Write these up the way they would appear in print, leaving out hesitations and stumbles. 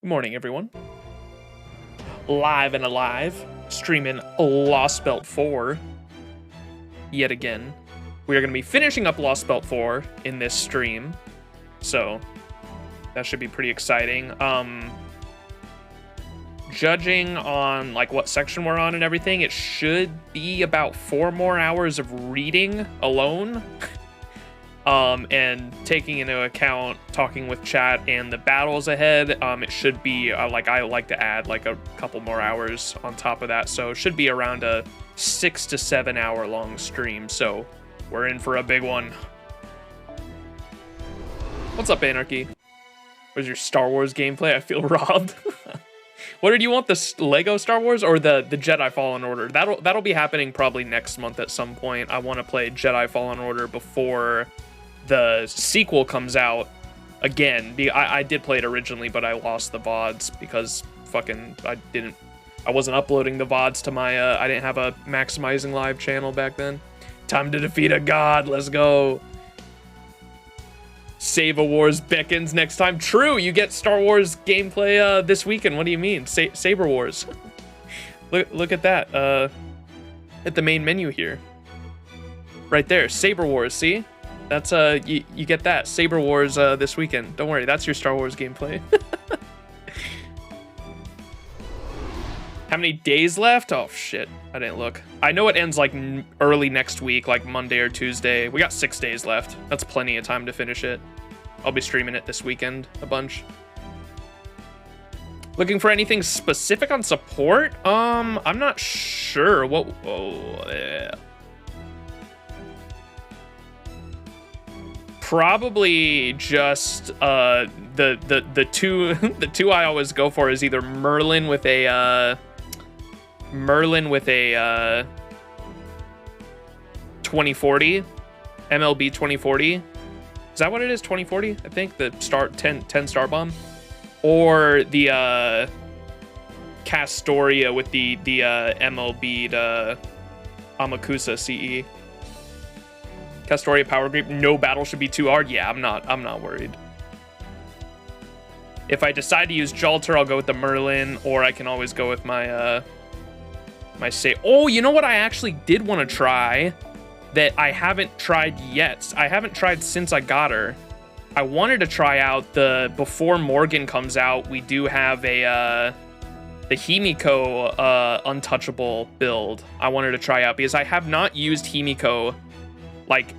Good morning, everyone. Live and alive, streaming Lostbelt 4 yet again. We are going to be finishing up Lostbelt 4 in this stream, so that should be pretty exciting. Judging on like what section we're on and everything, it should be about 4 more hours of reading alone. And taking into account talking with chat and the battles ahead, it should be like I like to add like a couple more hours on top of that, so it should be around a 6 to 7 hour long stream. So we're in for a big one. What's up, Anarchy? Where's your Star Wars gameplay? I feel robbed. What did you want, the Lego Star Wars or the Jedi Fallen Order? That'll be happening probably next month at some point. I want to play Jedi Fallen Order before the sequel comes out again. I did play it originally, but I lost the VODs because fucking I wasn't uploading the VODs to my I didn't have a Maximizing Live channel back then. Time to defeat a god. Let's go. Save Wars beckons next time. True, you get Star Wars gameplay this weekend. What do you mean? Saber Wars. Look at that. At the main menu here. Right there. Saber Wars, see? That's you get that. Saber Wars this weekend. Don't worry, that's your Star Wars gameplay. How many days left? Oh shit, I didn't look. I know it ends like early next week, like Monday or Tuesday. We got 6 days left. That's plenty of time to finish it. I'll be streaming it this weekend a bunch. Looking for anything specific on support? I'm not sure. What? Oh, yeah. Probably just the two I always go for is either Merlin with a 2040 MLB 2040. Is that what it is? 2040, I think, the 10 star bomb, or the Castoria with the MLB Amakusa CE. Castoria power creep. No battle should be too hard. Yeah, I'm not worried. If I decide to use Jalter, I'll go with the Merlin, or I can always go with my Oh, you know what I actually did want to try that I haven't tried yet. I haven't tried since I got her. I wanted to try out before Morgan comes out, we do have the Himiko untouchable build I wanted to try out, because I have not used Himiko. Like,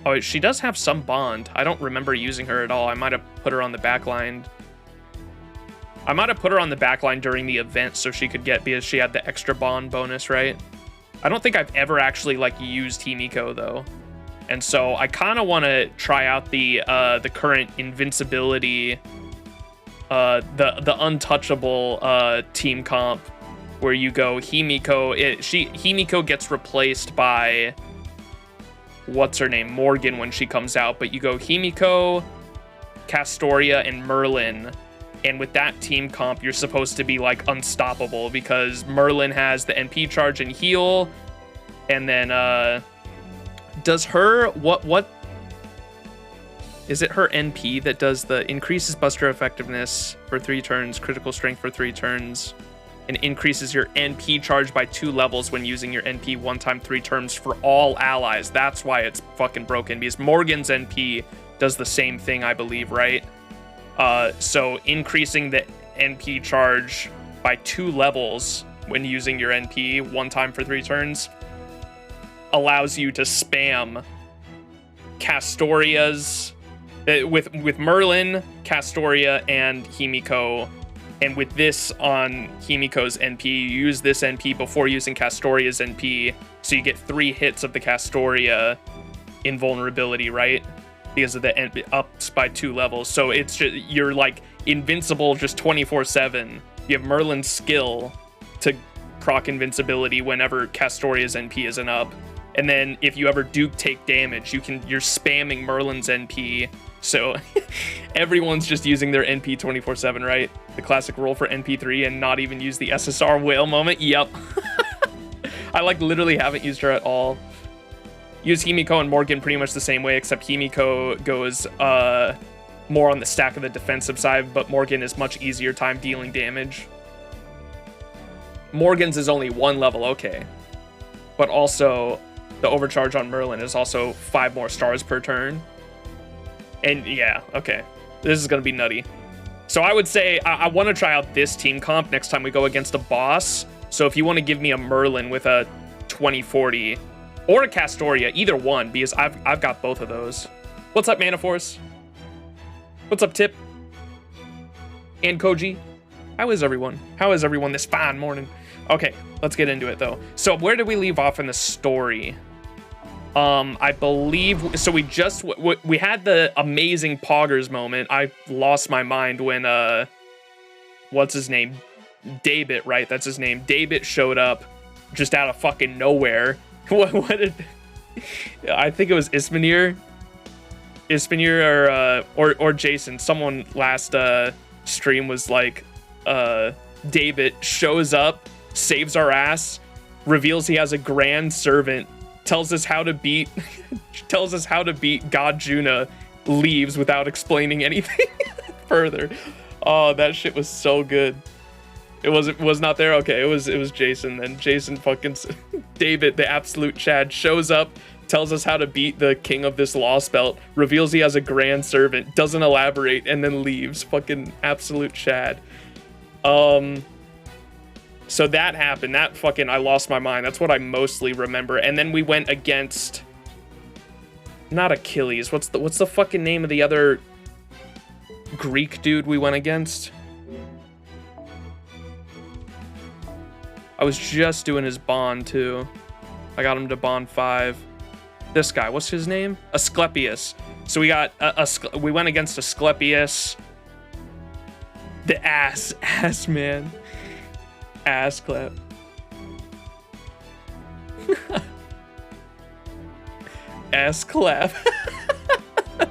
oh, she does have some bond. I don't remember using her at all. I might have put her on the backline. I might have put her on the backline during the event so she could get, because she had the extra bond bonus, right? I don't think I've ever actually like used Himiko though. And so I kind of want to try out the current invincibility, the untouchable team comp, where you go Himiko. Himiko gets replaced by what's her name, Morgan, when she comes out, but you go Himiko, Castoria, and Merlin. And with that team comp, you're supposed to be like unstoppable, because Merlin has the NP charge and heal, and then does her what is it, her NP that does the increases buster effectiveness for 3 turns, critical strength for 3 turns, and increases your NP charge by 2 levels when using your NP 1 time 3 turns for all allies. That's why it's fucking broken, because Morgan's NP does the same thing, I believe, right? So increasing the NP charge by 2 levels when using your NP 1 time for 3 turns allows you to spam Castoria's with Merlin, Castoria, and Himiko. And with this on Himiko's NP, you use this NP before using Castoria's NP, so you get 3 hits of the Castoria invulnerability, right? Because of the ups by 2 levels. So it's just, you're like invincible just 24/7. You have Merlin's skill to proc invincibility whenever Castoria's NP isn't up. And then if you ever do take damage, you're spamming Merlin's NP. So everyone's just using their NP 24/7, right? The classic rule for NP3, and not even use the SSR whale moment. Yep. I like literally haven't used her at all. Use Himiko and Morgan pretty much the same way, except Himiko goes more on the stack of the defensive side, but Morgan is much easier time dealing damage. Morgan's is only 1 level, okay. But also, the overcharge on Merlin is also 5 more stars per turn. And yeah, okay. This is going to be nutty. So I would say I want to try out this team comp next time we go against a boss. So if you want to give me a Merlin with a 2040 or a Castoria, either one, because I've got both of those. What's up, Mana Force? What's up, Tip? And Koji? How is everyone? How is everyone this fine morning? Okay, let's get into it though. So where did we leave off in the story? I believe, so we had the amazing Poggers moment. I lost my mind when, what's his name? David, right? That's his name. David showed up just out of fucking nowhere. What did, I think it was Ismanir or Jason. Someone last, stream was like, David shows up, saves our ass, reveals he has a grand servant, tells us how to beat God Juna, leaves without explaining anything further. Oh, that shit was so good. It was not there. Okay, it was Jason. Then Jason fucking David, the absolute Chad, shows up, tells us how to beat the king of this Lostbelt, reveals he has a grand servant, doesn't elaborate, and then leaves. Fucking absolute Chad. So that happened. That fucking, I lost my mind. That's what I mostly remember. And then we went against, not Achilles. What's the fucking name of the other Greek dude we went against? I was just doing his bond too. I got him to bond 5. This guy, what's his name? Asclepius. So we got we went against Asclepius. The ass man. Ass clap. Ass clap.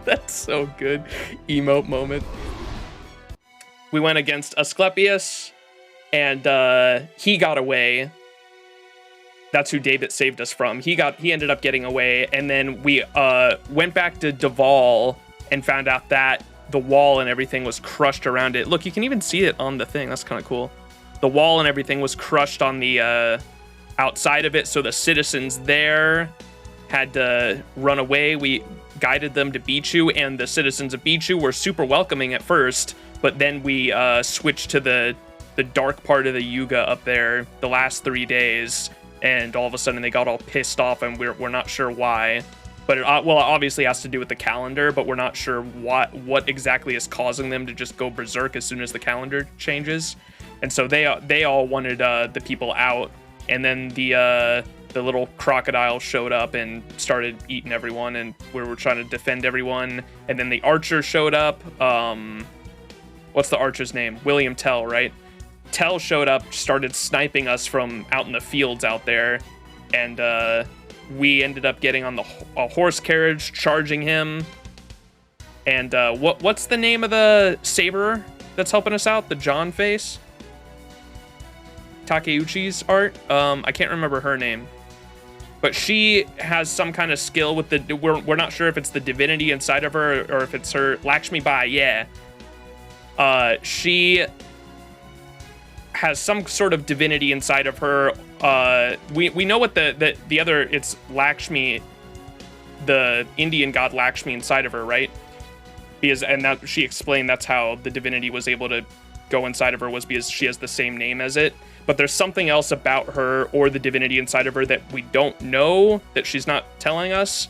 That's so good. Emote moment. We went against Asclepius, and he got away. That's who David saved us from. He ended up getting away, and then we went back to Duval and found out that the wall and everything was crushed around it. Look, you can even see it on the thing. That's kind of cool. The wall and everything was crushed on the outside of it, so the citizens there had to run away. We guided them to Bichu, and the citizens of Bichu were super welcoming at first, but then we switched to the dark part of the Yuga up there the last 3 days, and all of a sudden they got all pissed off, and we're not sure why. But it obviously has to do with the calendar, but we're not sure what exactly is causing them to just go berserk as soon as the calendar changes. And so they all wanted the people out, and then the little crocodile showed up and started eating everyone, and we were trying to defend everyone. And then the archer showed up. What's the archer's name? William Tell, right? Tell showed up, started sniping us from out in the fields out there, and we ended up getting on a horse carriage, charging him. And what's the name of the saber that's helping us out? The John face? Takeuchi's art. I can't remember her name, but she has some kind of skill with the. We're not sure if it's the divinity inside of her or if it's her. Lakshmi Bai, yeah. She has some sort of divinity inside of her. We know what the other. It's Lakshmi, the Indian god Lakshmi inside of her, right? And that she explained that's how the divinity was able to go inside of her, was because she has the same name as it. But there's something else about her or the divinity inside of her that we don't know, that she's not telling us.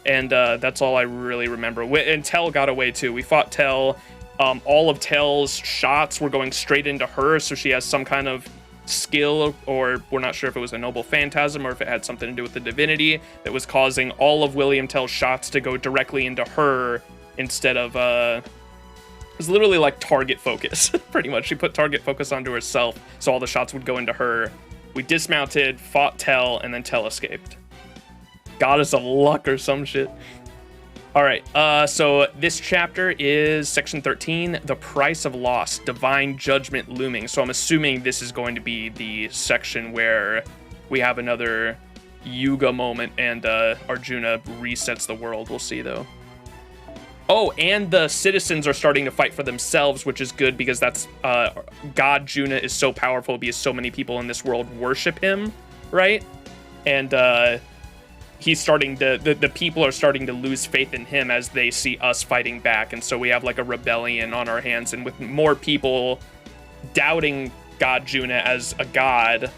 And that's all I really remember. And Tell got away too. We fought Tell. All of Tell's shots were going straight into her, so she has some kind of skill, or we're not sure if it was a noble phantasm or if it had something to do with the divinity that was causing all of William Tell's shots to go directly into her instead of it was literally like target focus. Pretty much she put target focus onto herself, so all the shots would go into her. We dismounted, fought Tell, and then Tell escaped. Goddess of luck or some shit. All right, so this chapter is section 13, The Price of Loss, Divine Judgment Looming. So I'm assuming this is going to be the section where we have another Yuga moment and Arjuna resets the world. We'll see, though. Oh, and the citizens are starting to fight for themselves, which is good because that's God Juna is so powerful because so many people in this world worship him, right? And he's starting to the people are starting to lose faith in him as they see us fighting back, and so we have like a rebellion on our hands, and with more people doubting God Juna as a god,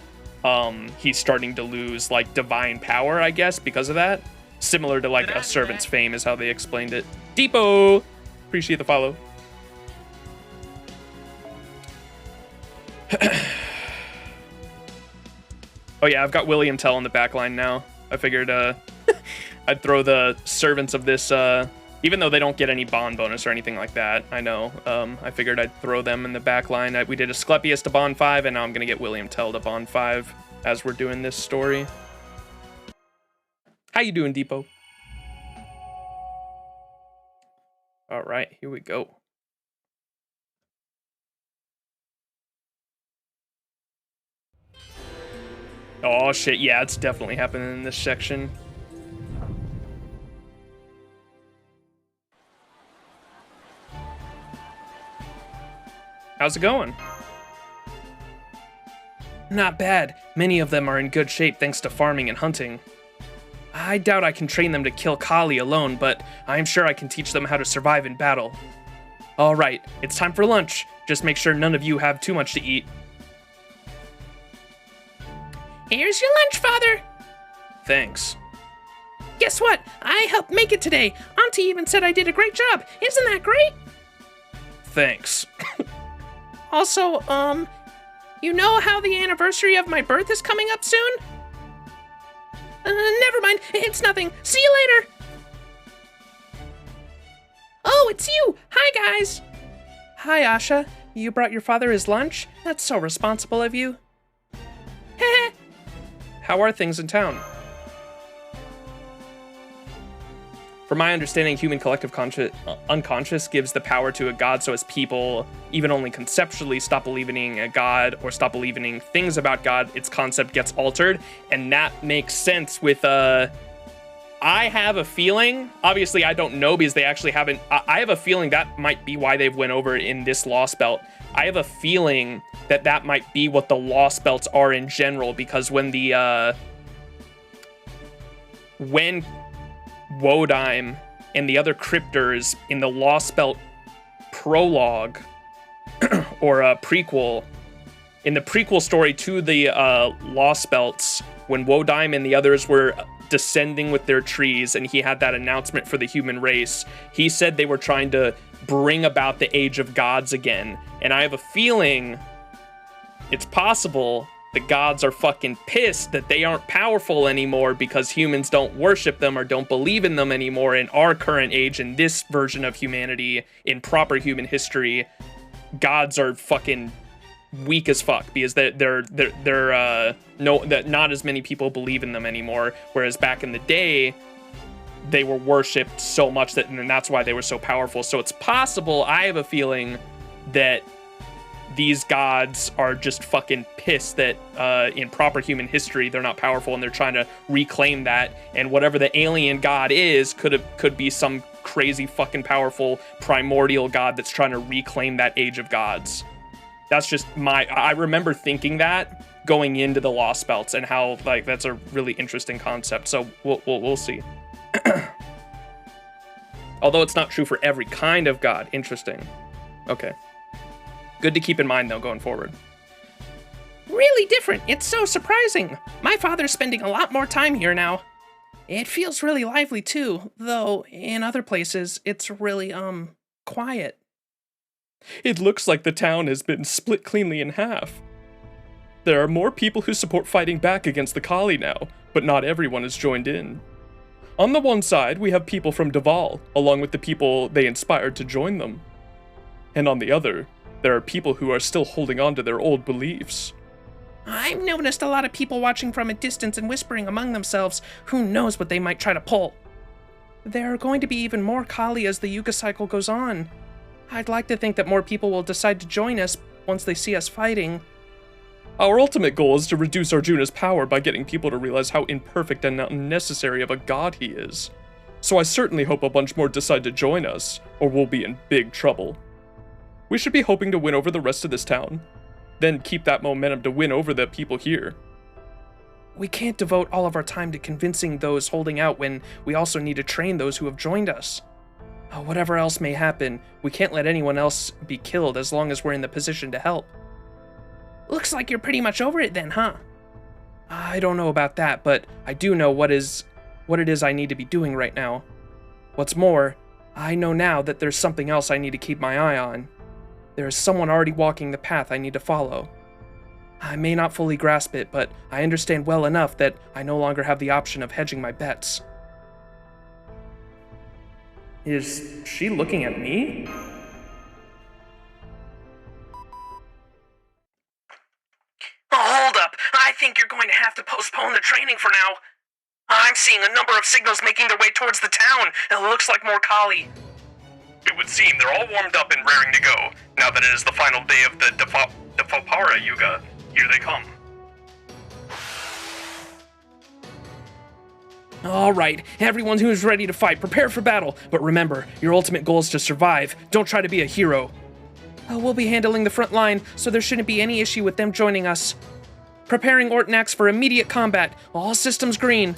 he's starting to lose like divine power, I guess, because of that. Similar to like a servant's fame is how they explained it. Depot, appreciate the follow. Oh yeah, I've got William Tell on the back line now. I figured I'd throw the servants of this, even though they don't get any bond bonus or anything like that, I know. I figured I'd throw them in the back line. We did Asclepius to bond 5, and now I'm going to get William Tell to bond 5 as we're doing this story. How you doing, Depot? All right, here we go. Oh shit, yeah, it's definitely happening in this section. How's it going? Not bad. Many of them are in good shape thanks to farming and hunting. I doubt I can train them to kill Kali alone, but I'm sure I can teach them how to survive in battle. All right, it's time for lunch. Just make sure none of you have too much to eat. Here's your lunch, Father. Thanks. Guess what? I helped make it today. Auntie even said I did a great job. Isn't that great? Thanks. Also, you know how the anniversary of my birth is coming up soon? Never mind. It's nothing. See you later. Oh, it's you. Hi, guys. Hi, Asha. You brought your father his lunch? That's so responsible of you. Heh. How are things in town? From my understanding, human collective unconscious gives the power to a god, so as people even only conceptually stop believing in a god or stop believing things about God, its concept gets altered, and that makes sense with, I have a feeling, obviously I don't know because they actually haven't, I have a feeling that might be why they've went over in this Lostbelt. I have a feeling that that might be what the Lostbelts are in general, because when when Wodime and the other cryptors in the Lostbelt prologue or prequel, in the prequel story to the Lostbelts, when Wodime and the others were descending with their trees and he had that announcement for the human race, he said they were trying to bring about the age of gods again. And I have a feeling it's possible the gods are fucking pissed that they aren't powerful anymore because humans don't worship them or don't believe in them anymore in our current age, in this version of humanity, in proper human history. Gods are fucking weak as fuck because that not as many people believe in them anymore, whereas back in the day they were worshipped so much that, and that's why they were so powerful. So it's possible, I have a feeling, that these gods are just fucking pissed that in proper human history they're not powerful, and they're trying to reclaim that. And whatever the alien god is could be some crazy fucking powerful primordial god that's trying to reclaim that age of gods. That's just I remember thinking that going into the Lostbelts, and how like that's a really interesting concept. So we'll see. Although it's not true for every kind of god. Interesting. Okay. Good to keep in mind, though, going forward. Really different. It's so surprising. My father's spending a lot more time here now. It feels really lively, too, though in other places, it's really, quiet. It looks like the town has been split cleanly in half. There are more people who support fighting back against the Kali now, but not everyone has joined in. On the one side, we have people from Duval, along with the people they inspired to join them. And on the other, there are people who are still holding on to their old beliefs. I've noticed a lot of people watching from a distance and whispering among themselves. Who knows what they might try to pull. There are going to be even more Kali as the Yuga cycle goes on. I'd like to think that more people will decide to join us once they see us fighting. Our ultimate goal is to reduce Arjuna's power by getting people to realize how imperfect and unnecessary of a god he is. so I certainly hope a bunch more decide to join us, or we'll be in big trouble. We should be hoping to win over the rest of this town, then keep that momentum to win over the people here. We can't devote all of our time to convincing those holding out when we also need to train those who have joined us. Whatever else may happen, we can't let anyone else be killed as long as we're in the position to help. Looks like you're pretty much over it then, huh? I don't know about that, but I do know what it is I need to be doing right now. What's more, I know now that there's something else I need to keep my eye on. There is someone already walking the path I need to follow. I may not fully grasp it, but I understand well enough that I no longer have the option of hedging my bets. Is she looking at me? Hold up. I think you're going to have to postpone the training for now. I'm seeing a number of signals making their way towards the town. It looks like more Kali. It would seem they're all warmed up and raring to go, now that it is the final day of the Dvapara Yuga. Here they come. Alright, everyone who is ready to fight, prepare for battle. But remember, your ultimate goal is to survive. Don't try to be a hero. We'll be handling the front line, so there shouldn't be any issue with them joining us. Preparing Ortnax for immediate combat. All systems green.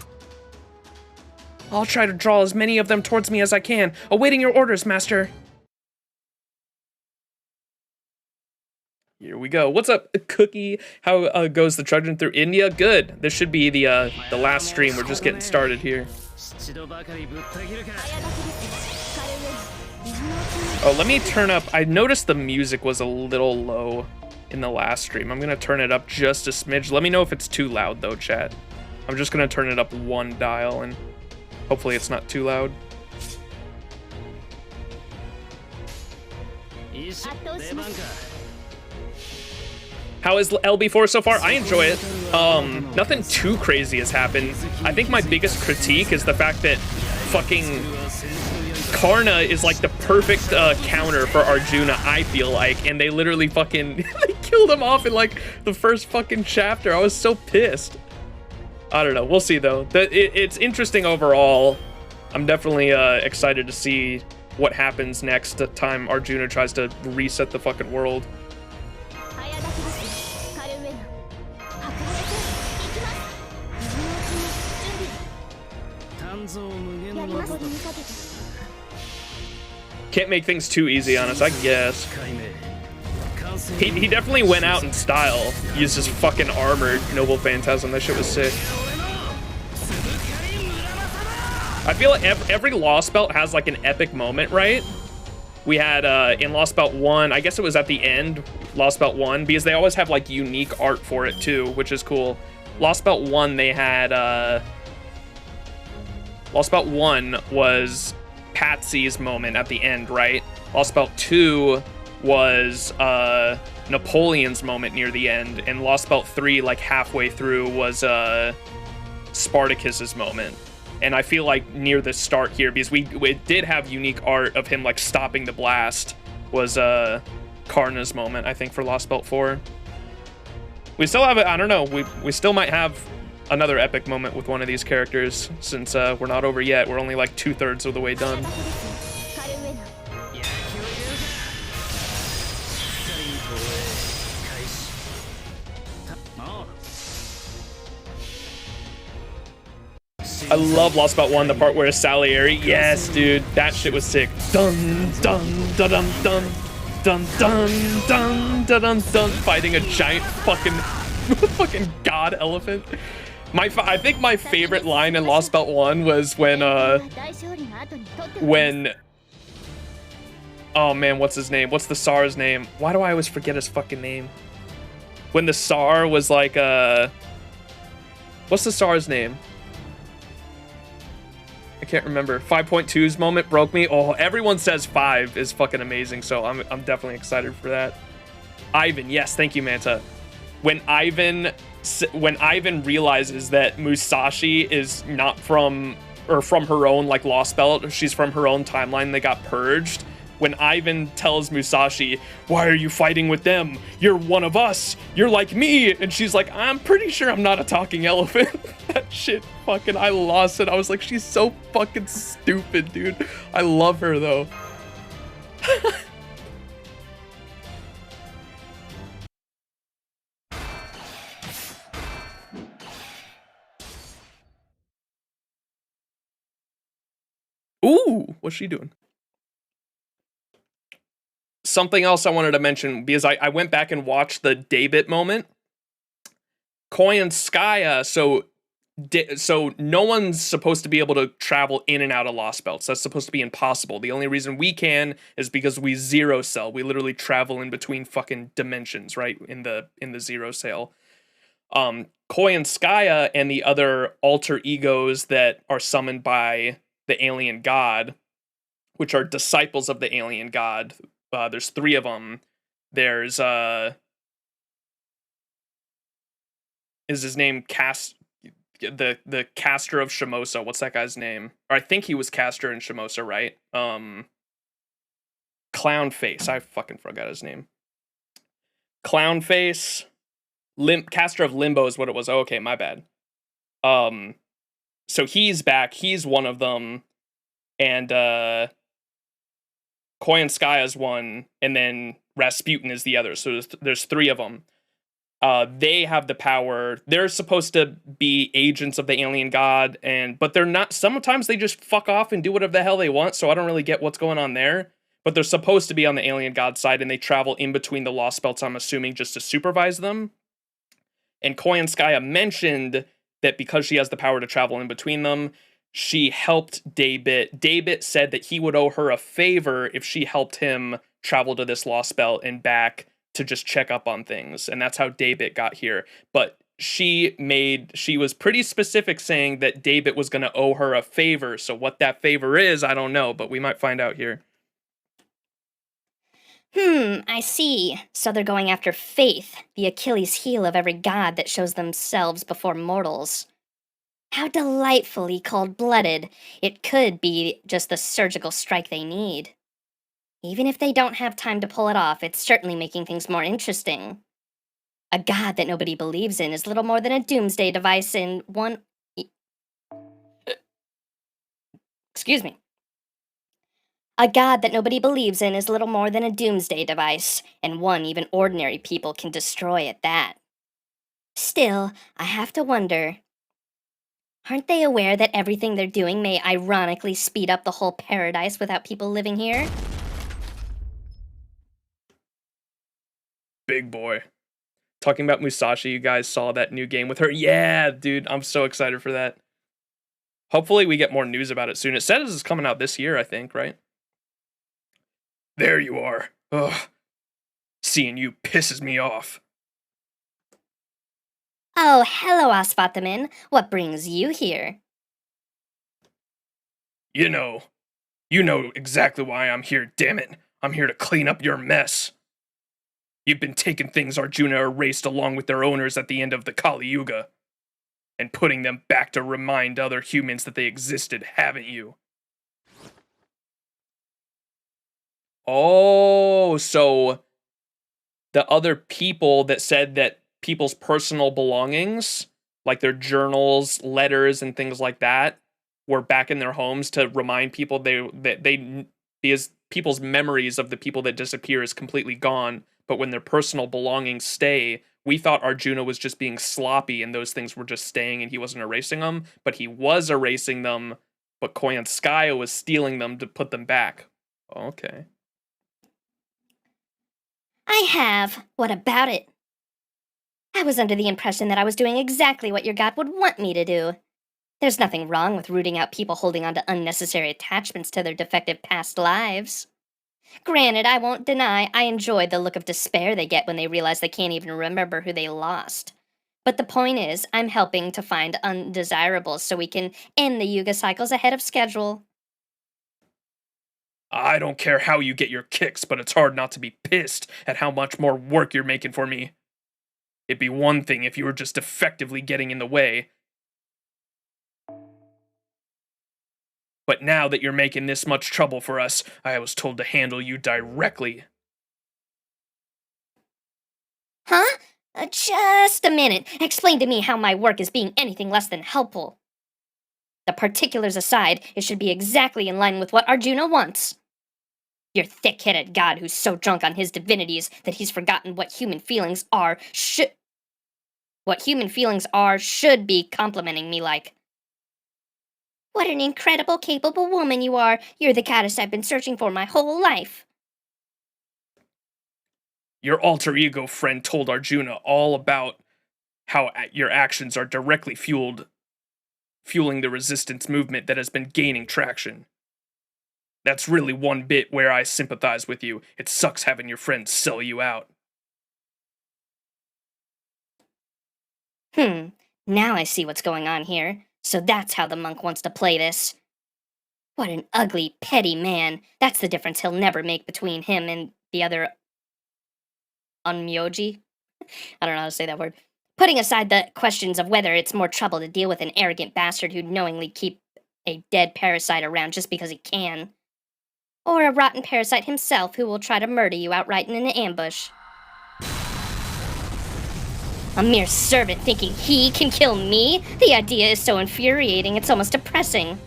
I'll try to draw as many of them towards me as I can. Awaiting your orders, Master. Here we go. What's up, Cookie? How goes the trudging through India? Good. This should be the last stream. We're just getting started here. Oh, let me turn up. I noticed the music was a little low in the last stream. I'm gonna turn it up just a smidge. Let me know if it's too loud though, chat. I'm just gonna turn it up one dial and hopefully it's not too loud. How is LB4 so far? I enjoy it. Nothing too crazy has happened. I think my biggest critique is the fact that fucking Karna is like the perfect counter for Arjuna, I feel like, and they literally fucking they killed him off in like the first fucking chapter. I was so pissed. I don't know. We'll see though. It's interesting overall. I'm definitely excited to see what happens next time Arjuna tries to reset the fucking world. Can't make things too easy on us, I guess. He definitely went out in style. Used his fucking armored Noble Phantasm. That shit was sick. I feel like every Lostbelt has like an epic moment, right? We had in Lostbelt 1, I guess it was at the end, Lostbelt 1, because they always have like unique art for it too, which is cool. Lostbelt 1, they had Lostbelt 1 was Patsy's moment at the end, right? Lostbelt 2 was Napoleon's moment near the end, and Lostbelt 3, like halfway through, was Spartacus's moment. And I feel like near the start here, because we did have unique art of him like stopping the blast, was Karna's moment, I think, for Lostbelt 4. We still have it, I don't know, we still might have another epic moment with one of these characters, since we're not over yet. We're only like 2/3 of the way done. I love Lostbelt 1, the part where Salieri, yes, dude, that shit was sick. Dun dun dun dun dun dun dun dun dun dun dun, fighting a giant fucking god elephant. I think my favorite line in Lostbelt 1 was when oh man, what's his name? What's the Tsar's name? Why do I always forget his fucking name? When the Tsar was like what's the Tsar's name? I can't remember. 5.2's moment broke me. Oh, everyone says 5 is fucking amazing, so I'm definitely excited for that. Ivan, yes, thank you, Manta. When Ivan realizes that Musashi is not from her own like Lostbelt, she's from her own timeline, they got purged. when Ivan tells Musashi, "Why are you fighting with them? You're one of us. You're like me." And she's like, "I'm pretty sure I'm not a talking elephant." That shit fucking, I lost it. I was like, she's so fucking stupid, dude. I love her though. Ooh, what's she doing? Something else I wanted to mention, because I went back and watched the Daybit moment. Koyanskaya, so no one's supposed to be able to travel in and out of Lostbelts. That's supposed to be impossible. The only reason we can is because we zero cell. We literally travel in between fucking dimensions, right? In the zero cell. Koyanskaya and the other alter egos that are summoned by the alien god, which are disciples of the alien god. There's 3 of them. There's is his name the caster of Shimosa? What's that guy's name? Or I think he was caster in Shimosa, right? Clown Face. I fucking forgot his name. Clown Face. Caster of Limbo is what it was. Oh, okay, my bad. So he's back. He's one of them. And Koyanskaya's one, and then Rasputin is the other. So there's 3 of them. They have the power. They're supposed to be agents of the alien god, but they're not. Sometimes they just fuck off and do whatever the hell they want, so I don't really get what's going on there. But they're supposed to be on the alien god side, and they travel in between the Lostbelts, I'm assuming, just to supervise them. And Koyanskaya mentioned that because she has the power to travel in between them, she helped Daybit. Daybit said that he would owe her a favor if she helped him travel to this Lostbelt and back to just check up on things. And that's how Daybit got here. But she was pretty specific saying that Daybit was going to owe her a favor. So what that favor is, I don't know, but we might find out here. I see. So they're going after faith, the Achilles heel of every god that shows themselves before mortals. How delightfully cold-blooded. It could be just the surgical strike they need. Even if they don't have time to pull it off, it's certainly making things more interesting. A god that nobody believes in is little more than a doomsday device in one... Excuse me. A god that nobody believes in is little more than a doomsday device, and one even ordinary people can destroy at that. Still, I have to wonder... Aren't they aware that everything they're doing may ironically speed up the whole paradise without people living here? Big boy. Talking about Musashi, you guys saw that new game with her? Yeah, dude, I'm so excited for that. Hopefully we get more news about it soon. It says it's coming out this year, I think, right? There you are. Ugh. Seeing you pisses me off. Oh, hello, Aswathaman. What brings you here? You know exactly why I'm here, damn it. I'm here to clean up your mess. You've been taking things Arjuna erased along with their owners at the end of the Kali Yuga, and putting them back to remind other humans that they existed, haven't you? Oh, so the other people that said that people's personal belongings, like their journals, letters, and things like that, were back in their homes to remind people because people's memories of the people that disappear is completely gone. But when their personal belongings stay, we thought Arjuna was just being sloppy and those things were just staying and he wasn't erasing them. But he was erasing them, but Koyanskaya was stealing them to put them back. Okay. I have. What about it? I was under the impression that I was doing exactly what your god would want me to do. There's nothing wrong with rooting out people holding on to unnecessary attachments to their defective past lives. Granted, I won't deny I enjoy the look of despair they get when they realize they can't even remember who they lost. But the point is, I'm helping to find undesirables so we can end the Yuga cycles ahead of schedule. I don't care how you get your kicks, but it's hard not to be pissed at how much more work you're making for me. It'd be one thing if you were just effectively getting in the way. But now that you're making this much trouble for us, I was told to handle you directly. Huh? Just a minute. Explain to me how my work is being anything less than helpful. The particulars aside, it should be exactly in line with what Arjuna wants. Your thick-headed god who's so drunk on his divinities that he's forgotten what human feelings are should be complimenting me like. What an incredible, capable woman you are. You're the goddess I've been searching for my whole life. Your alter ego friend told Arjuna all about how your actions are directly fueling the resistance movement that has been gaining traction. That's really one bit where I sympathize with you. It sucks having your friends sell you out. Now I see what's going on here. So that's how the monk wants to play this. What an ugly, petty man. That's the difference he'll never make between him and the other Unmyoji. I don't know how to say that word. Putting aside the questions of whether it's more trouble to deal with an arrogant bastard who'd knowingly keep a dead parasite around just because he can, or a rotten parasite himself who will try to murder you outright in an ambush. A mere servant thinking he can kill me? The idea is so infuriating, it's almost depressing.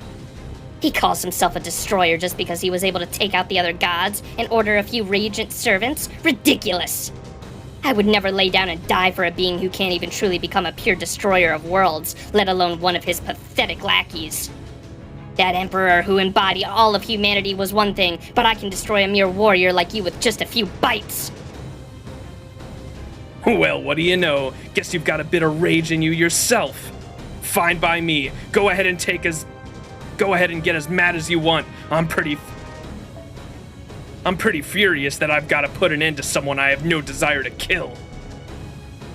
He calls himself a destroyer just because he was able to take out the other gods and order a few regent servants? Ridiculous! I would never lay down and die for a being who can't even truly become a pure destroyer of worlds, let alone one of his pathetic lackeys. That emperor who embodied all of humanity was one thing, but I can destroy a mere warrior like you with just a few bites. Well, what do you know? Guess you've got a bit of rage in you yourself. Fine by me. Go ahead and get as mad as you want. I'm pretty furious that I've got to put an end to someone I have no desire to kill.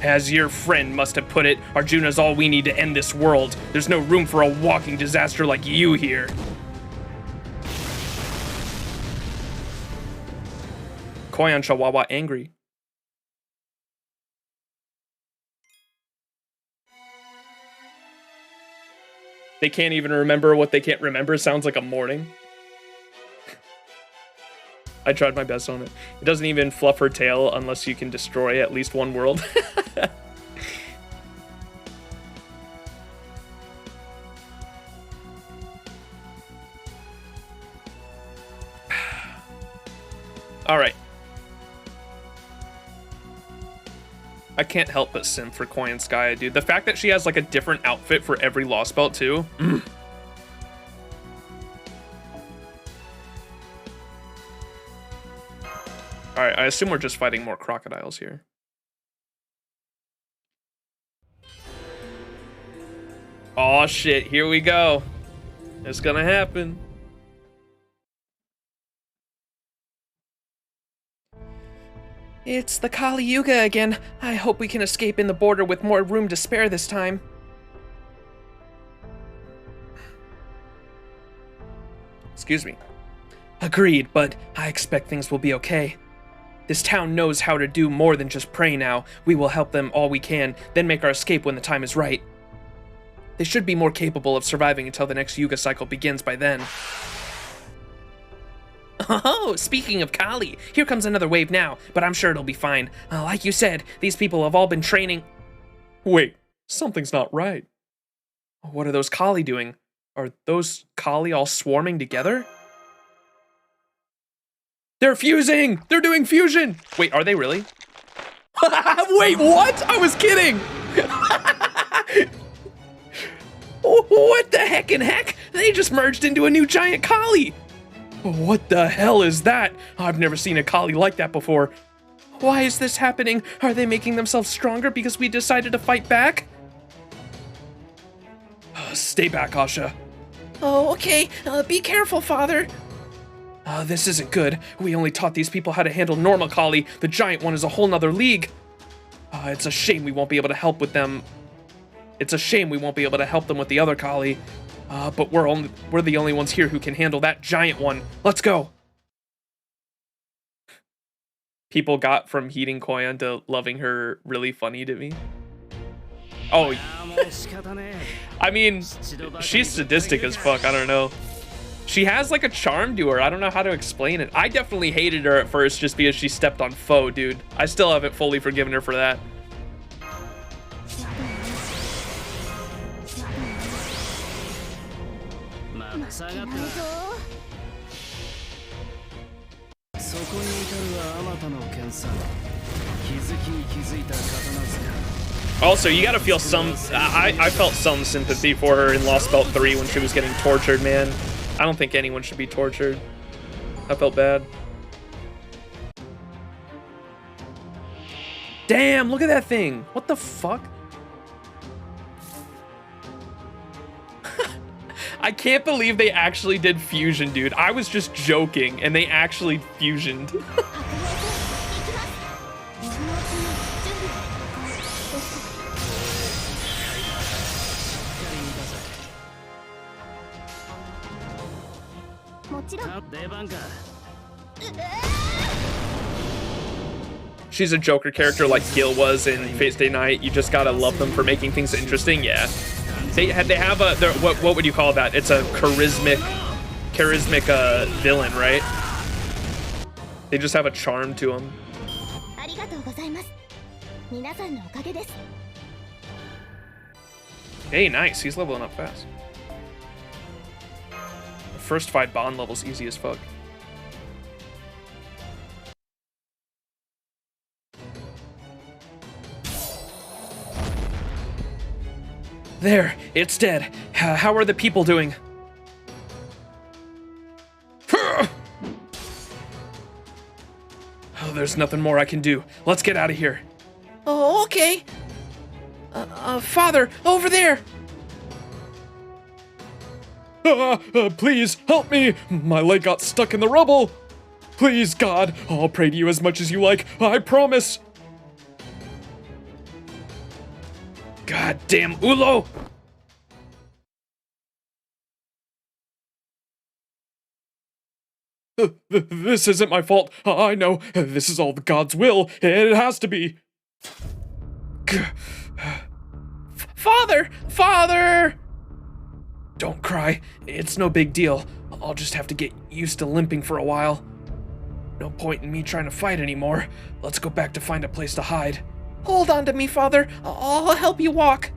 As your friend must have put it, Arjuna's all we need to end this world. There's no room for a walking disaster like you here. Koyanskaya angry. They can't even remember what they can't remember. Sounds like a morning. I tried my best on it. It doesn't even fluff her tail unless you can destroy at least one world. All right. I can't help but sim for Koyanskaya, dude. The fact that she has like a different outfit for every Lostbelt too. All right, I assume we're just fighting more crocodiles here. Oh shit, here we go. It's gonna happen. It's the Kali Yuga again. I hope we can escape in the border with more room to spare this time. Excuse me. Agreed, but I expect things will be okay. This town knows how to do more than just pray now. We will help them all we can, then make our escape when the time is right. They should be more capable of surviving until the next Yuga cycle begins by then. Oh, speaking of Kali, here comes another wave now, but I'm sure it'll be fine. Like you said, these people have all been training. Wait, something's not right. What are those Kali doing? Are those Kali all swarming together? They're fusing! They're doing fusion! Wait, are they really? Wait, what? I was kidding! What the heck and heck? They just merged into a new giant Kali! What the hell is that? I've never seen a Kali like that before. Why is this happening? Are they making themselves stronger because we decided to fight back? Stay back, Asha. Oh, okay. Be careful, Father. This isn't good. We only taught these people how to handle normal Kali. The giant one is a whole nother league. It's a shame we won't be able to help with them. It's a shame we won't be able to help them with the other Kali. But we're the only ones here who can handle that giant one. Let's go. People got from hating Koyan to loving her really funny to me. Oh, I mean, she's sadistic as fuck. I don't know. She has like a charm to her. I don't know how to explain it. I definitely hated her at first just because she stepped on foe, dude. I still haven't fully forgiven her for that. Also, you gotta feel some... I felt some sympathy for her in Lostbelt 3 when she was getting tortured, man. I don't think anyone should be tortured. I felt bad. Damn, look at that thing. What the fuck? I can't believe they actually did fusion, dude. I was just joking, and they actually fusioned. She's a Joker character like Gil was in Fate Stay Night. You just gotta love them for making things interesting. Yeah, they have a what would you call that? It's a charismatic villain, right? They just have a charm to them. Hey, nice. He's leveling up fast. The first 5 bond levels easy as fuck. There, it's dead. How are the people doing? Oh, there's nothing more I can do. Let's get out of here. Oh, okay. Father, over there. Please, help me. My leg got stuck in the rubble. Please, God, I'll pray to you as much as you like. I promise. God damn Ulo! This isn't my fault. I know. This is all the God's will. It has to be. Father! Father! Don't cry. It's no big deal. I'll just have to get used to limping for a while. No point in me trying to fight anymore. Let's go back to find a place to hide. Hold on to me, Father. I'll help you walk.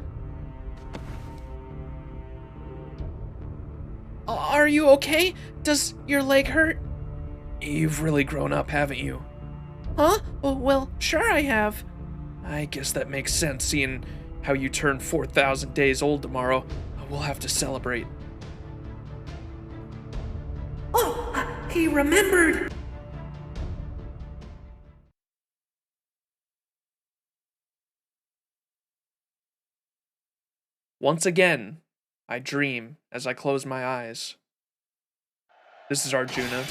Are you okay? Does your leg hurt? You've really grown up, haven't you? Huh? Well, sure I have. I guess that makes sense, seeing how you turn 4,000 days old tomorrow. We'll have to celebrate. Oh, he remembered! Once again, I dream as I close my eyes. This is Arjuna.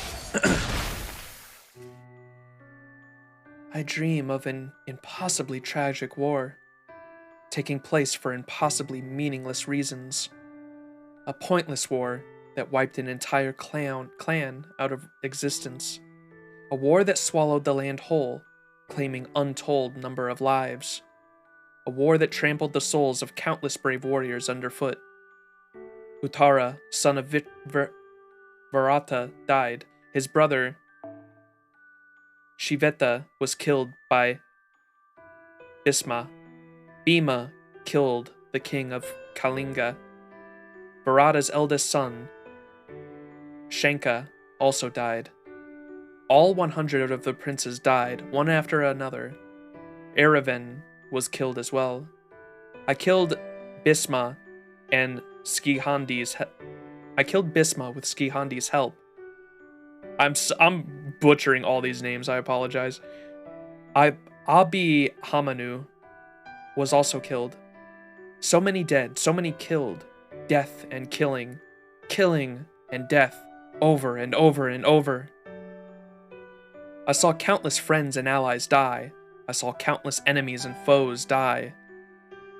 I dream of an impossibly tragic war, taking place for impossibly meaningless reasons. A pointless war that wiped an entire clan out of existence. A war that swallowed the land whole, claiming untold number of lives. A war that trampled the souls of countless brave warriors underfoot. Uttara, son of Virata, died. His brother, Shiveta, was killed by Bhisma. Bhima killed the king of Kalinga. Bharata's eldest son, Shanka, also died. All 100 of the princes died, one after another. Aravan was killed as well. I killed Bhisma and I killed Bhisma with Skihandi's help. I'm butchering all these names, I apologize. Abi Hamanu was also killed. So many dead, so many killed. Death and killing. Killing and death. Over and over and over. I saw countless friends and allies die. I saw countless enemies and foes die.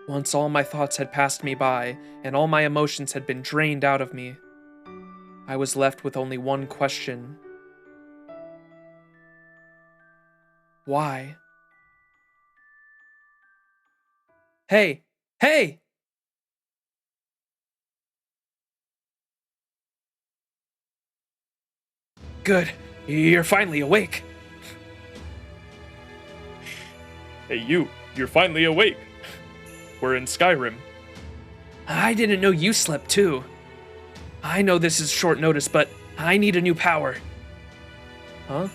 Once all my thoughts had passed me by, and all my emotions had been drained out of me, I was left with only one question. Why? Hey! Hey! good. You're finally awake. Hey, you're finally awake. We're in Skyrim. I didn't know you slept too. I know this is short notice, but I need a new power. Huh?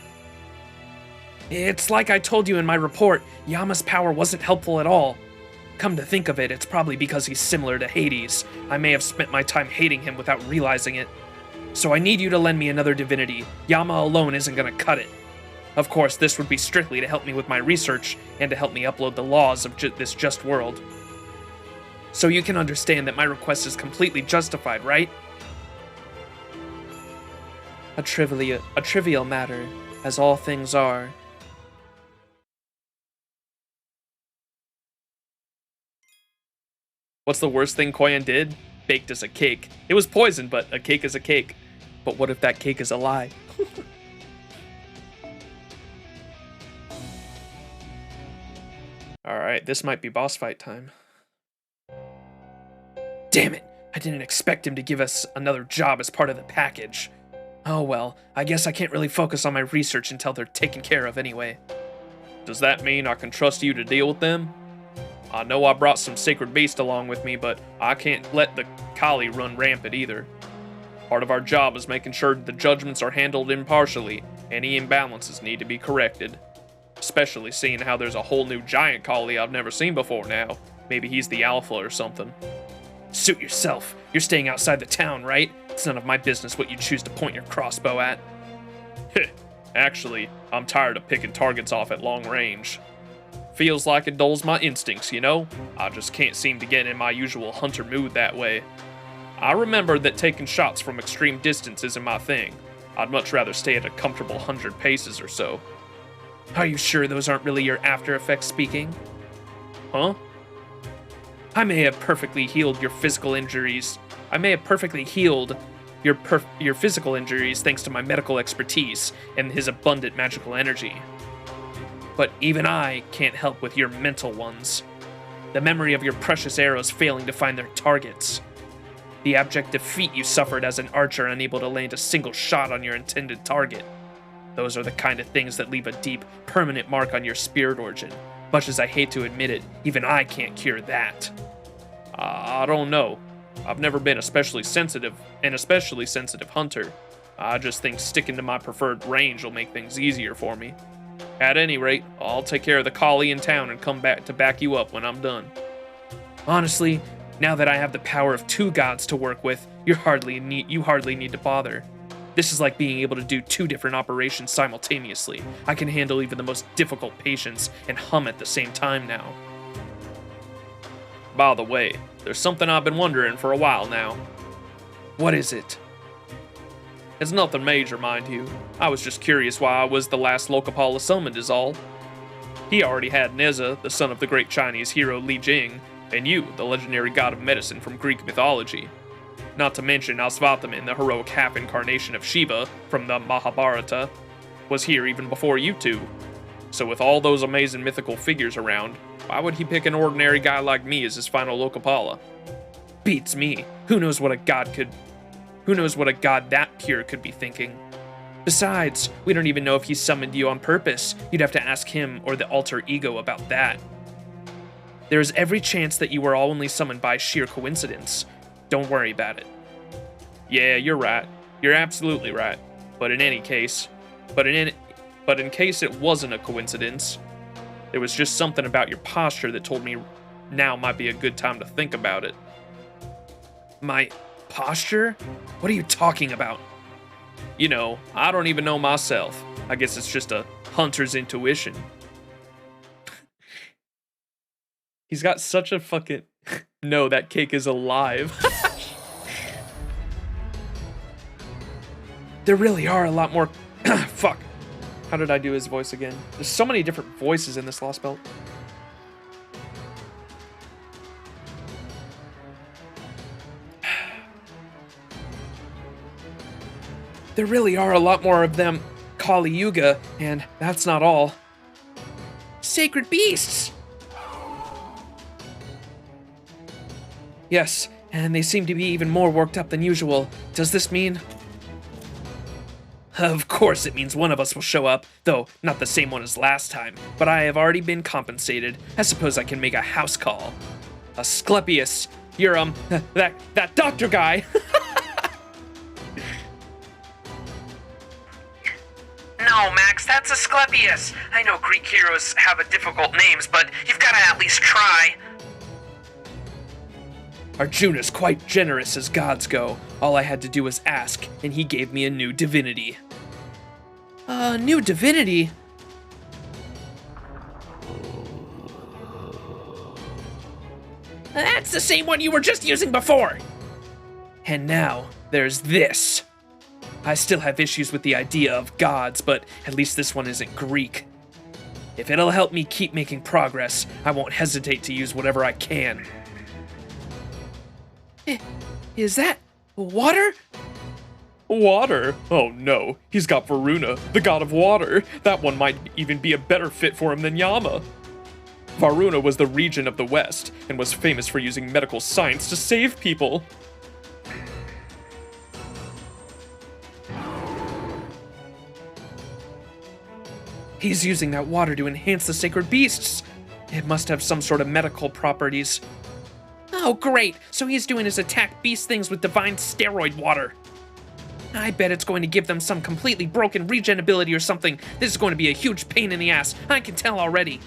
It's like I told you in my report, Yama's power wasn't helpful at all. Come to think of it, it's probably because he's similar to Hades. I may have spent my time hating him without realizing it. So I need you to lend me another divinity. Yama alone isn't gonna cut it. Of course, this would be strictly to help me with my research and to help me upload the laws of this just world. So you can understand that my request is completely justified, right? A trivial matter, as all things are. What's the worst thing Koyan did? Baked us a cake. It was poison, but a cake is a cake. But what if that cake is a lie? Alright, this might be boss fight time. Damn it! I didn't expect him to give us another job as part of the package. Oh well, I guess I can't really focus on my research until they're taken care of anyway. Does that mean I can trust you to deal with them? I know I brought some sacred beast along with me, but I can't let the Kali run rampant either. Part of our job is making sure the judgments are handled impartially. Any imbalances need to be corrected. Especially seeing how there's a whole new giant Kali I've never seen before now. Maybe he's the alpha or something. Suit yourself. You're staying outside the town, right? It's none of my business what you choose to point your crossbow at. Actually, I'm tired of picking targets off at long range. Feels like it dulls my instincts, you know? I just can't seem to get in my usual hunter mood that way. I remember that taking shots from extreme distance isn't my thing. I'd much rather stay at a comfortable 100 paces or so. Are you sure those aren't really your after effects speaking? Huh? I may have perfectly healed your physical injuries. Your physical injuries thanks to my medical expertise and his abundant magical energy. But even I can't help with your mental ones. The memory of your precious arrows failing to find their targets. The abject defeat you suffered as an archer unable to land a single shot on your intended target. Those are the kind of things that leave a deep, permanent mark on your spirit origin. Much as I hate to admit it, even I can't cure that. I don't know. I've never been an especially sensitive hunter. I just think sticking to my preferred range will make things easier for me. At any rate, I'll take care of the Kali in town and come back to back you up when I'm done. Honestly, now that I have the power of 2 gods to work with, you hardly need to bother. This is like being able to do 2 different operations simultaneously. I can handle even the most difficult patients and hum at the same time now. By the way, there's something I've been wondering for a while now. What is it? It's nothing major, mind you. I was just curious why I was the last Lokapala summoned is all. He already had Neza, the son of the great Chinese hero Li Jing, and you, the legendary god of medicine from Greek mythology. Not to mention Aswathaman, the heroic half-incarnation of Shiva from the Mahabharata, was here even before you two. So with all those amazing mythical figures around, why would he pick an ordinary guy like me as his final Lokapala? Beats me. Who knows what a god that pure could be thinking? Besides, we don't even know if he summoned you on purpose. You'd have to ask him or the alter ego about that. There is every chance that you were all only summoned by sheer coincidence. Don't worry about it. Yeah, you're right. You're absolutely right. But in case it wasn't a coincidence, there was just something about your posture that told me now might be a good time to think about it. My posture? What are you talking about? You know, I don't even know myself. I guess it's just a hunter's intuition. He's got such a fucking... No, that cake is alive. There really are a lot more... Fuck. How did I do his voice again? There's so many different voices in this Lostbelt. There really are a lot more of them Kali Yuga, and that's not all. Sacred beasts! Yes, and they seem to be even more worked up than usual. Does this mean... Of course it means one of us will show up, though not the same one as last time, but I have already been compensated. I suppose I can make a house call. Asclepius, you're, that doctor guy. No, Max, that's Asclepius. I know Greek heroes have a difficult names, but you've gotta at least try. Arjuna's quite generous as gods go. All I had to do was ask, and he gave me a new divinity. New divinity? That's the same one you were just using before! And now, there's this. I still have issues with the idea of gods, but at least this one isn't Greek. If it'll help me keep making progress, I won't hesitate to use whatever I can. Is that water? Water? Oh no, he's got Varuna, the god of water. That one might even be a better fit for him than Yama. Varuna was the regent of the West, and was famous for using medical science to save people. He's using that water to enhance the sacred beasts. It must have some sort of medical properties. Oh great, so he's doing his attack beast things with divine steroid water. I bet it's going to give them some completely broken regen ability or something. This is going to be a huge pain in the ass, I can tell already.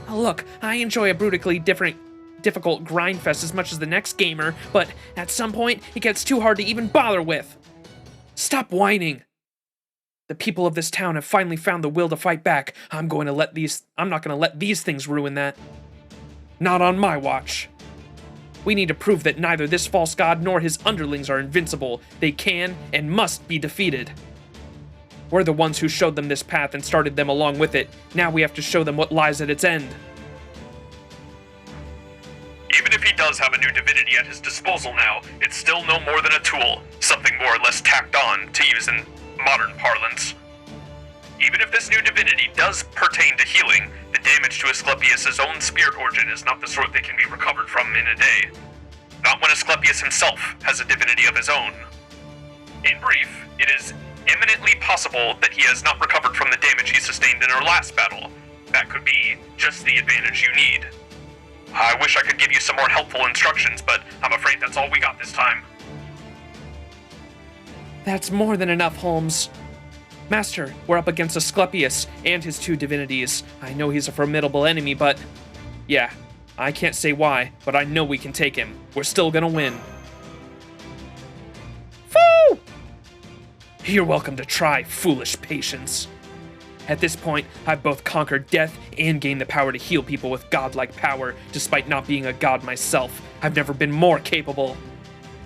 Oh, look, I enjoy a brutally difficult grindfest as much as the next gamer, but at some point, it gets too hard to even bother with. Stop whining. The people of this town have finally found the will to fight back. I'm not going to let these things ruin that. Not on my watch. We need to prove that neither this false god nor his underlings are invincible. They can and must be defeated. We're the ones who showed them this path and started them along with it. Now we have to show them what lies at its end. Even if he does have a new divinity at his disposal now, it's still no more than a tool, something more or less tacked on, to use in modern parlance. Even if this new divinity does pertain to healing, the damage to Asclepius' own spirit origin is not the sort that can be recovered from in a day. Not when Asclepius himself has a divinity of his own. In brief, it is eminently possible that he has not recovered from the damage he sustained in our last battle. That could be just the advantage you need. I wish I could give you some more helpful instructions, but I'm afraid that's all we got this time. That's more than enough, Holmes. Master, we're up against Asclepius and his two divinities. I know he's a formidable enemy, but... yeah, I can't say why, but I know we can take him. We're still gonna win. Foo! You're welcome to try, foolish patience. At this point, I've both conquered death and gained the power to heal people with godlike power, despite not being a god myself. I've never been more capable.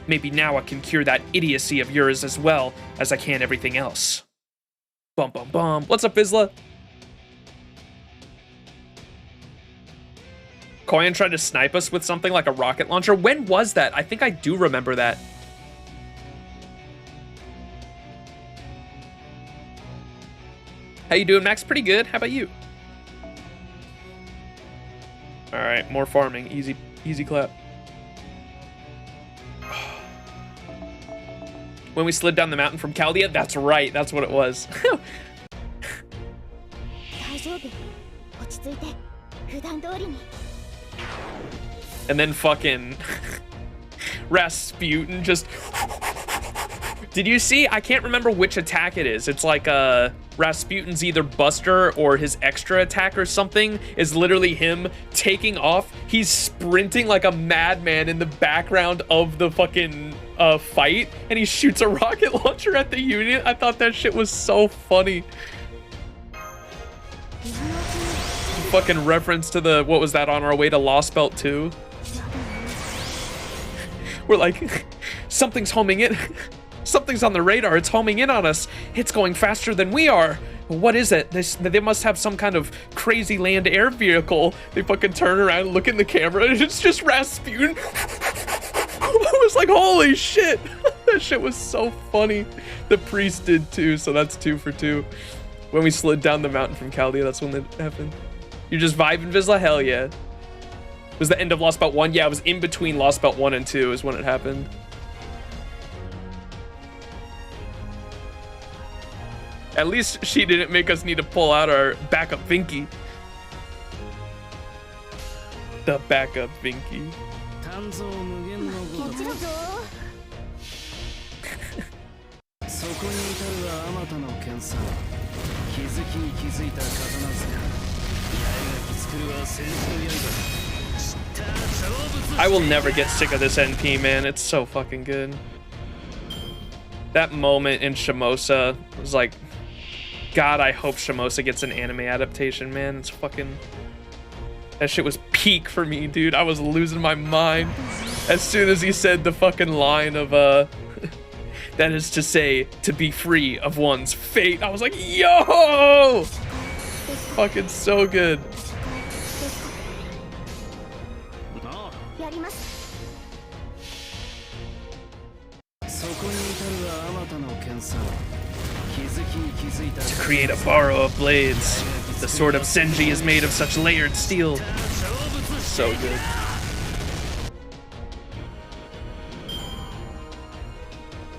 Maybe now I can cure that idiocy of yours as well as I can everything else. Bum bum bum. What's up, Vizsla? Koyan tried to snipe us with something like a rocket launcher. When was that? I think I do remember that. How you doing, Max? Pretty good. How about you? All right, more farming. Easy clap. When we slid down the mountain from Chaldea? That's right, that's what it was. And then fucking Rasputin just... Did you see? I can't remember which attack it is. It's like Rasputin's either Buster or his extra attack or something is literally him taking off. He's sprinting like a madman in the background of the fucking fight, and he shoots a rocket launcher at the unit. I thought that shit was so funny. Fucking reference to the, what was that, on our way to Lostbelt 2? We're like, something's homing in. Something's on the radar. It's homing in on us. It's going faster than we are. What is it? They must have some kind of crazy land air vehicle. They fucking turn around and look in the camera, and it's just Rasputin. I was like, holy shit. That shit was so funny. The priest did too, so that's 2 for 2. When we slid down the mountain from Chaldea, that's when that happened. You're just vibing, Vizsla? Hell yeah. Was the end of Lostbelt 1? Yeah, it was in between Lostbelt 1 and 2 is when it happened. At least she didn't make us need to pull out our backup Vinky. The backup Vinky. I will never get sick of this NP, man. It's so fucking good. That moment in Shimosa was like, God, I hope Shimosa gets an anime adaptation, man. It's fucking... That shit was peak for me, dude. I was losing my mind as soon as he said the fucking line of, that is to say, to be free of one's fate. I was like, yo! Fucking so good. To create a borrow of blades, the sword of Senji is made of such layered steel. So good.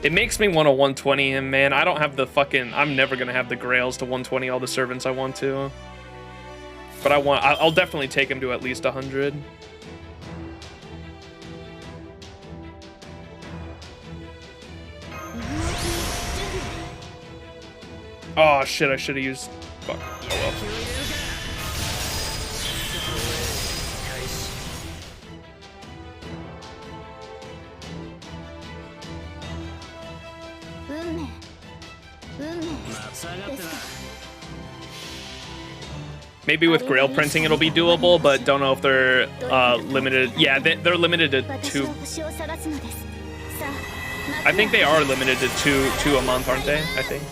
It makes me want to 120 him, man. I don't have the fucking... I'm never gonna have the grails to 120 all the servants I want to. But I'll definitely take him to at least 100. Oh shit, I should have used... Fuck. Oh well. Maybe with grail printing it'll be doable, but don't know if they're limited. Yeah, they're limited to 2. I think they are limited to two a month, aren't they? I think.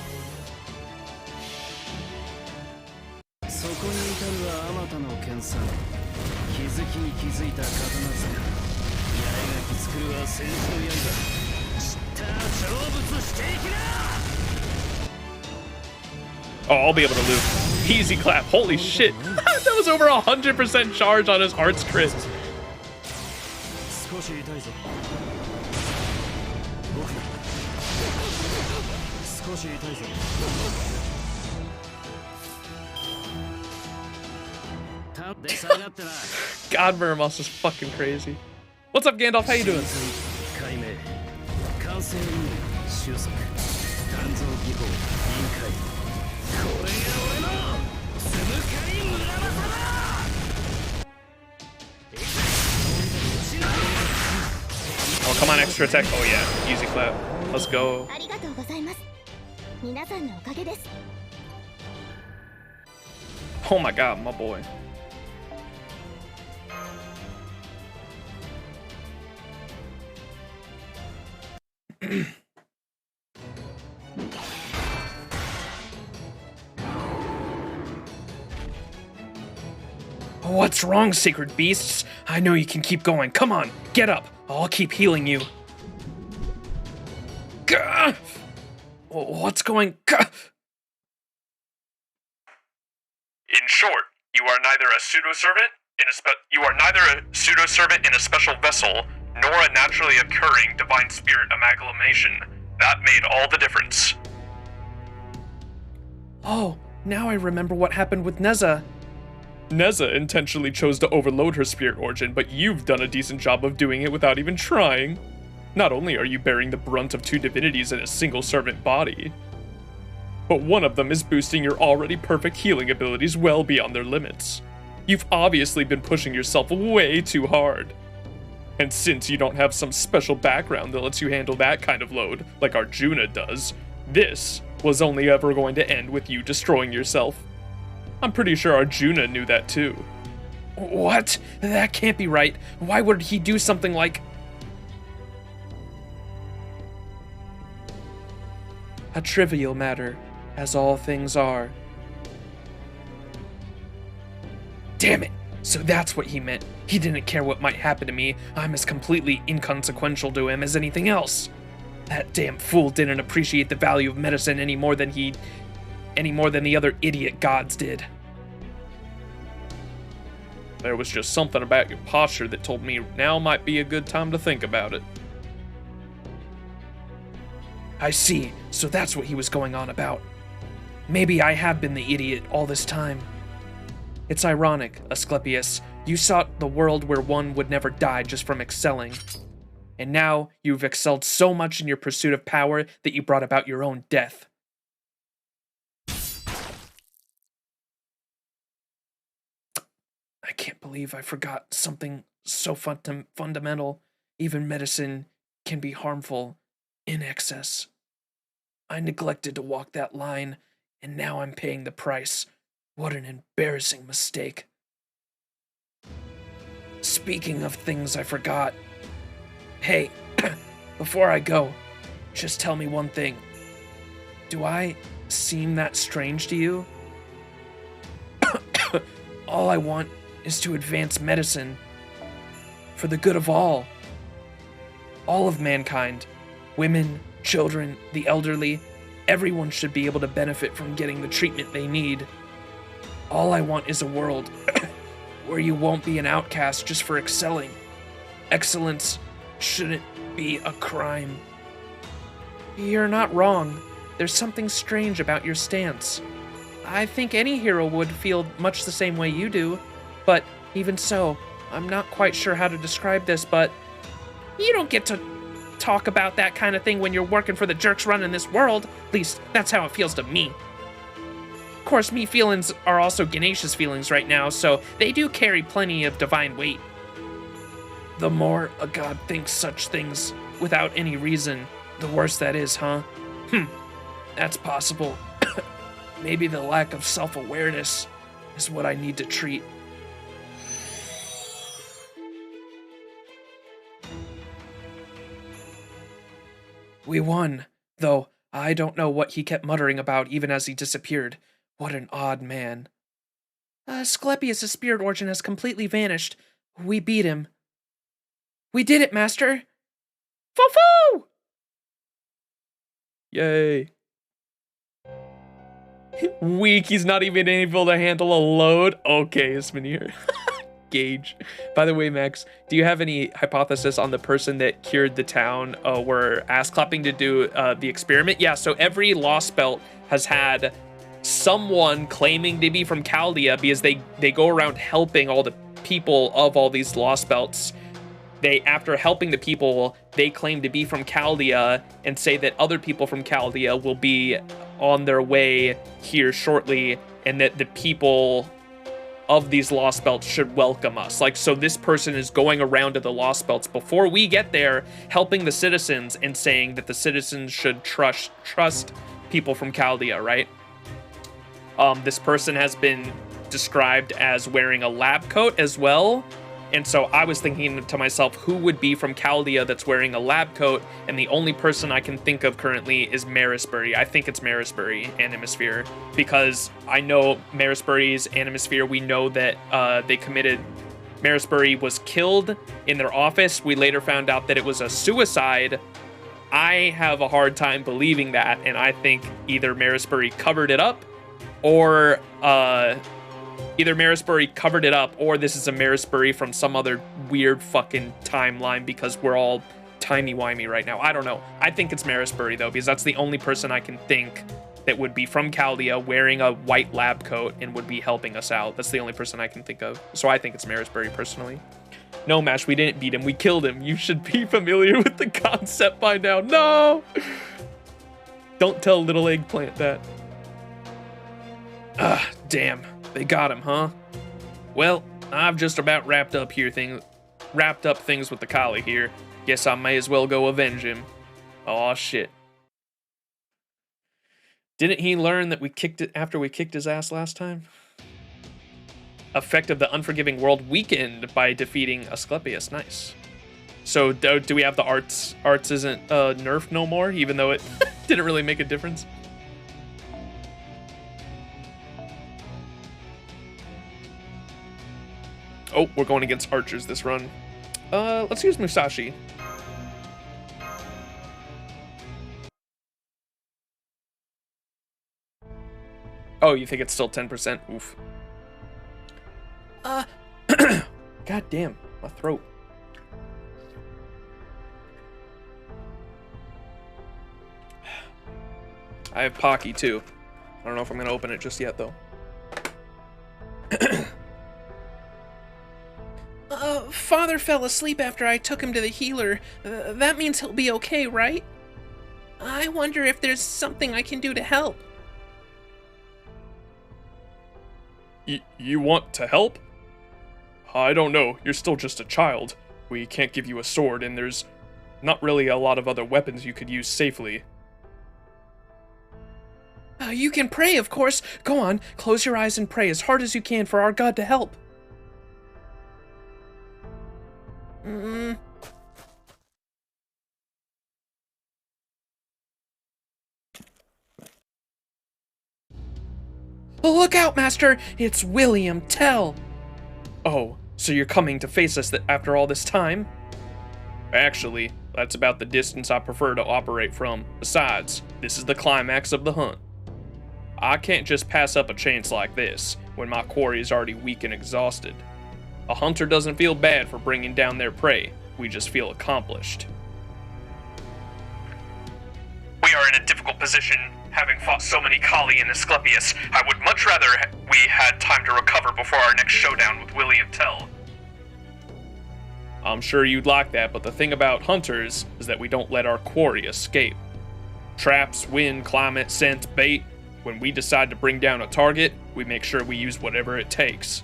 Oh, I'll be able to loop. Easy clap. Holy shit. That was over 100% charge on his Arts crit. God, Muramos is fucking crazy. What's up, Gandalf? How you doing? Oh, come on, extra attack. Oh yeah, easy clap. Let's go. Oh my god, my boy. What's wrong, sacred beasts? I know you can keep going. Come on, get up. I'll keep healing you. Gah! What's going... Gah! In short, you are neither a pseudo-servant in a special vessel, nor a naturally occurring divine spirit amalgamation. That made all the difference. Oh, now I remember what happened with Neza. Neza intentionally chose to overload her spirit origin, but you've done a decent job of doing it without even trying. Not only are you bearing the brunt of 2 divinities in a single servant body, but one of them is boosting your already perfect healing abilities well beyond their limits. You've obviously been pushing yourself way too hard. And since you don't have some special background that lets you handle that kind of load, like Arjuna does, this was only ever going to end with you destroying yourself. I'm pretty sure Arjuna knew that too. What? That can't be right. Why would he do something like... A trivial matter, as all things are. Damn it! So that's what he meant. He didn't care what might happen to me. I'm as completely inconsequential to him as anything else. That damn fool didn't appreciate the value of medicine any more than the other idiot gods did. There was just something about your posture that told me now might be a good time to think about it. I see, so that's what he was going on about. Maybe I have been the idiot all this time. It's ironic, Asclepius. You sought the world where one would never die just from excelling. And now you've excelled so much in your pursuit of power that you brought about your own death. I can't believe I forgot something so fundamental. Even medicine can be harmful in excess. I neglected to walk that line, and now I'm paying the price. What an embarrassing mistake. Speaking of things I forgot. Hey, before I go, just tell me one thing. Do I seem that strange to you? All I want is to advance medicine for the good of all of mankind. Women, children, the elderly, everyone should be able to benefit from getting the treatment they need. All I want is a world where you won't be an outcast just for excelling. Excellence shouldn't be a crime. You're not wrong. There's something strange about your stance. I think any hero would feel much the same way you do, but even so, I'm not quite sure how to describe this, but you don't get to talk about that kind of thing when you're working for the jerks running this world. At least, that's how it feels to me. Of course, me feelings are also Ganesha's feelings right now, so they do carry plenty of divine weight. The more a god thinks such things without any reason, the worse that is, huh? That's possible. Maybe the lack of self-awareness is what I need to treat. We won, though I don't know what he kept muttering about even as he disappeared. What an odd man. Asclepius' spirit origin has completely vanished. We beat him. We did it, Master! Foo-foo! Yay. Weak, he's not even able to handle a load. Okay, Ismanir. Gauge. By the way, Max, do you have any hypothesis on the person that cured the town were ass-clapping to do the experiment? Yeah, so every Lostbelt has had someone claiming to be from Chaldea because they go around helping all the people of all these Lostbelts. After helping the people, they claim to be from Chaldea and say that other people from Chaldea will be on their way here shortly and that the people of these Lostbelts should welcome us. Like, so this person is going around to the Lostbelts before we get there, helping the citizens and saying that the citizens should trust people from Chaldea, right? This person has been described as wearing a lab coat as well. And so I was thinking to myself, who would be from Chaldea that's wearing a lab coat? And the only person I can think of currently is Marisbury. I think it's Marisbury, Animosphere, because I know Marisbury's Animosphere. We know that Marisbury was killed in their office. We later found out that it was a suicide. I have a hard time believing that, and I think either Marisbury covered it up, or this is a Marisbury from some other weird fucking timeline because we're all timey-wimey right now. I don't know. I think it's Marisbury, though, because that's the only person I can think that would be from Chaldea wearing a white lab coat and would be helping us out. That's the only person I can think of. So I think it's Marisbury, personally. No, Mash, we didn't beat him. We killed him. You should be familiar with the concept by now. No! Don't tell Little Eggplant that. Damn. They got him, huh? Well, I've just about wrapped up things with the collie here. Guess I may as well go avenge him. Aw, shit. Didn't he learn that we kicked it after we kicked his ass last time? Effect of the Unforgiving World weakened by defeating Asclepius. Nice. So do we have the arts? Arts isn't nerfed no more, even though it didn't really make a difference. Oh, we're going against archers this run. Let's use Musashi. Oh, you think it's still 10%? Oof. God damn, my throat. I have Pocky too. I don't know if I'm gonna open it just yet, though. Father fell asleep after I took him to the healer. That means he'll be okay, right? I wonder if there's something I can do to help. You want to help? I don't know. You're still just a child. We can't give you a sword, and there's not really a lot of other weapons you could use safely. You can pray, of course. Go on, close your eyes and pray as hard as you can for our God to help. Look out, Master! It's William Tell! Oh, so you're coming to face us after all this time? Actually, that's about the distance I prefer to operate from. Besides, this is the climax of the hunt. I can't just pass up a chance like this, when my quarry is already weak and exhausted. A hunter doesn't feel bad for bringing down their prey, we just feel accomplished. We are in a difficult position, having fought so many Kali and Asclepius. I would much rather we had time to recover before our next showdown with William Tell. I'm sure you'd like that, but the thing about hunters is that we don't let our quarry escape. Traps, wind, climate, scent, bait. When we decide to bring down a target, we make sure we use whatever it takes.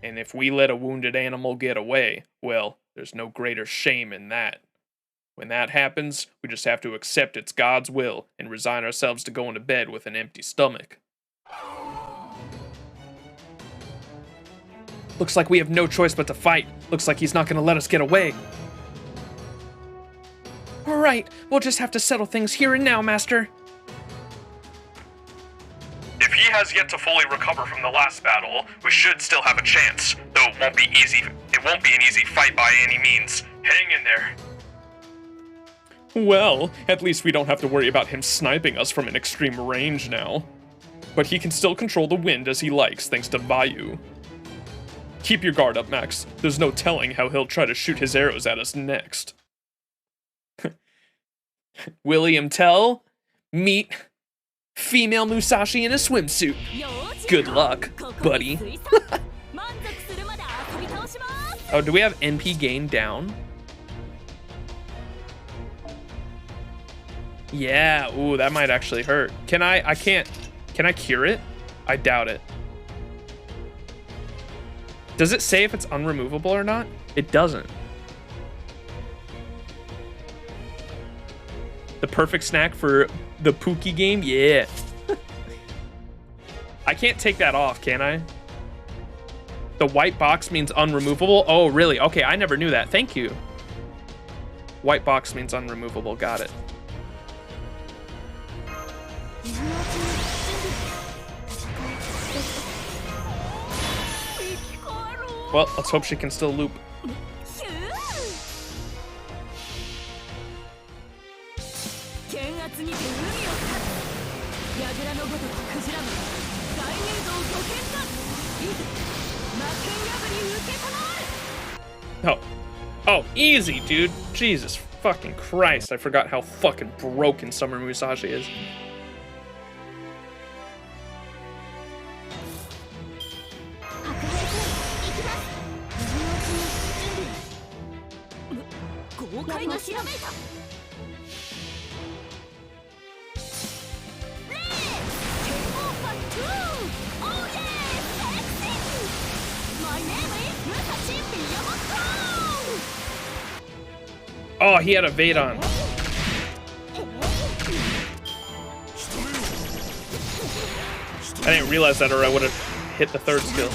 And if we let a wounded animal get away, well, there's no greater shame in that. When that happens, we just have to accept it's God's will and resign ourselves to going to bed with an empty stomach. Looks like we have no choice but to fight. Looks like he's not going to let us get away. All right, we'll just have to settle things here and now, Master. If he has yet to fully recover from the last battle, we should still have a chance, though it won't be easy. It won't be an easy fight by any means. Hang in there. Well, at least we don't have to worry about him sniping us from an extreme range now. But he can still control the wind as he likes, thanks to Vayu. Keep your guard up, Max. There's no telling how he'll try to shoot his arrows at us next. William Tell, meet female Musashi in a swimsuit. Good luck, buddy. Oh, do we have NP gain down? Yeah, ooh, that might actually hurt. Can I cure it? I doubt it. Does it say if it's unremovable or not? It doesn't. The perfect snack for the Pookie game? Yeah. I can't take that off, can I? The white box means unremovable? Oh, really? Okay, I never knew that. Thank you. White box means unremovable. Got it. Well, let's hope she can still loop. Oh. Oh, easy, dude. Jesus fucking Christ. I forgot how fucking broken Summer Musashi is. Oh, he had a Vade on. I didn't realize that, or I would have hit the third skill.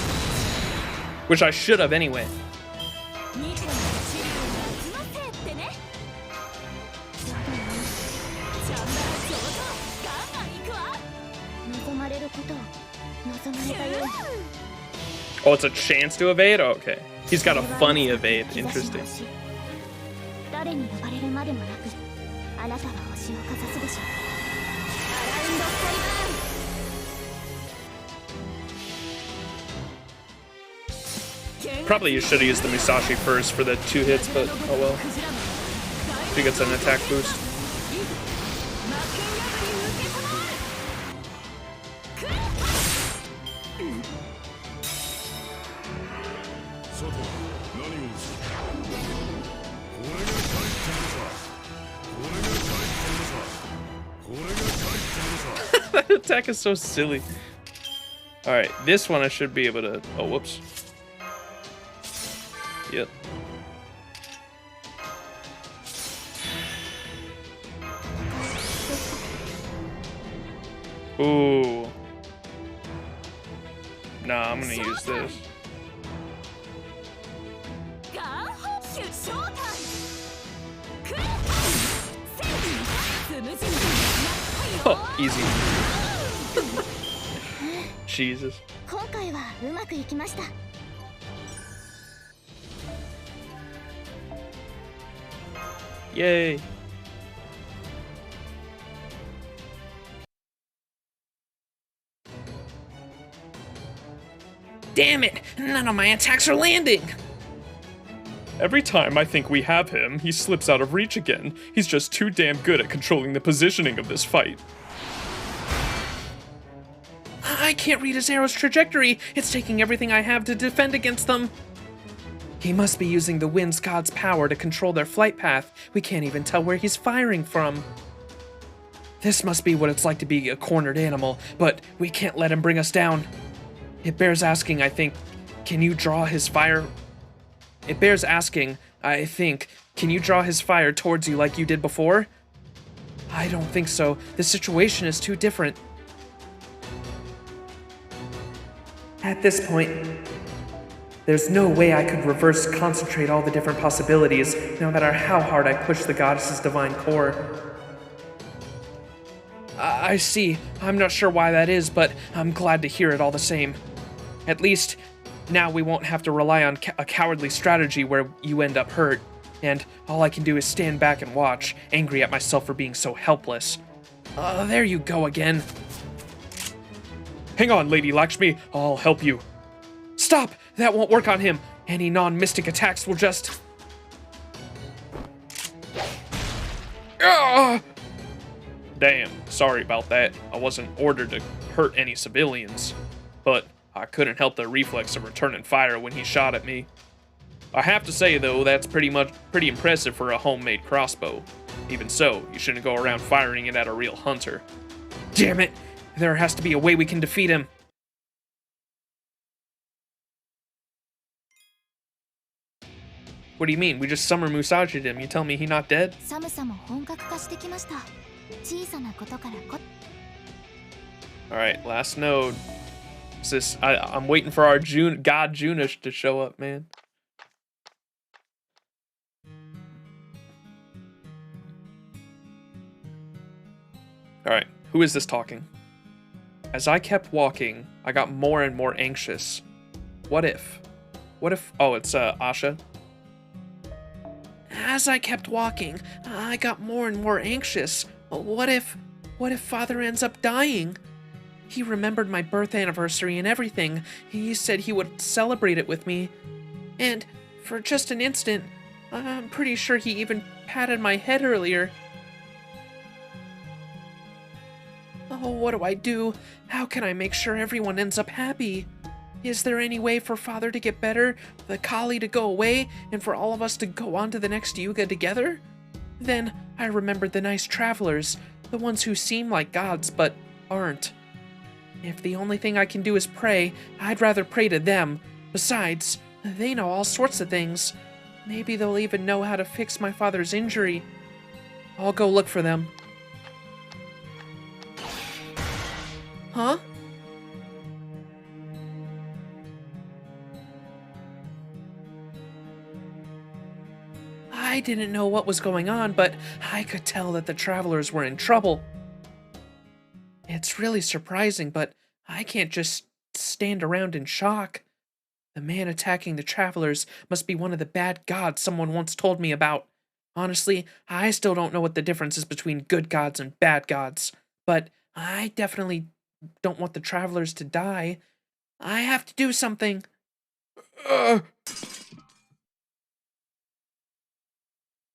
Which I should have anyway. Oh, it's a chance to evade? Oh, okay. He's got a funny evade. Interesting. Probably you should have used the Musashi first for the 2 hits, but oh well. She gets an attack boost. That attack is so silly. Alright, this one I should be able to... Oh, whoops. Yep. Ooh. Nah, I'm gonna use this. Oh, easy. Jesus. Yay. Damn it! None of my attacks are landing! Every time I think we have him, he slips out of reach again. He's just too damn good at controlling the positioning of this fight. I can't read his arrow's trajectory. It's taking everything I have to defend against them. He must be using the Wind's God's power to control their flight path. We can't even tell where he's firing from. This must be what it's like to be a cornered animal, but we can't let him bring us down. It bears asking, I think, can you draw his fire... It bears asking, I think, can you draw his fire towards you like you did before? I don't think so. The situation is too different. At this point, there's no way I could reverse concentrate all the different possibilities, no matter how hard I push the goddess's divine core. I see. I'm not sure why that is, but I'm glad to hear it all the same. At least, now we won't have to rely on a cowardly strategy where you end up hurt, and all I can do is stand back and watch, angry at myself for being so helpless. There you go again. Hang on, Lady Lakshmi, I'll help you. Stop! That won't work on him. Any non-mystic attacks will just... Damn, sorry about that. I wasn't ordered to hurt any civilians, but I couldn't help the reflex of returning fire when he shot at me. I have to say, though, that's pretty impressive for a homemade crossbow. Even so, you shouldn't go around firing it at a real hunter. Damn it! There has to be a way we can defeat him. What do you mean? We just summer Musajid him. You tell me he not dead? Alright, last node. Is this... I'm waiting for our God Juna to show up, man. Alright, who is this talking? As I kept walking, I got more and more anxious. What if? Oh, it's Asha. As I kept walking, I got more and more anxious. What if Father ends up dying? He remembered my birth anniversary and everything. He said he would celebrate it with me. And for just an instant, I'm pretty sure he even patted my head earlier. Oh, what do I do? How can I make sure everyone ends up happy? Is there any way for Father to get better, the Kali to go away, and for all of us to go on to the next Yuga together? Then I remembered the nice travelers, the ones who seem like gods but aren't. If the only thing I can do is pray, I'd rather pray to them. Besides, they know all sorts of things. Maybe they'll even know how to fix my father's injury. I'll go look for them. Huh? I didn't know what was going on, but I could tell that the travelers were in trouble. It's really surprising, but I can't just stand around in shock. The man attacking the travelers must be one of the bad gods someone once told me about. Honestly, I still don't know what the difference is between good gods and bad gods, but I definitely don't want the travelers to die. I have to do something.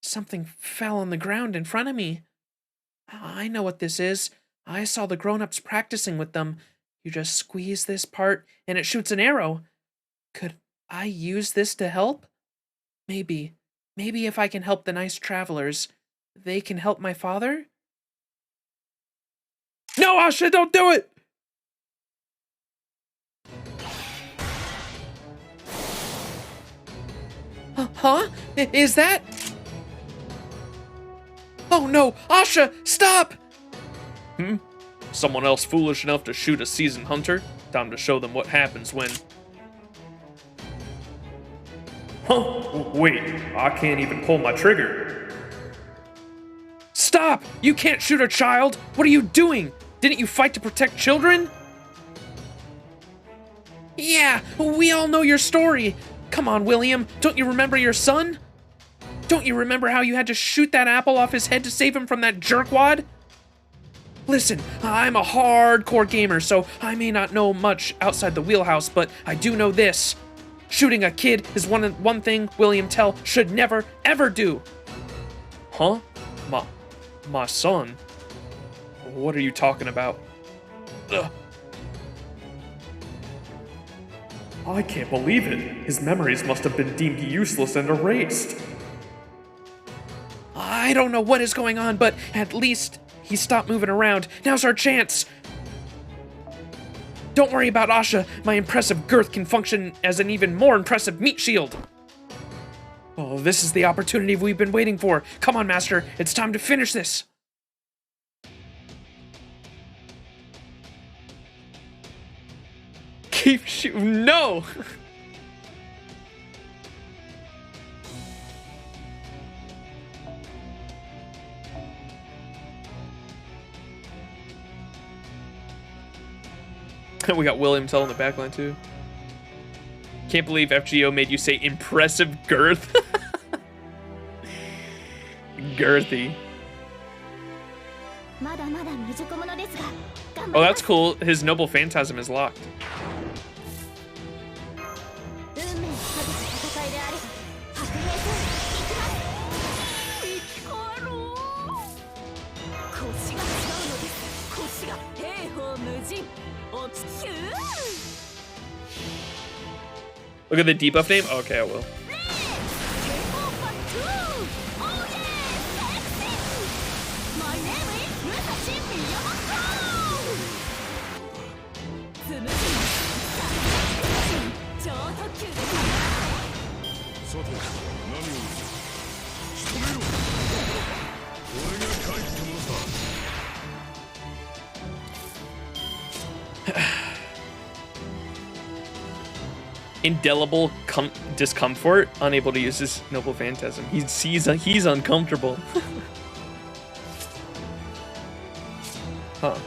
Something fell on the ground in front of me. I know what this is. I saw the grown-ups practicing with them. You just squeeze this part, and it shoots an arrow. Could I use this to help? Maybe. Maybe if I can help the nice travelers, they can help my father? No, Asha, don't do it! Huh? Is that? Oh no, Asha, stop! Someone else foolish enough to shoot a seasoned hunter? Time to show them what happens when... Huh? Wait, I can't even pull my trigger. Stop! You can't shoot a child! What are you doing? Didn't you fight to protect children? Yeah, we all know your story. Come on, William, don't you remember your son? Don't you remember how you had to shoot that apple off his head to save him from that jerkwad? Listen, I'm a hardcore gamer, so I may not know much outside the wheelhouse, but I do know this. Shooting a kid is one thing William Tell should never, ever do. Huh? My son? What are you talking about? Ugh. I can't believe it. His memories must have been deemed useless and erased. I don't know what is going on, but at least he stopped moving around. Now's our chance. Don't worry about Asha. My impressive girth can function as an even more impressive meat shield. Oh, this is the opportunity we've been waiting for. Come on, Master. It's time to finish this. Keep shooting. No! We got William Tell in the backline too. Can't believe FGO made you say impressive girth. Girthy. Oh, that's cool. His noble phantasm is locked. Look at the debuff name? Okay, I will. Indelible discomfort, unable to use his noble phantasm. He's uncomfortable. Huh.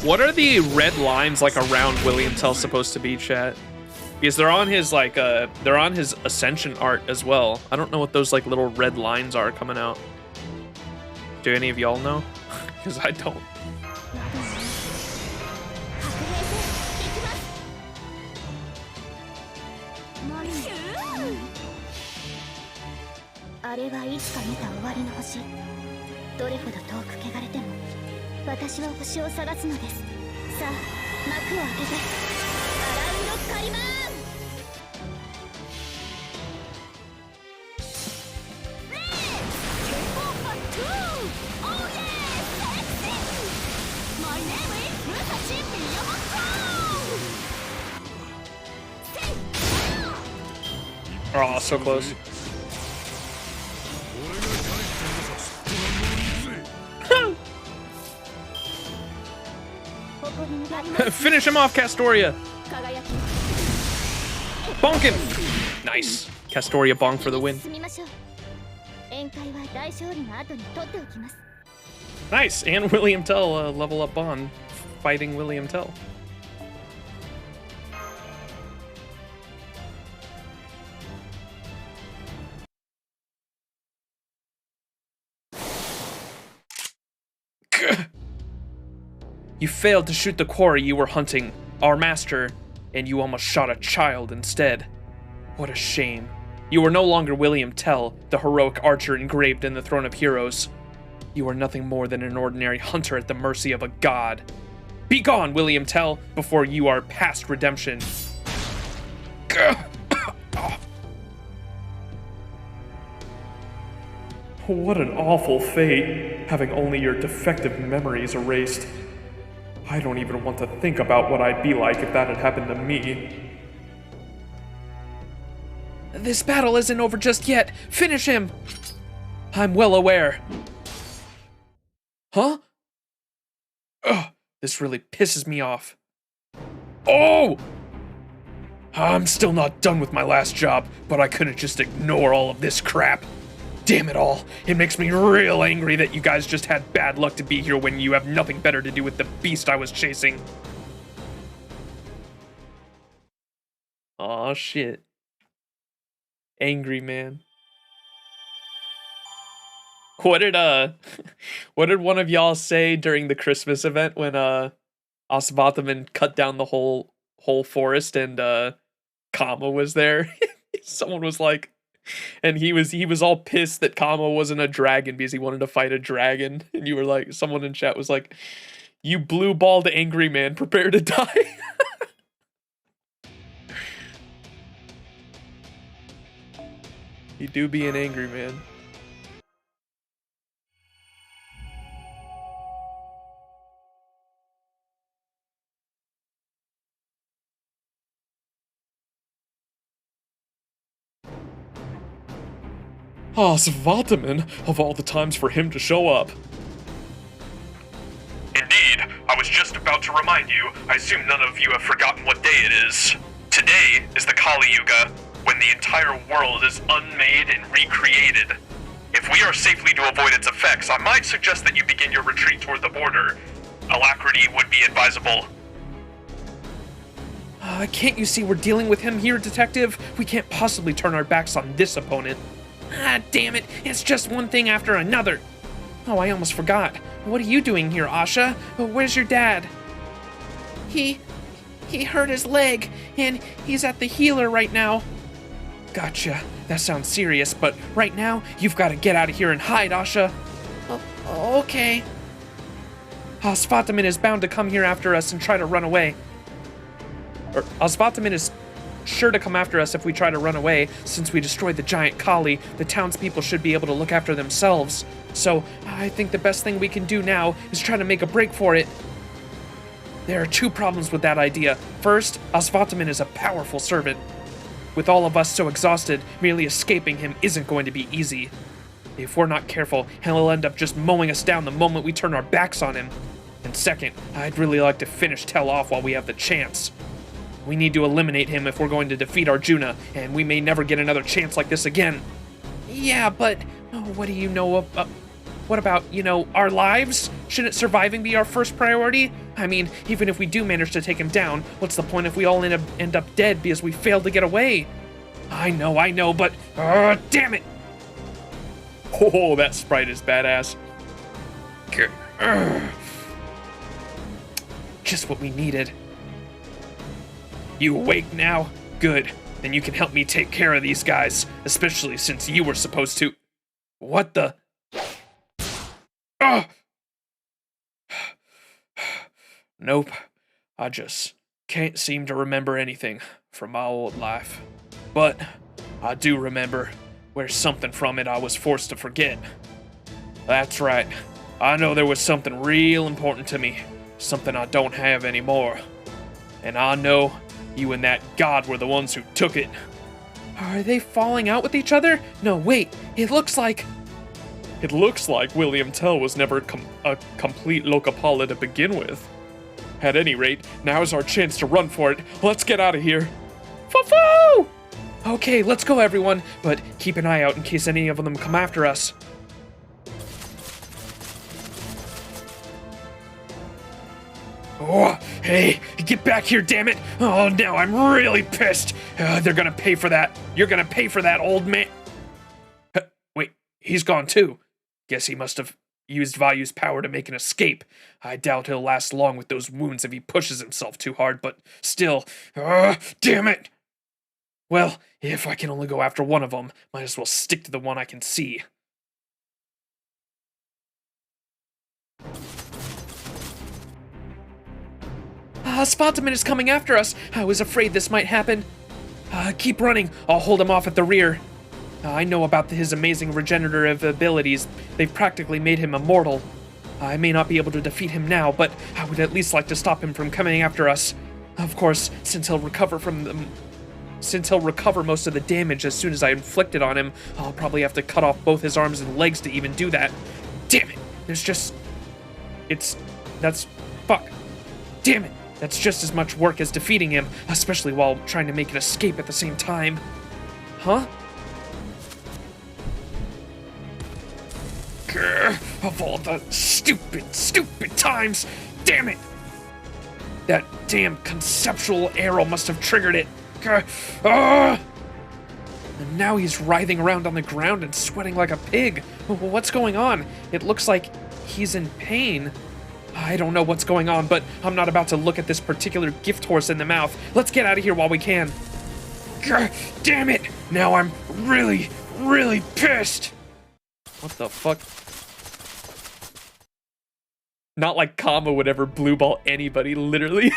What are the red lines like around William Tell supposed to be, chat? Because they're on his they're on his Ascension art as well. I don't know what those like little red lines are coming out. Do any of y'all know? Because I don't. Oh, so close. Finish him off, Castoria! Bonk him! Nice. Castoria bonk for the win. Nice, and William Tell level up on fighting William Tell. You failed to shoot the quarry you were hunting, our master, and you almost shot a child instead. What a shame. You are no longer William Tell, the heroic archer engraved in the Throne of Heroes. You are nothing more than an ordinary hunter at the mercy of a god. Be gone, William Tell, before you are past redemption. What an awful fate, having only your defective memories erased. I don't even want to think about what I'd be like if that had happened to me. This battle isn't over just yet. Finish him! I'm well aware. Huh? Ugh, this really pisses me off. Oh! I'm still not done with my last job, but I couldn't just ignore all of this crap. Damn it all. It makes me real angry that you guys just had bad luck to be here when you have nothing better to do with the beast I was chasing. Aw, shit. Angry man. What did one of y'all say during the Christmas event when Aswathaman cut down the whole forest and Kama was there? Someone was like, and he was all pissed that Kama wasn't a dragon because he wanted to fight a dragon. And you were like, someone in chat was like, you blue-balled angry man, prepare to die. You do be an angry man. Aswathaman, of all the times for him to show up. Indeed, I was just about to remind you. I assume none of you have forgotten what day it is. Today is the Kali Yuga, when the entire world is unmade and recreated. If we are safely to avoid its effects, I might suggest that you begin your retreat toward the border. Alacrity would be advisable. Can't you see we're dealing with him here, Detective? We can't possibly turn our backs on this opponent. Ah, damn it, it's just one thing after another. Oh, I almost forgot. What are you doing here, Asha? Where's your dad? He hurt his leg, and he's at the healer right now. Gotcha. That sounds serious, but right now, you've got to get out of here and hide, Asha. Okay. Aswathaman is bound to come here after us and try to run away. Aswathaman is sure to come after us if we try to run away. Since we destroyed the giant Kali, the townspeople should be able to look after themselves. So, I think the best thing we can do now is try to make a break for it. There are two problems with that idea. First, Aswathaman is a powerful servant. With all of us so exhausted, merely escaping him isn't going to be easy. If we're not careful, he'll end up just mowing us down the moment we turn our backs on him. And second, I'd really like to finish Tell off while we have the chance. We need to eliminate him if we're going to defeat Arjuna, and we may never get another chance like this again. Yeah, but what do you know of... what about, our lives? Shouldn't surviving be our first priority? I mean, even if we do manage to take him down, what's the point if we all end up dead because we failed to get away? I know, but... damn it! Oh, that sprite is badass. Just what we needed. You awake now? Good. Then you can help me take care of these guys, especially since you were supposed to... What the... Nope. I just can't seem to remember anything from my old life. But I do remember where's something from it I was forced to forget. That's right. I know there was something real important to me. Something I don't have anymore. And I know you and that god were the ones who took it. Are they falling out with each other? No, wait. It looks like William Tell was never a complete Lokapala to begin with. At any rate, now's our chance to run for it. Let's get out of here. Foo-foo! Okay, let's go, everyone. But keep an eye out in case any of them come after us. Oh, hey, get back here, damn it. Oh, now I'm really pissed. They're gonna pay for that. You're gonna pay for that, old man. Wait, he's gone too. Guess he must have He used Vayu's power to make an escape. I doubt he'll last long with those wounds if he pushes himself too hard, but still, damn it! Well, if I can only go after one of them, might as well stick to the one I can see. Aswathaman is coming after us. I was afraid this might happen. Keep running. I'll hold him off at the rear. I know about his amazing regenerative abilities. They've practically made him immortal. I may not be able to defeat him now, but I would at least like to stop him from coming after us. Of course, since he'll recover most of the damage as soon as I inflict it on him, I'll probably have to cut off both his arms and legs to even do that. Damn it! Fuck. Damn it! That's just as much work as defeating him, especially while trying to make an escape at the same time. Huh? Grr, of all the stupid times! Damn it! That damn conceptual arrow must have triggered it. And now he's writhing around on the ground and sweating like a pig. What's going on? It looks like he's in pain. I don't know what's going on, but I'm not about to look at this particular gift horse in the mouth. Let's get out of here while we can. Damn it! Now I'm really, really pissed! What the fuck? Not like Kama would ever blue ball anybody, literally.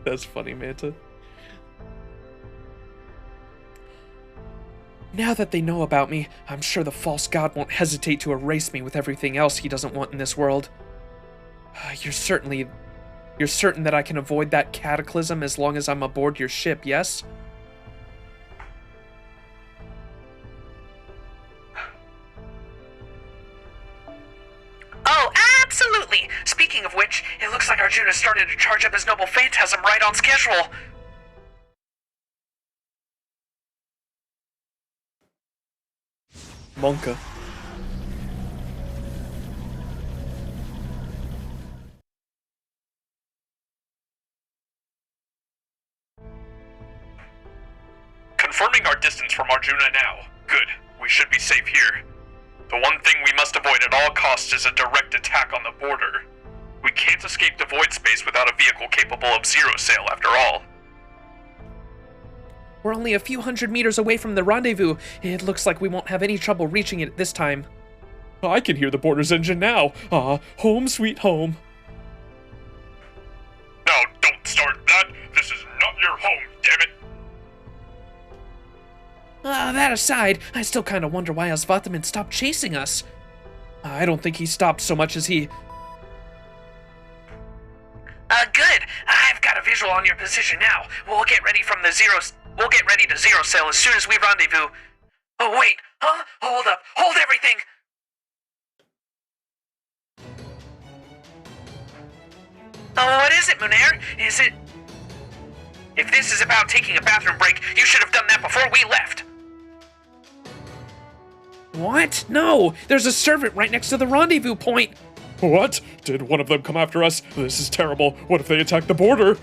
That's funny, Manta. Now that they know about me, I'm sure the false god won't hesitate to erase me with everything else he doesn't want in this world. You're certain that I can avoid that cataclysm as long as I'm aboard your ship, yes? Oh, absolutely! Speaking of which, it looks like Arjuna started to charge up his noble phantasm right on schedule. Monka. Confirming our distance from Arjuna now. Good. We should be safe here. The one thing we must avoid at all costs is a direct attack on the border. We can't escape the void space without a vehicle capable of zero sail after all. We're only a few hundred meters away from the rendezvous. It looks like we won't have any trouble reaching it this time. I can hear the border's engine now. Home sweet home. No, don't start that. This is not your home, damn it. That aside, I still kind of wonder why Aswathaman stopped chasing us. I don't think he stopped so much as he... Good. I've got a visual on your position now. We'll get ready to zero sail as soon as we rendezvous. Oh, wait. Huh? Hold up. Hold everything. Oh, what is it, Munair? Is it... If this is about taking a bathroom break, you should have done that before we left. What? No! There's a servant right next to the rendezvous point! What? Did one of them come after us? This is terrible. What if they attack the border?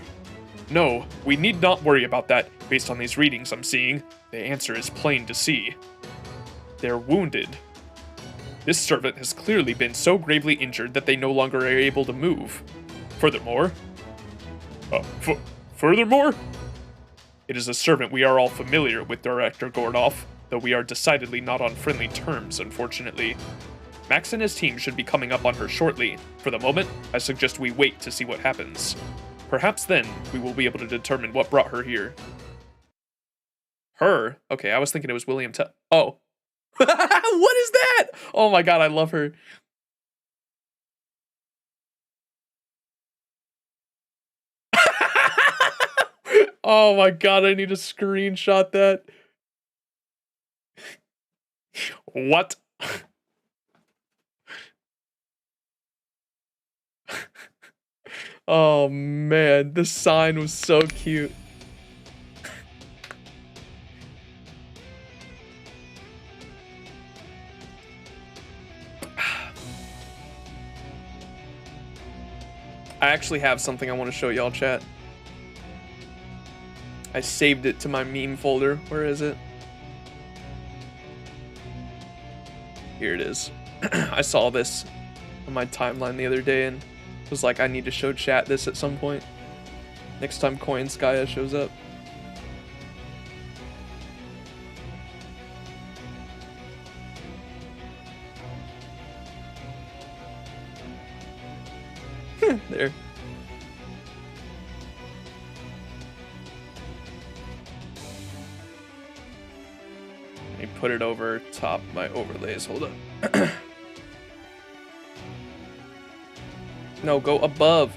No, we need not worry about that. Based on these readings I'm seeing, the answer is plain to see. They're wounded. This servant has clearly been so gravely injured that they no longer are able to move. Furthermore... Furthermore? It is a servant we are all familiar with, Director Gordoff, though we are decidedly not on friendly terms, unfortunately. Max and his team should be coming up on her shortly. For the moment, I suggest we wait to see what happens. Perhaps then, we will be able to determine what brought her here. Her? Okay, I was thinking it was William Oh. What is that? Oh my god, I love her. Oh my god, I need to screenshot that. What? Oh man, the sign was so cute. I actually have something I want to show y'all, chat. I saved it to my meme folder. Where is it? Here it is. I saw this on my timeline the other day and was like, I need to show chat this at some point. Next time Koyanskaya shows up. There. Let me put it over top my overlays. Hold up. No, go above.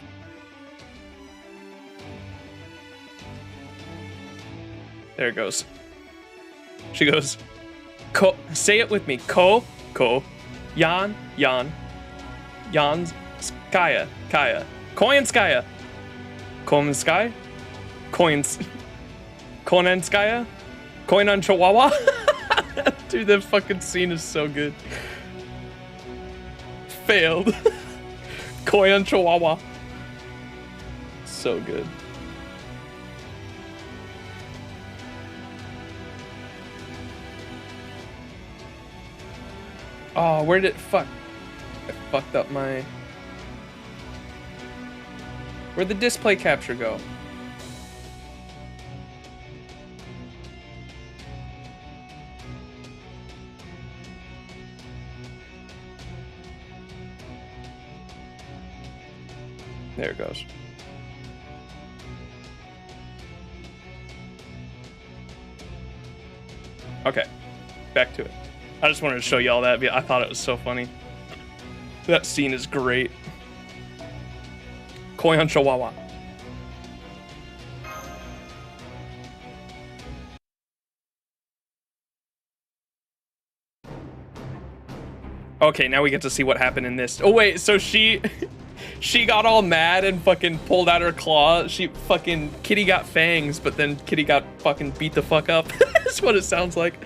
There it goes. She goes, say it with me. Yan, Skaya, Koyanskaya, Konanskaya, Koinan Chihuahua. Dude, that fucking scene is so good. Failed. Koyan Chihuahua. So good. Oh, where did it fuck? I fucked up my... Where'd the display capture go? There it goes. Okay, back to it. I just wanted to show y'all that. I thought it was so funny. That scene is great. Koyan Chihuahua. Okay, now we get to see what happened in this. Oh wait, so she got all mad and fucking pulled out her claw. Kitty got fangs, but then Kitty got fucking beat the fuck up. That's what it sounds like.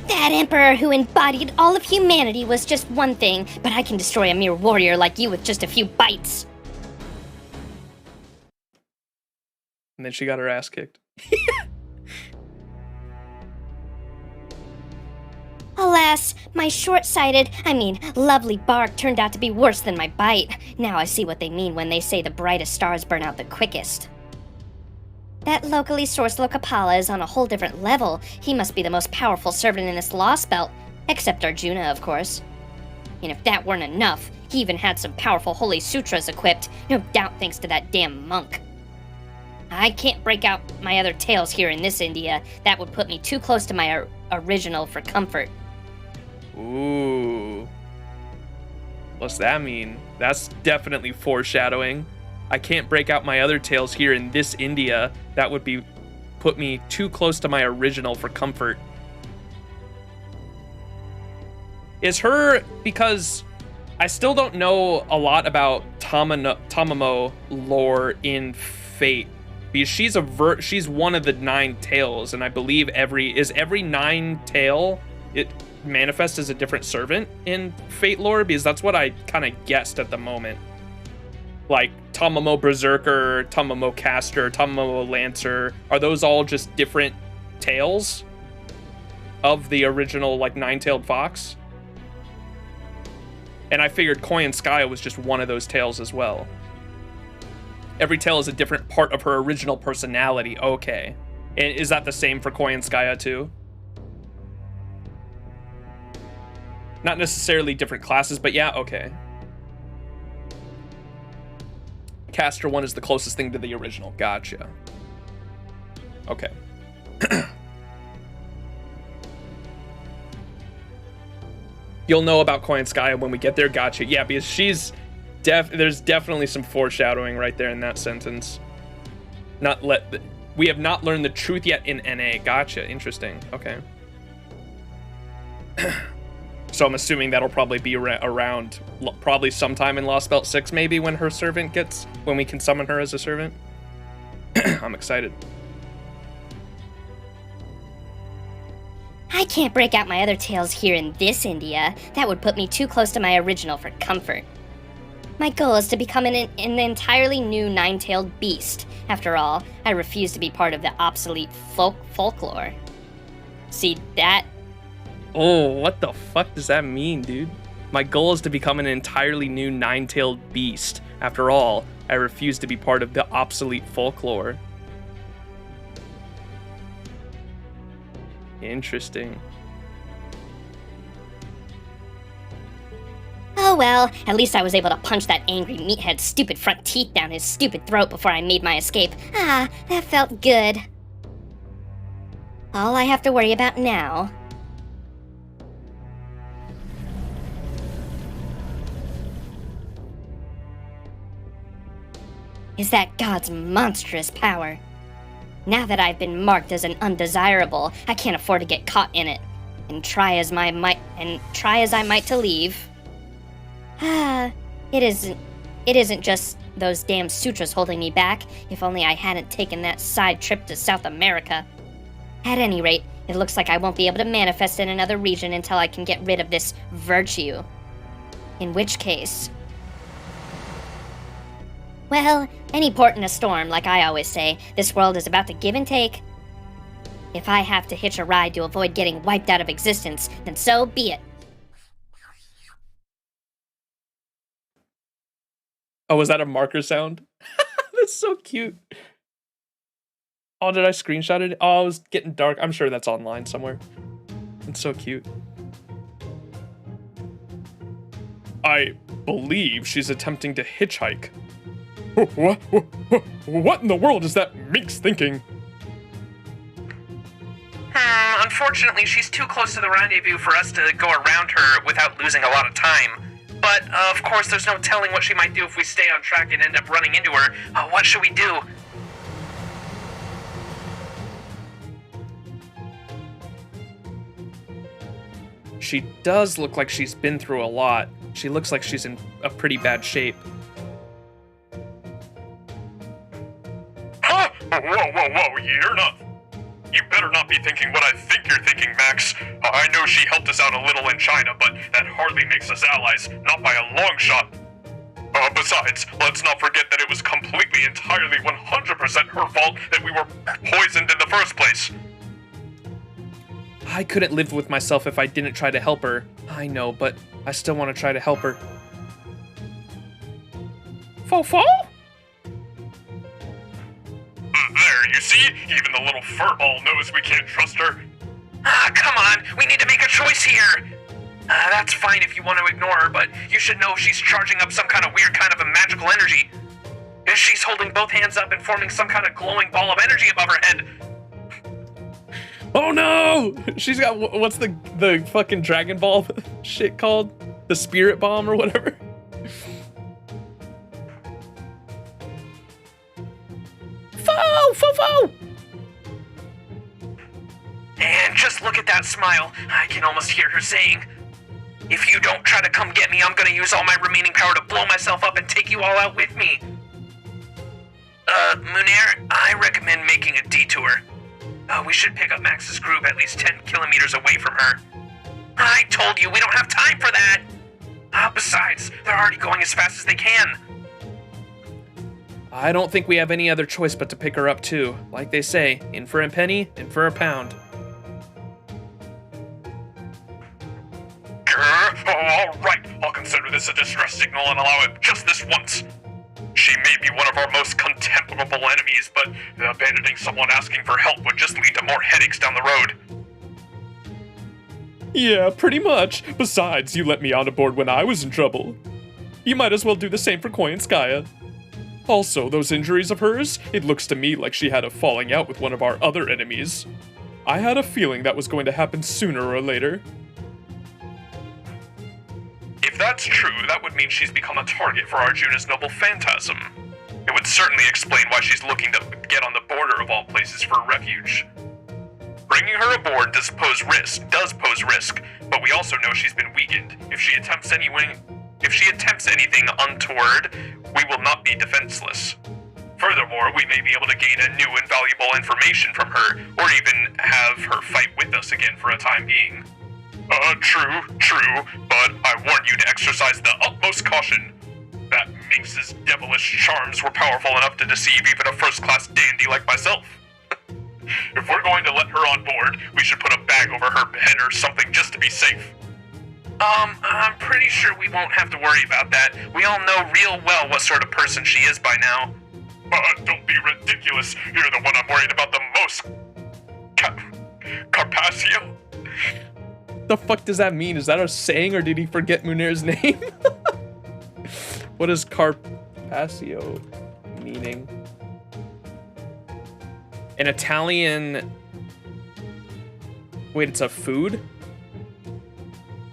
That emperor who embodied all of humanity was just one thing, but I can destroy a mere warrior like you with just a few bites. And then she got her ass kicked. Alas, my lovely bark turned out to be worse than my bite. Now I see what they mean when they say the brightest stars burn out the quickest. That locally sourced Lokapala is on a whole different level. He must be the most powerful servant in this Lostbelt, except Arjuna, of course. And if that weren't enough, he even had some powerful holy sutras equipped, no doubt thanks to that damn monk. I can't break out my other tails here in this India. That would put me too close to my original for comfort. Ooh. What's that mean? That's definitely foreshadowing. I can't break out my other tails here in this India. That would put me too close to my original for comfort. Because I still don't know a lot about Tamamo lore in Fate. Because she's one of the 9 tails, and I believe every 9 tail, it manifests as a different servant in Fate lore, because that's what I kind of guessed at the moment. Like Tamamo Berserker, Tamamo Caster, Tamamo Lancer, are those all just different tails of the original like 9-tailed fox? And I figured Koyanskaya was just one of those tails as well. Every tail is a different part of her original personality. Okay. And is that the same for Koyanskaya too? Not necessarily different classes, but yeah, okay. Caster 1 is the closest thing to the original. Gotcha. Okay. You'll know about Koyanskaya when we get there. Gotcha. Yeah, because there's definitely some foreshadowing right there in that sentence. We have not learned the truth yet in NA. Gotcha. Interesting. Okay. So I'm assuming that'll probably be around probably sometime in Lostbelt 6 maybe when we can summon her as a servant. I'm excited. I can't break out my other tails here in this India. That would put me too close to my original for comfort. My goal is to become an entirely new nine-tailed beast. After all, I refuse to be part of the obsolete folklore. See that? Oh, what the fuck does that mean, dude? My goal is to become an entirely new nine-tailed beast. After all, I refuse to be part of the obsolete folklore. Interesting. Oh well, at least I was able to punch that angry meathead's stupid front teeth down his stupid throat before I made my escape. Ah, that felt good. All I have to worry about now is that god's monstrous power. Now that I've been marked as an undesirable, I can't afford to get caught in it. And try as I might to leave. It isn't just those damn sutras holding me back. If only I hadn't taken that side trip to South America. At any rate, it looks like I won't be able to manifest in another region until I can get rid of this virtue. In which case... well, any port in a storm, like I always say. This world is about to give and take. If I have to hitch a ride to avoid getting wiped out of existence, then so be it. Oh, was that a marker sound? That's so cute. Oh, did I screenshot it? Oh, it was getting dark. I'm sure that's online somewhere. It's so cute. I believe she's attempting to hitchhike. What in the world is that minx thinking? Unfortunately, she's too close to the rendezvous for us to go around her without losing a lot of time. But, of course, there's no telling what she might do if we stay on track and end up running into her. What should we do? She does look like she's been through a lot. She looks like she's in a pretty bad shape. Huh? Whoa, you better not be thinking what I think you're thinking, Max. I know she helped us out a little in China, but that hardly makes us allies, not by a long shot. Besides, let's not forget that it was completely, entirely, 100% her fault that we were poisoned in the first place. I couldn't live with myself if I didn't try to help her. I know, but I still want to try to help her. Fo-fo? There, you see? Even the little furball knows we can't trust her. Come on, we need to make a choice here. That's fine if you want to ignore her, but you should know she's charging up some kind of weird kind of a magical energy. She's holding both hands up and forming some kind of glowing ball of energy above her head. Oh no! She's got, what's the fucking Dragon Ball shit called? The Spirit Bomb or whatever? Fo! And just look at that smile. I can almost hear her saying, "If you don't try to come get me, I'm gonna use all my remaining power to blow myself up and take you all out with me." Munir, I recommend making a detour. We should pick up Max's group at least 10 kilometers away from her. I told you, we don't have time for that! Besides, they're already going as fast as they can. I don't think we have any other choice but to pick her up too. Like they say, in for a penny, in for a pound. Alright, I'll consider this a distress signal and allow it just this once. She may be one of our most contemptible enemies, but abandoning someone asking for help would just lead to more headaches down the road. Yeah, pretty much. Besides, you let me on board when I was in trouble. You might as well do the same for Koyanskaya. Also, those injuries of hers, it looks to me like she had a falling out with one of our other enemies. I had a feeling that was going to happen sooner or later. If that's true, that would mean she's become a target for Arjuna's noble phantasm. It would certainly explain why she's looking to get on the border of all places for refuge. Bringing her aboard does pose risk, but we also know she's been weakened. If she attempts anything untoward, we will not be defenseless. Furthermore, we may be able to gain a new and valuable information from her, or even have her fight with us again for a time being. True, but I warn you to exercise the utmost caution. That Minx's devilish charms were powerful enough to deceive even a first-class dandy like myself. If we're going to let her on board, we should put a bag over her head or something just to be safe. I'm pretty sure we won't have to worry about that. We all know real well what sort of person she is by now. Don't be ridiculous. You're the one I'm worried about the most. Carpaccio? The fuck does that mean? Is that a saying, or did he forget Munir's name? What does Carpaccio meaning? An Italian... Wait, it's a food?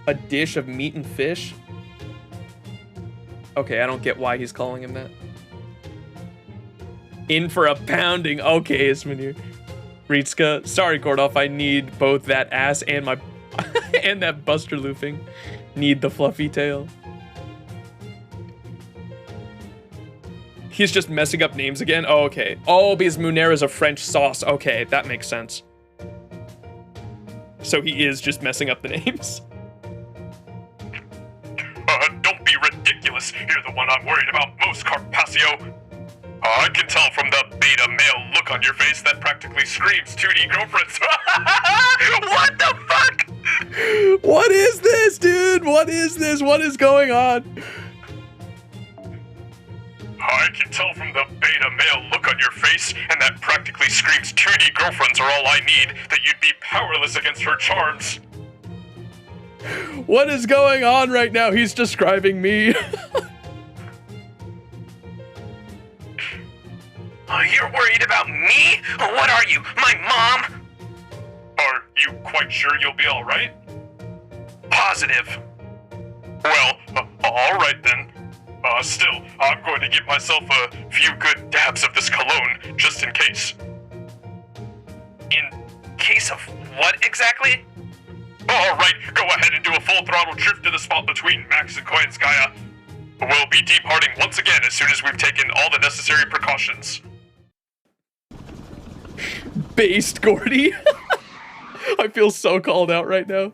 A dish of meat and fish? Okay, I don't get why he's calling him that. In for a pounding. Okay, Ismanir. Ritska, sorry, Gordoff, I need both that ass and my... and that Buster loofing. Need the fluffy tail. He's just messing up names again? Oh, okay. Oh, because Munir is a French sauce. Okay, that makes sense. So he is just messing up the names. Don't be ridiculous. You're the one I'm worried about most, Carpaccio. I can tell from the beta male look on your face that practically screams 2D girlfriends. What the fuck? What is this, dude? What is this? What is going on? I can tell from the beta male look on your face, and that practically screams 2D girlfriends are all I need, that you'd be powerless against her charms. What is going on right now? He's describing me. You're worried about me? What are you, my mom? Are you quite sure you'll be alright? Positive. Well, alright then. Still, I'm going to give myself a few good dabs of this cologne, just in case. In case of what exactly? Alright, go ahead and do a full throttle drift to the spot between Max and Koyanskaya. We'll be departing once again as soon as we've taken all the necessary precautions. Based Gordy. I feel so called out right now.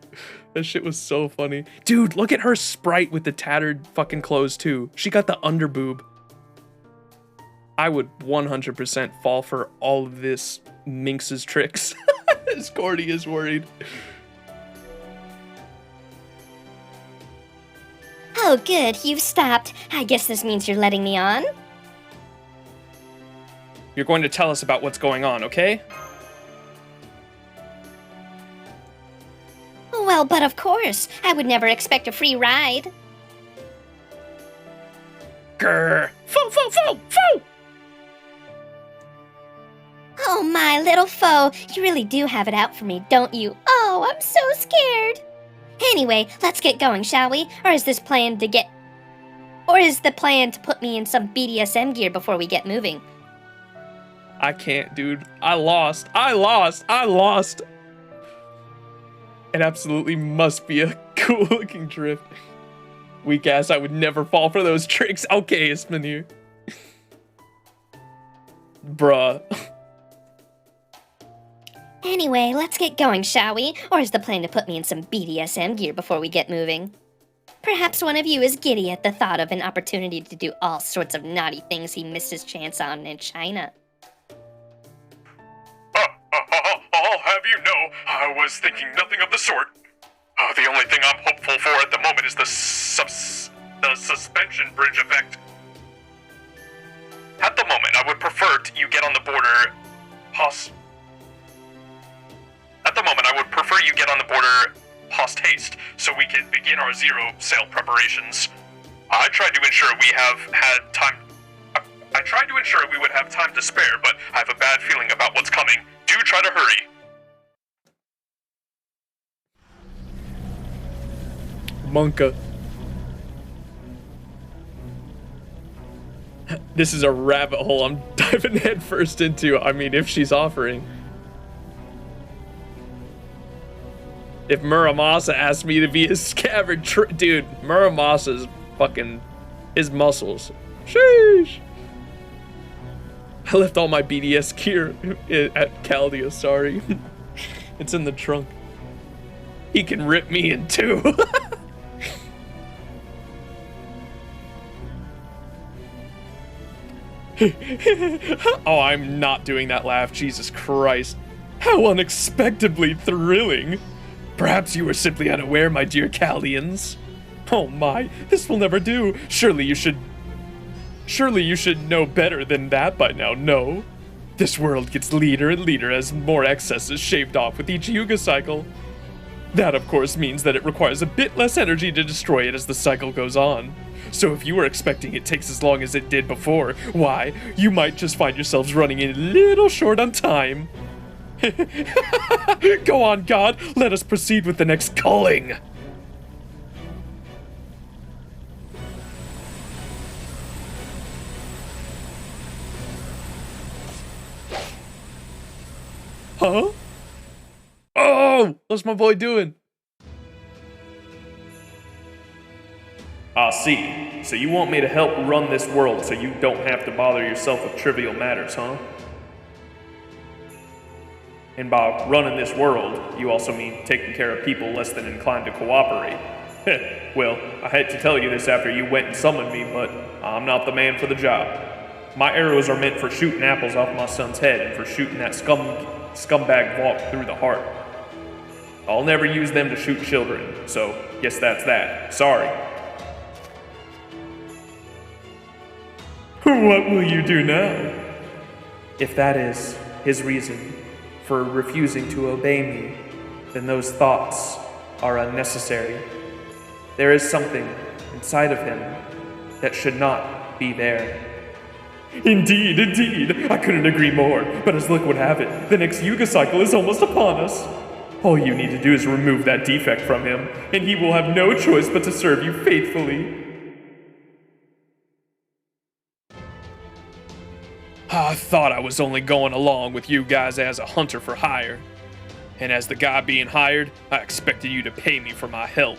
That shit was so funny. Dude, look at her sprite with the tattered fucking clothes too. She got the underboob. I would 100% fall for all of this Minx's tricks. As Gordy is worried. Oh, good, you've stopped. I guess this means you're letting me on? You're going to tell us about what's going on, okay? Well, but of course. I would never expect a free ride. Grr. Foo, foo, foo, foo! Oh, my little foe. You really do have it out for me, don't you? Oh, I'm so scared. Anyway, let's get going, shall we? Or is the plan to put me in some BDSM gear before we get moving? I can't, dude. I lost. It absolutely must be a cool looking drift. Weak ass, I would never fall for those tricks. Okay, Ismanir. Bruh. Anyway, let's get going, shall we? Or is the plan to put me in some BDSM gear before we get moving? Perhaps one of you is giddy at the thought of an opportunity to do all sorts of naughty things he missed his chance on in China. I'll have you know, I was thinking nothing of the sort. The only thing I'm hopeful for at the moment is the suspension bridge effect. At the moment, I would prefer you get on the border post haste, so we can begin our zero sail preparations. I tried to ensure we would have time to spare, but I have a bad feeling about what's coming. Do try to hurry. Monka. This is a rabbit hole I'm diving headfirst into. I mean, if she's offering. If Muramasa asked me to be his scabbard, dude, Muramasa's fucking, his muscles. Sheesh. I left all my BDS gear at Chaldea, sorry. It's in the trunk. He can rip me in two. Oh, I'm not doing that laugh, Jesus Christ. How unexpectedly thrilling. Perhaps you were simply unaware, my dear Callians. Oh my, this will never do. Surely you should know better than that by now, no? This world gets leaner and leaner as more excess is shaved off with each Yuga cycle. That, of course, means that it requires a bit less energy to destroy it as the cycle goes on. So if you were expecting it takes as long as it did before, why, you might just find yourselves running a little short on time. Go on, God, let us proceed with the next culling. Huh? Oh, what's my boy doing? I see. So you want me to help run this world so you don't have to bother yourself with trivial matters, huh? And by running this world, you also mean taking care of people less than inclined to cooperate. Well, I hate to tell you this after you went and summoned me, but I'm not the man for the job. My arrows are meant for shooting apples off my son's head and for shooting that scumbag Valk through the heart. I'll never use them to shoot children, so guess that's that. Sorry. What will you do now? If that is his reason for refusing to obey me, then those thoughts are unnecessary. There is something inside of him that should not be there. Indeed, indeed, I couldn't agree more, but as luck would have it, the next Yuga cycle is almost upon us. All you need to do is remove that defect from him, and he will have no choice but to serve you faithfully. I thought I was only going along with you guys as a hunter for hire. And as the guy being hired, I expected you to pay me for my help.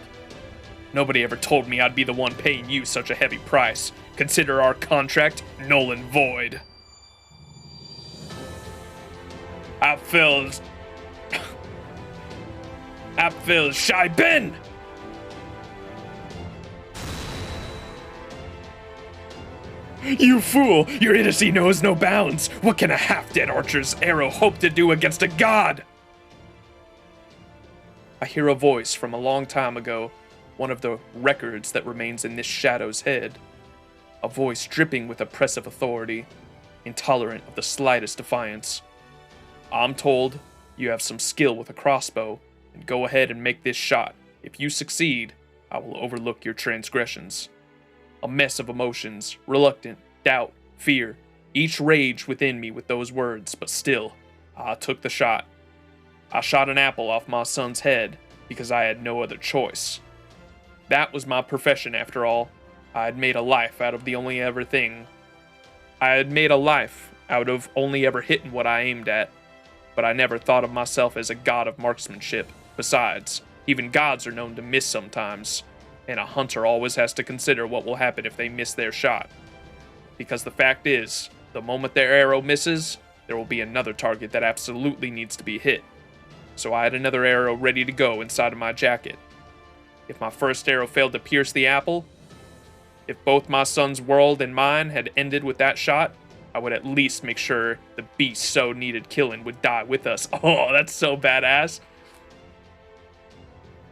Nobody ever told me I'd be the one paying you such a heavy price. Consider our contract null and void. Abfil's Shy Ben! You fool! Your idiocy knows no bounds! What can a half-dead archer's arrow hope to do against a god? I hear a voice from a long time ago, one of the records that remains in this shadow's head. A voice dripping with oppressive authority, intolerant of the slightest defiance. I'm told you have some skill with a crossbow, and go ahead and make this shot. If you succeed, I will overlook your transgressions. A mess of emotions, reluctant, doubt, fear, each raged within me with those words, but still, I took the shot. I shot an apple off my son's head because I had no other choice. That was my profession after all. I had made a life out of only ever hitting what I aimed at, but I never thought of myself as a god of marksmanship. Besides, even gods are known to miss sometimes. And a hunter always has to consider what will happen if they miss their shot. Because the fact is, the moment their arrow misses, there will be another target that absolutely needs to be hit. So I had another arrow ready to go inside of my jacket. If my first arrow failed to pierce the apple, if both my son's world and mine had ended with that shot, I would at least make sure the beast so needed killing would die with us. Oh, that's so badass.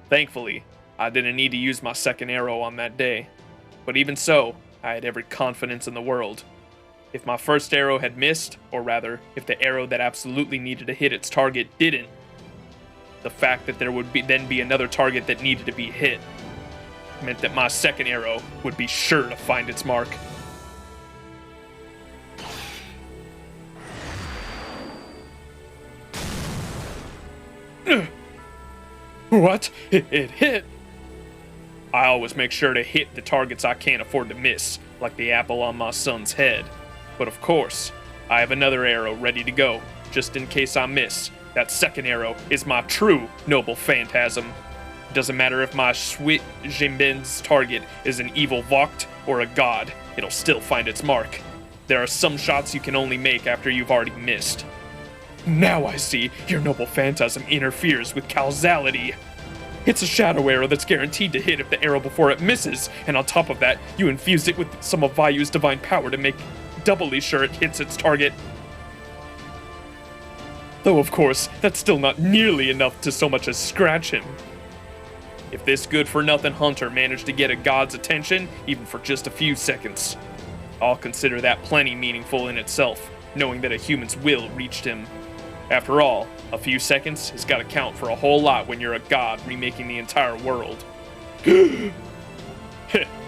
Thankfully, I didn't need to use my second arrow on that day, but even so, I had every confidence in the world. If my first arrow had missed, or rather, if the arrow that absolutely needed to hit its target didn't, the fact that there would then be another target that needed to be hit meant that my second arrow would be sure to find its mark. What? It hit? I always make sure to hit the targets I can't afford to miss, like the apple on my son's head. But of course, I have another arrow ready to go, just in case I miss. That second arrow is my true noble phantasm. It doesn't matter if my sweet Jinben's target is an evil Vokt or a god, it'll still find its mark. There are some shots you can only make after you've already missed. Now I see your noble phantasm interferes with causality. It's a shadow arrow that's guaranteed to hit if the arrow before it misses, and on top of that, you infused it with some of Vayu's divine power to make doubly sure it hits its target. Though, of course, that's still not nearly enough to so much as scratch him. If this good-for-nothing hunter managed to get a god's attention, even for just a few seconds, I'll consider that plenty meaningful in itself, knowing that a human's will reached him. After all, a few seconds has got to count for a whole lot when you're a god remaking the entire world.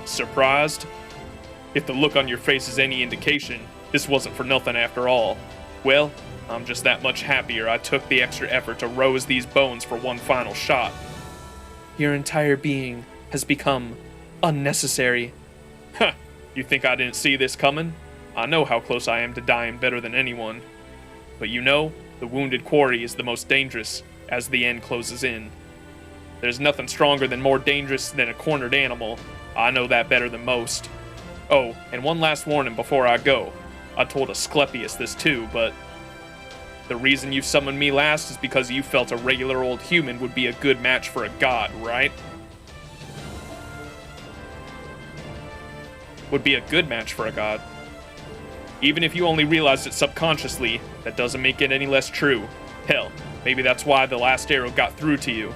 Surprised? If the look on your face is any indication, this wasn't for nothing after all. Well, I'm just that much happier I took the extra effort to rose these bones for one final shot. Your entire being has become unnecessary. Huh, you think I didn't see this coming? I know how close I am to dying better than anyone. But you know, the wounded quarry is the most dangerous as the end closes in. There's nothing stronger than more dangerous than a cornered animal. I know that better than most. Oh, and one last warning before I go. I told Asclepius this too, but the reason you summoned me last is because you felt a regular old human would be a good match for a god, right? Would be a good match for a god. Even if you only realized it subconsciously, that doesn't make it any less true. Hell, maybe that's why the last arrow got through to you.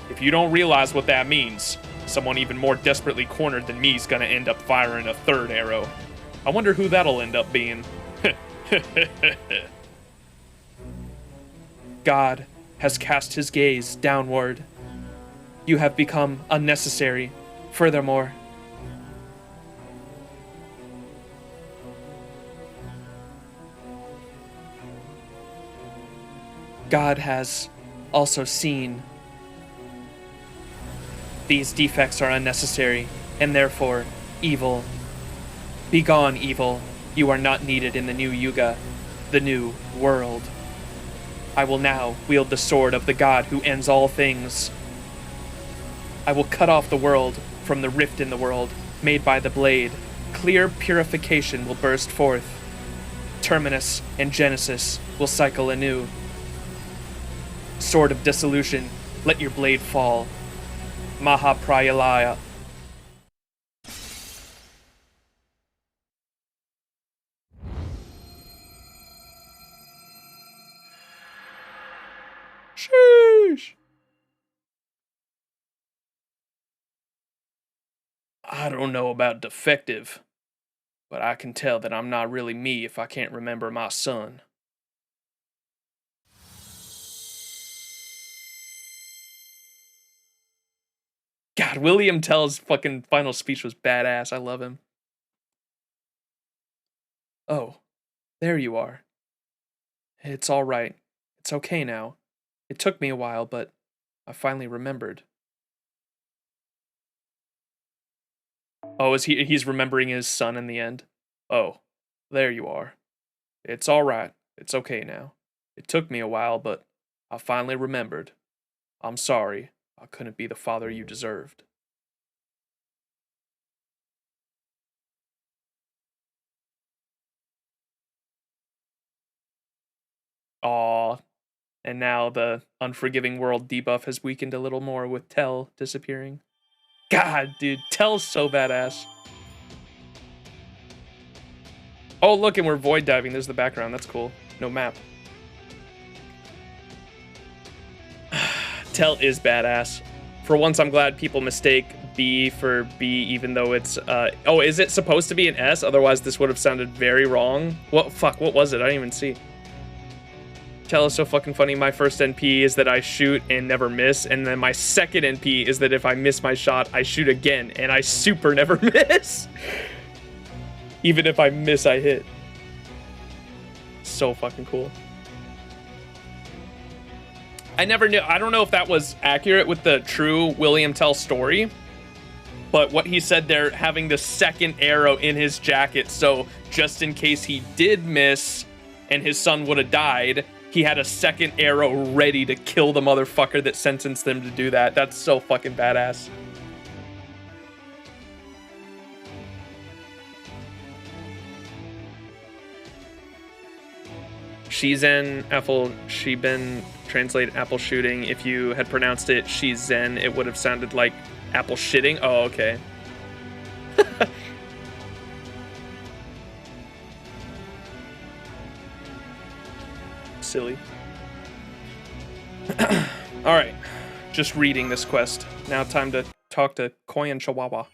If you don't realize what that means, someone even more desperately cornered than me is gonna end up firing a third arrow. I wonder who that'll end up being. God has cast his gaze downward. You have become unnecessary. Furthermore, God has also seen. These defects are unnecessary, and therefore evil. Begone, evil. You are not needed in the new Yuga, the new world. I will now wield the sword of the god who ends all things. I will cut off the world from the rift in the world, made by the blade. Clear purification will burst forth. Terminus and Genesis will cycle anew. Sword of dissolution, let your blade fall. Mahaprayalaya. Sheesh. I don't know about defective, but I can tell that I'm not really me if I can't remember my son. God, William Tell's fucking final speech was badass. I love him. Oh, there you are. It's all right. It's okay now. It took me a while, but I finally remembered. Oh, he's remembering his son in the end? Oh, there you are. It's all right. It's okay now. It took me a while, but I finally remembered. I'm sorry. I couldn't be the father you deserved. Aw. And now the Unforgiving World debuff has weakened a little more with Tell disappearing. God, dude, Tell's so badass. Oh, look, and we're void diving. There's the background. That's cool. No map. Tell is badass. For once, I'm glad people mistake B for B, even though it's... oh, is it supposed to be an S? Otherwise, this would have sounded very wrong. What? Fuck, what was it? I didn't even see. Tell is so fucking funny. My first NP is that I shoot and never miss, and then my second NP is that if I miss my shot, I shoot again, and I super never miss. Even if I miss, I hit. So fucking cool. I never knew. I don't know if that was accurate with the true William Tell story, but what he said there, having the second arrow in his jacket, so just in case he did miss and his son would have died, he had a second arrow ready to kill the motherfucker that sentenced them to do that. That's so fucking badass. Shizen, Apple, Shiben, translate apple shooting. If you had pronounced it Shizen, it would have sounded like apple shitting. Oh, okay. Silly. Alright, just reading this quest. Now time to talk to Koyanskaya.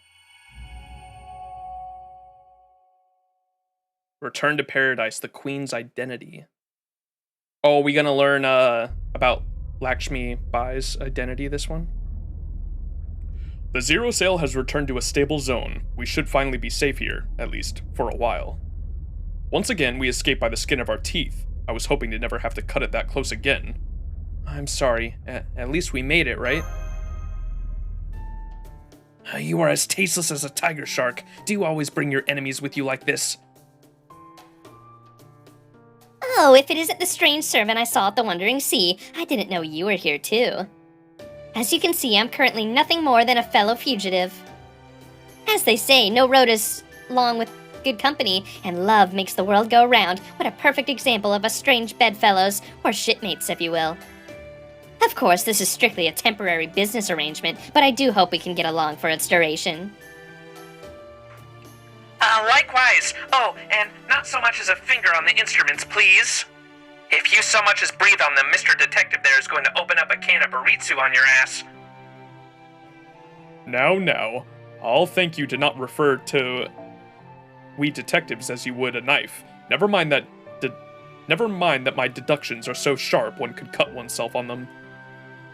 Return to Paradise, the Queen's identity. Oh, we gonna learn about Lakshmi Bai's identity this one? The Zero Sail has returned to a stable zone. We should finally be safe here, at least for a while. Once again, we escaped by the skin of our teeth. I was hoping to never have to cut it that close again. I'm sorry. At least we made it, right? You are as tasteless as a tiger shark. Do you always bring your enemies with you like this? Oh, if it isn't the strange servant I saw at the Wandering Sea, I didn't know you were here too. As you can see, I'm currently nothing more than a fellow fugitive. As they say, no road is long with good company, and love makes the world go round. What a perfect example of us strange bedfellows, or shipmates, if you will. Of course, this is strictly a temporary business arrangement, but I do hope we can get along for its duration. Likewise. Oh, and not so much as a finger on the instruments, please. If you so much as breathe on them, Mr. Detective there is going to open up a can of baritsu on your ass. Now, I'll thank you to not refer to we detectives as you would a knife. Never mind that my deductions are so sharp one could cut oneself on them.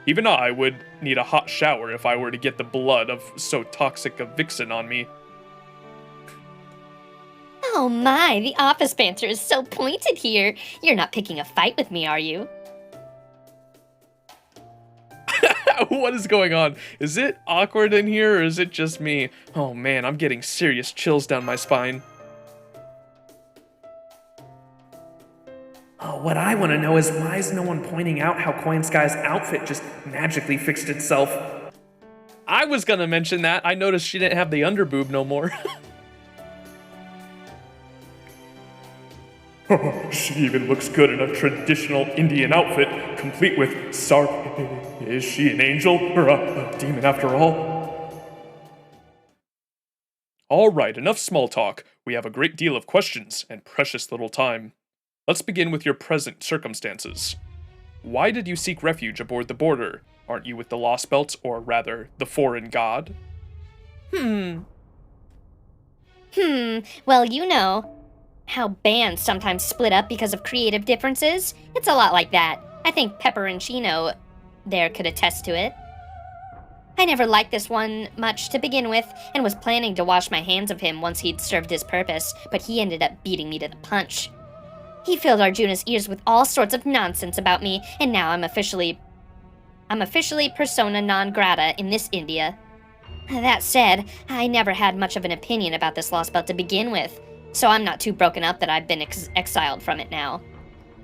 Even I would need a hot shower if I were to get the blood of so toxic a vixen on me. Oh my, the office banter is so pointed here. You're not picking a fight with me, are you? What is going on? Is it awkward in here, or is it just me? Oh man, I'm getting serious chills down my spine. What I want to know is why is no one pointing out how Koyanskaya's outfit just magically fixed itself? I was gonna mention that. I noticed she didn't have the underboob no more. She even looks good in a traditional Indian outfit, complete with sar. Is she an angel or a demon after all? Alright, enough small talk. We have a great deal of questions and precious little time. Let's begin with your present circumstances. Why did you seek refuge aboard the border? Aren't you with the Lostbelts, or rather, the foreign god? Well, you know how bands sometimes split up because of creative differences? It's a lot like that. I think Pepperoncino there could attest to it. I never liked this one much to begin with, and was planning to wash my hands of him once he'd served his purpose, but he ended up beating me to the punch. He filled Arjuna's ears with all sorts of nonsense about me, and now I'm officially persona non grata in this India. That said, I never had much of an opinion about this Lostbelt to begin with, so I'm not too broken up that I've been exiled from it now.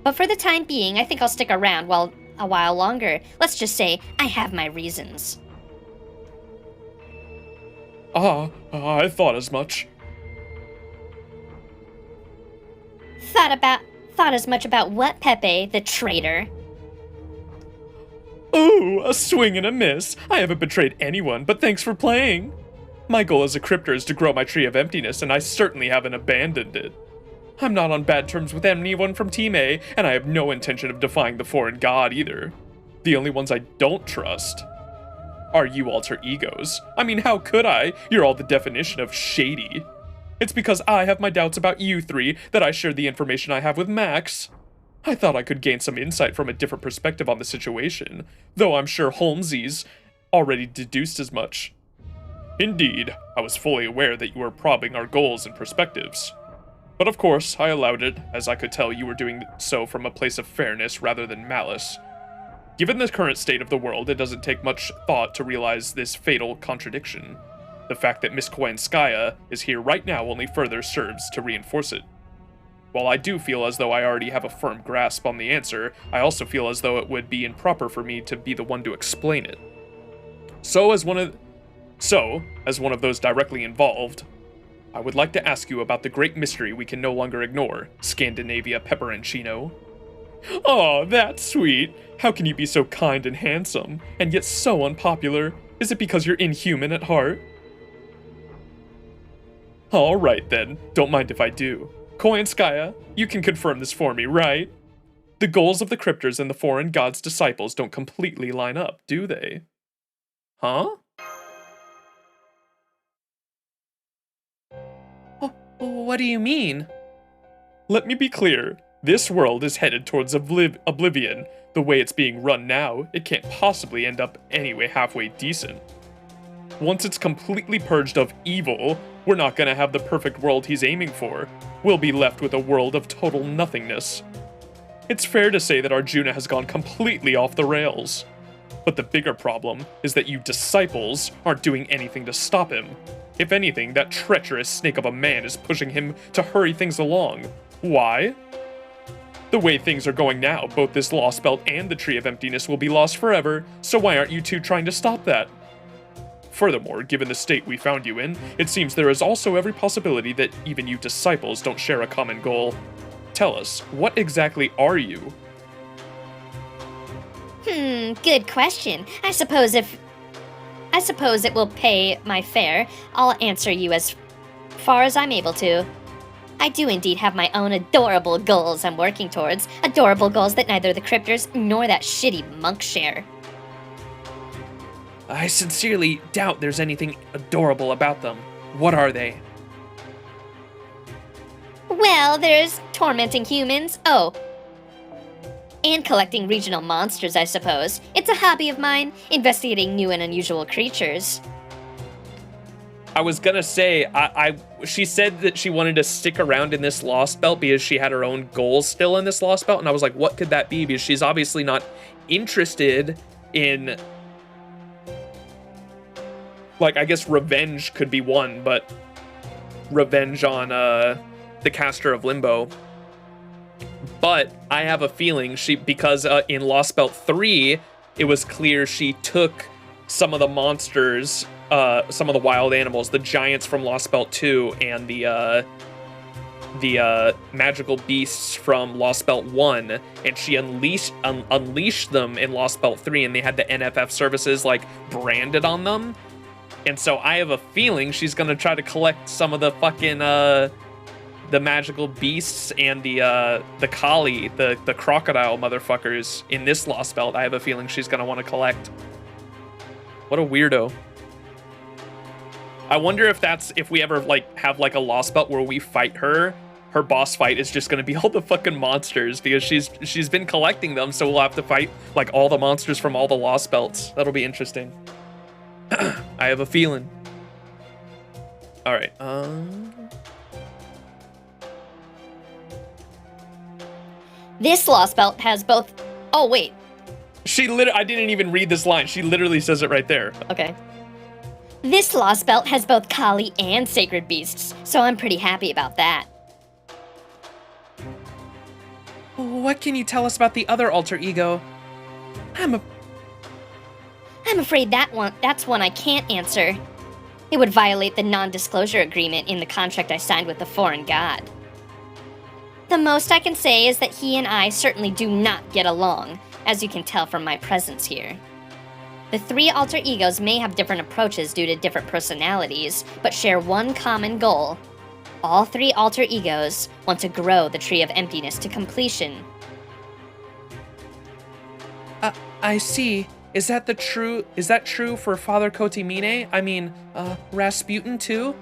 But for the time being, I think I'll stick around a while longer. Let's just say I have my reasons. I thought as much. Thought as much about what, Pepe, the traitor? Ooh, a swing and a miss. I haven't betrayed anyone, but thanks for playing. My goal as a crypter is to grow my Tree of Emptiness, and I certainly haven't abandoned it. I'm not on bad terms with anyone from Team A, and I have no intention of defying the foreign god either. The only ones I don't trust are you alter egos. I mean, how could I? You're all the definition of shady. It's because I have my doubts about you three that I shared the information I have with Max. I thought I could gain some insight from a different perspective on the situation, though I'm sure Holmesy's already deduced as much. Indeed, I was fully aware that you were probing our goals and perspectives. But of course, I allowed it, as I could tell you were doing so from a place of fairness rather than malice. Given the current state of the world, it doesn't take much thought to realize this fatal contradiction. The fact that Miss Koyanskaya is here right now only further serves to reinforce it. While I do feel as though I already have a firm grasp on the answer, I also feel as though it would be improper for me to be the one to explain it. So, as one of those directly involved, I would like to ask you about the great mystery we can no longer ignore, Scandinavia Pepperoncino. Oh, that's sweet. How can you be so kind and handsome, and yet so unpopular? Is it because you're inhuman at heart? Alright then, don't mind if I do. Koyanskaya, you can confirm this for me, right? The goals of the cryptors and the foreign god's disciples don't completely line up, do they? Huh? What do you mean? Let me be clear. This world is headed towards oblivion. The way it's being run now, it can't possibly end up anyway halfway decent. Once it's completely purged of evil, we're not gonna have the perfect world he's aiming for. We'll be left with a world of total nothingness. It's fair to say that Arjuna has gone completely off the rails. But the bigger problem is that you disciples aren't doing anything to stop him. If anything, that treacherous snake of a man is pushing him to hurry things along. Why? The way things are going now, both this Lostbelt and the Tree of Emptiness will be lost forever, so why aren't you two trying to stop that? Furthermore, given the state we found you in, it seems there is also every possibility that even you disciples don't share a common goal. Tell us, what exactly are you? Good question. I suppose it will pay my fare, I'll answer you as far as I'm able to. I do indeed have my own adorable goals I'm working towards, adorable goals that neither the cryptors nor that shitty monk share. I sincerely doubt there's anything adorable about them. What are they? Well, there's tormenting humans, and collecting regional monsters, I suppose. It's a hobby of mine, investigating new and unusual creatures. I was gonna say, she said that she wanted to stick around in this Lostbelt because she had her own goals still in this Lostbelt, and I was like, what could that be? Because she's obviously not interested in, like, I guess revenge could be one, but revenge on the caster of Limbo. But I have a feeling because in Lostbelt 3, it was clear she took some of the monsters, some of the wild animals, the giants from Lostbelt 2, and the magical beasts from Lostbelt 1, and she unleashed them in Lostbelt 3, and they had the NFF services like branded on them. And so I have a feeling she's gonna try to collect some of the fucking the magical beasts and the Kali, the crocodile motherfuckers in this Lostbelt. I have a feeling she's gonna want to collect. What a weirdo. I wonder if we ever like have like a Lostbelt where we fight her boss fight is just gonna be all the fucking monsters because she's been collecting them, so we'll have to fight like all the monsters from all the Lostbelts. That'll be interesting. I have a feeling. All right. This Lostbelt has both... Oh, wait. I didn't even read this line. She literally says it right there. Okay. This Lostbelt has both Kali and sacred beasts, so I'm pretty happy about that. What can you tell us about the other alter ego? I'm afraid that's one I can't answer. It would violate the non-disclosure agreement in the contract I signed with the foreign god. The most I can say is that he and I certainly do not get along, as you can tell from my presence here. The three alter egos may have different approaches due to different personalities, but share one common goal. All three alter egos want to grow the Tree of Emptiness to completion. I see. Is that true for Father Kotimine? I mean, Rasputin too?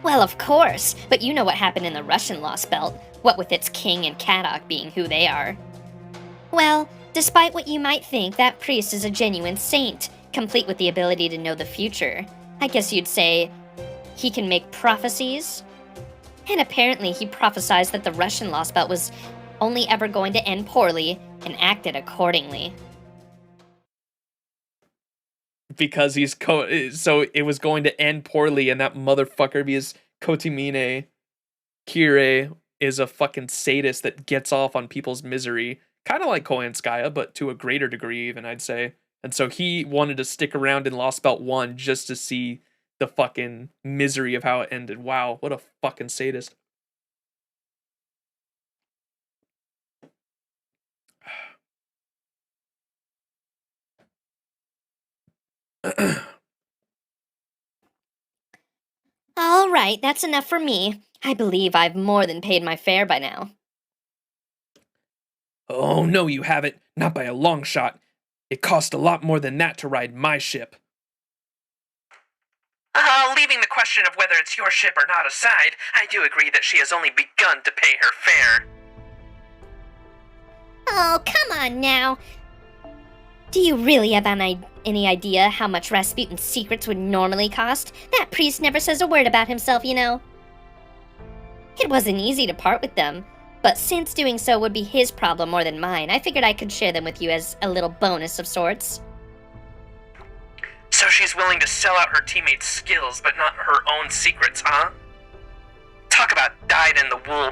Well, of course, but you know what happened in the Russian Lostbelt, what with its king and Kadok being who they are. Well, despite what you might think, that priest is a genuine saint, complete with the ability to know the future. I guess you'd say he can make prophecies? And apparently he prophesied that the Russian Lostbelt was only ever going to end poorly, and acted accordingly. Because so it was going to end poorly, and that motherfucker, because Kotimine Kire is a fucking sadist that gets off on people's misery. Kind of like Koyanskaya, but to a greater degree even, I'd say. And so he wanted to stick around in Lostbelt 1 just to see the fucking misery of how it ended. Wow, what a fucking sadist. All right, that's enough for me. I believe I've more than paid my fare by now. Oh, no, you haven't. Not by a long shot. It cost a lot more than that to ride my ship. Leaving the question of whether it's your ship or not aside, I do agree that she has only begun to pay her fare. Oh, come on now. Do you really have any idea how much Rasputin's secrets would normally cost? That priest never says a word about himself, you know. It wasn't easy to part with them, but since doing so would be his problem more than mine, I figured I could share them with you as a little bonus of sorts. So she's willing to sell out her teammates' skills, but not her own secrets, huh? Talk about dyed-in-the-wool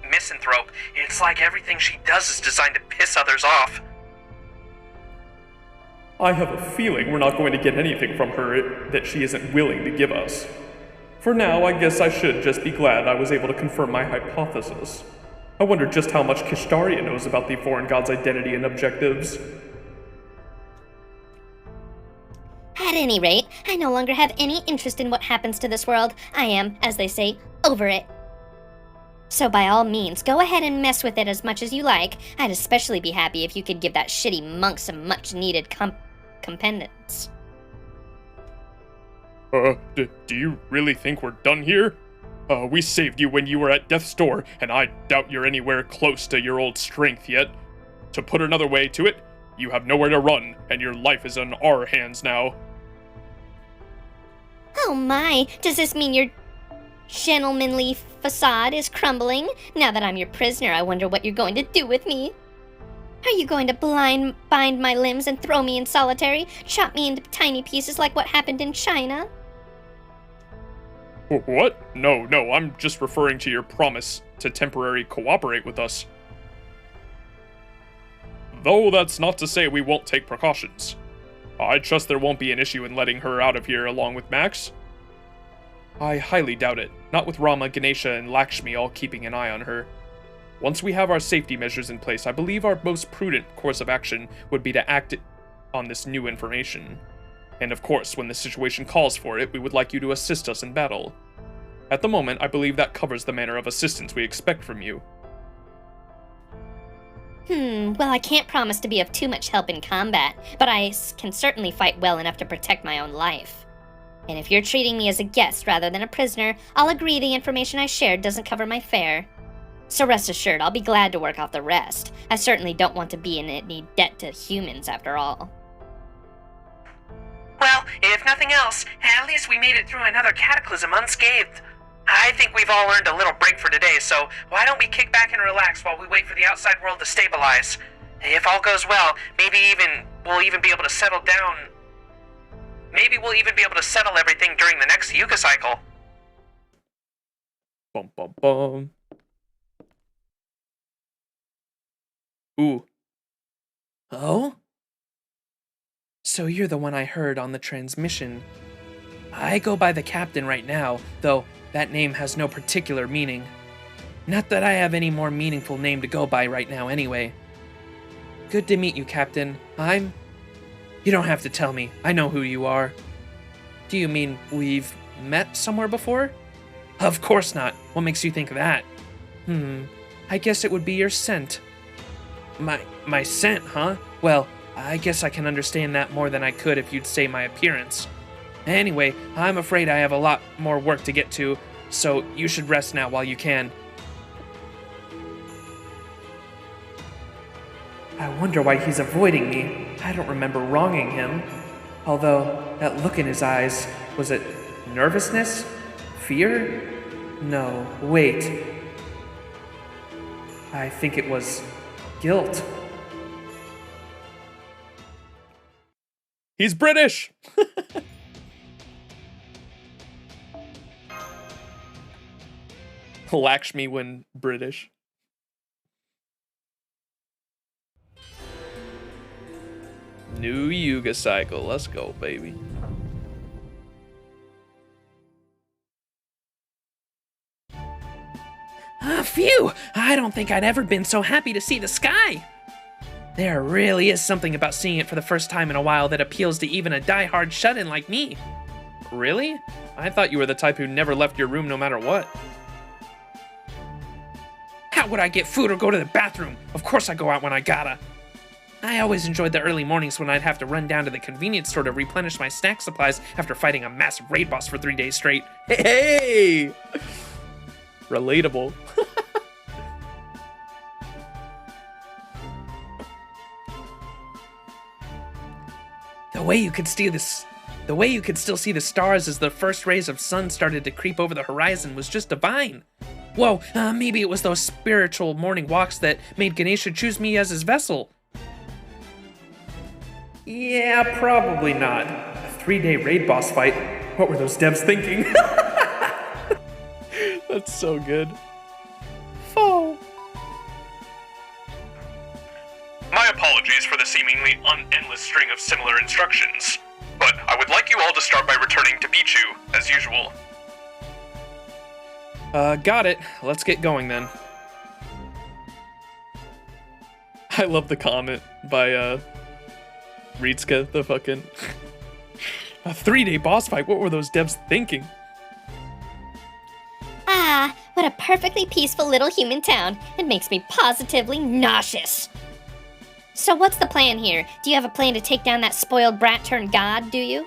misanthrope. It's like everything she does is designed to piss others off. I have a feeling we're not going to get anything from her that she isn't willing to give us. For now, I guess I should just be glad I was able to confirm my hypothesis. I wonder just how much Kshetra knows about the foreign god's identity and objectives. At any rate, I no longer have any interest in what happens to this world. I am, as they say, over it. So by all means, go ahead and mess with it as much as you like. I'd especially be happy if you could give that shitty monk some much-needed competence. Do you really think we're done here? We saved you when you were at death's door, and I doubt you're anywhere close to your old strength yet. To put another way to it, you have nowhere to run, and your life is in our hands now. Oh my, does this mean your gentlemanly facade is crumbling? Now that I'm your prisoner, I wonder what you're going to do with me. Are you going to bind my limbs and throw me in solitary? Chop me into tiny pieces like what happened in China? What? No, I'm just referring to your promise to temporarily cooperate with us. Though that's not to say we won't take precautions. I trust there won't be an issue in letting her out of here along with Max. I highly doubt it, not with Rama, Ganesha, and Lakshmi all keeping an eye on her. Once we have our safety measures in place, I believe our most prudent course of action would be to act on this new information. And of course, when the situation calls for it, we would like you to assist us in battle. At the moment, I believe that covers the manner of assistance we expect from you. Well, I can't promise to be of too much help in combat, but I can certainly fight well enough to protect my own life. And if you're treating me as a guest rather than a prisoner, I'll agree the information I shared doesn't cover my fare. So rest assured, I'll be glad to work off the rest. I certainly don't want to be in any debt to humans, after all. Well, if nothing else, at least we made it through another cataclysm unscathed. I think we've all earned a little break for today, so why don't we kick back and relax while we wait for the outside world to stabilize? If all goes well, maybe we'll even be able to settle down. Maybe we'll even be able to settle everything during the next Yuga cycle. Bum bum bum. Ooh. Oh? So you're the one I heard on the transmission. I go by the captain right now, though that name has no particular meaning. Not that I have any more meaningful name to go by right now anyway. Good to meet you, Captain. You don't have to tell me. I know who you are. Do you mean we've met somewhere before? Of course not. What makes you think that? I guess it would be your scent. My scent, huh? Well, I guess I can understand that more than I could if you'd say my appearance. Anyway, I'm afraid I have a lot more work to get to, so you should rest now while you can. I wonder why he's avoiding me. I don't remember wronging him. Although, that look in his eyes, was it nervousness? Fear? No, wait. I think it was guilt. He's British! Lakshmi when British. New Yuga cycle. Let's go, baby. Phew! I don't think I'd ever been so happy to see the sky! There really is something about seeing it for the first time in a while that appeals to even a die-hard shut-in like me. Really? I thought you were the type who never left your room no matter what. How Not would I get food or go to the bathroom. Of course I go out when I gotta. I always enjoyed the early mornings when I'd have to run down to the convenience store to replenish my snack supplies after fighting a massive raid boss for 3 days straight. Hey! Relatable. The way you could still see the stars as the first rays of sun started to creep over the horizon was just divine. Whoa, maybe it was those spiritual morning walks that made Ganesha choose me as his vessel. Yeah, probably not. A 3-day raid boss fight. What were those devs thinking? That's so good. Foe. My apologies for the seemingly endless string of similar instructions, but I would like you all to start by returning to Bichu, as usual. Got it. Let's get going then. I love the comment by, Ritsuka, the fucking... A 3-day boss fight, what were those devs thinking? Ah, what a perfectly peaceful little human town. It makes me positively nauseous. So what's the plan here? Do you have a plan to take down that spoiled brat turned god, do you?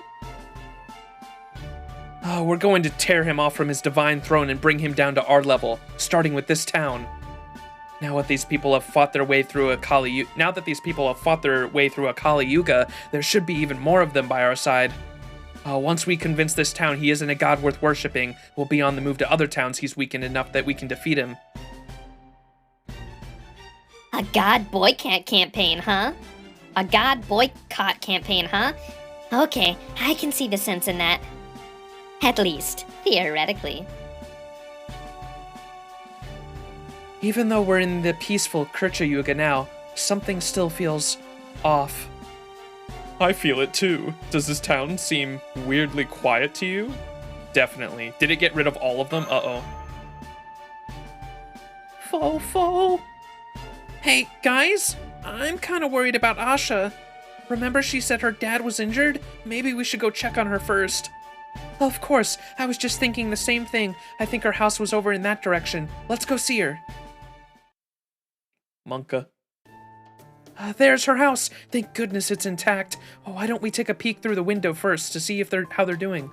We're going to tear him off from his divine throne and bring him down to our level, starting with this town. Now that these people have fought their way through a Kali Yuga, there should be even more of them by our side. Once we convince this town he isn't a god worth worshipping, we'll be on the move to other towns he's weakened enough that we can defeat him. A god boycott campaign, huh? A god boycott campaign, huh? Okay, I can see the sense in that. At least, theoretically. Even though we're in the peaceful Kircha Yuga now, something still feels off. I feel it too. Does this town seem weirdly quiet to you? Definitely. Did it get rid of all of them? Uh-oh. Fo. Hey, guys, I'm kind of worried about Asha. Remember she said her dad was injured? Maybe we should go check on her first. Of course, I was just thinking the same thing. I think her house was over in that direction. Let's go see her. Monka. There's her house. Thank goodness it's intact. Oh, why don't we take a peek through the window first to see if how they're doing?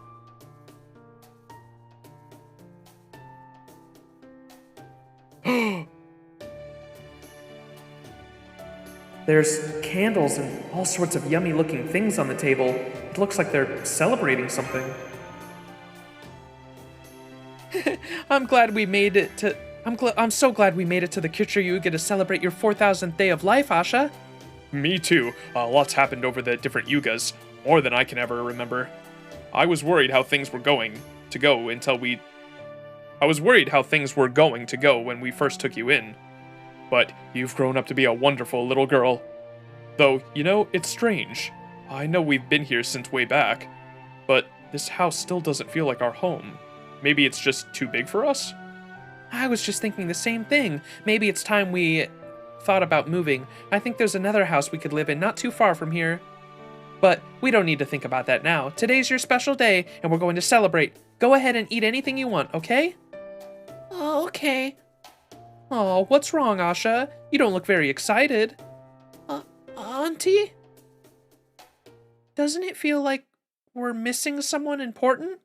There's candles and all sorts of yummy looking things on the table. It looks like they're celebrating something. I'm so glad we made it to the Kshetra Yuga to celebrate your 4,000th day of life, Asha. Me too. Lots happened over the different Yugas, more than I can ever remember. I was worried how things were going to go when we first took you in. But you've grown up to be a wonderful little girl. Though, you know, it's strange. I know we've been here since way back, but this house still doesn't feel like our home. Maybe it's just too big for us? I was just thinking the same thing. Maybe it's time we thought about moving. I think there's another house we could live in not too far from here. But we don't need to think about that now. Today's your special day, and we're going to celebrate. Go ahead and eat anything you want, okay? Oh, okay. Oh, what's wrong, Asha? You don't look very excited. Auntie? Doesn't it feel like we're missing someone important?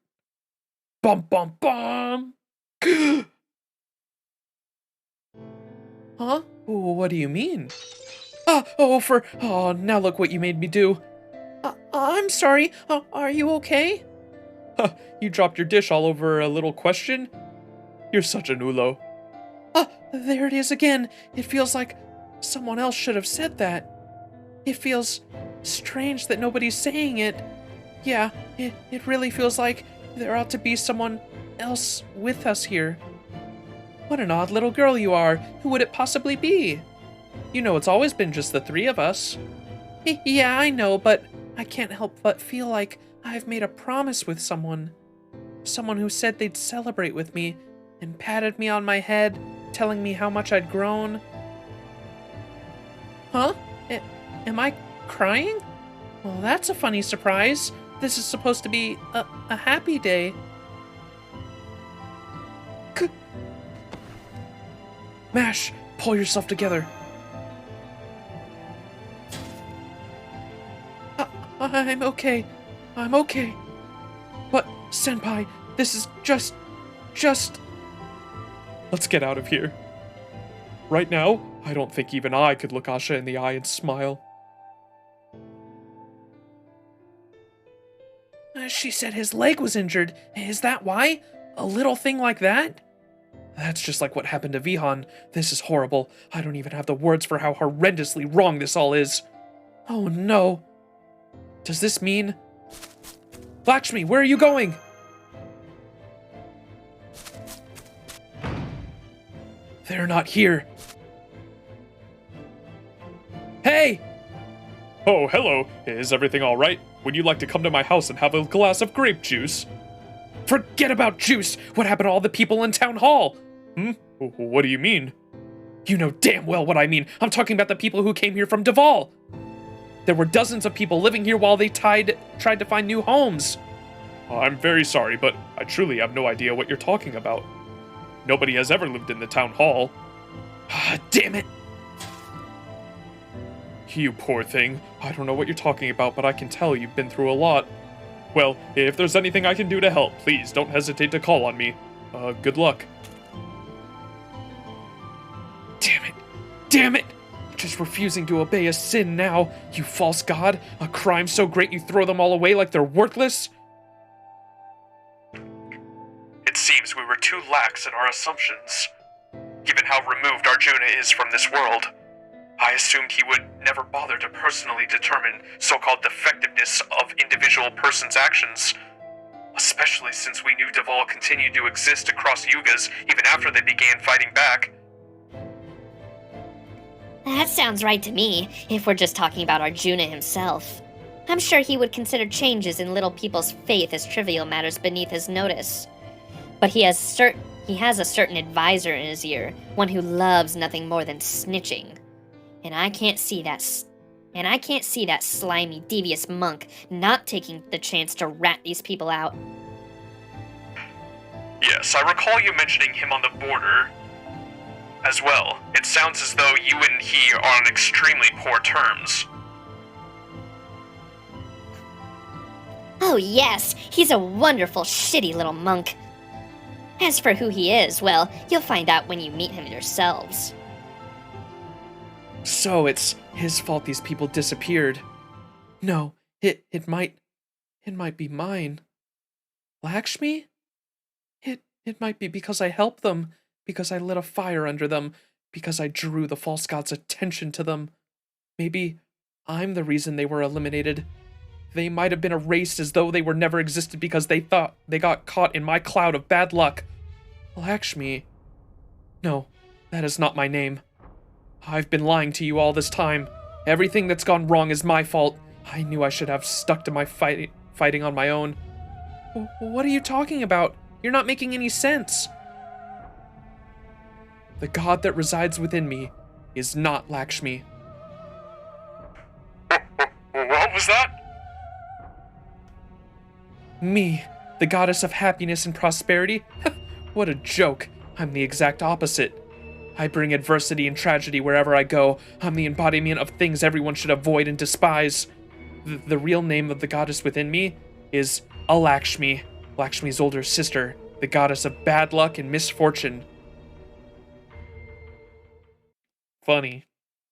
Bum, bum, bum! Huh? What do you mean? Now look what you made me do. I'm sorry. Are you okay? You dropped your dish all over a little question? You're such an ulo. There it is again. It feels like someone else should have said that. It feels strange that nobody's saying it. Yeah, it really feels like there ought to be someone else with us here. What an odd little girl you are. Who would it possibly be? You know, it's always been just the three of us. Yeah, I know, but I can't help but feel like I've made a promise with someone. Someone who said they'd celebrate with me and patted me on my head, telling me how much I'd grown. Huh? Am I crying? Well, that's a funny surprise. This is supposed to be a happy day. Mash, pull yourself together. I'm okay. I'm okay. But, Senpai, this is just... Let's get out of here. Right now, I don't think even I could look Asha in the eye and smile. She said his leg was injured. Is that why? A little thing like that? That's just like what happened to Vihan. This is horrible. I don't even have the words for how horrendously wrong this all is. Oh no. Does this mean... Lakshmi, where are you going? They're not here. Hey! Oh, hello. Is everything all right? Would you like to come to my house and have a glass of grape juice? Forget about juice! What happened to all the people in town hall? What do you mean? You know damn well what I mean. I'm talking about the people who came here from Duval. There were dozens of people living here while they tried to find new homes. I'm very sorry, but I truly have no idea what you're talking about. Nobody has ever lived in the town hall. Ah, damn it! You poor thing. I don't know what you're talking about, but I can tell you've been through a lot. Well, if there's anything I can do to help, please don't hesitate to call on me. Good luck. Damn it! Damn it! Just refusing to obey a sin now, you false god. A crime so great you throw them all away like they're worthless? It seems we were too lax in our assumptions. Given how removed Arjuna is from this world, I assumed he would never bother to personally determine so-called defectiveness of individual persons' actions, especially since we knew Duval continued to exist across Yugas even after they began fighting back. That sounds right to me, if we're just talking about Arjuna himself. I'm sure he would consider changes in little people's faith as trivial matters beneath his notice. But he has a certain advisor in his ear, one who loves nothing more than snitching. And I can't see that slimy, devious monk not taking the chance to rat these people out. Yes, I recall you mentioning him on the border as well. It sounds as though you and he are on extremely poor terms. Oh yes, he's a wonderful, shitty little monk. As for who he is, well, you'll find out when you meet him yourselves. So it's his fault these people disappeared. No, it might be mine. Lakshmi? It might be because I helped them, because I lit a fire under them, because I drew the false god's attention to them. Maybe I'm the reason they were eliminated. They might have been erased as though they were never existed because they thought they got caught in my cloud of bad luck. Lakshmi. No, that is not my name. I've been lying to you all this time. Everything that's gone wrong is my fault. I knew I should have stuck to my fighting on my own. What are you talking about? You're not making any sense. The god that resides within me is not Lakshmi. What was that? Me, the goddess of happiness and prosperity? What a joke. I'm the exact opposite. I bring adversity and tragedy wherever I go. I'm the embodiment of things everyone should avoid and despise. The real name of the goddess within me is Alakshmi, Lakshmi's older sister, the goddess of bad luck and misfortune. Funny.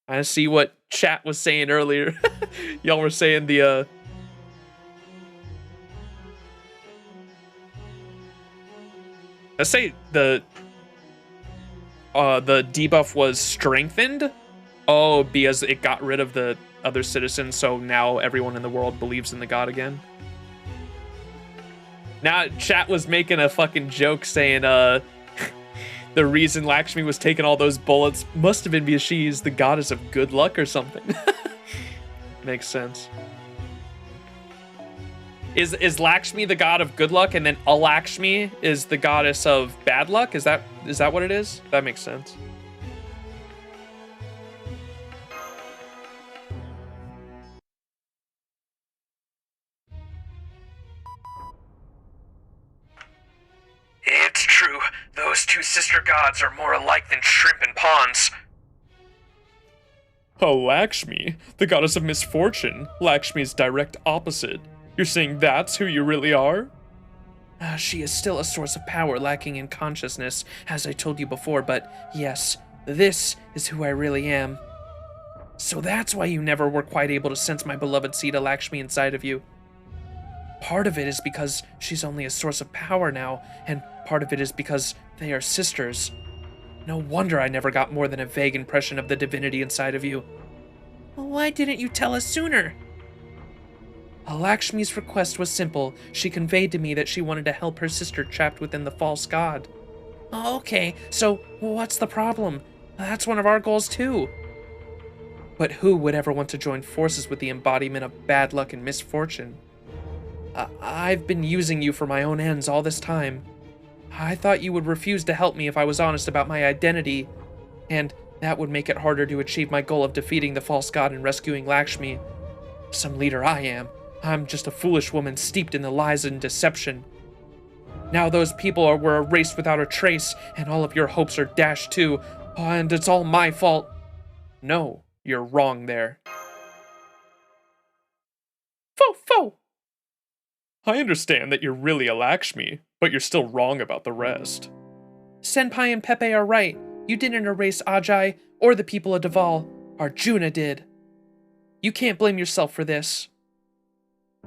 I see what chat was saying earlier. Y'all were saying the, let's say the debuff was strengthened. Oh, because it got rid of the other citizens, so now everyone in the world believes in the god again. Now, chat was making a fucking joke saying, the reason Lakshmi was taking all those bullets must have been because she's the goddess of good luck or something. Makes sense. Is Lakshmi the god of good luck, and then Alakshmi is the goddess of bad luck? Is that what it is? That makes sense. It's true. Those two sister gods are more alike than shrimp and pawns. Oh, Lakshmi, the goddess of misfortune. Lakshmi's direct opposite. You're saying that's who you really are? She is still a source of power lacking in consciousness, as I told you before, but yes, this is who I really am. So that's why you never were quite able to sense my beloved Sita Lakshmi inside of you. Part of it is because she's only a source of power now, and part of it is because they are sisters. No wonder I never got more than a vague impression of the divinity inside of you. Why didn't you tell us sooner? Lakshmi's request was simple. She conveyed to me that she wanted to help her sister trapped within the false god. Okay, so what's the problem? That's one of our goals too. But who would ever want to join forces with the embodiment of bad luck and misfortune? I've been using you for my own ends all this time. I thought you would refuse to help me if I was honest about my identity, and that would make it harder to achieve my goal of defeating the false god and rescuing Lakshmi. Some leader I am. I'm just a foolish woman steeped in the lies and deception. Now those people were erased without a trace, and all of your hopes are dashed too, and it's all my fault. No, you're wrong there. Fo! I understand that you're really a Lakshmi, but you're still wrong about the rest. Senpai and Pepe are right. You didn't erase Ajay or the people of Deval. Arjuna did. You can't blame yourself for this.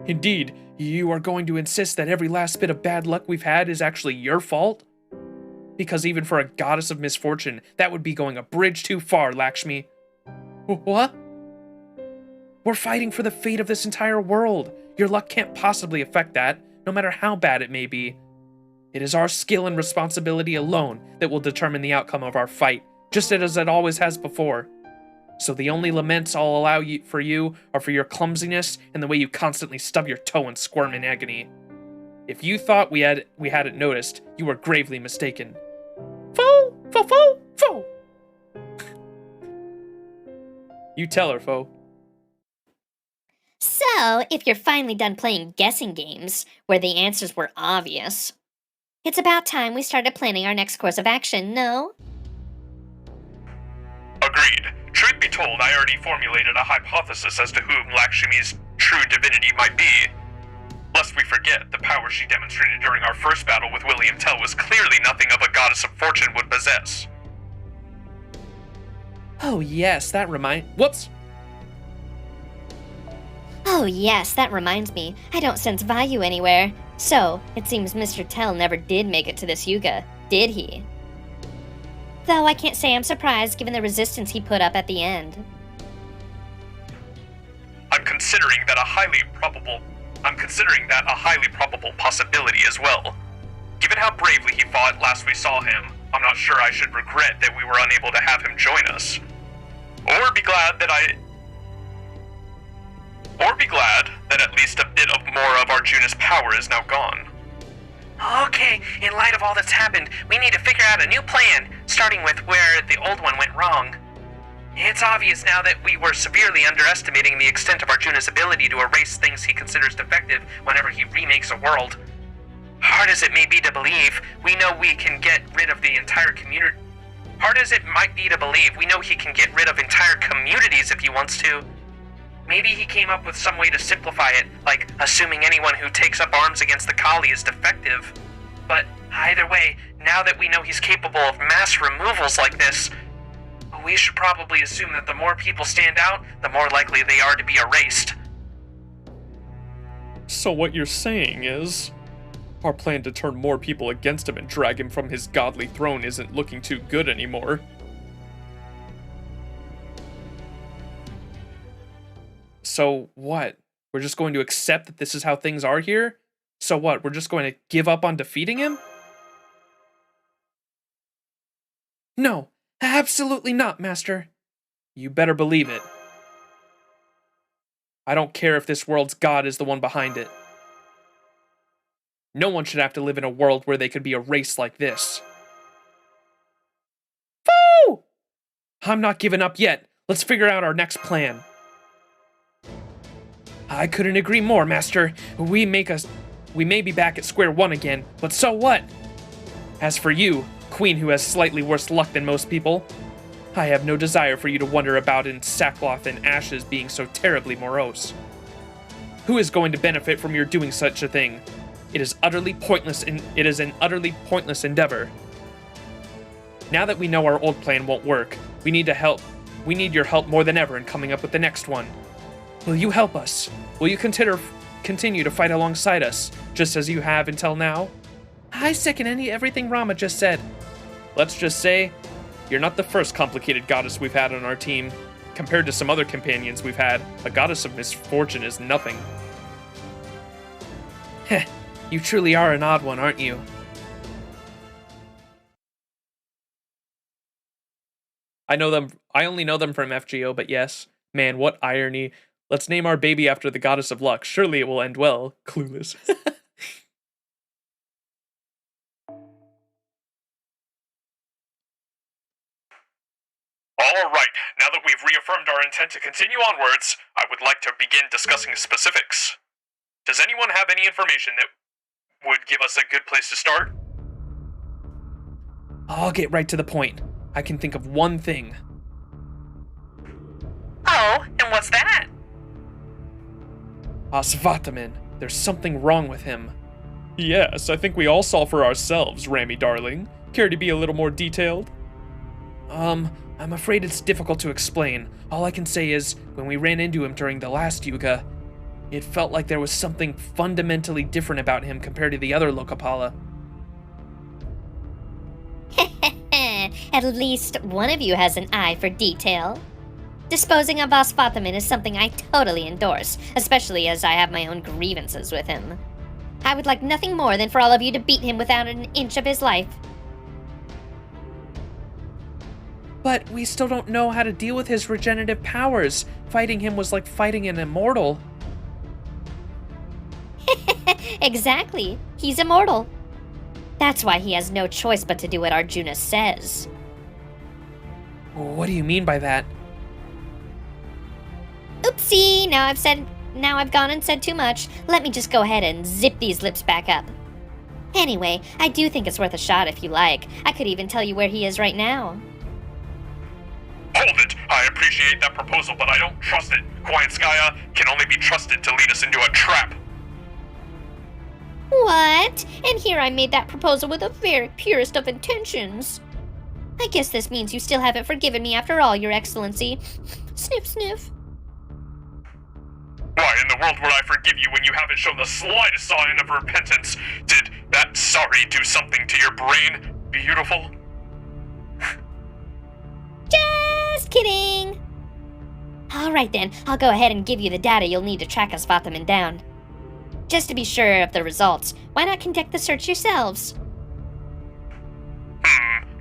Indeed, you are going to insist that every last bit of bad luck we've had is actually your fault? Because even for a goddess of misfortune, that would be going a bridge too far, Lakshmi. What? We're fighting for the fate of this entire world. Your luck can't possibly affect that, no matter how bad it may be. It is our skill and responsibility alone that will determine the outcome of our fight, just as it always has before. So the only laments I'll allow for you are for your clumsiness and the way you constantly stub your toe and squirm in agony. If you thought we hadn't noticed, you were gravely mistaken. Foe! You tell her, Foe. So, if you're finally done playing guessing games, where the answers were obvious, it's about time we started planning our next course of action, no? Agreed. Truth be told, I already formulated a hypothesis as to whom Lakshmi's true divinity might be. Lest we forget, the power she demonstrated during our first battle with William Tell was clearly nothing of a goddess of fortune would possess. Oh yes, Whoops! Oh yes, that reminds me. I don't sense value anywhere. So, it seems Mr. Tell never did make it to this Yuga, did he? Though I can't say I'm surprised given the resistance he put up at the end. I'm considering that a highly probable possibility as well. Given how bravely he fought last we saw him, I'm not sure I should regret that we were unable to have him join us. Or be glad that at least a bit of more of Arjuna's power is now gone. Okay, in light of all that's happened, we need to figure out a new plan, starting with where the old one went wrong. It's obvious now that we were severely underestimating the extent of Arjuna's ability to erase things he considers defective whenever he remakes a world. Hard as it may be to believe, we know we can get rid of the entire community. Hard as it might be to believe, we know he can get rid of entire communities if he wants to. Maybe he came up with some way to simplify it, like assuming anyone who takes up arms against the Kali is defective. But either way, now that we know he's capable of mass removals like this, we should probably assume that the more people stand out, the more likely they are to be erased. So what you're saying is, our plan to turn more people against him and drag him from his godly throne isn't looking too good anymore. So what? We're just going to accept that this is how things are here? So what? We're just going to give up on defeating him? No, absolutely not, Master. You better believe it. I don't care if this world's god is the one behind it. No one should have to live in a world where they could be erased like this. Foo! I'm not giving up yet. Let's figure out our next plan. I couldn't agree more, Master. We may be back at square one again, but so what? As for you, Queen who has slightly worse luck than most people, I have no desire for you to wander about in sackcloth and ashes being so terribly morose. Who is going to benefit from your doing such a thing? It is utterly pointless, and it is an utterly pointless endeavor. Now that we know our old plan won't work, we need your help more than ever in coming up with the next one. Will you help us? Will you continue to fight alongside us, just as you have until now? I second everything Rama just said. Let's just say, you're not the first complicated goddess we've had on our team. Compared to some other companions we've had, a goddess of misfortune is nothing. Heh, you truly are an odd one, aren't you? I only know them from FGO, but yes. Man, what irony. Let's name our baby after the goddess of luck. Surely it will end well. Clueless. All right, now that we've reaffirmed our intent to continue onwards, I would like to begin discussing specifics. Does anyone have any information that would give us a good place to start? I'll get right to the point. I can think of one thing. Oh, and what's that? Aswathaman. There's something wrong with him. Yes, I think we all saw for ourselves, Rami darling. Care to be a little more detailed? I'm afraid it's difficult to explain. All I can say is, when we ran into him during the last Yuga, it felt like there was something fundamentally different about him compared to the other Lokapala. At least one of you has an eye for detail. Disposing of Aswathaman is something I totally endorse, especially as I have my own grievances with him. I would like nothing more than for all of you to beat him without an inch of his life. But we still don't know how to deal with his regenerative powers. Fighting him was like fighting an immortal. Exactly. He's immortal. That's why he has no choice but to do what Arjuna says. What do you mean by that? Oopsie, now I've gone and said too much. Let me just go ahead and zip these lips back up. Anyway, I do think it's worth a shot if you like. I could even tell you where he is right now. Hold it! I appreciate that proposal, but I don't trust it. Koyanskaya can only be trusted to lead us into a trap. What? And here I made that proposal with the very purest of intentions. I guess this means you still haven't forgiven me after all, Your Excellency. Sniff, sniff. Why in the world would I forgive you when you haven't shown the slightest sign of repentance? Did that sorry do something to your brain, beautiful? Just kidding! Alright then, I'll go ahead and give you the data you'll need to track Aswathaman down. Just to be sure of the results, why not conduct the search yourselves?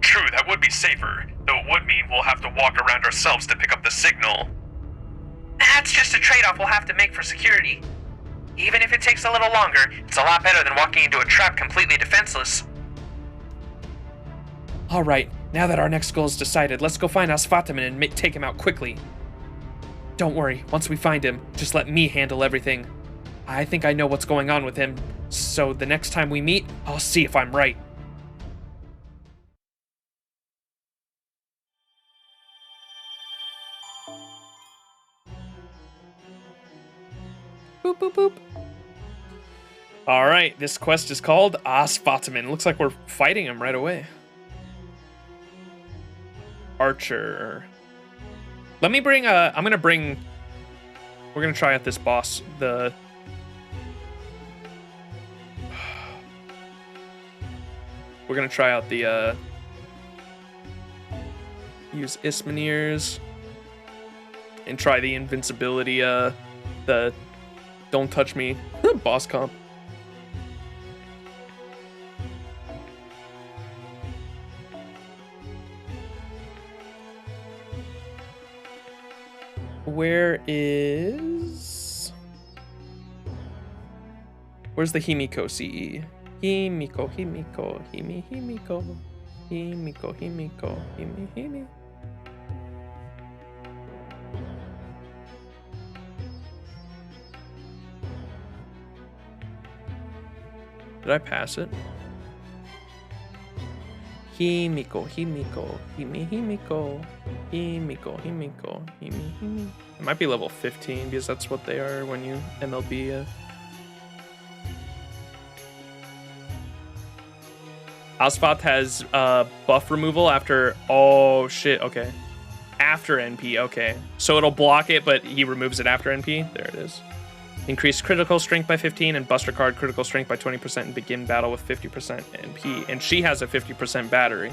True, that would be safer, though it would mean we'll have to walk around ourselves to pick up the signal. That's just a trade-off we'll have to make for security. Even if it takes a little longer, it's a lot better than walking into a trap completely defenseless. Alright, now that our next goal is decided, let's go find Aswathaman and take him out quickly. Don't worry, once we find him, just let me handle everything. I think I know what's going on with him, so the next time we meet, I'll see if I'm right. Boop, boop, boop. Alright, this quest is called Aswathaman. Looks like we're fighting him right away. Archer. Let me bring we're gonna try out this boss, we're gonna try out the, use Ismaneers, and try the invincibility, the don't touch me boss comp. Where's the Himiko CE? Himiko. Did I pass it? Himiko. Himiko. It might be level 15 because that's what they are when you MLB. Aswath has buff removal after. Oh shit. Okay. After NP. Okay. So it'll block it, but he removes it after NP. There it is. Increase critical strength by 15 and Buster Card critical strength by 20% and begin battle with 50% NP. And she has a 50% battery.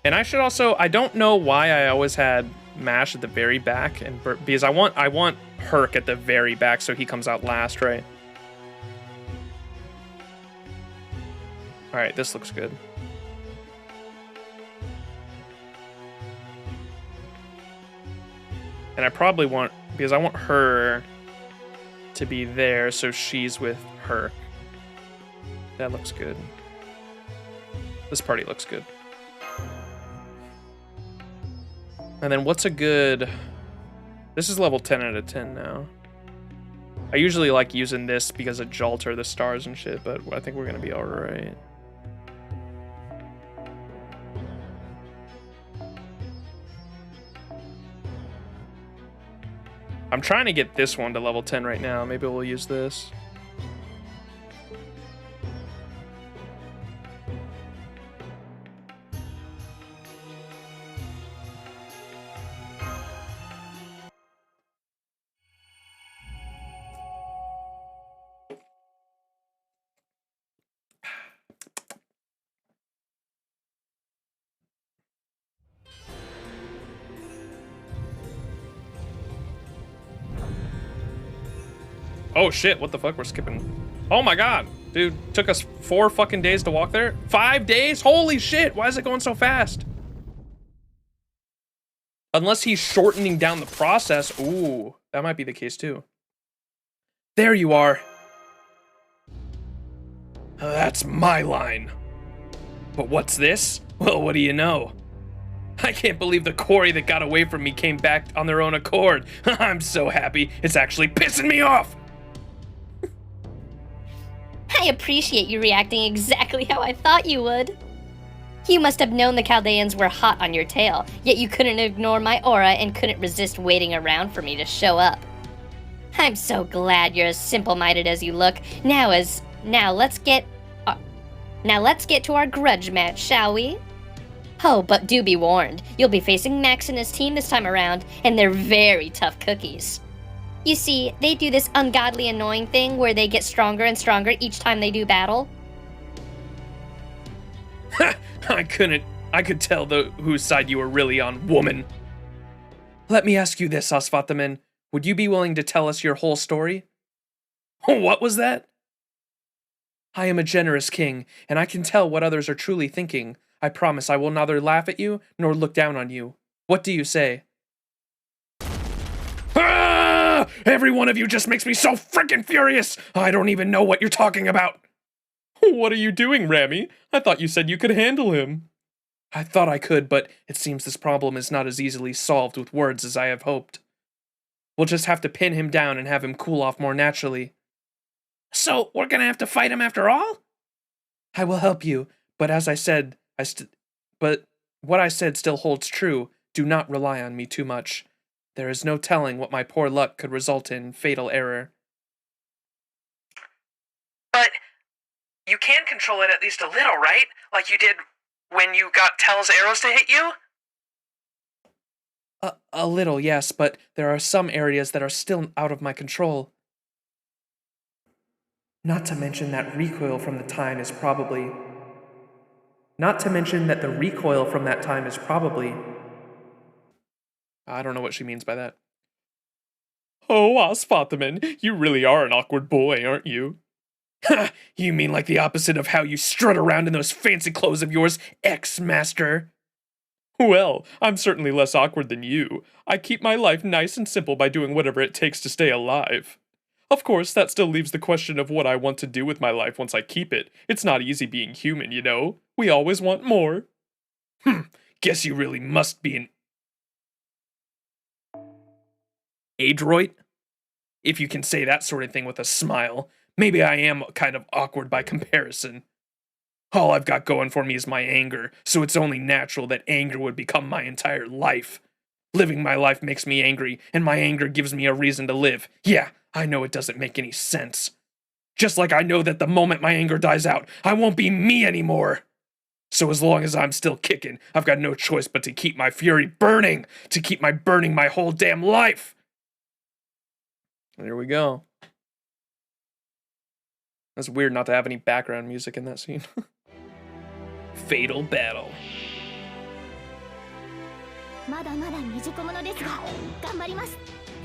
And I should also, I don't know why I always had Mash at the very back, and because I want Herc at the very back so he comes out last, right? All right, this looks good. And I probably want, because I want her to be there so she's with Herc. That looks good. This party looks good. And then what's a good... This is level 10 out of 10 now. I usually like using this because of Jalter, the stars and shit, but I think we're going to be alright. I'm trying to get this one to level 10 right now. Maybe we'll use this. Oh shit, what the fuck? We're skipping. Oh my god. Dude, took us 4 fucking days to walk there? 5 days? Holy shit, why is it going so fast? Unless he's shortening down the process. Ooh, that might be the case too. There you are. That's my line. But what's this? Well, what do you know? I can't believe the quarry that got away from me came back on their own accord. I'm so happy, it's actually pissing me off. I appreciate you reacting exactly how I thought you would. You must have known the Chaldeans were hot on your tail, yet you couldn't ignore my aura and couldn't resist waiting around for me to show up. I'm so glad you're as simple-minded as you look. Now let's get to our grudge match, shall we? Oh, but do be warned, you'll be facing Max and his team this time around, and they're very tough cookies. You see, they do this ungodly annoying thing where they get stronger and stronger each time they do battle. I could tell whose side you were really on, woman. Let me ask you this, Aswathaman. Would you be willing to tell us your whole story? What was that? I am a generous king, and I can tell what others are truly thinking. I promise I will neither laugh at you nor look down on you. What do you say? Every one of you just makes me so freaking furious! I don't even know what you're talking about! What are you doing, Rami? I thought you said you could handle him. I thought I could, but it seems this problem is not as easily solved with words as I have hoped. We'll just have to pin him down and have him cool off more naturally. So, we're gonna have to fight him after all? I will help you, but as I said, but what I said still holds true. Do not rely on me too much. There is no telling what my poor luck could result in fatal error. But you can control it at least a little, right? Like you did when you got Tell's arrows to hit you? A little, yes, but there are some areas that are still out of my control. Not to mention that the recoil from that time is probably... I don't know what she means by that. Oh, Aswathaman, you really are an awkward boy, aren't you? Ha! You mean like the opposite of how you strut around in those fancy clothes of yours, ex-master? Well, I'm certainly less awkward than you. I keep my life nice and simple by doing whatever it takes to stay alive. Of course, that still leaves the question of what I want to do with my life once I keep it. It's not easy being human, you know? We always want more. Guess you really must be an adroit? If you can say that sort of thing with a smile. Maybe I am kind of awkward by comparison. All I've got going for me is my anger, so it's only natural that anger would become my entire life. Living my life makes me angry, and my anger gives me a reason to live. Yeah, I know it doesn't make any sense. Just like I know that the moment my anger dies out, I won't be me anymore. So as long as I'm still kicking, I've got no choice but to keep my fury burning, to keep my burning my whole damn life. There we go. That's weird not to have any background music in that scene. Fatal battle.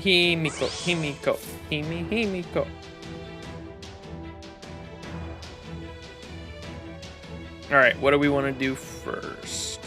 Himiko, Himiko, Himiko. Alright, what do we want to do first?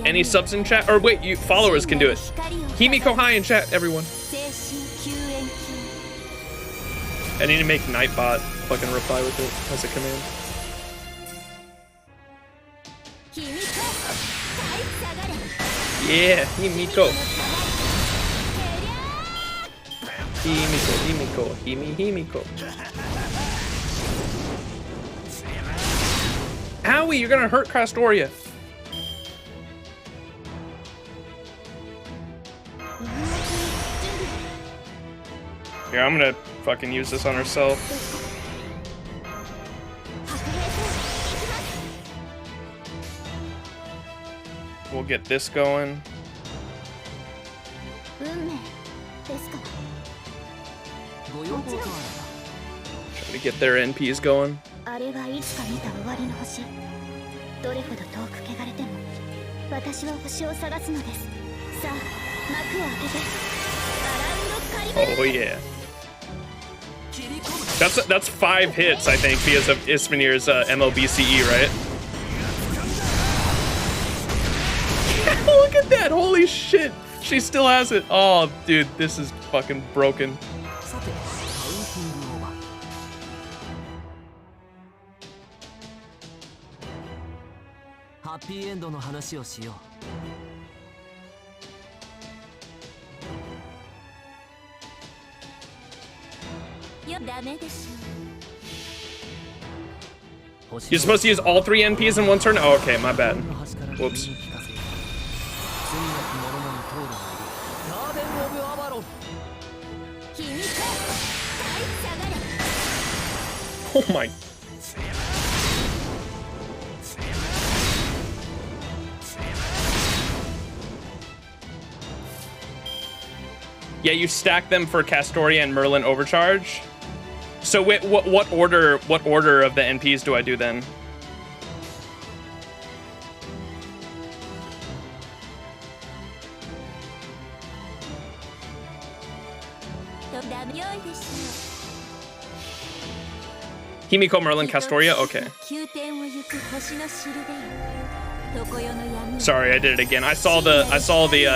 Any subs in chat? Or wait, you followers can do it. Himiko hi in chat, everyone. I need to make Nightbot fucking reply with it as a command. Yeah, Himiko. Himiko, Himiko. Owie, you're gonna hurt Castoria. Yeah, I'm gonna fucking use this on herself. We'll get this going. Trying to get their NPs going. Oh yeah. That's 5 hits, I think, because of Isfanir's MLBCE, right? Look at that! Holy shit! She still has it. Oh, dude, this is fucking broken. You're supposed to use all 3 NPs in one turn? Oh, okay, my bad. Whoops. Oh my. Yeah, you stack them for Castoria and Merlin overcharge. So wait, what order of the NPs do I do then? Himiko, Merlin, Castoria? Okay. Sorry, I did it again. I saw the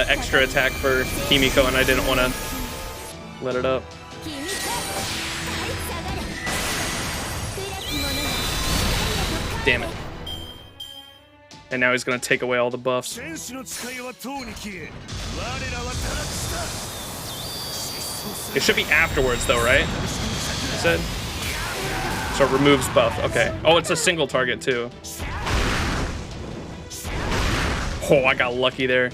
extra attack for Himiko and I didn't want to let it up. Damn it. And now he's gonna take away all the buffs. It should be afterwards though, right? You said? So it removes buff, okay. Oh, it's a single target too. Oh, I got lucky there.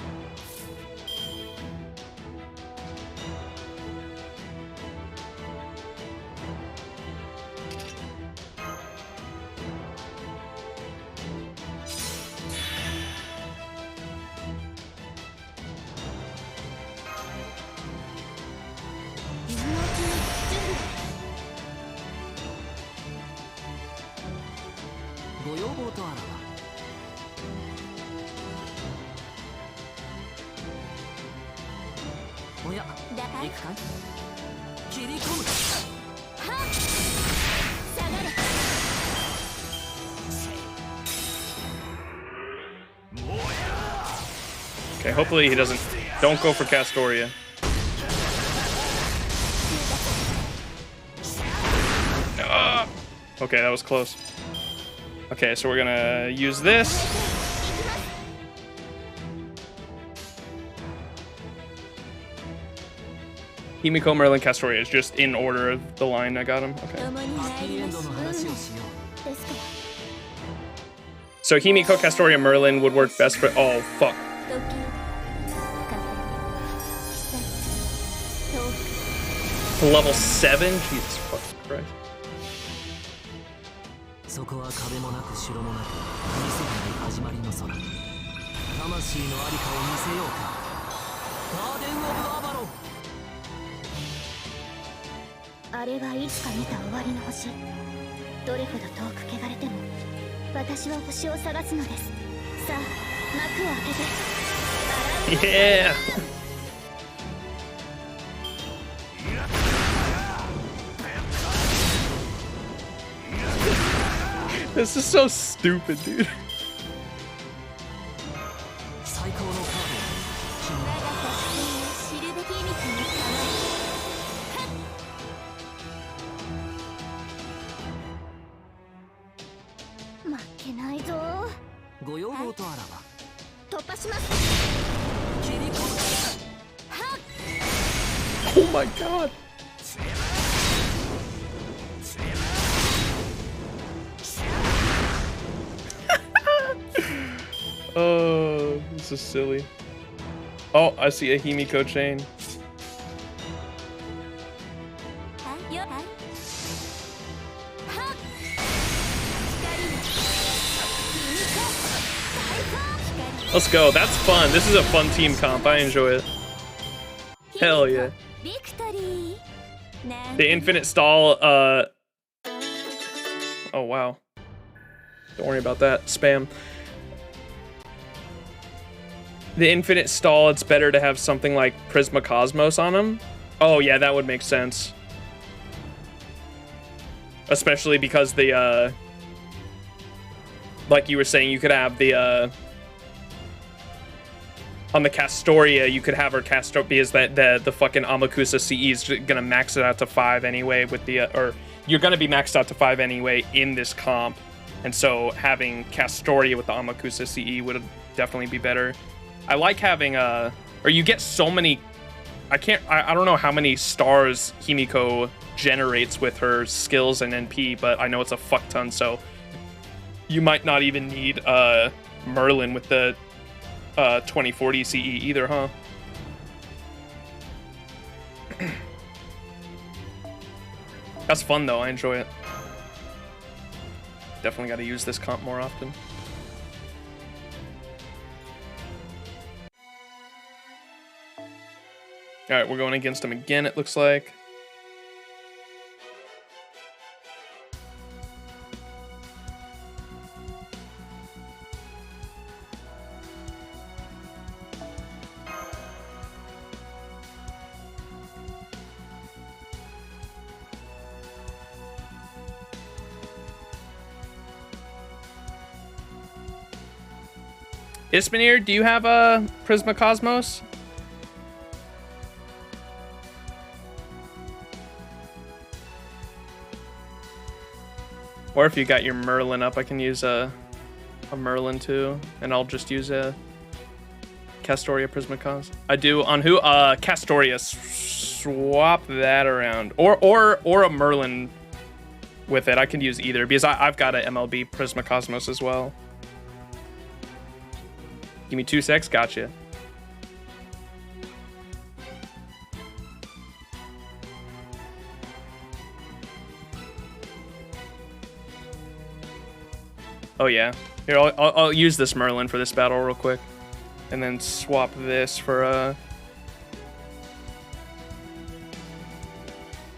Okay, hopefully he doesn't. Don't go for Castoria. Okay, that was close. Okay, so we're gonna use this. Himiko, Merlin, Castoria is just in order of the line I got him. Okay. So Himiko, Castoria, Merlin would work best for. Oh fuck. Level 7? Jesus fucking Christ. そこは壁もなく城もなく見せない始まりの空魂のありかを見せようかガーデン・オブ・アバロンあれはいつか見た終わりの星どれほど遠く汚れても私は星を探すのですさあ幕を開けて Yeah! This is so stupid, dude. 最高のカード知るべき意味負けないぞご要望とあらば突破します切り込む Oh my god! Oh, this is silly. Oh, I see a Himiko chain. Let's go. That's fun. This is a fun team comp. I enjoy it. Hell yeah. The infinite stall, oh wow. Don't worry about that. Spam. The infinite stall, it's better to have something like Prisma Cosmos on them. Oh yeah, that would make sense. Especially because the, like you were saying, you could have the, on the Castoria, you could have her Castoria, because the fucking Amakusa CE is gonna max it out to 5 anyway with the, or you're gonna be maxed out to 5 anyway in this comp. And so having Castoria with the Amakusa CE would definitely be better. I like having, or you get so many, I don't know how many stars Himiko generates with her skills and NP, but I know it's a fuck ton, so you might not even need, Merlin with the, 2040 CE either, huh? That's fun though, I enjoy it. Definitely gotta use this comp more often. Alright, we're going against him again, it looks like. Ismanir, do you have a Prisma Cosmos? Or if you got your Merlin up, I can use a Merlin too, and I'll just use a Castoria Prisma Cos. I do on who? Castoria. Swap that around, or a Merlin with it. I can use either because I've got a MLB Prisma Cosmos as well. Give me 2 secs. Gotcha. Oh yeah. Here, I'll use this Merlin for this battle real quick, and then swap this for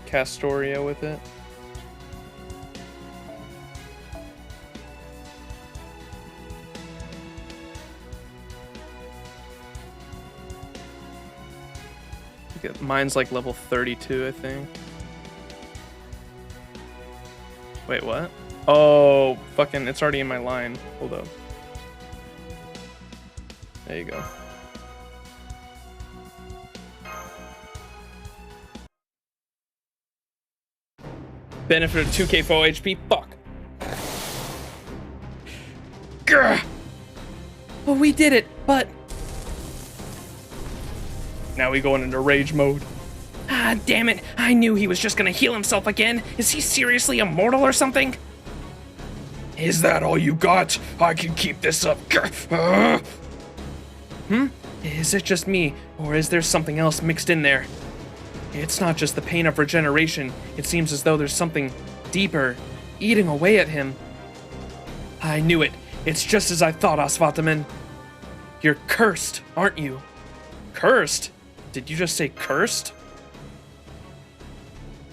Castoria with it. mine's like level 32, I think. Wait, what? Oh, fucking, it's already in my line. Hold up. There you go. Benefit of 2k full HP? Fuck. Grr! Well, we did it, but... Now we going into rage mode. Ah, damn it. I knew he was just gonna heal himself again. Is he seriously immortal or something? Is that all you got? I can keep this up. Is it just me, or is there something else mixed in there? It's not just the pain of regeneration. It seems as though there's something deeper, eating away at him. I knew it. It's just as I thought, Aswathaman. You're cursed, aren't you? Cursed? Did you just say cursed?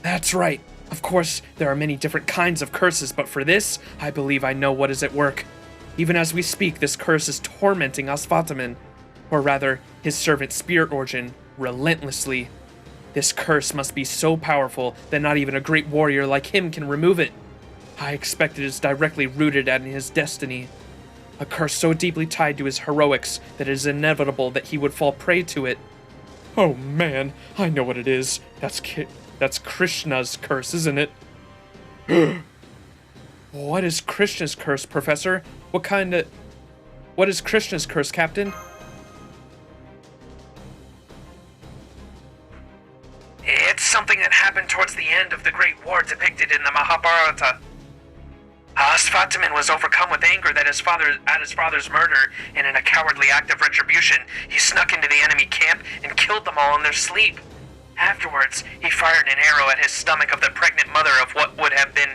That's right. Of course, there are many different kinds of curses, but for this, I believe I know what is at work. Even as we speak, this curse is tormenting Aswathaman, or rather, his servant Spirit Origin, relentlessly. This curse must be so powerful that not even a great warrior like him can remove it. I expect it is directly rooted in his destiny. A curse so deeply tied to his heroics that it is inevitable that he would fall prey to it. Oh man, I know what it is. That's Krishna's curse, isn't it? What is Krishna's curse, Professor? What is Krishna's curse, Captain? It's something that happened towards the end of the Great War depicted in the Mahabharata. Aswathaman was overcome with anger at his father's murder, and in a cowardly act of retribution, he snuck into the enemy camp and killed them all in their sleep. Afterwards, he fired an arrow at his stomach of the pregnant mother of what would have been...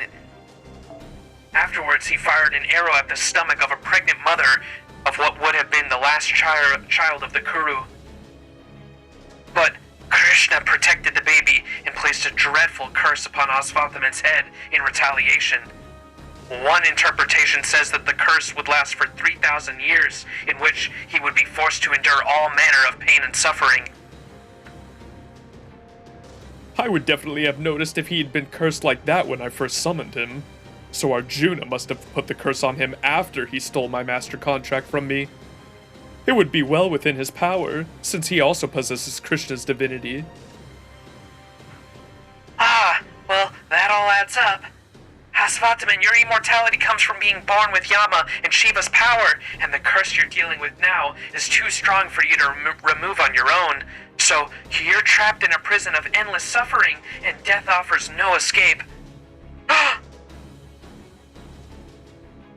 Afterwards, he fired an arrow at the stomach of a pregnant mother of what would have been the last child of the Kuru. But Krishna protected the baby and placed a dreadful curse upon Aswathaman's head in retaliation. One interpretation says that the curse would last for 3,000 years, in which he would be forced to endure all manner of pain and suffering. I would definitely have noticed if he had been cursed like that when I first summoned him. So Arjuna must have put the curse on him after he stole my master contract from me. It would be well within his power, since he also possesses Krishna's divinity. Ah, well, that all adds up. Aswathaman, your immortality comes from being born with Yama and Shiva's power, and the curse you're dealing with now is too strong for you to remove on your own. So, you're trapped in a prison of endless suffering, and death offers no escape.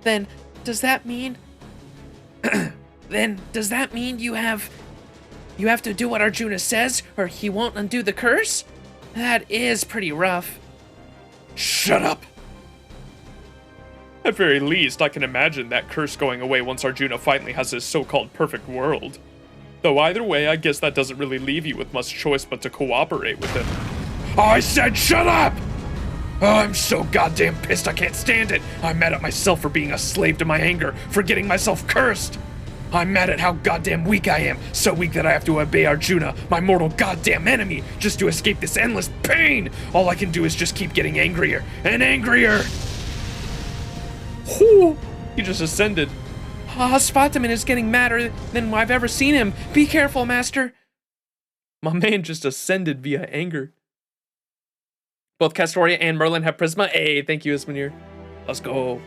Then, does that mean... you have to do what Arjuna says, or he won't undo the curse? That is pretty rough. Shut up! At very least, I can imagine that curse going away once Arjuna finally has his so-called perfect world. Though either way, I guess that doesn't really leave you with much choice but to cooperate with him. I said shut up! I'm so goddamn pissed I can't stand it. I'm mad at myself for being a slave to my anger, for getting myself cursed. I'm mad at how goddamn weak I am, so weak that I have to obey Arjuna, my mortal goddamn enemy, just to escape this endless pain. All I can do is just keep getting angrier and angrier. Whew, he just ascended. Aswathaman is getting madder than I've ever seen him. Be careful, Master. My man just ascended via anger. Both Castoria and Merlin have Prisma. Hey, thank you, Ismanir. Let's go.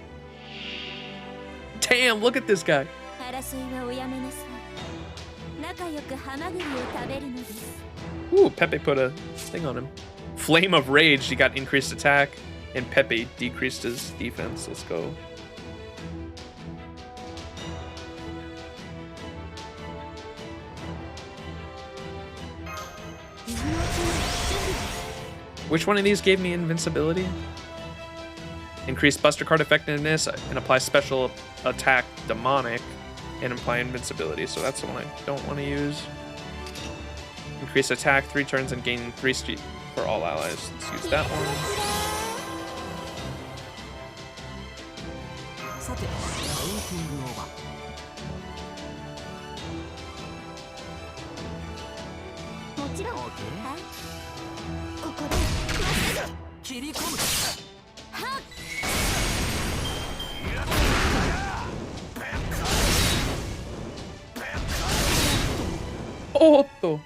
Damn, look at this guy. Ooh, Pepe put a thing on him. Flame of Rage, he got increased attack, and Pepe decreased his defense. Let's go. Which one of these gave me invincibility? Increase Buster card effectiveness and apply special attack demonic and apply invincibility. So that's the one I don't want to use. Increase attack 3 turns and gain 3 street for all allies. Let's use that one. ちろん。はい。ここで切り込む。はっ。おーっと。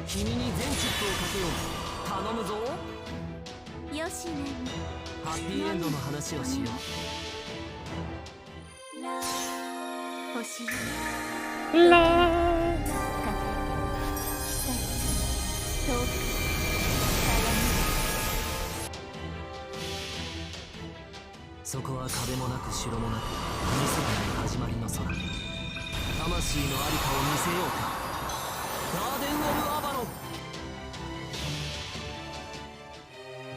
君に全チップをかけよう。頼むぞ。よしね。ハッピーエンドの話をしよう。星ラそこは壁もなく城もなく見せない始まりの空。魂のありかを見せようか。ガーデン・オブ・アバロン。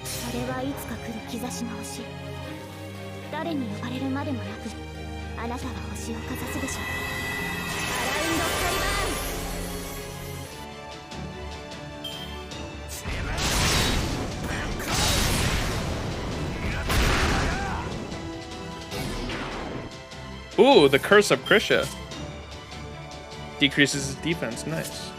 それはいつか来る兆しの星。誰に呼ばれるまでもなくあなたは星をかざすでしょう。アラウンド・カリバーン。Ooh, the Curse of Krisha. Decreases his defense. Nice.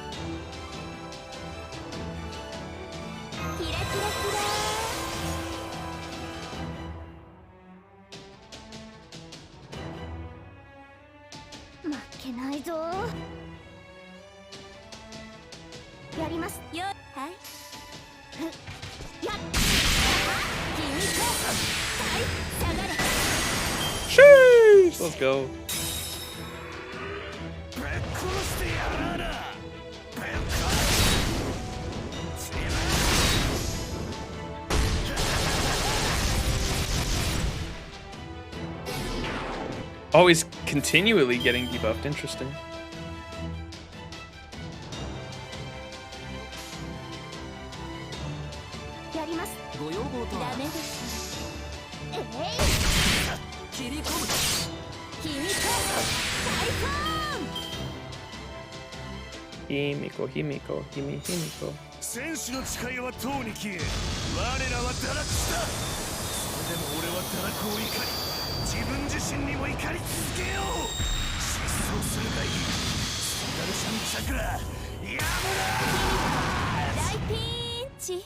Sheesh! Let's go. Oh, he's continually getting debuffed. Interesting. Himiko, Himiko, Himiko. 戦士の誓いはとうに消え、我らは堕落した。それでも俺は堕落を怒り、自分自身にも怒り続けよう。失踪するがいい。スカルシャンチャクラ、やむな。大ピンチ。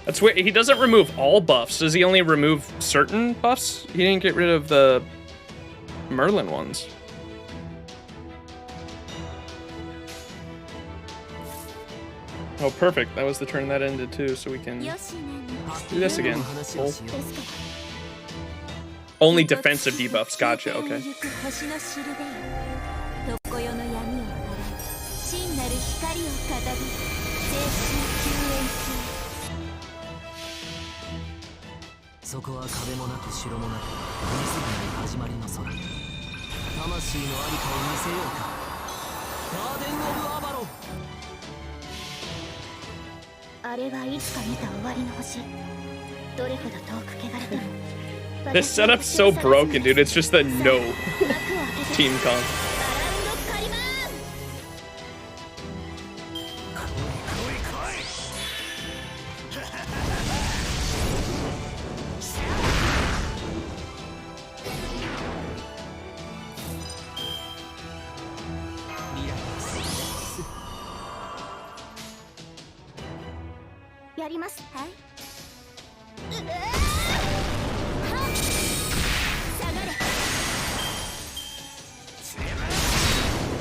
That's weird. He doesn't remove all buffs. Does he only remove certain buffs? He didn't get rid of the Merlin ones. Oh, perfect. That was the turn that ended too, so we can do this again. Cool. Only defensive debuffs. Gotcha. Okay. そこは壁もなく城もなく見せない始まりの空。魂のありかを見せようか。ガーデン・オブ・アバロン。あれはいつか見た終わりの星。どれほど遠く汚れても。This setup's so broken, dude. It's just the no team comp.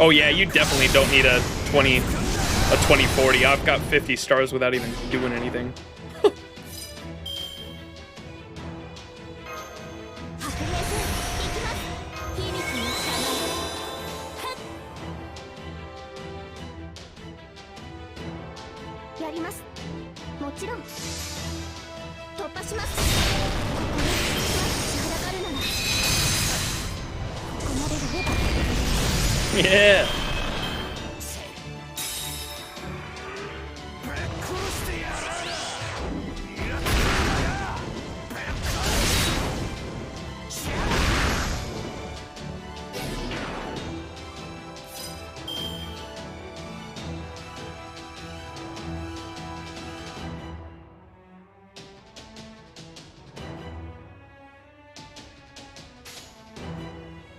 Oh yeah, you definitely don't need a 2040. I've got 50 stars without even doing anything. Yeah.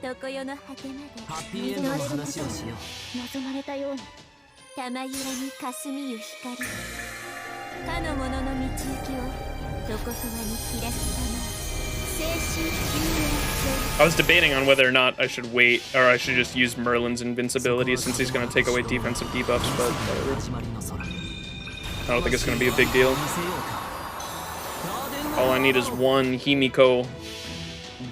常世の果てまでハッピーエンドの話をしよう。望まれたように玉揺れに霞みゆ光かの者の道行きをどこそばに開きたまえ精神救 I was debating on whether or not I should wait or I should just use Merlin's invincibility since he's going to take away defensive debuffs, but whatever. I don't think it's going to be a big deal. All I need is one Himiko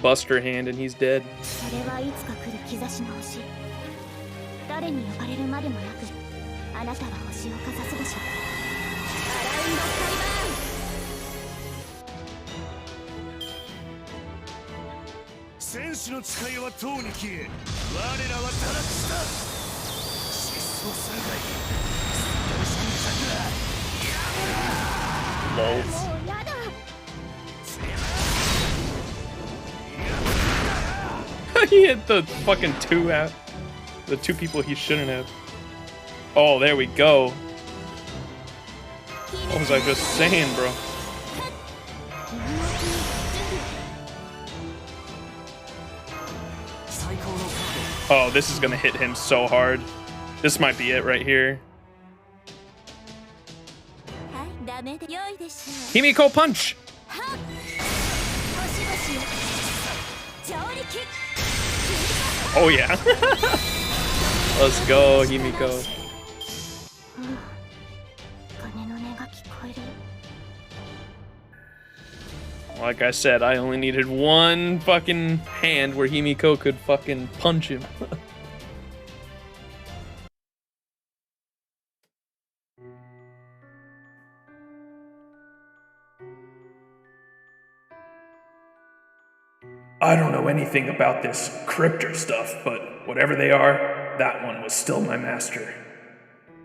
Buster hand and he's dead. それはいつか来る兆しの星誰に呼ばれるまでもなくあなたは星をかざすでしょうアラウンドスカイバーン戦士の誓いはとうに消え我らは堕落した失踪するがいいその選択はやめろ Lol. もうやだ He hit the fucking the two people he shouldn't have. Oh, there we go. What was I just saying, bro? Oh, this is gonna hit him so hard. This might be it right here. はいダメで良いでしょう Himiko punch! はっ星々よ上陸 Oh yeah. Let's go, Himiko. 鐘の音が聞こえる Like I said, I only needed one fucking hand where Himiko could fucking punch him. I don't know anything about this cryptor stuff, but whatever they are, that one was still my master.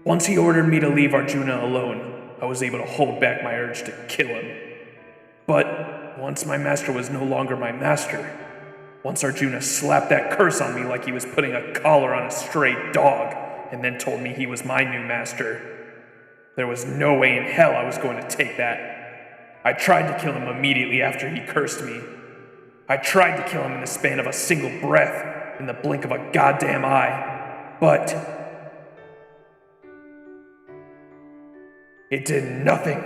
Once he ordered me to leave Arjuna alone, I was able to hold back my urge to kill him. But once my master was no longer my master, once Arjuna slapped that curse on me like he was putting a collar on a stray dog, and then told me he was my new master, there was no way in hell I was going to take that. I tried to kill him immediately after he cursed me. I tried to kill him in the span of a single breath, in the blink of a goddamn eye, but it did nothing.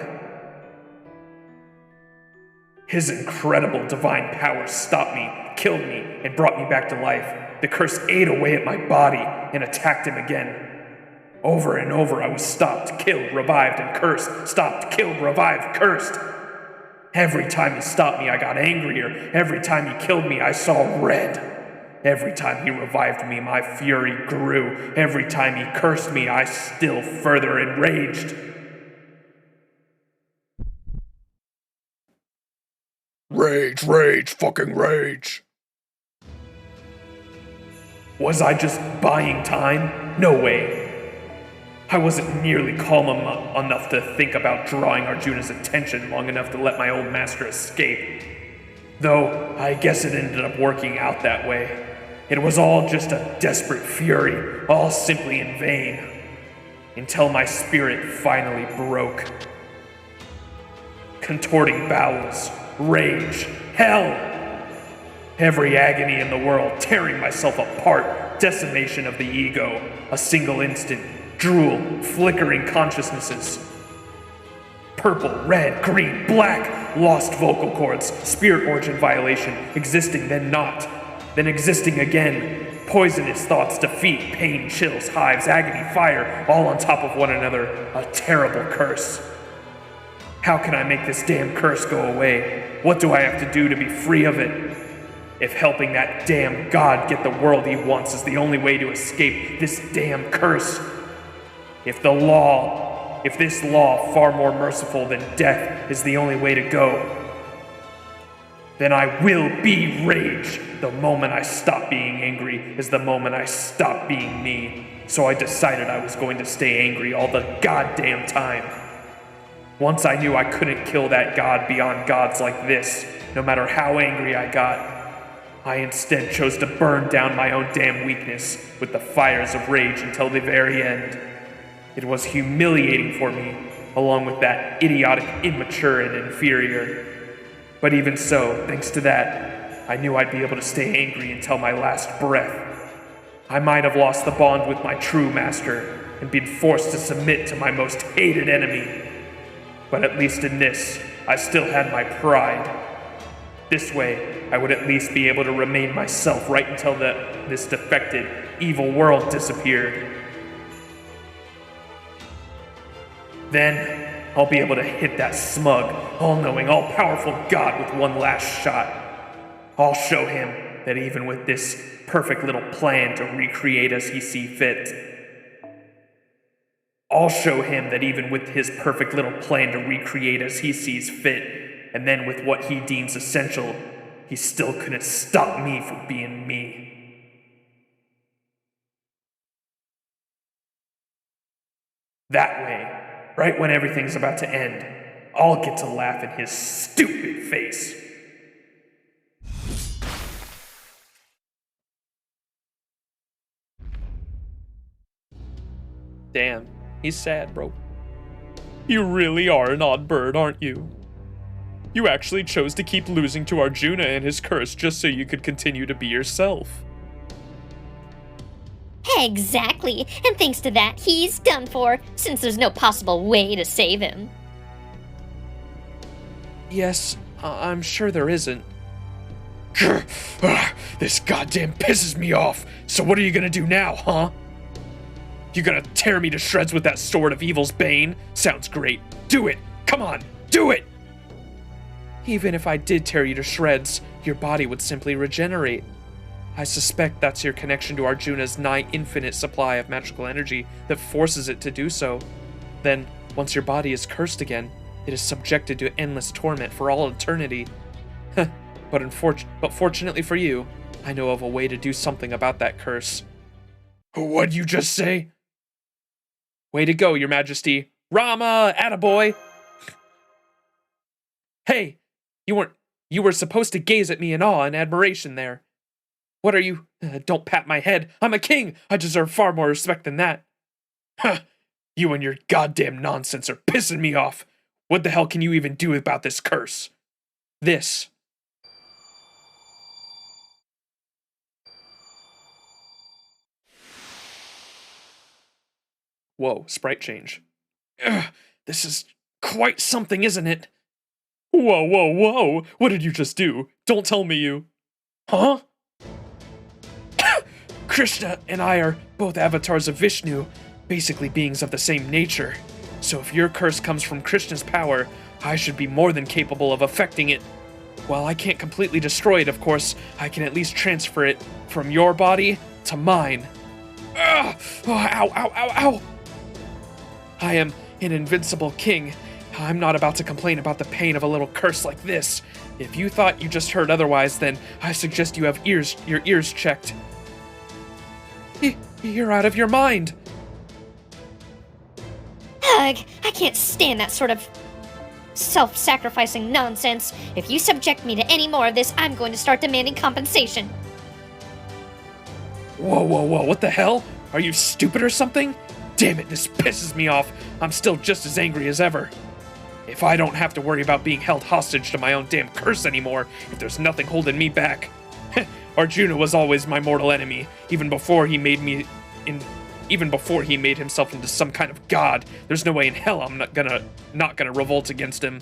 His incredible divine power stopped me, killed me, and brought me back to life. The curse ate away at my body and attacked him again. Over and over I was stopped, killed, revived, and cursed. Stopped, killed, revived, cursed. Every time he stopped me, I got angrier. Every time he killed me, I saw red. Every time he revived me, my fury grew. Every time he cursed me, I still further enraged. Rage, rage, fucking rage. Was I just buying time? No way. I wasn't nearly calm enough to think about drawing Arjuna's attention long enough to let my old master escape. Though, I guess it ended up working out that way. It was all just a desperate fury, all simply in vain. Until my spirit finally broke. Contorting bowels, rage, hell! Every agony in the world, tearing myself apart, decimation of the ego, a single instant, drool, flickering consciousnesses. Purple, red, green, black, lost vocal cords, spirit origin violation, existing then not, then existing again. Poisonous thoughts, defeat, pain, chills, hives, agony, fire, all on top of one another. A terrible curse. How can I make this damn curse go away? What do I have to do to be free of it? If helping that damn god get the world he wants is the only way to escape this damn curse, if this law, far more merciful than death, is the only way to go, then I will be rage. The moment I stop being angry is the moment I stop being me. So I decided I was going to stay angry all the goddamn time. Once I knew I couldn't kill that god beyond gods like this, no matter how angry I got, I instead chose to burn down my own damn weakness with the fires of rage until the very end. It was humiliating for me, along with that idiotic, immature, and inferior. But even so, thanks to that, I knew I'd be able to stay angry until my last breath. I might have lost the bond with my true master and been forced to submit to my most hated enemy. But at least in this, I still had my pride. This way, I would at least be able to remain myself right until this defected, evil world disappeared. Then, I'll be able to hit that smug, all-knowing, all-powerful god with one last shot. I'll show him that even with this perfect little plan to recreate as he sees fit, I'll show him that even with his perfect little plan to recreate as he sees fit, and then with what he deems essential, he still couldn't stop me from being me. That way, right when everything's about to end, I'll get to laugh in his stupid face. Damn, he's sad, bro. You really are an odd bird, aren't you? You actually chose to keep losing to Arjuna and his curse just so you could continue to be yourself. Exactly, and thanks to that, he's done for, since there's no possible way to save him. Yes, I'm sure there isn't. This goddamn pisses me off. So what are you gonna do now, huh? You gonna tear me to shreds with that sword of evil's bane? Sounds great. Do it. Come on, do it. Even if I did tear you to shreds, your body would simply regenerate. I suspect that's your connection to Arjuna's nigh infinite supply of magical energy that forces it to do so. Then, once your body is cursed again, it is subjected to endless torment for all eternity. But fortunately for you, I know of a way to do something about that curse. What'd you just say? Way to go, your majesty. Rama, attaboy! Hey, you were supposed to gaze at me in awe and admiration there. What are you? Don't pat my head. I'm a king. I deserve far more respect than that. Huh. You and your goddamn nonsense are pissing me off. What the hell can you even do about this curse? This. Whoa, sprite change. This is quite something, isn't it? Whoa, whoa, whoa! What did you just do? Don't tell me you... Huh? Krishna and I are both avatars of Vishnu, basically beings of the same nature. So if your curse comes from Krishna's power, I should be more than capable of affecting it. While I can't completely destroy it, of course, I can at least transfer it from your body to mine. Ugh! Oh, ow, ow, ow, ow! I am an invincible king. I'm not about to complain about the pain of a little curse like this. If you thought you just heard otherwise, then I suggest you have your ears checked. You're out of your mind. Ugh, I can't stand that sort of self-sacrificing nonsense. If you subject me to any more of this, I'm going to start demanding compensation. Whoa, whoa, whoa, what the hell? Are you stupid or something? Damn it, this pisses me off. I'm still just as angry as ever. If I don't have to worry about being held hostage to my own damn curse anymore, if there's nothing holding me back. Arjuna was always my mortal enemy, even before he made himself into some kind of god. There's no way in hell I'm not gonna revolt against him.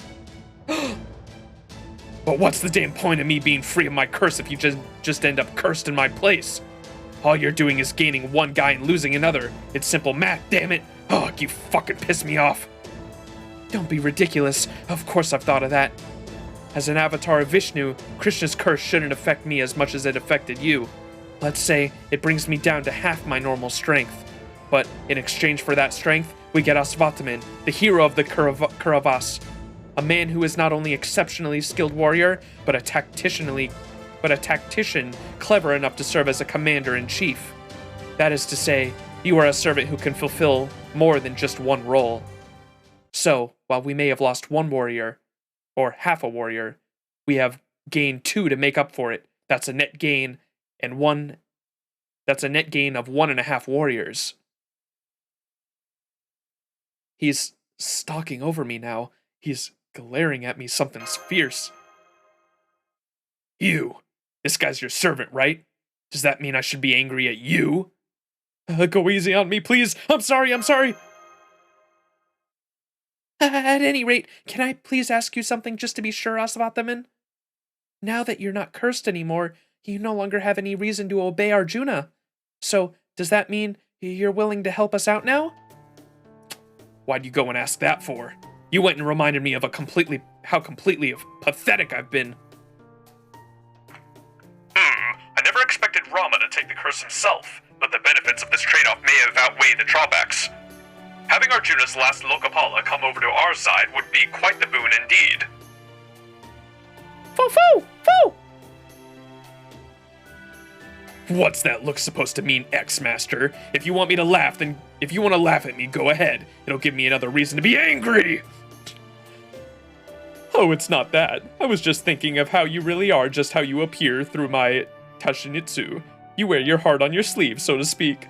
But what's the damn point of me being free of my curse if you just end up cursed in my place? All you're doing is gaining one guy and losing another. It's simple math, damn it. Oh, you fucking piss me off. Don't be ridiculous. Of course I've thought of that. As an avatar of Vishnu, Krishna's curse shouldn't affect me as much as it affected you. Let's say it brings me down to half my normal strength. But in exchange for that strength, we get Aswathaman, the hero of the Kauravas. A man who is not only exceptionally skilled warrior, but a tactician clever enough to serve as a commander-in-chief. That is to say, you are a servant who can fulfill more than just one role. So, while we may have lost one warrior, or half a warrior, we have gained 2 to make up for it. That's a net gain of 1.5 warriors. He's stalking over me now. He's glaring at me something fierce. You This guy's your servant, right? Does that mean I should be angry at you? Go easy on me, please. I'm sorry. At any rate, can I please ask you something just to be sure, Aswathaman? Now that you're not cursed anymore, you no longer have any reason to obey Arjuna. So, does that mean you're willing to help us out now? Why'd you go and ask that for? You went and reminded me of how completely pathetic I've been. I never expected Rama to take the curse himself, but the benefits of this trade-off may have outweighed the drawbacks. Having Arjuna's last Lokapala come over to our side would be quite the boon indeed. Foo! What's that look supposed to mean, X-Master? If you want me to laugh, then if you want to laugh at me, go ahead. It'll give me another reason to be angry! Oh, it's not that. I was just thinking of how you really are, just how you appear through my Tashinitsu. You wear your heart on your sleeve, so to speak.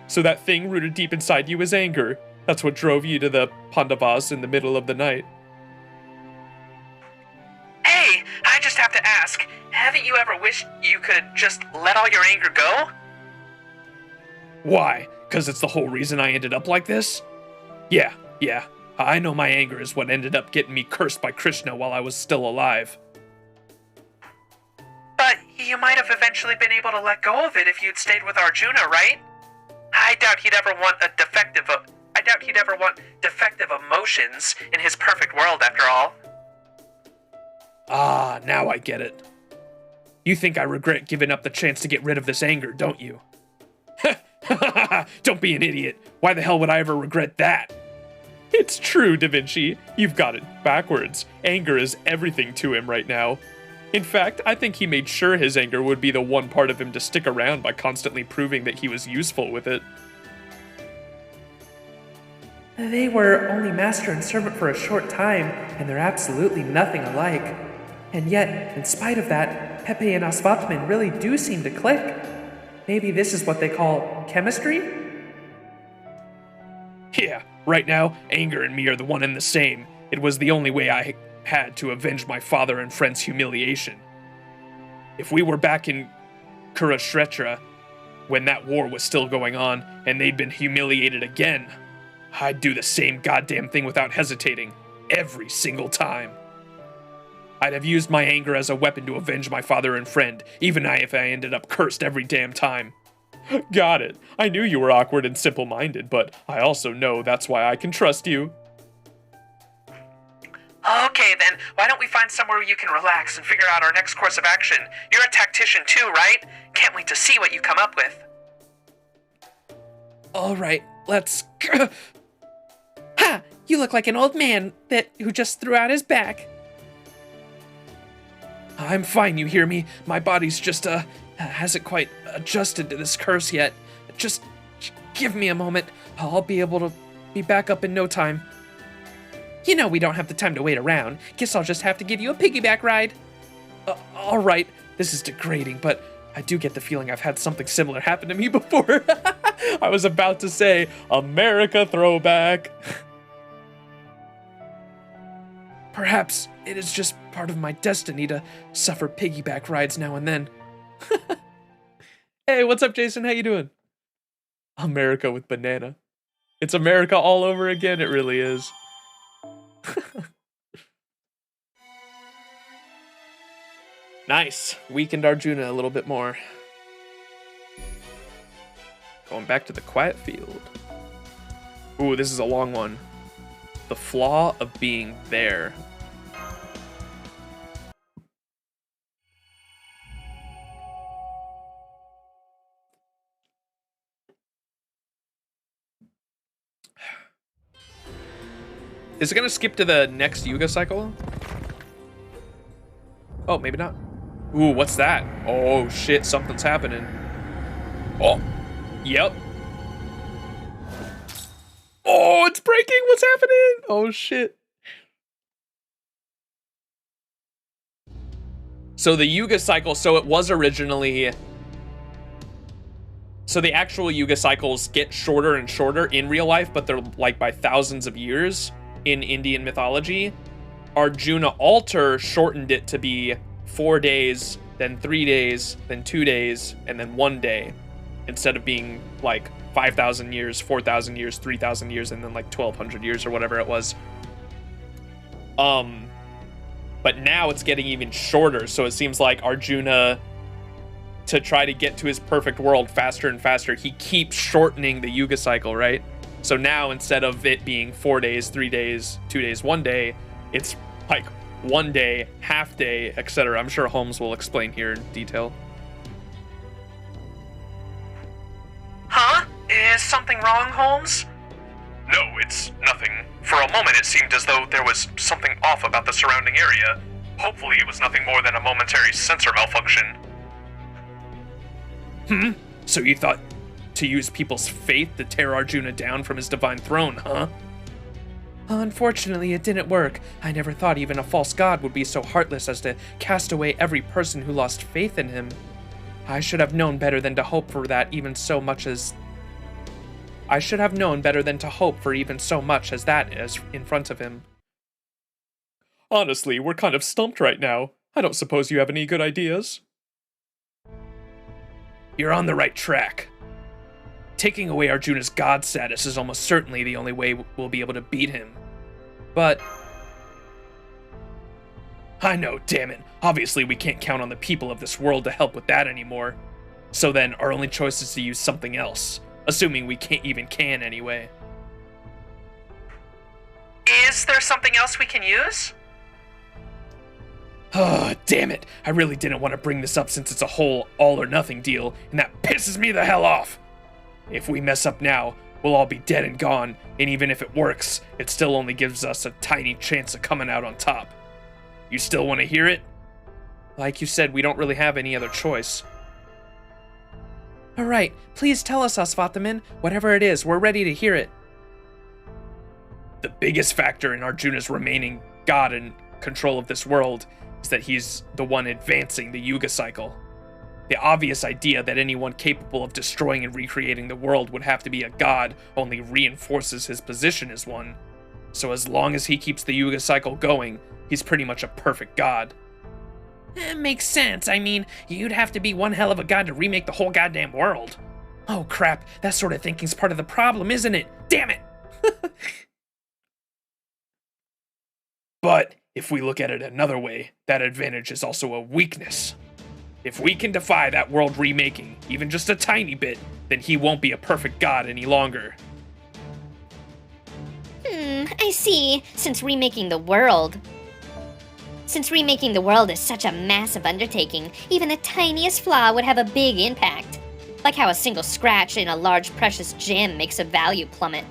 So that thing rooted deep inside you is anger. That's what drove you to the Pandavas in the middle of the night. Hey, I just have to ask, haven't you ever wished you could just let all your anger go? Why? 'Cause it's the whole reason I ended up like this? Yeah. I know my anger is what ended up getting me cursed by Krishna while I was still alive. But you might have eventually been able to let go of it if you'd stayed with Arjuna, right? I doubt he'd ever want defective emotions in his perfect world, after all. Ah, now I get it. You think I regret giving up the chance to get rid of this anger, don't you? Don't be an idiot. Why the hell would I ever regret that? It's true, Da Vinci. You've got it backwards. Anger is everything to him right now. In fact, I think he made sure his anger would be the one part of him to stick around by constantly proving that he was useful with it. They were only master and servant for a short time, and they're absolutely nothing alike. And yet, in spite of that, Pepe and Aswathaman really do seem to click. Maybe this is what they call chemistry? Yeah, right now, anger and me are the one and the same. It was the only way I had to avenge my father and friend's humiliation. If we were back in Kshetra, when that war was still going on, and they'd been humiliated again, I'd do the same goddamn thing without hesitating, every single time. I'd have used my anger as a weapon to avenge my father and friend, even if I ended up cursed every damn time. Got it. I knew you were awkward and simple-minded, but I also know that's why I can trust you. Okay then, why don't we find somewhere you can relax and figure out our next course of action? You're a tactician too, right? Can't wait to see what you come up with. Alright, let's... Ha! You look like an old man who just threw out his back. I'm fine, you hear me? My body's just, hasn't quite adjusted to this curse yet. Just give me a moment. I'll be able to be back up in no time. You know we don't have the time to wait around. Guess I'll just have to give you a piggyback ride. Alright, this is degrading, but I do get the feeling I've had something similar happen to me before. I was about to say, America throwback. Perhaps it is just part of my destiny to suffer piggyback rides now and then. Hey, what's up, Jason? How you doing? America with banana. It's America all over again, it really is. Nice. Weakened Arjuna a little bit more. Going back to the quiet field. Ooh, this is a long one. The flaw of being there. Is it gonna skip to the next Yuga cycle? Oh, maybe not. Ooh, what's that? Oh shit, something's happening. Oh, yep. Oh, it's breaking! What's happening? Oh shit. So the Yuga cycle, so it was originally... So the actual Yuga cycles get shorter and shorter in real life, but they're like by thousands of years in Indian mythology. Arjuna Alter shortened it to be 4 days, then 3 days, then 2 days, and then 1 day, instead of being like 5,000 years, 4,000 years, 3,000 years, and then like 1,200 years or whatever it was. But now it's getting even shorter, so it seems like Arjuna, to try to get to his perfect world faster and faster, he keeps shortening the Yuga cycle, right? So now instead of it being 4 days, 3 days, 2 days, 1 day, it's like 1 day, half day, etc. I'm sure Holmes will explain here in detail. Huh? Is something wrong, Holmes? No, it's nothing. For a moment, it seemed as though there was something off about the surrounding area. Hopefully, it was nothing more than a momentary sensor malfunction. So you thought to use people's faith to tear Arjuna down from his divine throne, huh? Unfortunately, it didn't work. I never thought even a false god would be so heartless as to cast away every person who lost faith in him. I should have known better than to hope for that even so much as... I should have known better than to hope for even so much as that is in front of him. Honestly, we're kind of stumped right now. I don't suppose you have any good ideas? You're on the right track. Taking away Arjuna's god status is almost certainly the only way we'll be able to beat him. But... I know, damn it. Obviously we can't count on the people of this world to help with that anymore. So then, our only choice is to use something else. Assuming we can anyway. Is there something else we can use? Oh, damn it. I really didn't want to bring this up since it's a whole all-or-nothing deal, and that pisses me the hell off. If we mess up now, we'll all be dead and gone, and even if it works, it still only gives us a tiny chance of coming out on top. You still want to hear it? Like you said, we don't really have any other choice. Alright, please tell us, Aswathaman. Whatever it is, we're ready to hear it. The biggest factor in Arjuna's remaining god and control of this world is that he's the one advancing the Yuga cycle. The obvious idea that anyone capable of destroying and recreating the world would have to be a god only reinforces his position as one. So as long as he keeps the Yuga cycle going, he's pretty much a perfect god. Makes sense. I mean, you'd have to be one hell of a god to remake the whole goddamn world. Oh crap, that sort of thinking's part of the problem, isn't it? Damn it! But if we look at it another way, that advantage is also a weakness. If we can defy that world remaking, even just a tiny bit, then he won't be a perfect god any longer. I see. Since remaking the world is such a massive undertaking, even the tiniest flaw would have a big impact. Like how a single scratch in a large precious gem makes a value plummet.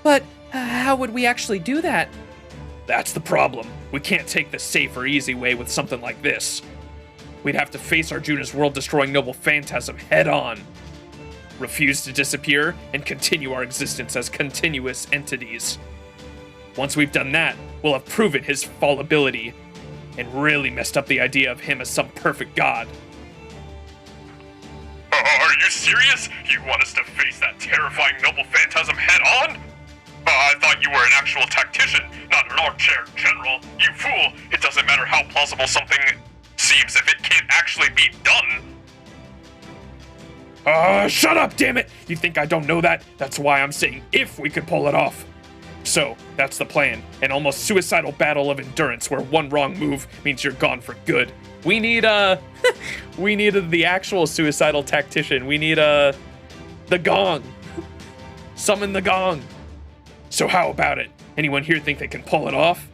But how would we actually do that? That's the problem. We can't take the safe or easy way with something like this. We'd have to face Arjuna's world-destroying noble phantasm head-on, refuse to disappear, and continue our existence as continuous entities. Once we've done that, we'll have proven his fallibility, and really messed up the idea of him as some perfect god. Are you serious? You want us to face that terrifying noble phantasm head-on? I thought you were an actual tactician, not an armchair general. You fool! It doesn't matter how plausible something seems if it can't actually be done. Shut up, damn it! You think I don't know that? That's why I'm saying if we could pull it off. So, that's the plan. An almost suicidal battle of endurance where one wrong move means you're gone for good. We need, we need the actual suicidal tactician. We need, the gong. Summon the gong. So how about it? Anyone here think they can pull it off?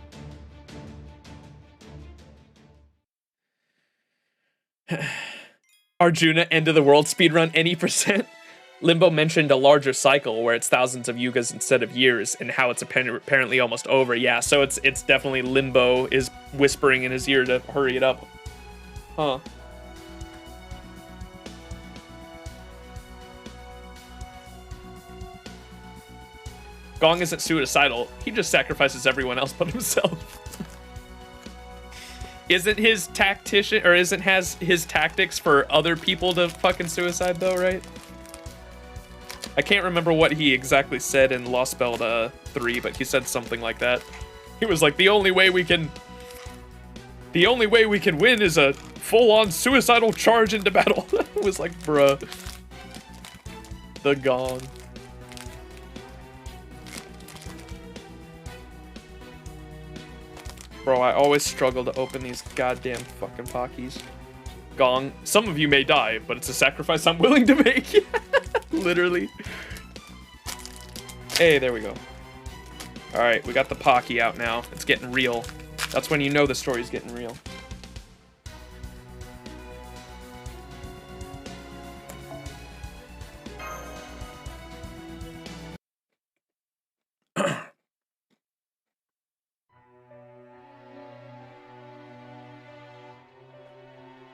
Arjuna, end of the world speedrun any %? Limbo mentioned a larger cycle where it's thousands of yugas instead of years, and how it's apparently almost over. Yeah, so it's definitely Limbo is whispering in his ear to hurry it up. Huh. Gong isn't suicidal. He just sacrifices everyone else but himself. Isn't his tactician, or isn't has his tactics for other people to fucking suicide though, right? I can't remember what he exactly said in Lostbelt 3, but he said something like that. He was like, the only way we can The only way we can win is a full-on suicidal charge into battle. It was like, bruh. The gong. Bro, I always struggle to open these goddamn fucking Pockies. Gong. Some of you may die, but it's a sacrifice I'm willing to make. Literally. Hey, there we go. Alright, we got the Pocky out now. It's getting real. That's when you know the story's getting real.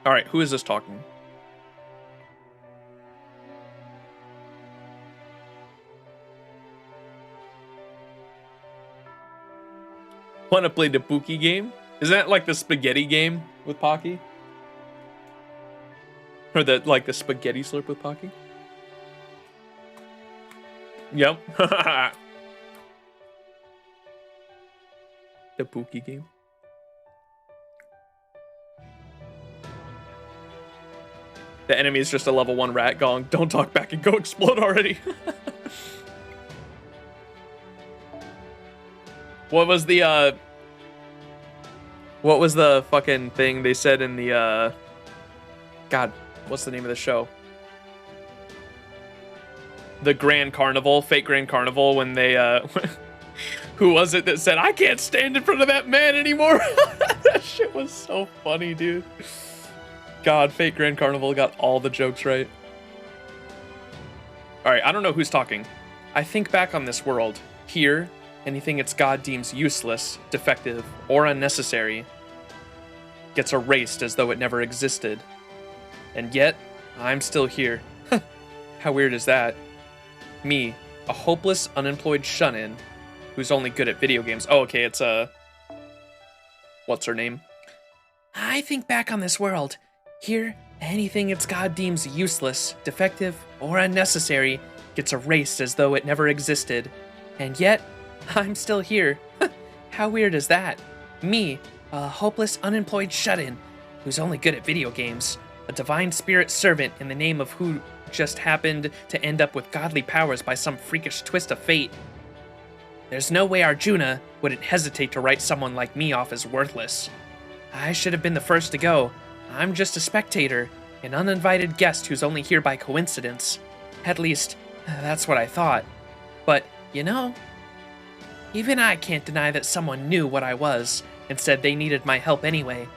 Alright, who is this talking? Wanna play the Pookie game? Isn't that like the spaghetti game with Pocky? Or the spaghetti slurp with Pocky? Yep. The Pookie game. The enemy is just a level 1 rat. Gong. Don't talk back and go explode already. What was the fucking thing they said in the God, what's the name of the show? The Grand Carnival, Fake Grand Carnival, when they who was it that said, I can't stand in front of that man anymore? That shit was so funny, dude. God, Fake Grand Carnival got all the jokes right. Alright, I don't know who's talking. I think back on this world. Here, anything its God deems useless, defective, or unnecessary gets erased as though it never existed. And yet, I'm still here. How weird is that? Me, a hopeless, unemployed shun-in, who's only good at video games. Oh, okay, it's what's her name? I think back on this world. Here, anything its God deems useless, defective, or unnecessary gets erased as though it never existed. And yet, I'm still here. How weird is that? Me, a hopeless, unemployed shut-in, who's only good at video games, a divine spirit servant in the name of who just happened to end up with godly powers by some freakish twist of fate. There's no way Arjuna wouldn't hesitate to write someone like me off as worthless. I should have been the first to go. I'm just a spectator, an uninvited guest who's only here by coincidence. At least, that's what I thought. But, you know, even I can't deny that someone knew what I was and said they needed my help anyway.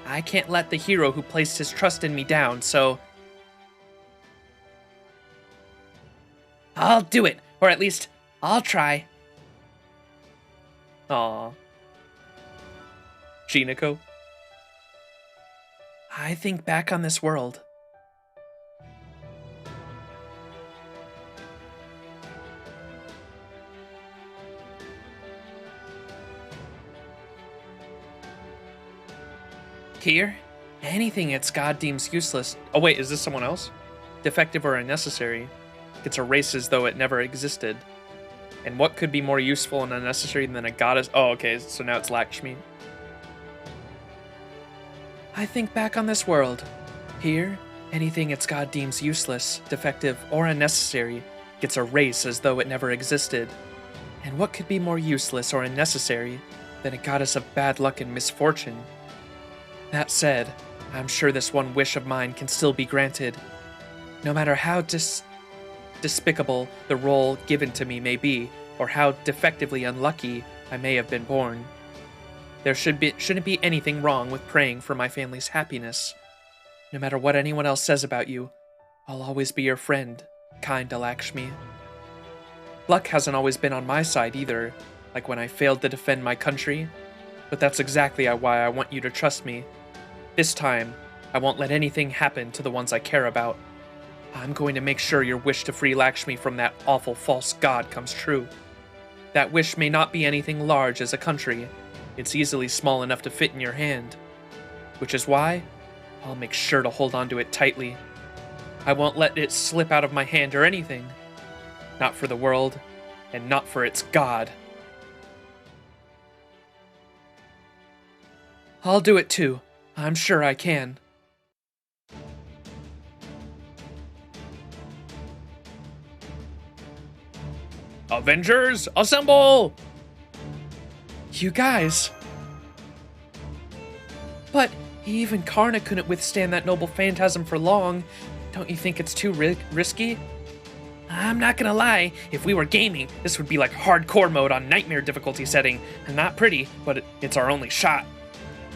I can't let the hero who placed his trust in me down, so I'll do it, or at least I'll try. Aww. Jinako. I think back on this world. Here, anything its God deems useless. Oh wait, is this someone else? Defective or unnecessary gets erased as though it never existed. And what could be more useful and unnecessary than a goddess? Oh, okay, so now it's Lakshmi. I think back on this world. Here, anything its God deems useless, defective, or unnecessary gets erased as though it never existed. And what could be more useless or unnecessary than a goddess of bad luck and misfortune? That said, I'm sure this one wish of mine can still be granted. No matter how despicable the role given to me may be, or how defectively unlucky I may have been born. There shouldn't be anything wrong with praying for my family's happiness. No matter what anyone else says about you, I'll always be your friend, kind Lakshmi. Luck hasn't always been on my side either, like when I failed to defend my country, but that's exactly why I want you to trust me. This time, I won't let anything happen to the ones I care about. I'm going to make sure your wish to free Lakshmi from that awful false god comes true. That wish may not be anything large as a country. It's easily small enough to fit in your hand. Which is why I'll make sure to hold onto it tightly. I won't let it slip out of my hand or anything. Not for the world, and not for its god. I'll do it too. I'm sure I can. Avengers, assemble! You guys. But even Karna couldn't withstand that noble phantasm for long. Don't you think it's too risky? I'm not gonna lie, if we were gaming, this would be like hardcore mode on nightmare difficulty setting. And not pretty, but it's our only shot.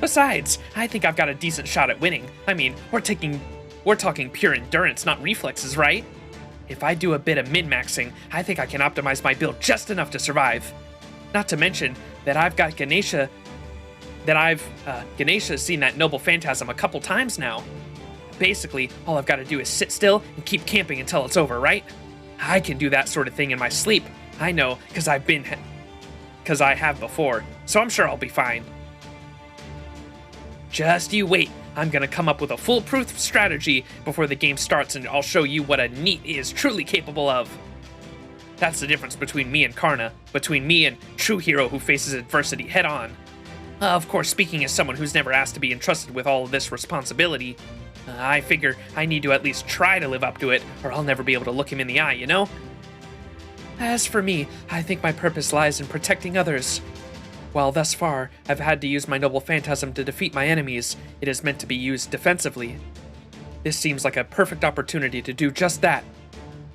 Besides, I think I've got a decent shot at winning. I mean, we're talking pure endurance, not reflexes, right? If I do a bit of min-maxing, I think I can optimize my build just enough to survive. Not to mention that I've got Ganesha's seen that noble phantasm a couple times now. Basically, all I've got to do is sit still and keep camping until it's over, right? I can do that sort of thing in my sleep. I know, because I have before, so I'm sure I'll be fine. Just you wait. I'm gonna come up with a foolproof strategy before the game starts, and I'll show you what a NEET is truly capable of. That's the difference between me and Karna, between me and true hero who faces adversity head on. Of course, speaking as someone who's never asked to be entrusted with all of this responsibility, I figure I need to at least try to live up to it, or I'll never be able to look him in the eye, you know? As for me, I think my purpose lies in protecting others. While thus far, I've had to use my noble phantasm to defeat my enemies, it is meant to be used defensively. This seems like a perfect opportunity to do just that.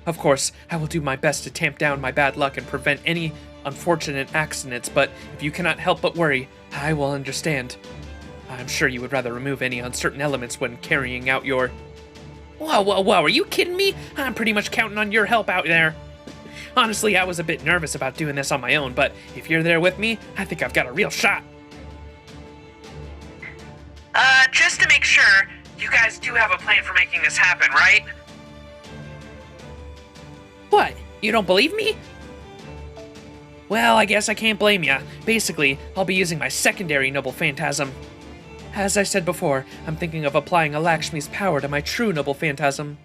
Of course, I will do my best to tamp down my bad luck and prevent any unfortunate accidents, but if you cannot help but worry, I will understand. I'm sure you would rather remove any uncertain elements when carrying out your... Whoa, are you kidding me? I'm pretty much counting on your help out there. Honestly, I was a bit nervous about doing this on my own, but if you're there with me, I think I've got a real shot. Just to make sure, you guys do have a plan for making this happen, right? What? You don't believe me? Well, I guess I can't blame ya. Basically, I'll be using my secondary noble phantasm. As I said before, I'm thinking of applying a Lakshmi's power to my true noble phantasm.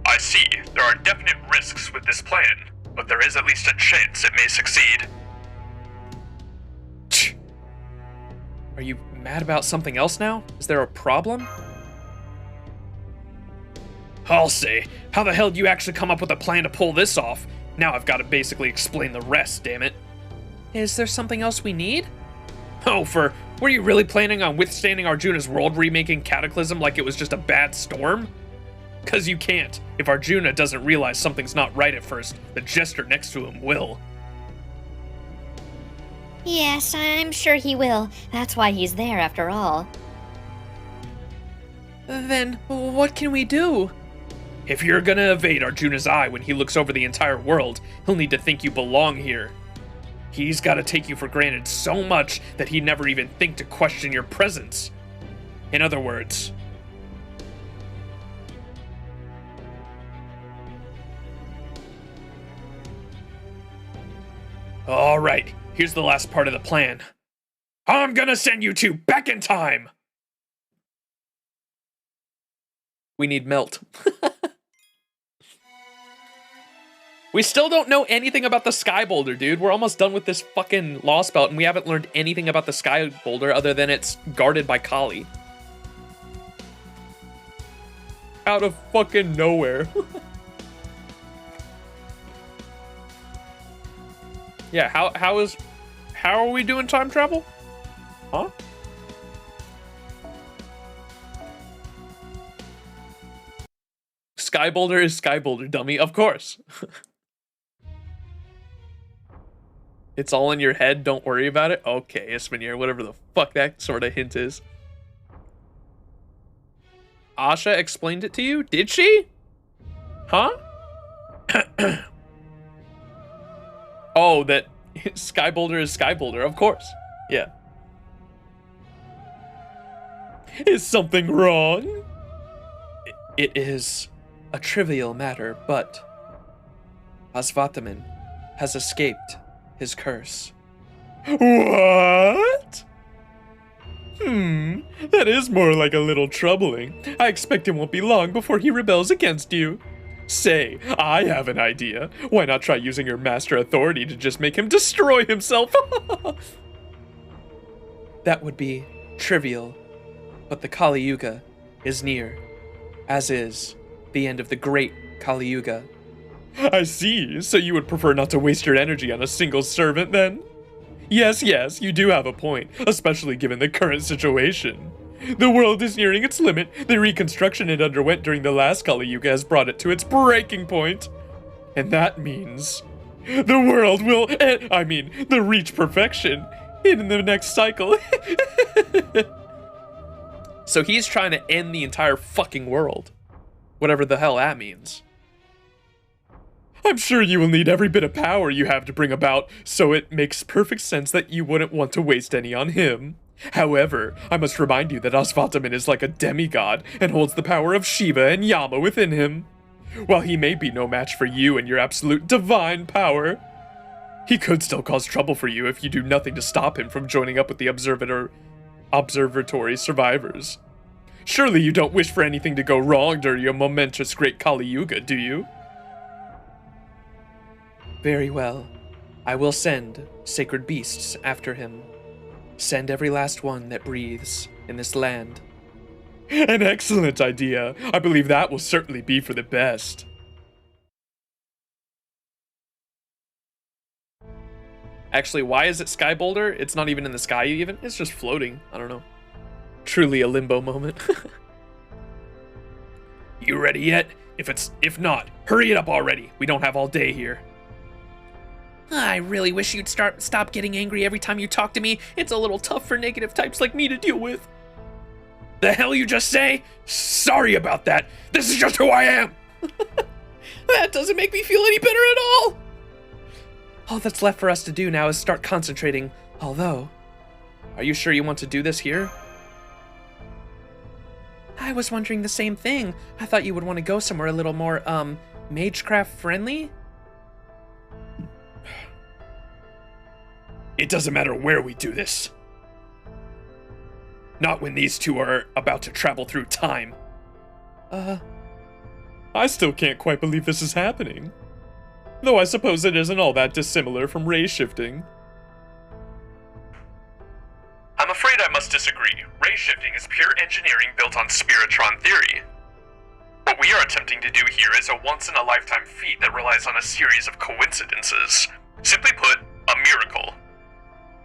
I see. There are definite risks with this plan, but there is at least a chance it may succeed. Are you mad about something else now? Is there a problem? I'll say. How the hell do you actually come up with a plan to pull this off? Now I've got to basically explain the rest, damn it. Is there something else we need? Oh, were you really planning on withstanding Arjuna's world remaking cataclysm like it was just a bad storm? Cause you can't. If Arjuna doesn't realize something's not right at first, the jester next to him will. Yes, I'm sure he will. That's why he's there after all. Then, what can we do? If you're gonna evade Arjuna's eye when he looks over the entire world, he'll need to think you belong here. He's gotta take you for granted so much that he'd never even think to question your presence. In other words... Alright, here's the last part of the plan. I'm gonna send you two back in time! We need melt. We still don't know anything about the Sky Boulder, dude. We're almost done with this fucking Lostbelt, and we haven't learned anything about the Sky Boulder other than it's guarded by Kali. Out of fucking nowhere. Yeah, how are we doing time travel? Huh? Sky Boulder is Sky Boulder, dummy, of course. It's all in your head, don't worry about it. Okay, Ismanier, whatever the fuck that sort of hint is. Asha explained it to you? Did she? Huh? Oh, that Sky Boulder is Sky Boulder, of course. Yeah. Is something wrong? It is a trivial matter, but Aswathaman has escaped his curse. What? That is more like a little troubling. I expect it won't be long before he rebels against you. Say, I have an idea. Why not try using your master authority to just make him destroy himself? That would be trivial, but the Kali Yuga is near, as is the end of the great Kali Yuga. I see, so you would prefer not to waste your energy on a single servant then? Yes, you do have a point, especially given the current situation. The world is nearing its limit. The reconstruction it underwent during the last Kali Yuga has brought it to its breaking point. And that means the world will, reach perfection in the next cycle. So he's trying to end the entire fucking world. Whatever the hell that means. I'm sure you will need every bit of power you have to bring about, so it makes perfect sense that you wouldn't want to waste any on him. However, I must remind you that Aswathaman is like a demigod and holds the power of Shiva and Yama within him. While he may be no match for you and your absolute divine power, he could still cause trouble for you if you do nothing to stop him from joining up with the observatory survivors. Surely you don't wish for anything to go wrong during your momentous great Kali Yuga, do you? Very well. I will send sacred beasts after him. Send every last one that breathes in this land. An excellent idea. I believe that will certainly be for the best. Actually, why is it Sky Boulder? It's not even in the sky even. It's just floating. I don't know. Truly a limbo moment. You ready yet? If not, hurry it up already. We don't have all day here. I really wish you'd stop getting angry every time you talk to me. It's a little tough for negative types like me to deal with. The hell you just say? Sorry about that. This is just who I am. That doesn't make me feel any better at all. All that's left for us to do now is start concentrating. Although, are you sure you want to do this here? I was wondering the same thing. I thought you would want to go somewhere a little more, magecraft friendly? It doesn't matter where we do this. Not when these two are about to travel through time. I still can't quite believe this is happening. Though I suppose it isn't all that dissimilar from ray shifting. I'm afraid I must disagree. Ray shifting is pure engineering built on Spiritron theory. What we are attempting to do here is a once-in-a-lifetime feat that relies on a series of coincidences. Simply put, a miracle.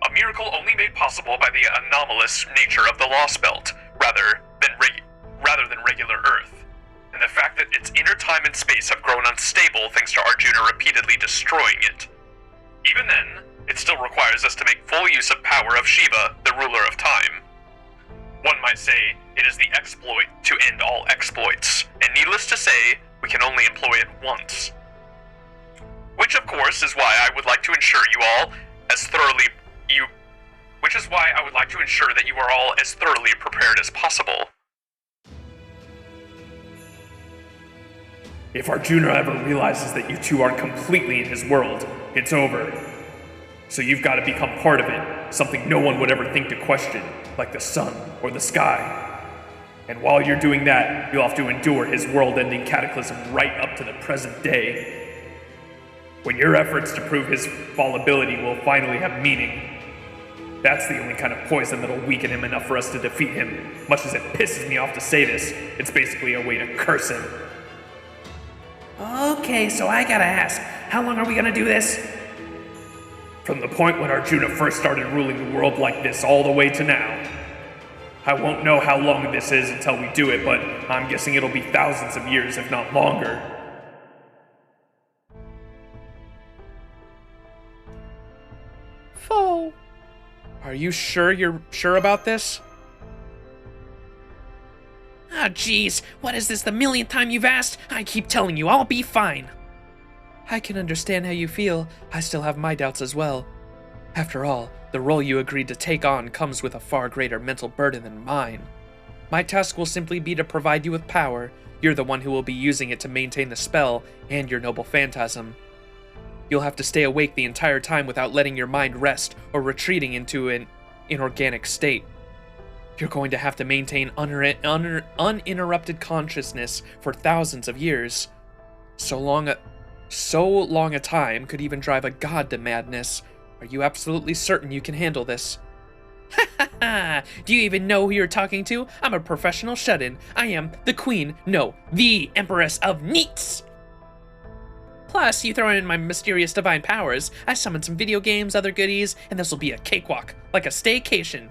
A miracle only made possible by the anomalous nature of the Lostbelt, rather than regular Earth, and the fact that its inner time and space have grown unstable thanks to Arjuna repeatedly destroying it. Even then, it still requires us to make full use of power of Shiva, the ruler of time. One might say it is the exploit to end all exploits, and needless to say, we can only employ it once. Which of course is why I would like to ensure that you are all as thoroughly prepared as possible. If Arjuna ever realizes that you two aren't completely in his world, it's over. So you've got to become part of it, something no one would ever think to question, like the sun or the sky. And while you're doing that, you'll have to endure his world-ending cataclysm right up to the present day. When your efforts to prove his fallibility will finally have meaning, that's the only kind of poison that'll weaken him enough for us to defeat him. Much as it pisses me off to say this, it's basically a way to curse him. Okay, so I gotta ask, how long are we gonna do this? From the point when Arjuna first started ruling the world like this all the way to now. I won't know how long this is until we do it, but I'm guessing it'll be thousands of years, if not longer. Foe. Are you sure you're sure about this? Ah, jeez, what is this, the millionth time you've asked? I keep telling you, I'll be fine. I can understand how you feel. I still have my doubts as well. After all, the role you agreed to take on comes with a far greater mental burden than mine. My task will simply be to provide you with power. You're the one who will be using it to maintain the spell and your noble phantasm. You'll have to stay awake the entire time without letting your mind rest or retreating into an inorganic state. You're going to have to maintain uninterrupted consciousness for thousands of years. So long a time could even drive a god to madness. Are you absolutely certain you can handle this? Ha ha ha! Do you even know who you're talking to? I'm a professional shut-in. I am the queen, no, the Empress of Neats! Plus, you throw in my mysterious divine powers, I summon some video games, other goodies, and this'll be a cakewalk, like a staycation.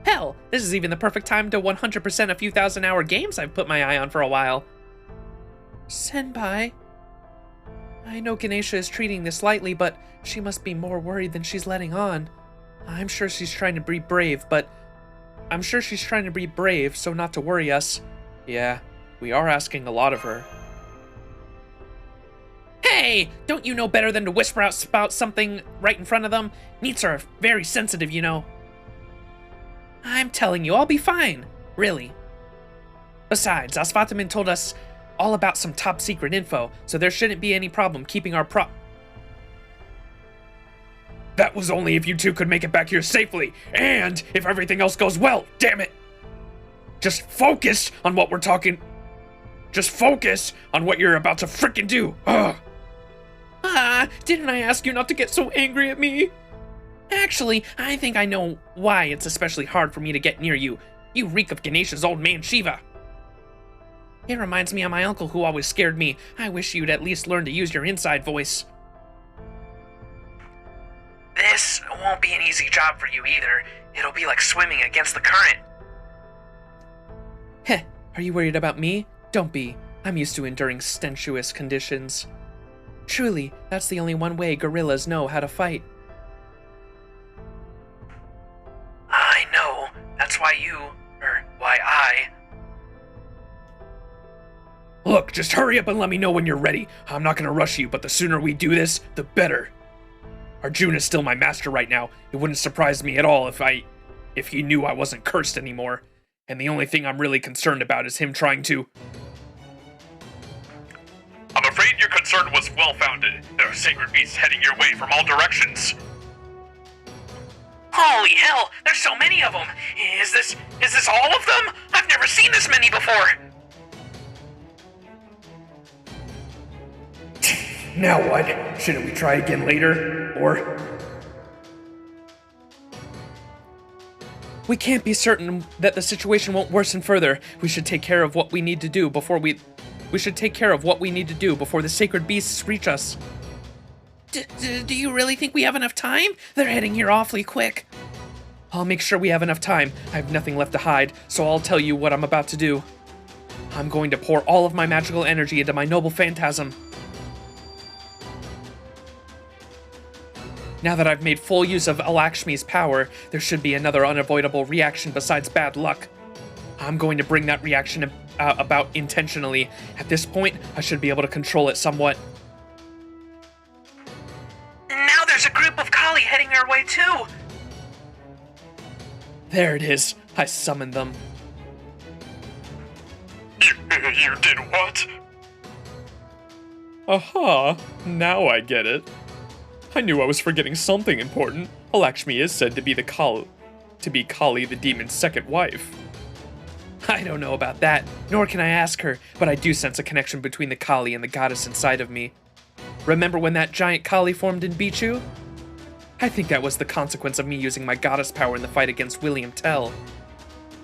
Hell, this is even the perfect time to 100% a few thousand-hour games I've put my eye on for a while. Senpai, I know Ganesha is treating this lightly, but she must be more worried than she's letting on. I'm sure she's trying to be brave, so not to worry us. Yeah, we are asking a lot of her. Hey! Don't you know better than to whisper out about something right in front of them? Neats are very sensitive, you know. I'm telling you, I'll be fine. Really. Besides, Aswathaman told us all about some top secret info, so there shouldn't be any problem keeping our That was only if you two could make it back here safely, and if everything else goes well, damn it! Just focus on what we're talking... Just focus on what you're about to frickin' do! Ugh! Didn't I ask you not to get so angry at me? Actually, I think I know why it's especially hard for me to get near you. You reek of Ganesha's old man Shiva. It reminds me of my uncle who always scared me. I wish you'd at least learn to use your inside voice. This won't be an easy job for you either. It'll be like swimming against the current. Heh, are you worried about me? Don't be. I'm used to enduring stentuous conditions. Truly, that's the only one way gorillas know how to fight. I know. That's why I... Look, just hurry up and let me know when you're ready. I'm not gonna rush you, but the sooner we do this, the better. Arjuna's still my master right now. It wouldn't surprise me at all if he knew I wasn't cursed anymore. And the only thing I'm really concerned about is him trying to... I'm afraid your concern was well-founded. There are sacred beasts heading your way from all directions. Holy hell, there's so many of them! Is this all of them? I've never seen this many before! Now what? Shouldn't we try again later? Or... We can't be certain that the situation won't worsen further. We should take care of what we need to do before the sacred beasts reach us. Do you really think we have enough time? They're heading here awfully quick. I'll make sure we have enough time. I have nothing left to hide, so I'll tell you what I'm about to do. I'm going to pour all of my magical energy into my noble phantasm. Now that I've made full use of Lakshmi's power, there should be another unavoidable reaction besides bad luck. I'm going to bring that reaction about intentionally. At this point, I should be able to control it somewhat. And now there's a group of Kali heading our way too! There it is. I summoned them. You did what? Aha! Now I get it. I knew I was forgetting something important. Lakshmi is said to be Kali the demon's second wife. I don't know about that, nor can I ask her, but I do sense a connection between the Kali and the goddess inside of me. Remember when that giant Kali formed in Bichu? I think that was the consequence of me using my goddess power in the fight against William Tell.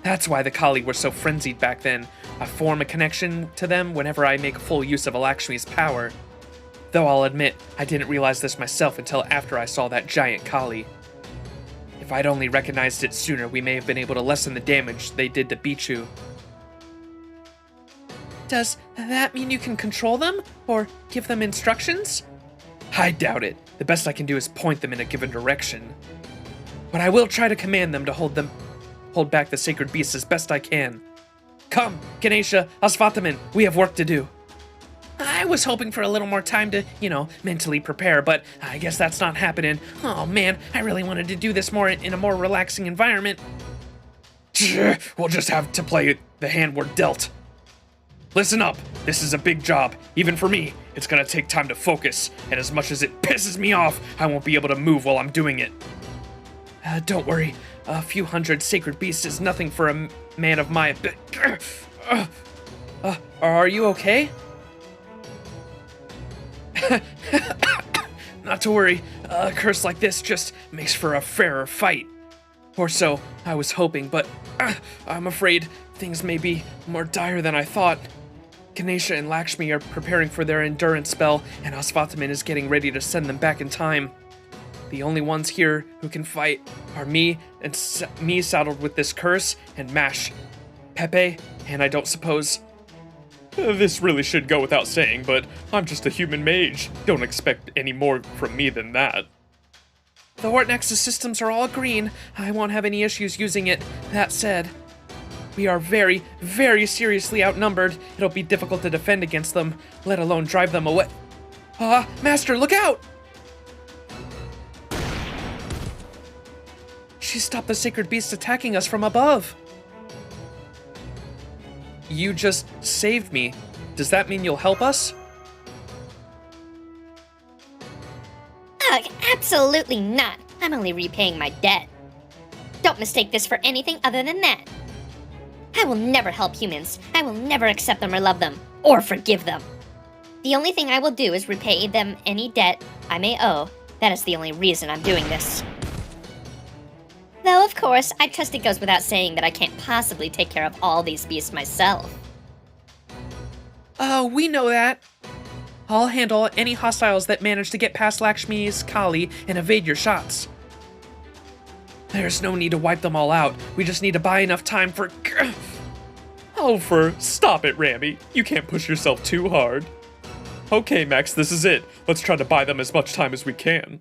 That's why the Kali were so frenzied back then. I form a connection to them whenever I make full use of Lakshmi's power. Though I'll admit, I didn't realize this myself until after I saw that giant Kali. If I'd only recognized it sooner, we may have been able to lessen the damage they did to Bichu. Does that mean you can control them? Or give them instructions? I doubt it. The best I can do is point them in a given direction. But I will try to command them to hold back the sacred beasts as best I can. Come, Ganesha, Aswathaman, we have work to do. I was hoping for a little more time to, mentally prepare, but I guess that's not happening. Oh man, I really wanted to do this in a more relaxing environment. We'll just have to play the hand we're dealt. Listen up, this is a big job. Even for me, it's gonna take time to focus, and as much as it pisses me off, I won't be able to move while I'm doing it. Don't worry, a few hundred sacred beasts is nothing for a man of my... Are you okay? Not to worry, a curse like this just makes for a fairer fight. Or so I was hoping, but I'm afraid things may be more dire than I thought. Ganesha and Lakshmi are preparing for their endurance spell, and Aswathaman is getting ready to send them back in time. The only ones here who can fight are me, and me saddled with this curse, and Mash, Pepe, and I don't suppose... This really should go without saying, but I'm just a human mage. Don't expect any more from me than that. The Hortnex's systems are all green. I won't have any issues using it. That said, we are very, very seriously outnumbered. It'll be difficult to defend against them, let alone drive them away. Master, look out! She stopped the sacred beast attacking us from above. You just saved me. Does that mean you'll help us? Ugh, absolutely not. I'm only repaying my debt. Don't mistake this for anything other than that. I will never help humans. I will never accept them or love them, or forgive them. The only thing I will do is repay them any debt I may owe. That is the only reason I'm doing this. Though, of course, I trust it goes without saying that I can't possibly take care of all these beasts myself. Oh, we know that. I'll handle any hostiles that manage to get past Lakshmi's Kali and evade your shots. There's no need to wipe them all out. We just need to buy enough time for... Stop it, Rami. You can't push yourself too hard. Okay, Max, this is it. Let's try to buy them as much time as we can.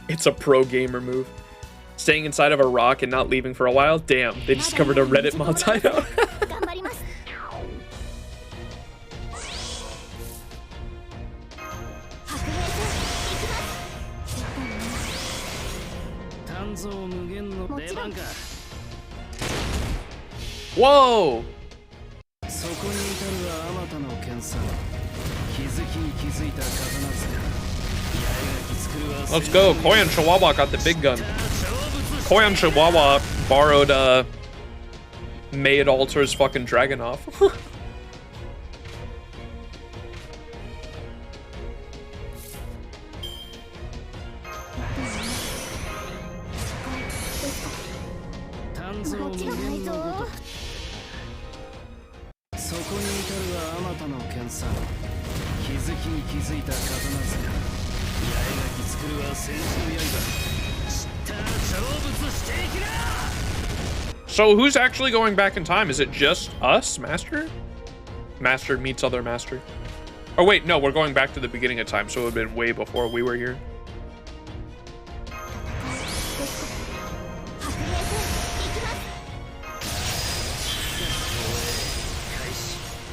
It's a pro gamer move. Staying inside of a rock and not leaving for a while? Damn, they discovered a Reddit multi-note. Whoa! Let's go. Koyan got the big gun. Koyan borrowed Maid Altar's fucking Dragonov. So who's actually going back in time? Is it just us, Master? Master meets other Master. Oh wait, no, we're going back to the beginning of time, so it would have been way before we were here.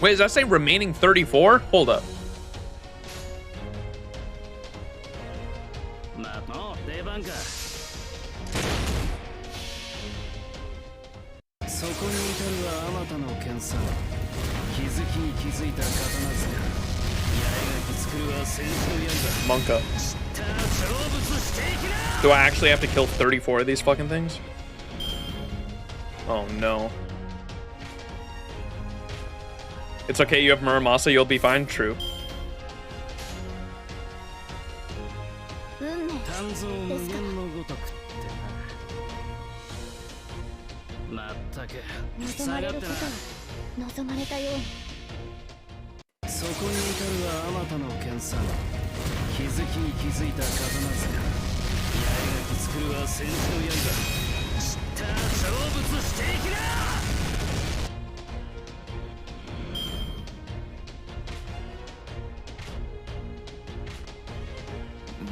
Wait, does that say remaining 34? Hold up. Monka. Do I actually have to kill 34 of these fucking things? Oh no. It's okay, you have Muramasa, you'll be fine. True.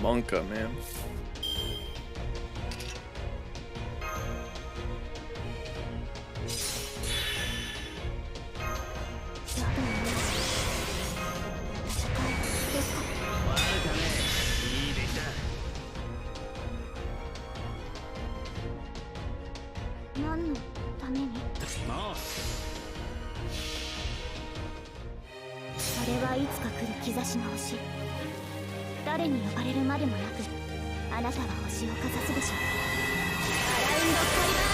Monka, man. はいつか来る兆しの星。誰に呼ばれるまでもなく、あなたは星をかざすでしょう。アラウンドカリバ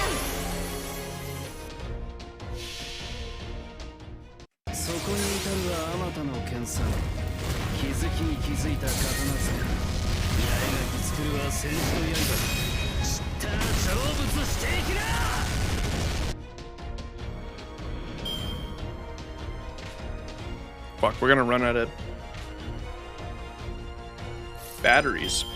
ーン。そこに至るはあまたの剣さん。気づきに気づいた刀塚。八重垣作るは戦士の刃。知ったら成仏していきな。Fuck, we're gonna run out of batteries.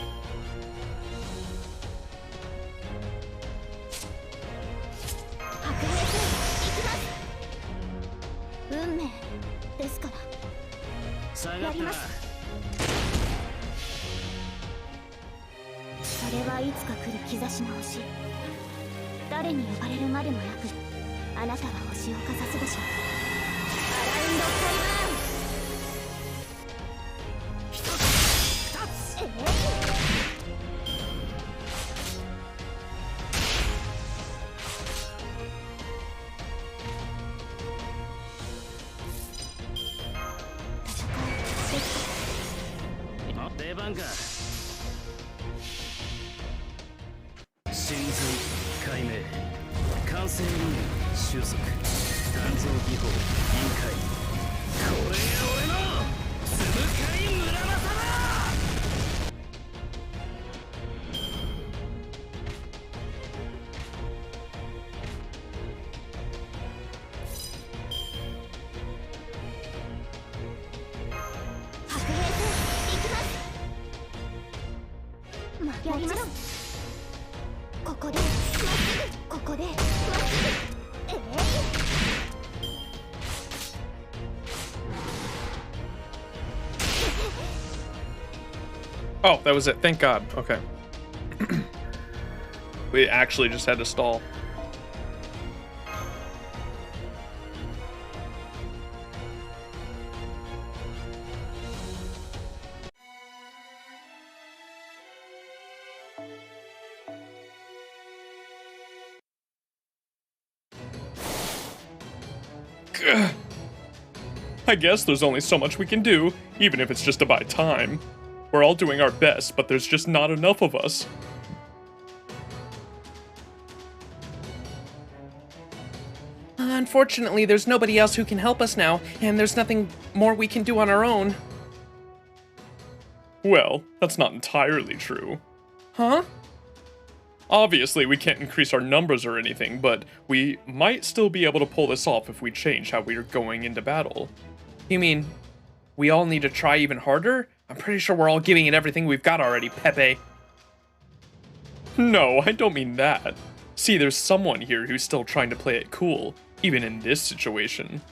運命ですから。やります。それはいつか来る兆しの星。誰に呼ばれるまでもなく、あなたは星をかざすでしょう。アラウンドカリバーン。一つ二つ。出番か。神髄解明完成理念収束鍛造技法臨界。これが俺のつむかい村正だ。やります。ここでまっすぐ、ここでまっすぐ。Oh, that was it. Thank God. Okay. We actually just had to stall. I guess there's only so much we can do, even if it's just to buy time. We're all doing our best, but there's just not enough of us. Unfortunately, there's nobody else who can help us now, and there's nothing more we can do on our own. Well, that's not entirely true. Huh? Obviously, we can't increase our numbers or anything, but we might still be able to pull this off if we change how we are going into battle. You mean, we all need to try even harder? I'm pretty sure we're all giving it everything we've got already, Pepe. No, I don't mean that. See, there's someone here who's still trying to play it cool, even in this situation.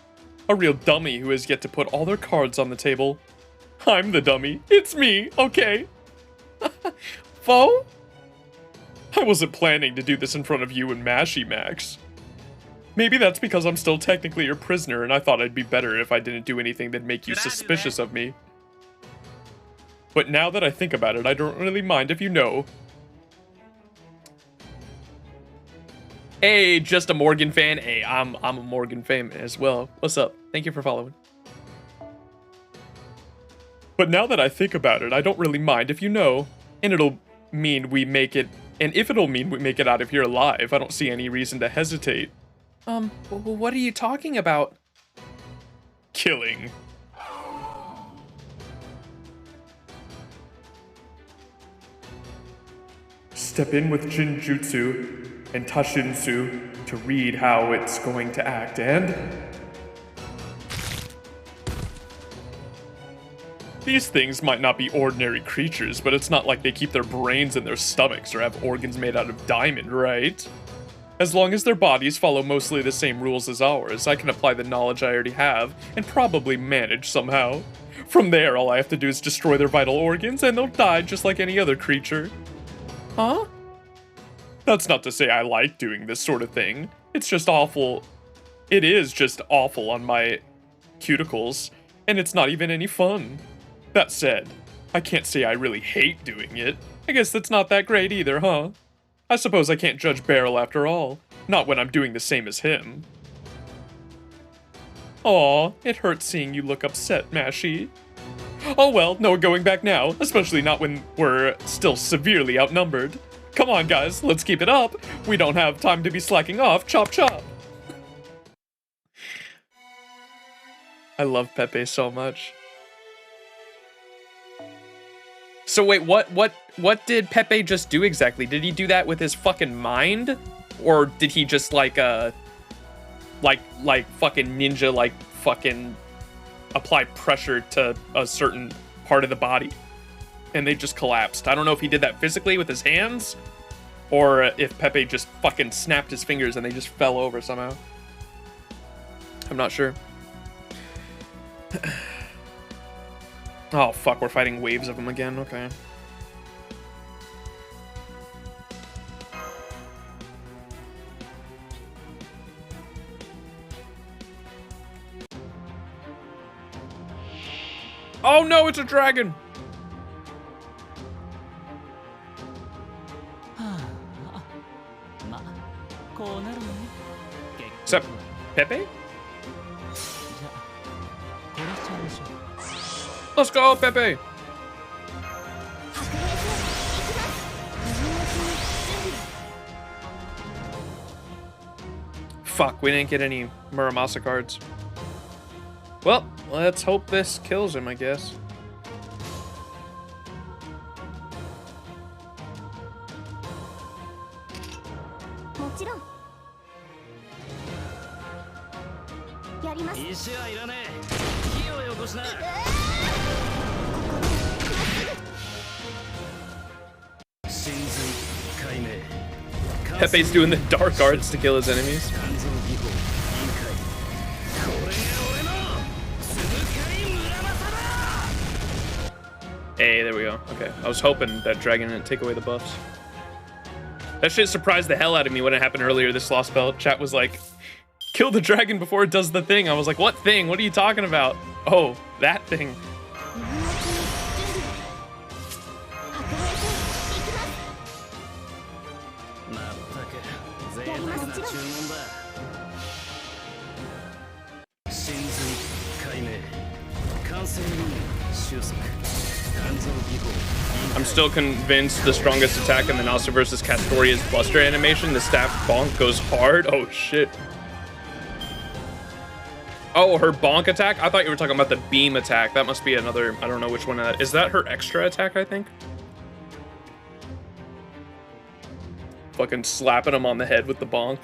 A real dummy who has yet to put all their cards on the table. I'm the dummy. It's me, okay? Foe? I wasn't planning to do this in front of you and Mashy, Max. Maybe that's because I'm still technically your prisoner and I thought I'd be better if I didn't do anything that'd make you suspicious of me. But now that I think about it, I don't really mind if you know. Hey, just a Morgan fan. Hey, I'm a Morgan fan as well. What's up? Thank you for following. But now that I think about it, I don't really mind if you know. And it'll mean we make it, and if it'll mean we make it out of here alive, I don't see any reason to hesitate. What are you talking about? Killing. Step in with Jinjutsu and Tashinsu to read how it's going to act, and... These things might not be ordinary creatures, but it's not like they keep their brains in their stomachs or have organs made out of diamond, right? As long as their bodies follow mostly the same rules as ours, I can apply the knowledge I already have and probably manage somehow. From there, all I have to do is destroy their vital organs and they'll die just like any other creature. Huh? That's not to say I like doing this sort of thing. It's just awful. It is just awful on my cuticles, and it's not even any fun. That said, I can't say I really hate doing it. I guess that's not that great either, huh? I suppose I can't judge Beryl after all. Not when I'm doing the same as him. Aw, it hurts seeing you look upset, Mashi. Oh well, no going back now, especially not when we're still severely outnumbered. Come on, guys, let's keep it up. We don't have time to be slacking off. Chop chop. I love Pepe so much. So wait, what did Pepe just do exactly? Did he do that with his fucking mind? Or did he just like fucking ninja, like fucking apply pressure to a certain part of the body and they just collapsed? I don't know if he did that physically with his hands or if Pepe just fucking snapped his fingers and they just fell over somehow. I'm not sure. Oh fuck, we're fighting waves of them again. Okay. Oh no, it's a dragon! Except Pepe? Let's go, Pepe! Fuck, we didn't get any Muramasa cards. Well, let's hope this kills him, I guess. Pepe's doing the dark arts to kill his enemies. Hey, there we go. Okay, I was hoping that dragon didn't take away the buffs. That shit surprised the hell out of me when it happened earlier, this Lostbelt. Chat was like, kill the dragon before it does the thing. I was like, what thing? What are you talking about? Oh, that thing. I'm still convinced the strongest attack in the Nasu vs. Castoria's Buster animation, the staff bonk goes hard. Oh shit. Oh, her bonk attack? I thought you were talking about the beam attack. That must be another, I don't know which one that is. That her extra attack, I think? Fucking slapping him on the head with the bonk.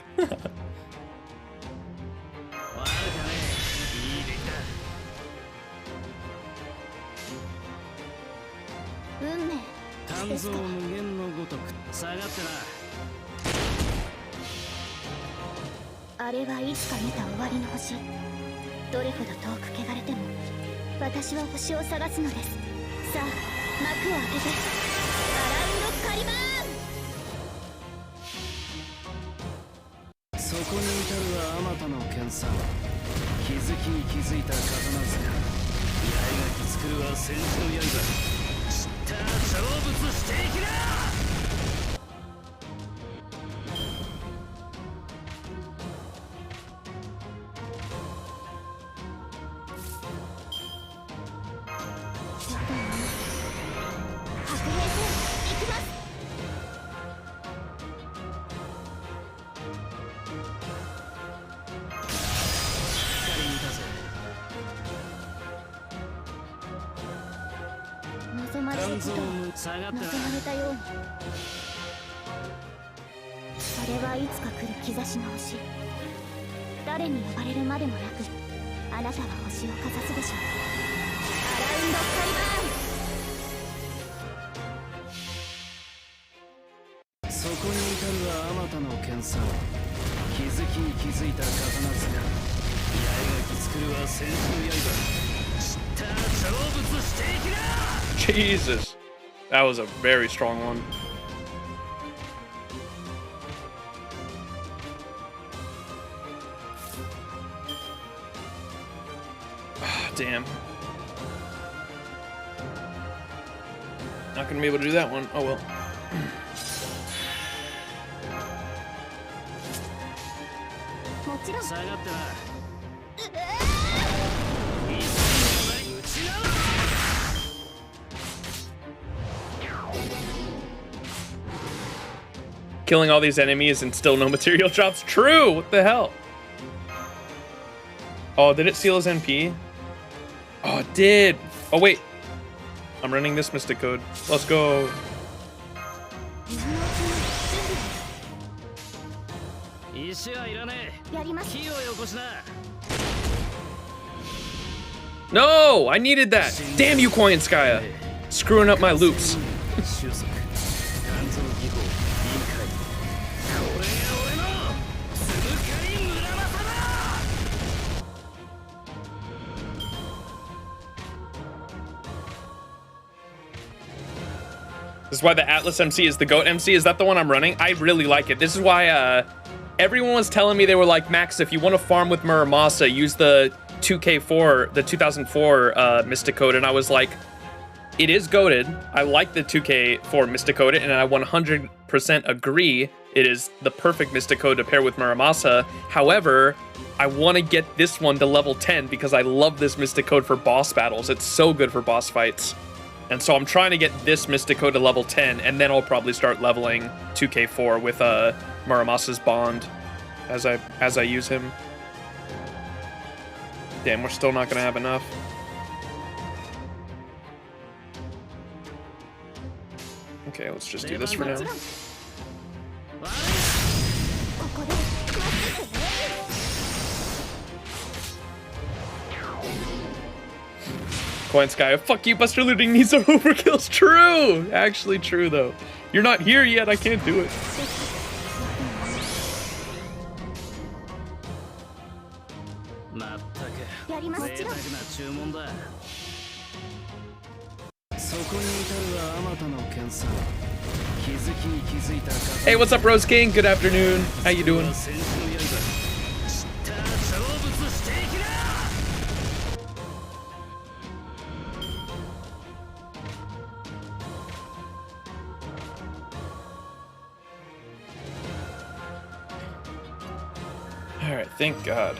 Jesus, that was a very strong one. Damn. Not gonna be able to do that one. Oh well. Killing all these enemies and still no material drops. True! What the hell? Oh, did it seal his NP? Oh, it did. Oh, wait. I'm running this Mystic Code. Let's go. No! I needed that. Damn you, Koyanskaya. Screwing up my loops. This is why the Atlas MC is the GOAT MC. Is that the one I'm running? I really like it. This is why everyone was telling me, they were like, Max, if you want to farm with Muramasa, use the 2K4, the 2004 Mystic Code. And I was like, it is goated. I like the 2K4 Mystic Code, and I 100% agree it is the perfect Mystic Code to pair with Muramasa. However, I want to get this one to level 10 because I love this Mystic Code for boss battles. It's so good for boss fights. And so I'm trying to get this Mystic Code to level 10, and then I'll probably start leveling 2K4 with Muramasa's Bond as I use him. Damn, we're still not gonna have enough. Okay, let's just do this for now. Koyanskaya, fuck you, Buster looting needs some overkills. True! Actually true, though. You're not here yet, I can't do it. Hey, what's up, Rose King? Good afternoon. How you doing? Alright, thank God.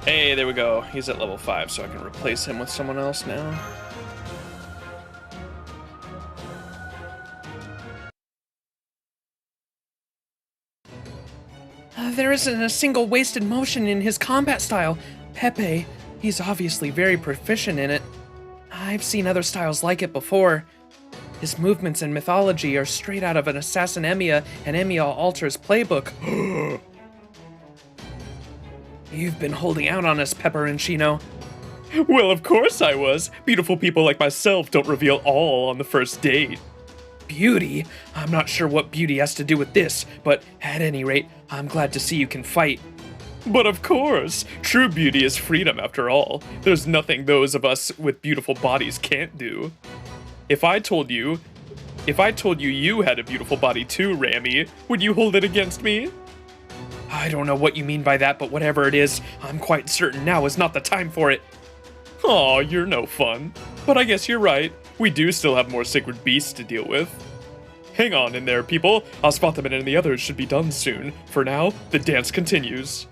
Hey, there we go. He's at level 5, so I can replace him with someone else now. There isn't a single wasted motion in his combat style. Pepe, he's obviously very proficient in it. I've seen other styles like it before. His movements and mythology are straight out of an Assassin Emiya and Emiya Alter's playbook. You've been holding out on us, Pepperoncino. Well, of course I was. Beautiful people like myself don't reveal all on the first date. Beauty? I'm not sure what beauty has to do with this, but at any rate, I'm glad to see you can fight. But of course, true beauty is freedom after all. There's nothing those of us with beautiful bodies can't do. If I told you you had a beautiful body too, Rami, would you hold it against me? I don't know what you mean by that, but whatever it is, I'm quite certain now is not the time for it. Aw, you're no fun. But I guess you're right. We do still have more sacred beasts to deal with. Hang on in there, people. Aswathaman and the others should be done soon. For now, the dance continues.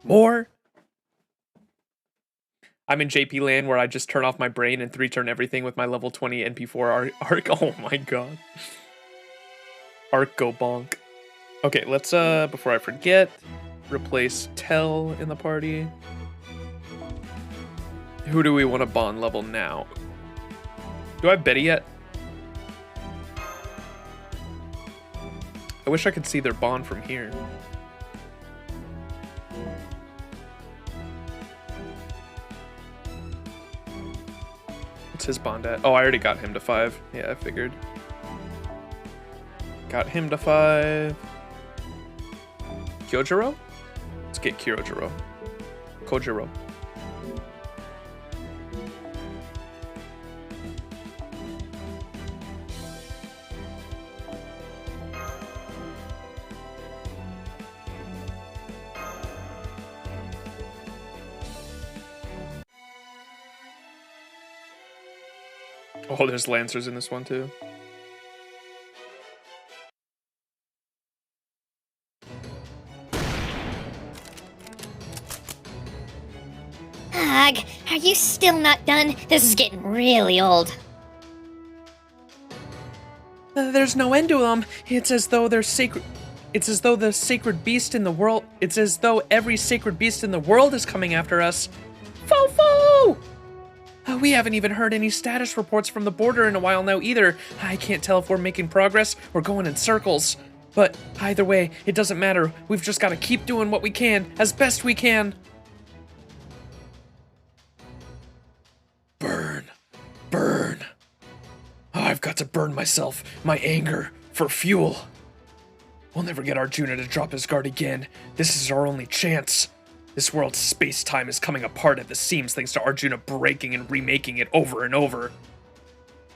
More? I'm in JP land where I just turn off my brain and 3-turn everything with my level 20 NP4 arc. Oh my god. Arc go bonk. Okay, let's, before I forget, replace Tell in the party. Who do we want to bond level now? Do I have Betty yet? I wish I could see their bond from here. What's his bond at? Oh, I already got him to 5. Yeah, I figured. Got him to 5. Kyojiro? Let's get Kyojiro. Kojiro. Oh, there's Lancers in this one too. Ugh, are you still not done? This is getting really old. There's no end to them. It's as though they're sacred. It's as though the sacred beast in the world... It's as though every sacred beast in the world is coming after us. Fo-fo! We haven't even heard any status reports from the border in a while now either. I can't tell if we're making progress or going in circles. But either way, it doesn't matter. We've just got to keep doing what we can, as best we can. Burn. Burn. I've got to burn myself, my anger, for fuel. We'll never get Arjuna to drop his guard again. This is our only chance. This world's space-time is coming apart at the seams thanks to Arjuna breaking and remaking it over and over.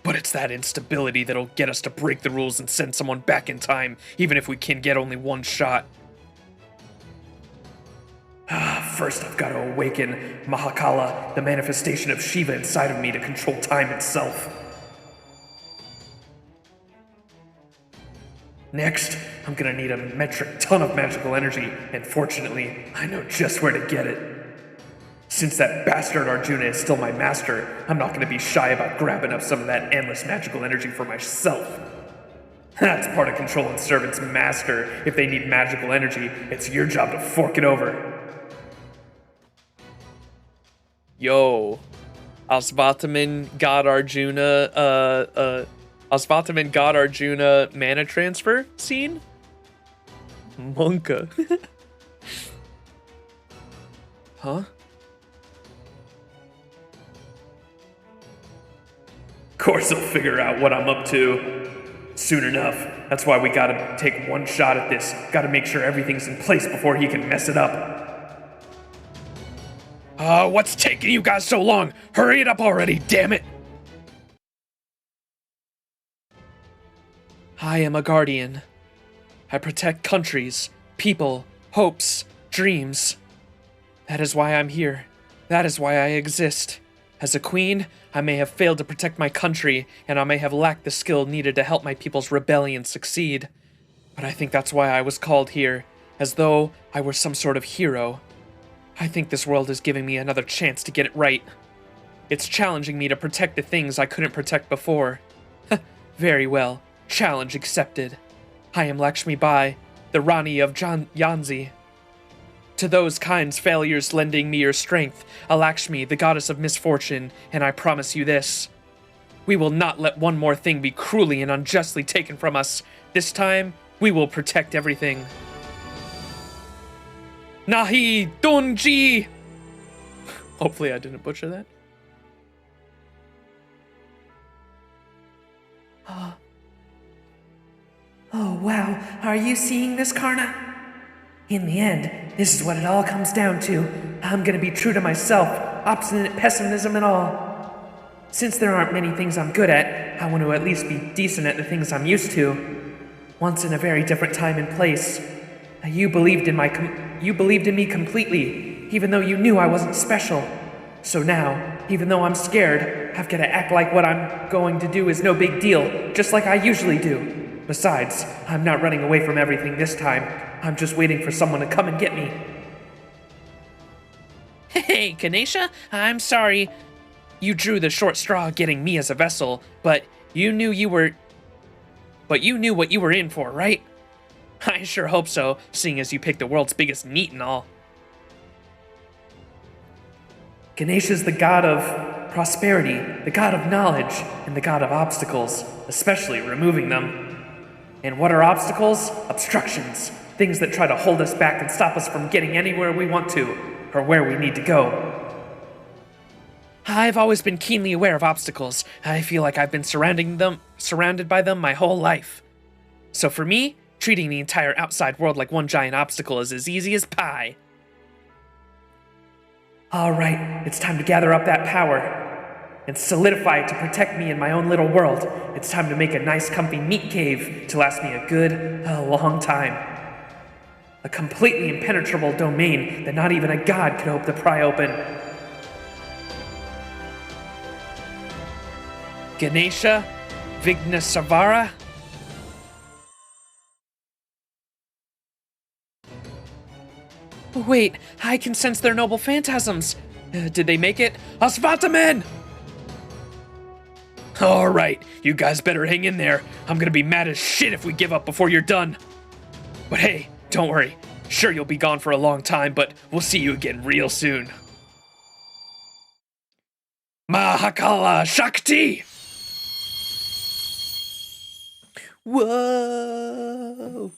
But it's that instability that'll get us to break the rules and send someone back in time, even if we can get only one shot. First, I've got to awaken Mahakala, the manifestation of Shiva inside of me to control time itself. Next, I'm gonna need a metric ton of magical energy, and fortunately, I know just where to get it. Since that bastard Arjuna is still my master, I'm not gonna be shy about grabbing up some of that endless magical energy for myself. That's part of controlling servants' master. If they need magical energy, it's your job to fork it over. Yo, Aswathaman got Arjuna, Aswathaman got Arjuna mana transfer scene? Monka. Huh? Of course I'll figure out what I'm up to soon enough. That's why we gotta take one shot at this. Gotta make sure everything's in place before he can mess it up. What's taking you guys so long? Hurry it up already, damn it! I am a guardian. I protect countries, people, hopes, dreams. That is why I'm here. That is why I exist. As a queen, I may have failed to protect my country, and I may have lacked the skill needed to help my people's rebellion succeed. But I think that's why I was called here, as though I were some sort of hero. I think this world is giving me another chance to get it right. It's challenging me to protect the things I couldn't protect before. Very well. Challenge accepted. I am Lakshmi Bai, the Rani of Yanzi. To those kinds failures lending me your strength, a Lakshmi, the goddess of misfortune, and I promise you this. We will not let one more thing be cruelly and unjustly taken from us. This time, we will protect everything. Nahi Dunji! Hopefully I didn't butcher that. Oh, wow. Are you seeing this, Karna? In the end, this is what it all comes down to. I'm gonna be true to myself, obstinate pessimism and all. Since there aren't many things I'm good at, I want to at least be decent at the things I'm used to. Once in a very different time and place. You believed in me completely, even though you knew I wasn't special. So now, even though I'm scared, I've got to act like what I'm going to do is no big deal, just like I usually do. Besides, I'm not running away from everything this time. I'm just waiting for someone to come and get me. Hey, Ganesha, I'm sorry. You drew the short straw getting me as a vessel, but you knew what you were in for, right? I sure hope so, seeing as you picked the world's biggest NEET and all. Ganesha's the god of prosperity, the god of knowledge, and the god of obstacles, especially removing them. And what are obstacles? Obstructions. Things that try to hold us back and stop us from getting anywhere we want to, or where we need to go. I've always been keenly aware of obstacles. I feel like I've been surrounded by them my whole life. So for me, treating the entire outside world like one giant obstacle is as easy as pie. Alright, it's time to gather up that power and solidify it to protect me in my own little world. It's time to make a nice comfy meat cave to last me a long time. A completely impenetrable domain that not even a god could hope to pry open. Ganesha? Vignasavara? Wait, I can sense their noble phantasms. Did they make it? Aswathaman! Alright, you guys better hang in there. I'm gonna be mad as shit if we give up before you're done. But hey, don't worry. Sure, you'll be gone for a long time, but we'll see you again real soon. Mahakala Shakti! Whoa!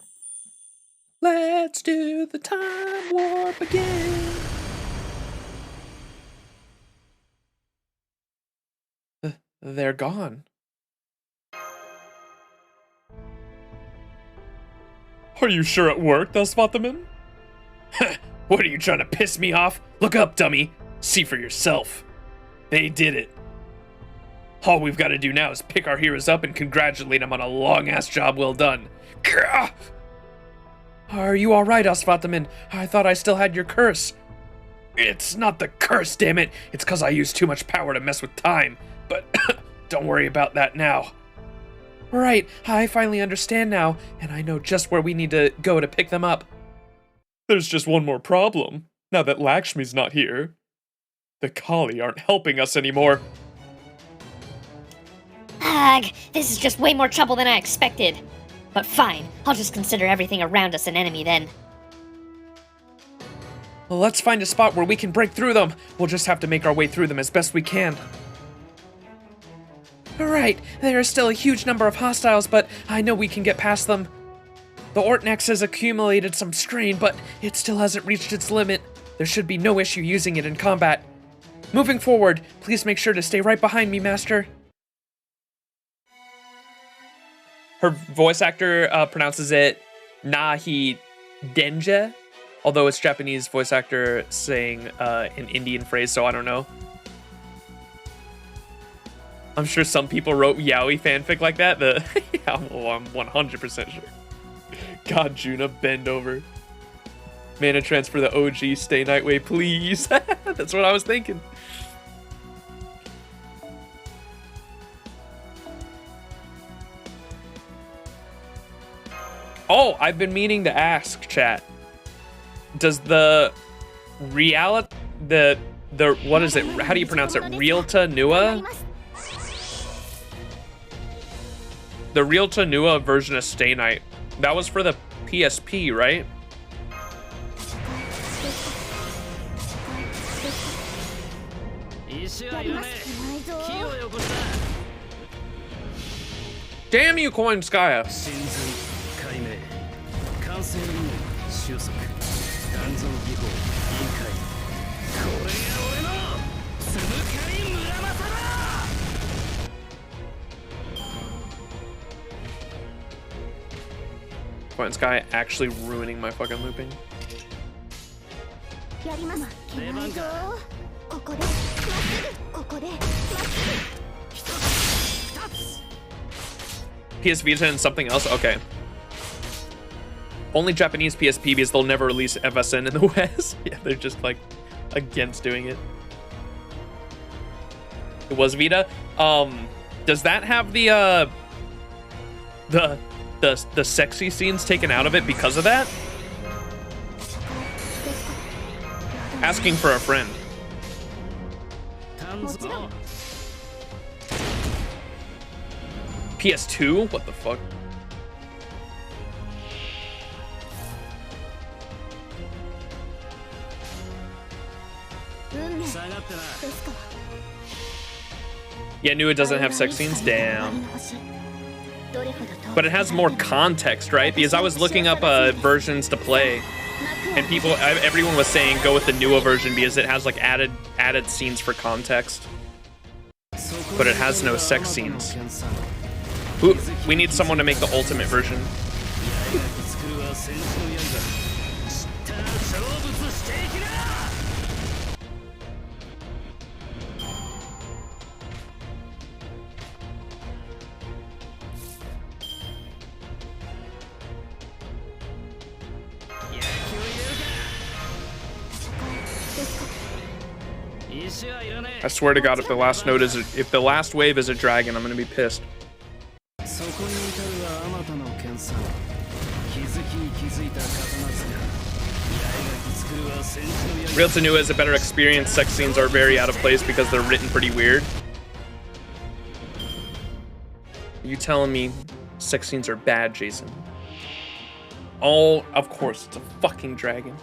Let's do the time warp again. They're gone. Are you sure it worked, Aswathaman? What are you trying to piss me off? Look up, dummy. See for yourself. They did it. All we've got to do now is pick our heroes up and congratulate them on a long-ass job well done. Gah! Are you alright, Aswathaman? I thought I still had your curse. It's not the curse, damn it. It's because I used too much power to mess with time. But don't worry about that now. Right, I finally understand now, and I know just where we need to go to pick them up. There's just one more problem. Now that Lakshmi's not here, the Kali aren't helping us anymore. Ugh, this is just way more trouble than I expected. But fine, I'll just consider everything around us an enemy then. Well, let's find a spot where we can break through them. We'll just have to make our way through them as best we can. Alright, there is still a huge number of hostiles, but I know we can get past them. The Ortnex has accumulated some strain, but it still hasn't reached its limit. There should be no issue using it in combat. Moving forward, please make sure to stay right behind me, Master. Her voice actor pronounces it Nahi Denja, although it's Japanese voice actor saying an Indian phrase, so I don't know. I'm sure some people wrote yaoi fanfic like that. Yeah, well, I'm 100% sure. God, Juna, bend over. Mana transfer the OG, stay Nightway, please. That's what I was thinking. Oh, I've been meaning to ask, chat. Does the what is it? How do you pronounce it? Realta Nua? The Realta Nua version of Stay Night. That was for the PSP, right? Damn you, Koyanskaya! Koyanskaya actually ruining my fucking looping. PS Vita and something else? Okay. Only Japanese PSP because they'll never release FSN in the West. Yeah, they're just like against doing it. It was Vita. Does that have the sexy scenes taken out of it because of that? Asking for a friend. PS2? What the fuck? Yeah, Nua doesn't have sex scenes? Damn. But it has more context, right? Because I was looking up versions to play, and everyone was saying go with the Nua version because it has like added scenes for context. But it has no sex scenes. Ooh, we need someone to make the ultimate version. I swear to God, if the last wave is a dragon, I'm gonna be pissed. Real to Nua is a better experience. Sex scenes are very out of place because they're written pretty weird. Are you telling me sex scenes are bad, Jason? Oh, of course, it's a fucking dragon.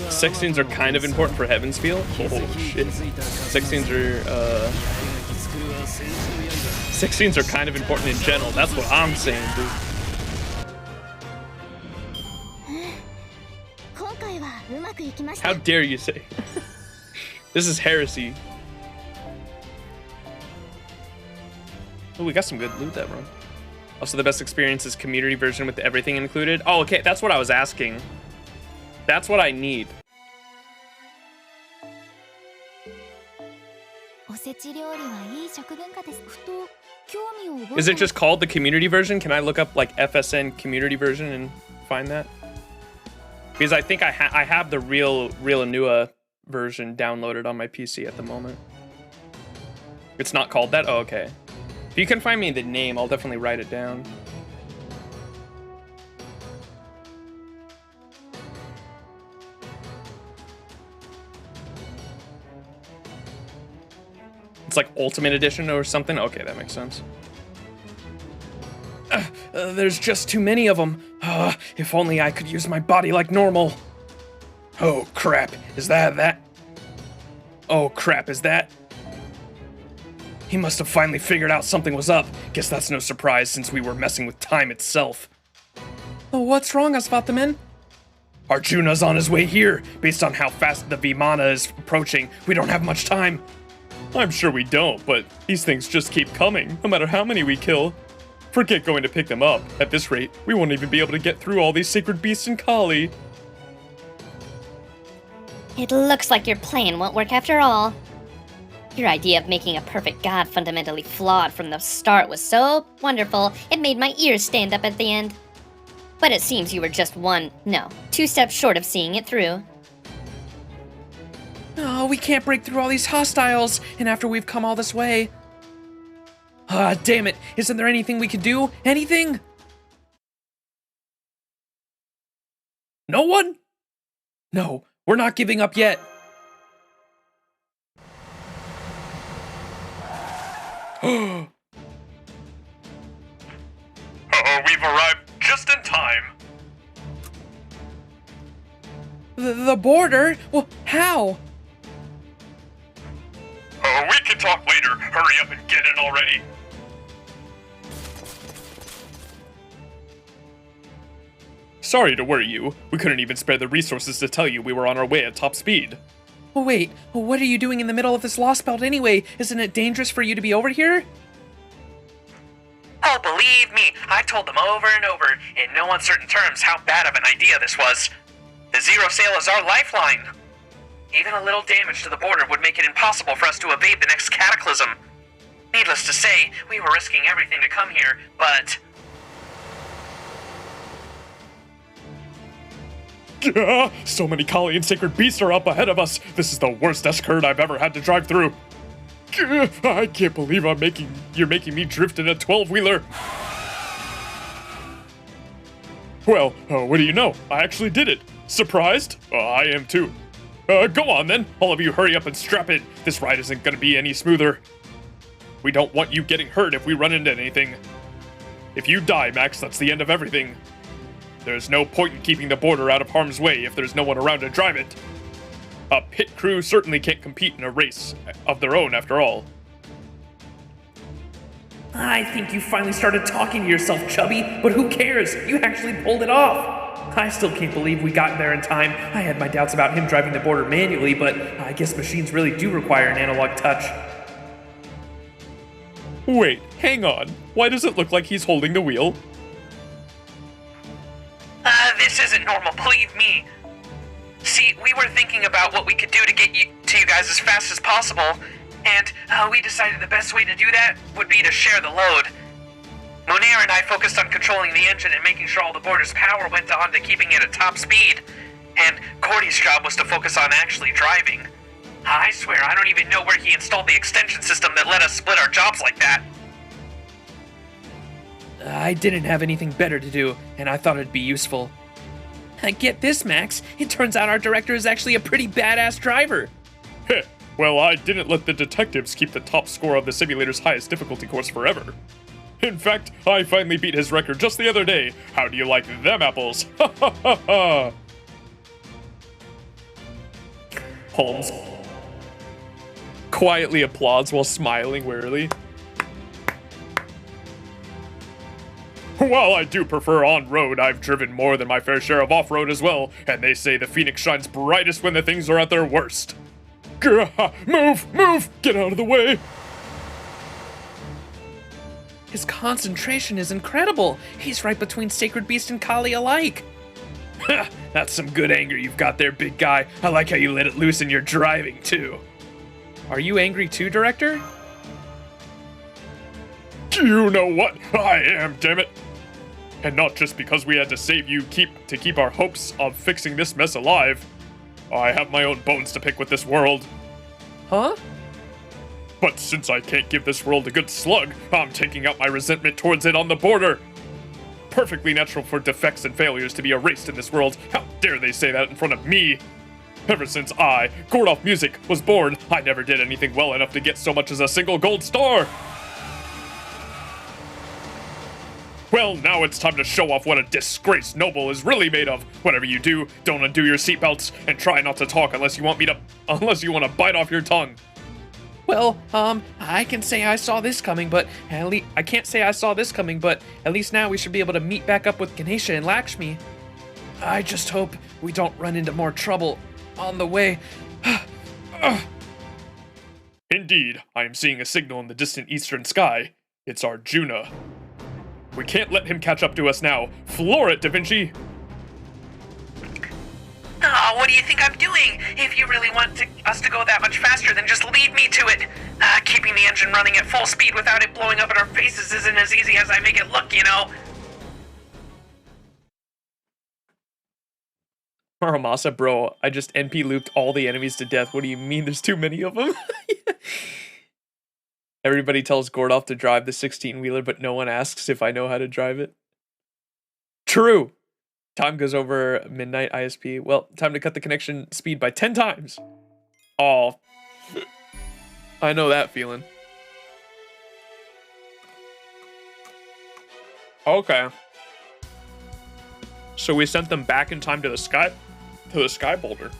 Sex scenes are kind of important for Heaven's Feel. Oh shit. Sex scenes are kind of important in general. That's what I'm saying, dude. How dare you say? This is heresy. Oh, we got some good loot that run. Also, the best experience is community version with everything included. Oh, okay, that's what I was asking. That's what I need. Is it just called the community version? Can I look up like FSN community version and find that? Because I think I have the real Anua version downloaded on my PC at the moment. It's not called that? Oh, okay. If you can find me the name, I'll definitely write it down. It's like Ultimate Edition or something? Okay, that makes sense. There's just too many of them. If only I could use my body like normal. Oh crap, is that? Oh crap, is that? He must have finally figured out something was up. Guess that's no surprise since we were messing with time itself. Oh, what's wrong, Aswathaman? Arjuna's on his way here. Based on how fast the Vimana is approaching, we don't have much time. I'm sure we don't, but these things just keep coming, no matter how many we kill. Forget going to pick them up. At this rate, we won't even be able to get through all these sacred beasts in Kali. It looks like your plan won't work after all. Your idea of making a perfect god fundamentally flawed from the start was so wonderful, it made my ears stand up at the end. But it seems you were just two steps short of seeing it through. Oh, we can't break through all these hostiles, and after we've come all this way. Ah, damn it. Isn't there anything we can do? Anything? No one? No, we're not giving up yet. Oh, we've arrived just in time. The border? Well, how? Oh, we can talk later. Hurry up and get in already. Sorry to worry you. We couldn't even spare the resources to tell you we were on our way at top speed. Oh, wait. What are you doing in the middle of this Lostbelt anyway? Isn't it dangerous for you to be over here? Oh, believe me, I told them over and over, in no uncertain terms, how bad of an idea this was. The Zero Sail is our lifeline. Even a little damage to the border would make it impossible for us to evade the next cataclysm. Needless to say, we were risking everything to come here, but... So many Kali and sacred beasts are up ahead of us. This is the worst S-curve I've ever had to drive through. I can't believe you're making me drift in a 12-wheeler. Well, what do you know? I actually did it. Surprised? I am too. Go on then. All of you hurry up and strap in. This ride isn't going to be any smoother. We don't want you getting hurt if we run into anything. If you die, Max, that's the end of everything. There's no point in keeping the border out of harm's way if there's no one around to drive it. A pit crew certainly can't compete in a race of their own, after all. I think you finally started talking to yourself, Chubby, but who cares? You actually pulled it off. I still can't believe we got there in time. I had my doubts about him driving the border manually, but I guess machines really do require an analog touch. Wait, hang on. Why does it look like he's holding the wheel? This isn't normal, believe me. See, we were thinking about what we could do to get to you guys as fast as possible, and we decided the best way to do that would be to share the load. Munir and I focused on controlling the engine and making sure all the border's power went on to keeping it at top speed, and Cordy's job was to focus on actually driving. I swear, I don't even know where he installed the extension system that let us split our jobs like that. I didn't have anything better to do, and I thought it'd be useful. Get this, Max. It turns out our director is actually a pretty badass driver. Heh, well, I didn't let the detectives keep the top score of the simulator's highest difficulty course forever. In fact, I finally beat his record just the other day. How do you like them apples? Ha ha ha ha! Holmes quietly applauds while smiling wearily. While I do prefer on-road, I've driven more than my fair share of off-road as well, and they say the Phoenix shines brightest when the things are at their worst. Gah, move! Get out of the way! His concentration is incredible. He's right between Sacred Beast and Kali alike. That's some good anger you've got there, big guy. I like how you let it loose in your driving, too. Are you angry too, Director? You know what? I am, damn it. And not just because we had to save you to keep our hopes of fixing this mess alive. I have my own bones to pick with this world. Huh? But since I can't give this world a good slug, I'm taking out my resentment towards it on the border. Perfectly natural for defects and failures to be erased in this world. How dare they say that in front of me? Ever since Gordolf Music, was born, I never did anything well enough to get so much as a single gold star. Well, now it's time to show off what a disgraced noble is really made of. Whatever you do, don't undo your seatbelts and try not to talk unless you want to bite off your tongue. Well, I can say I saw this coming, but I can't say I saw this coming, but at least now we should be able to meet back up with Ganesha and Lakshmi. I just hope we don't run into more trouble on the way. Indeed, I am seeing a signal in the distant eastern sky. It's Arjuna. We can't let him catch up to us now. Floor it, Da Vinci! Oh, what do you think I'm doing? If you really want us to go that much faster, then just lead me to it. Keeping the engine running at full speed without it blowing up in our faces isn't as easy as I make it look, you know? Muramasa, bro, I just NP looped all the enemies to death. What do you mean there's too many of them? Everybody tells Gordolf to drive the 16-wheeler, but no one asks if I know how to drive it. True. Time goes over midnight ISP. Well, time to cut the connection speed by 10 times. Oh, I know that feeling. Okay. So we sent them back in time to the sky boulder.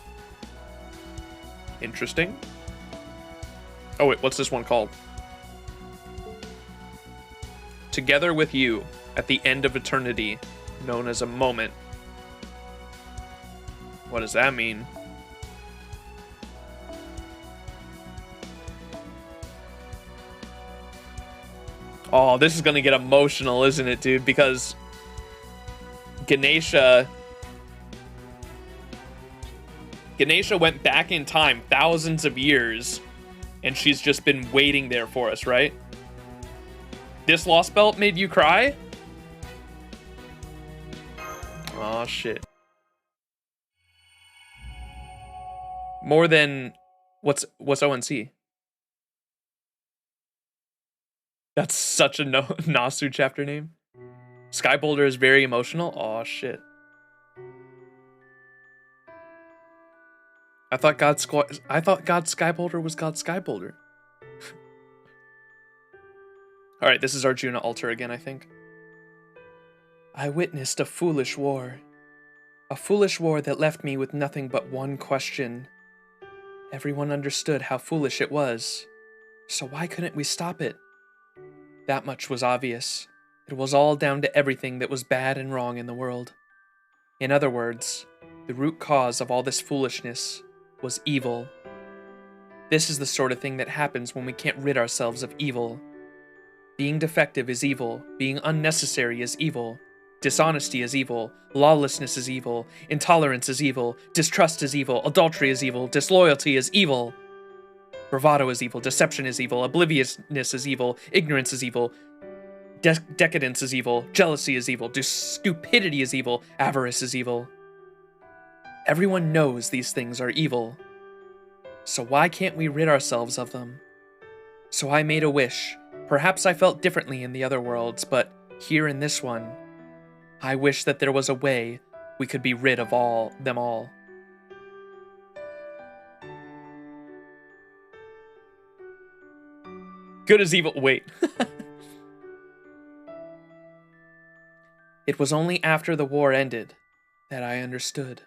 Interesting. Oh wait, what's this one called? Together with you, at the end of eternity, known as a moment. What does that mean? Oh, this is gonna get emotional, isn't it, dude? Because Ganesha went back in time thousands of years, and she's just been waiting there for us, right? This Lostbelt made you cry? Oh shit. More than what's ONC? That's such a Nasu chapter name. Sky Boulder is very emotional. Oh shit. I thought God Sky Boulder was God Sky Boulder. All right, this is Arjuna altar again, I think. I witnessed a foolish war. A foolish war that left me with nothing but one question. Everyone understood how foolish it was. So why couldn't we stop it? That much was obvious. It was all down to everything that was bad and wrong in the world. In other words, the root cause of all this foolishness was evil. This is the sort of thing that happens when we can't rid ourselves of evil. Being defective is evil. Being unnecessary is evil. Dishonesty is evil. Lawlessness is evil. Intolerance is evil. Distrust is evil. Adultery is evil. Disloyalty is evil. Bravado is evil. Deception is evil. Obliviousness is evil. Ignorance is evil. Decadence is evil. Jealousy is evil. Stupidity is evil. Avarice is evil. Everyone knows these things are evil. So why can't we rid ourselves of them? So I made a wish. Perhaps I felt differently in the other worlds, but here in this one, I wish that there was a way we could be rid of them all. Good as evil. Wait. It was only after the war ended that I understood.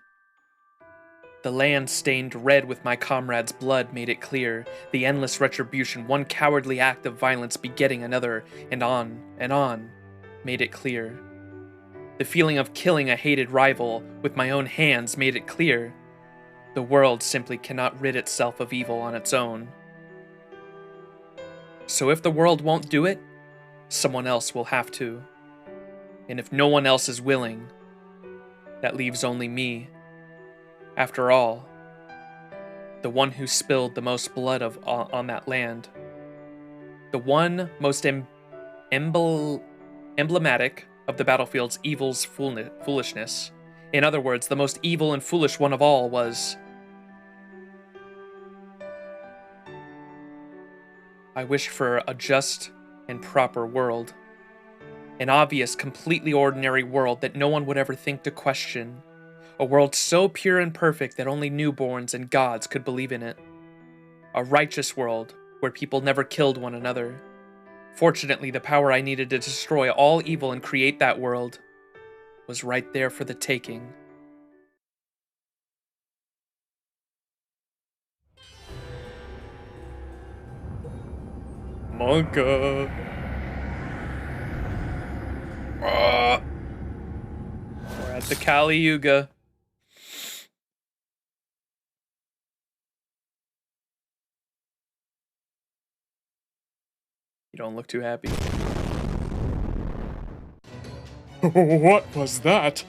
The land stained red with my comrades' blood made it clear, the endless retribution, one cowardly act of violence begetting another, and on, made it clear. The feeling of killing a hated rival with my own hands made it clear. The world simply cannot rid itself of evil on its own. So if the world won't do it, someone else will have to. And if no one else is willing, that leaves only me. After all, the one who spilled the most blood on that land. The one most emblematic of the battlefield's evil's foolishness. In other words, the most evil and foolish one of all was... I wish for a just and proper world. An obvious, completely ordinary world that no one would ever think to question. A world so pure and perfect that only newborns and gods could believe in it. A righteous world where people never killed one another. Fortunately, the power I needed to destroy all evil and create that world was right there for the taking. Monka. We're at the Kali Yuga. You don't look too happy. What was that?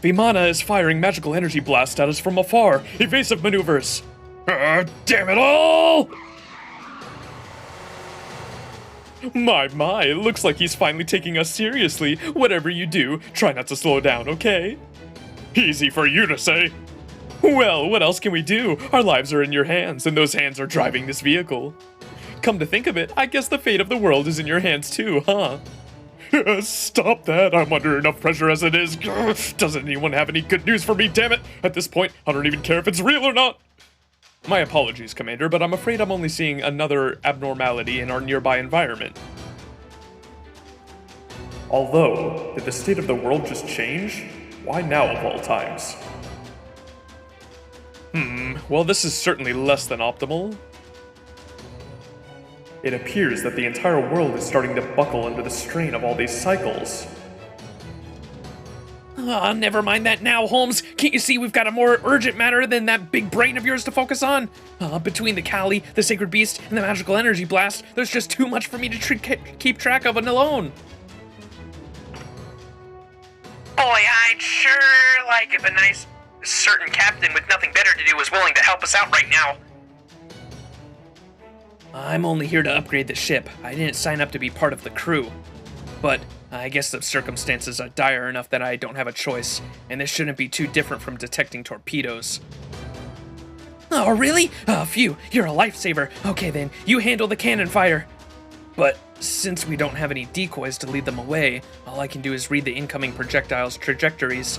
Vimana is firing magical energy blasts at us from afar. Evasive maneuvers. Damn it all! My, it looks like he's finally taking us seriously. Whatever you do, try not to slow down, okay? Easy for you to say. Well, what else can we do? Our lives are in your hands, and those hands are driving this vehicle. Come to think of it, I guess the fate of the world is in your hands too, huh? Stop that, I'm under enough pressure as it is. Doesn't anyone have any good news for me, damn it? At this point, I don't even care if it's real or not. My apologies, Commander, but I'm afraid I'm only seeing another abnormality in our nearby environment. Although, did the state of the world just change? Why now of all times? Well, this is certainly less than optimal. It appears that the entire world is starting to buckle under the strain of all these cycles. Never mind that now, Holmes. Can't you see we've got a more urgent matter than that big brain of yours to focus on? Between the Kali, the Sacred Beast, and the Magical Energy Blast, there's just too much for me to keep track of alone. Boy, I'd sure like if a nice, certain captain with nothing better to do was willing to help us out right now. I'm only here to upgrade the ship. I didn't sign up to be part of the crew. But I guess the circumstances are dire enough that I don't have a choice, and this shouldn't be too different from detecting torpedoes. Oh, really? Oh, phew, you're a lifesaver. Okay then, you handle the cannon fire. But since we don't have any decoys to lead them away, all I can do is read the incoming projectiles' trajectories.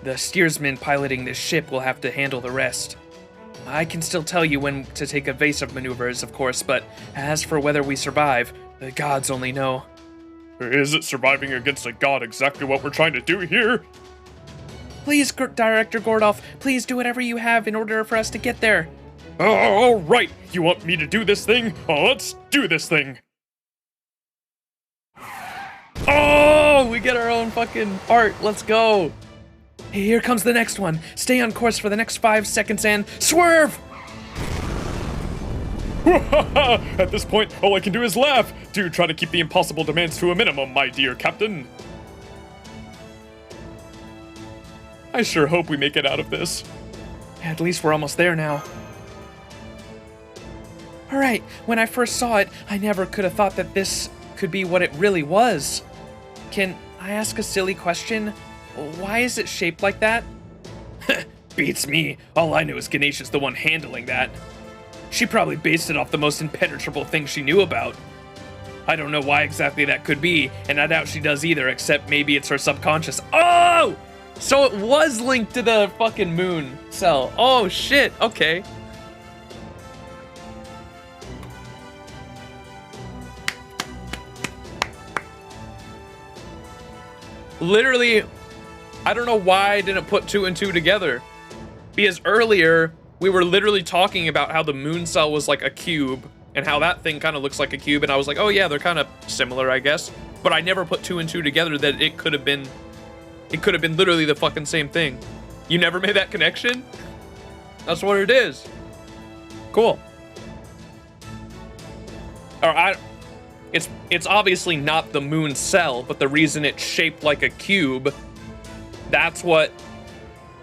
The steersman piloting this ship will have to handle the rest. I can still tell you when to take evasive maneuvers, of course, but as for whether we survive, the gods only know. Is it surviving against a god exactly what we're trying to do here? Please, Director Gordoff, please do whatever you have in order for us to get there. All right, you want me to do this thing? Let's do this thing. Oh, we get our own fucking art. Let's go. Here comes the next one. Stay on course for the next 5 seconds and swerve! At this point, all I can do is laugh. Do try to keep the impossible demands to a minimum, my dear captain. I sure hope we make it out of this. At least we're almost there now. Alright, when I first saw it, I never could have thought that this could be what it really was. Can I ask a silly question? Why is it shaped like that? Beats me. All I know is Ganesha's the one handling that. She probably based it off the most impenetrable thing she knew about. I don't know why exactly that could be, and I doubt she does either, except maybe it's her subconscious. Oh! So it was linked to the fucking moon cell. Oh shit, okay. Literally, I don't know why I didn't put 2 and 2 together. Because earlier, we were literally talking about how the moon cell was like a cube, and how that thing kind of looks like a cube, and I was like, oh yeah, they're kind of similar, I guess. But I never put 2 and 2 together that it could have been literally the fucking same thing. You never made that connection? That's what it is. Cool. It's obviously not the moon cell, but the reason it's shaped like a cube, that's what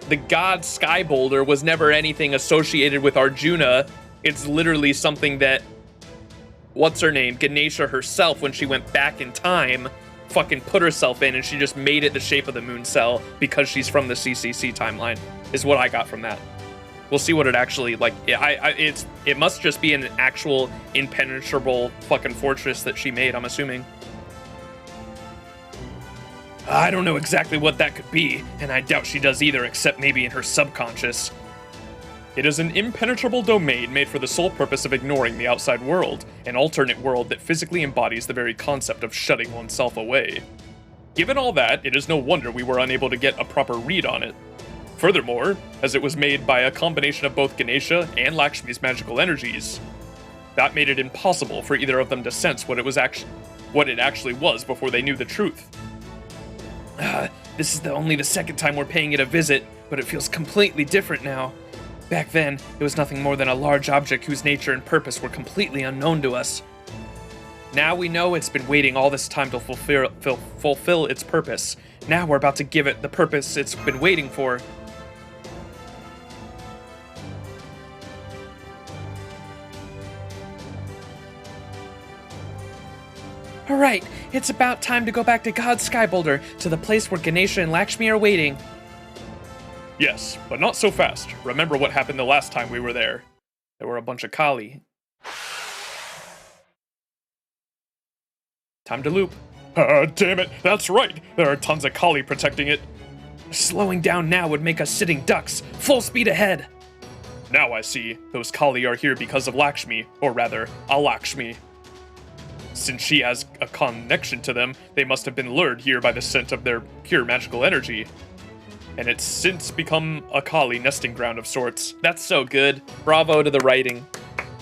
the god Sky Boulder was never anything associated with Arjuna. It's literally something that, what's her name, Ganesha herself, when she went back in time, fucking put herself in, and she just made it the shape of the moon cell because she's from the CCC timeline, is what I got from that. We'll see what it actually, like, it must just be an actual impenetrable fucking fortress that she made, I'm assuming. I don't know exactly what that could be, and I doubt she does either, except maybe in her subconscious. It is an impenetrable domain made for the sole purpose of ignoring the outside world, an alternate world that physically embodies the very concept of shutting oneself away. Given all that, it is no wonder we were unable to get a proper read on it. Furthermore, as it was made by a combination of both Ganesha and Lakshmi's magical energies, that made it impossible for either of them to sense what it actually was before they knew the truth. This is only the second time we're paying it a visit, but it feels completely different now. Back then, it was nothing more than a large object whose nature and purpose were completely unknown to us. Now we know it's been waiting all this time to fulfill its purpose. Now we're about to give it the purpose it's been waiting for. Alright, it's about time to go back to God Sky Boulder, to the place where Ganesha and Lakshmi are waiting. Yes, but not so fast. Remember what happened the last time we were there. There were a bunch of Kali. Time to loop. Damn it, that's right. There are tons of Kali protecting it. Slowing down now would make us sitting ducks. Full speed ahead. Now I see. Those Kali are here because of Lakshmi, or rather, Alakshmi. Since she has a connection to them, they must have been lured here by the scent of their pure magical energy. And it's since become a Kali nesting ground of sorts. That's so good. Bravo to the writing.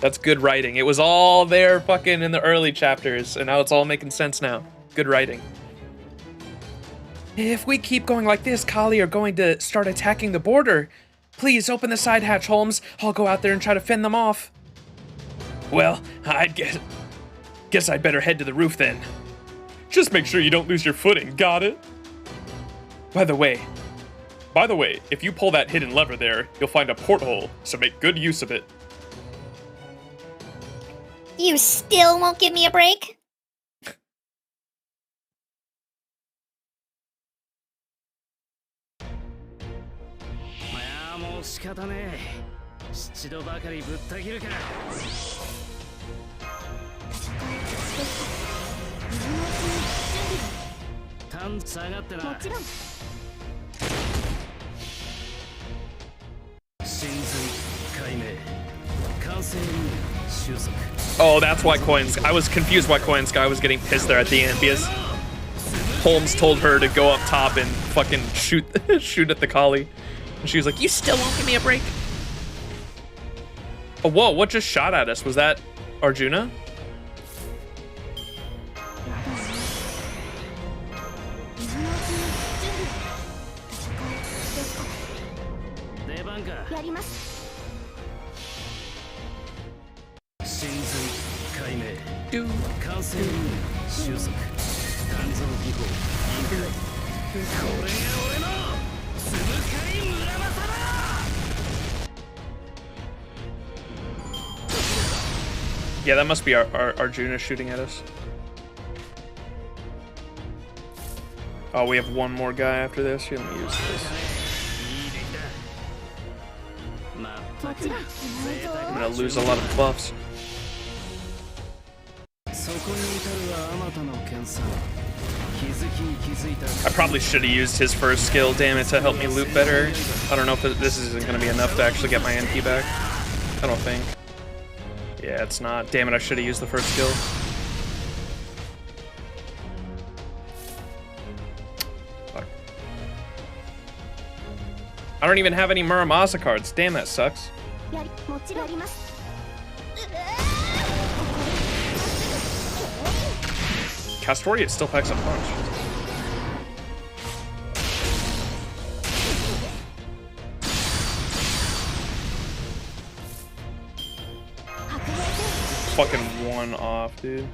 That's good writing. It was all there fucking in the early chapters, and now it's all making sense now. Good writing. If we keep going like this, Kali are going to start attacking the border. Please open the side hatch, Holmes. I'll go out there and try to fend them off. Well, I guess I'd better head to the roof then. Just make sure you don't lose your footing, got it? By the way, if you pull that hidden lever there, you'll find a porthole, so make good use of it. You still won't give me a break? Oh, that's why I was confused why Koyanskaya was getting pissed there at the end, because Holmes told her to go up top and fucking shoot at the Kali. And she was like, you still won't give me a break? Oh, whoa, what just shot at us? Was that Arjuna? やります。真髄解明感染収束肝臓技法委員会これが俺のつぶかい村正だ。Yeah, that must be our Arjuna shooting at us. Oh, we have one more guy after this. Here, let me use this. I'm gonna lose a lot of buffs. I probably should have used his first skill, damn it, to help me loot better. I don't know if this isn't gonna be enough to actually get my NP back. I don't think. Yeah, it's not. Damn it, I should have used the first skill. Fuck. I don't even have any Muramasa cards. Damn, that sucks. Castoria still packs a punch. Fucking one off, dude.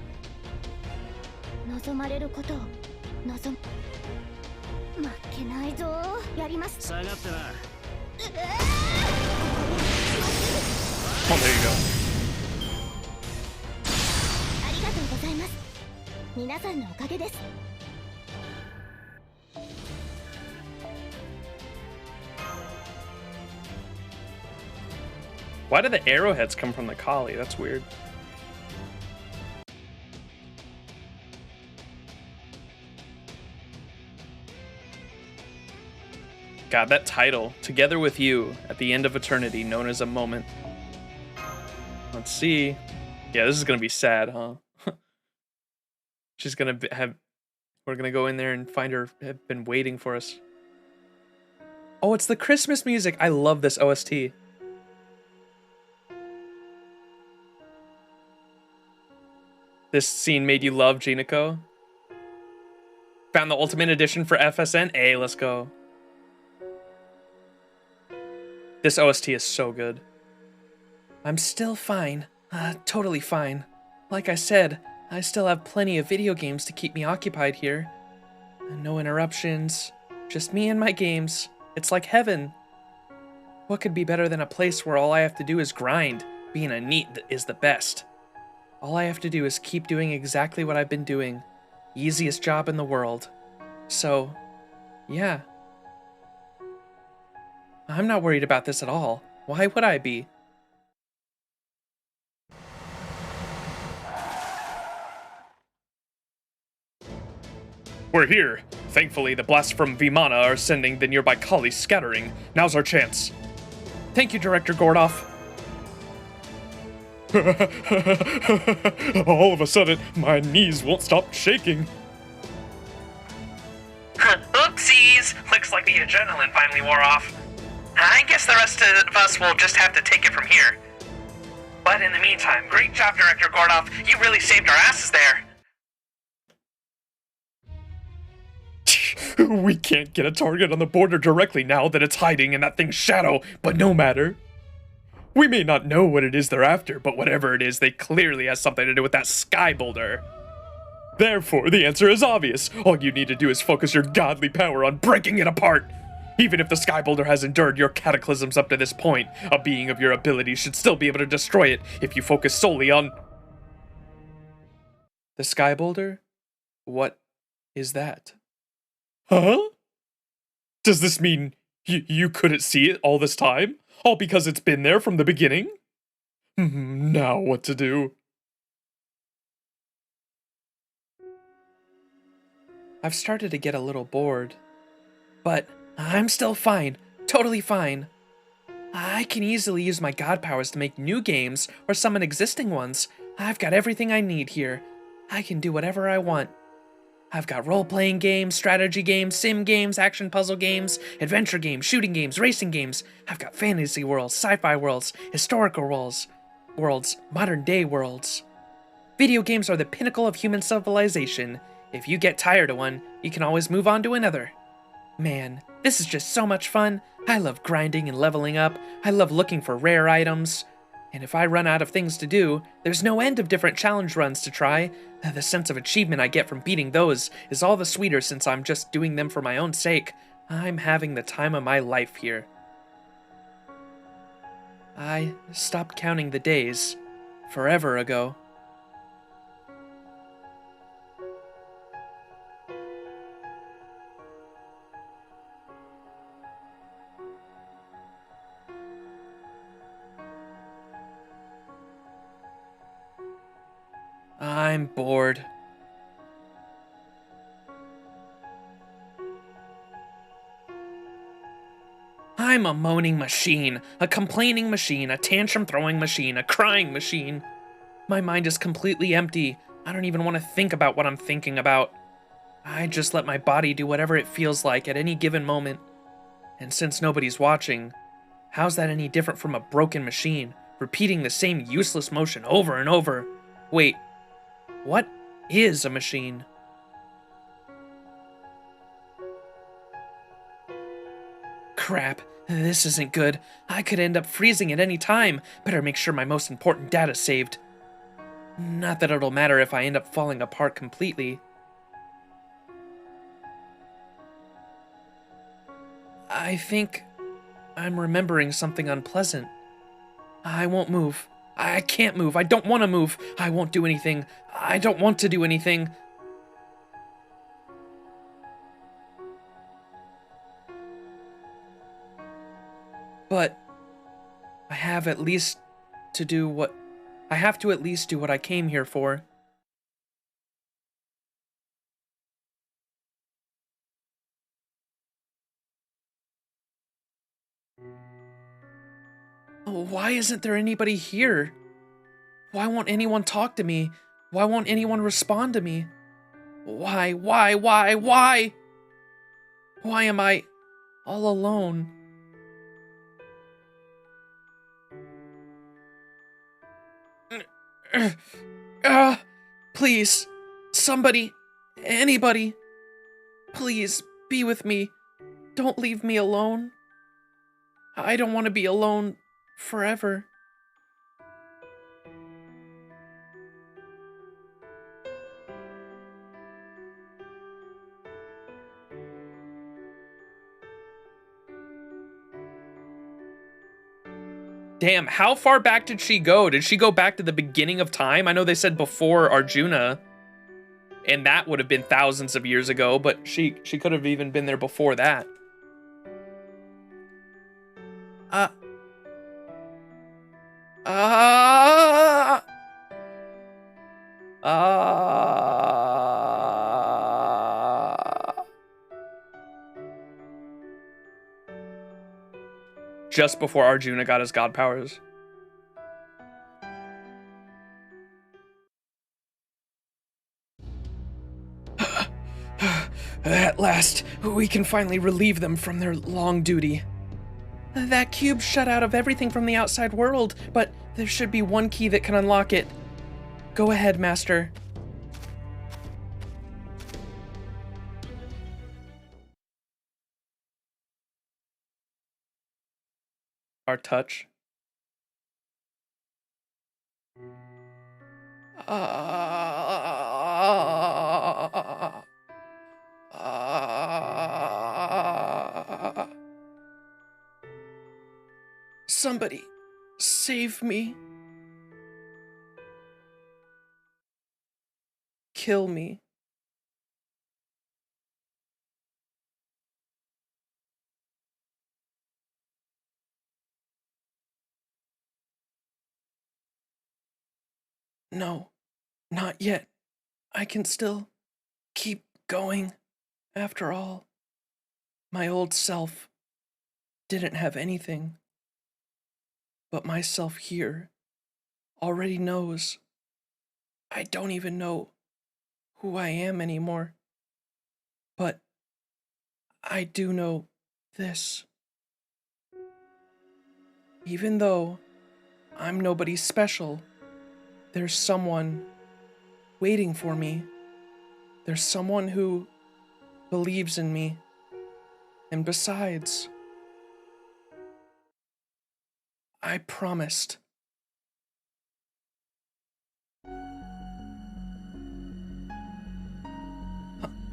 Oh, there you go. Why do the arrowheads come from the Kali? That's weird. God, that title, Together with You, at the End of Eternity, known as a moment. Let's see. Yeah, this is gonna be sad, huh? She's gonna we're gonna go in there and find her have been waiting for us. Oh, it's the Christmas music. I love this OST. This scene made you love Jinako? Found the Ultimate Edition for FSN? Hey, let's go. This OST is so good. I'm still fine. Totally fine. Like I said, I still have plenty of video games to keep me occupied here. No interruptions. Just me and my games. It's like heaven. What could be better than a place where all I have to do is grind? Being a NEET is the best. All I have to do is keep doing exactly what I've been doing. Easiest job in the world. So, yeah. I'm not worried about this at all. Why would I be? We're here. Thankfully, the blasts from Vimana are sending the nearby Kali scattering. Now's our chance. Thank you, Director Gordoff. All of a sudden, my knees won't stop shaking. Oopsies! Looks like the adrenaline finally wore off. I guess the rest of us will just have to take it from here. But in the meantime, great job, Director Gordoff. You really saved our asses there. We can't get a target on the border directly now that it's hiding in that thing's shadow, but no matter. We may not know what it is they're after, but whatever it is, they clearly has something to do with that sky boulder. Therefore, the answer is obvious. All you need to do is focus your godly power on breaking it apart. Even if the sky boulder has endured your cataclysms up to this point, a being of your ability should still be able to destroy it if you focus solely on... The sky boulder? What is that? Huh? Does this mean you couldn't see it all this time? All because it's been there from the beginning? Now what to do? I've started to get a little bored. But I'm still fine. Totally fine. I can easily use my god powers to make new games or summon existing ones. I've got everything I need here. I can do whatever I want. I've got role-playing games, strategy games, sim games, action puzzle games, adventure games, shooting games, racing games. I've got fantasy worlds, sci-fi worlds, historical worlds, modern-day worlds. Video games are the pinnacle of human civilization. If you get tired of one, you can always move on to another. Man, this is just so much fun. I love grinding and leveling up. I love looking for rare items. And if I run out of things to do, there's no end of different challenge runs to try. The sense of achievement I get from beating those is all the sweeter since I'm just doing them for my own sake. I'm having the time of my life here. I stopped counting the days forever ago. I'm bored. I'm a moaning machine, a complaining machine, a tantrum-throwing machine, a crying machine. My mind is completely empty. I don't even want to think about what I'm thinking about. I just let my body do whatever it feels like at any given moment. And since nobody's watching, how's that any different from a broken machine, repeating the same useless motion over and over? Wait, what is a machine? Crap, this isn't good. I could end up freezing at any time. Better make sure my most important data's saved. Not that it'll matter if I end up falling apart completely. I think I'm remembering something unpleasant. I won't move. I can't move. I don't want to move. I won't do anything. I don't want to do anything. But I have at least to do what I have to at least do what I came here for. Why isn't there anybody here? Why won't anyone talk to me? Why won't anyone respond to me? Why? Why am I all alone? Please, somebody, anybody, please be with me. Don't leave me alone. I don't want to be alone forever. Damn, how far back did she go? Did she go back to the beginning of time? I know they said before Arjuna, and that would have been thousands of years ago, but she could have even been there before that. Just before Arjuna got his god powers. At last, we can finally relieve them from their long duty. That cube shut out of everything from the outside world, but there should be one key that can unlock it. Go ahead, Master. Our touch. Somebody, save me. Kill me. No, not yet. I can still keep going. After all, my old self didn't have anything. But myself here already knows. I don't even know who I am anymore. But I do know this. Even though I'm nobody special, there's someone waiting for me. There's someone who believes in me. And besides, I promised.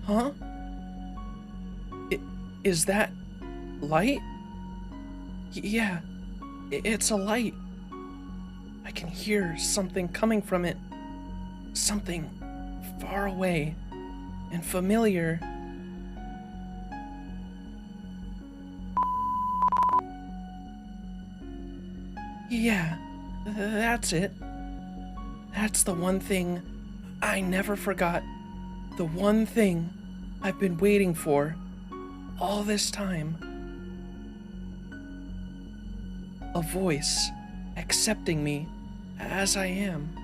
Huh? Is that light? Yeah, it's a light. I can hear something coming from it. Something far away and familiar. Yeah, that's it. That's the one thing I never forgot. The one thing I've been waiting for all this time. A voice accepting me as I am.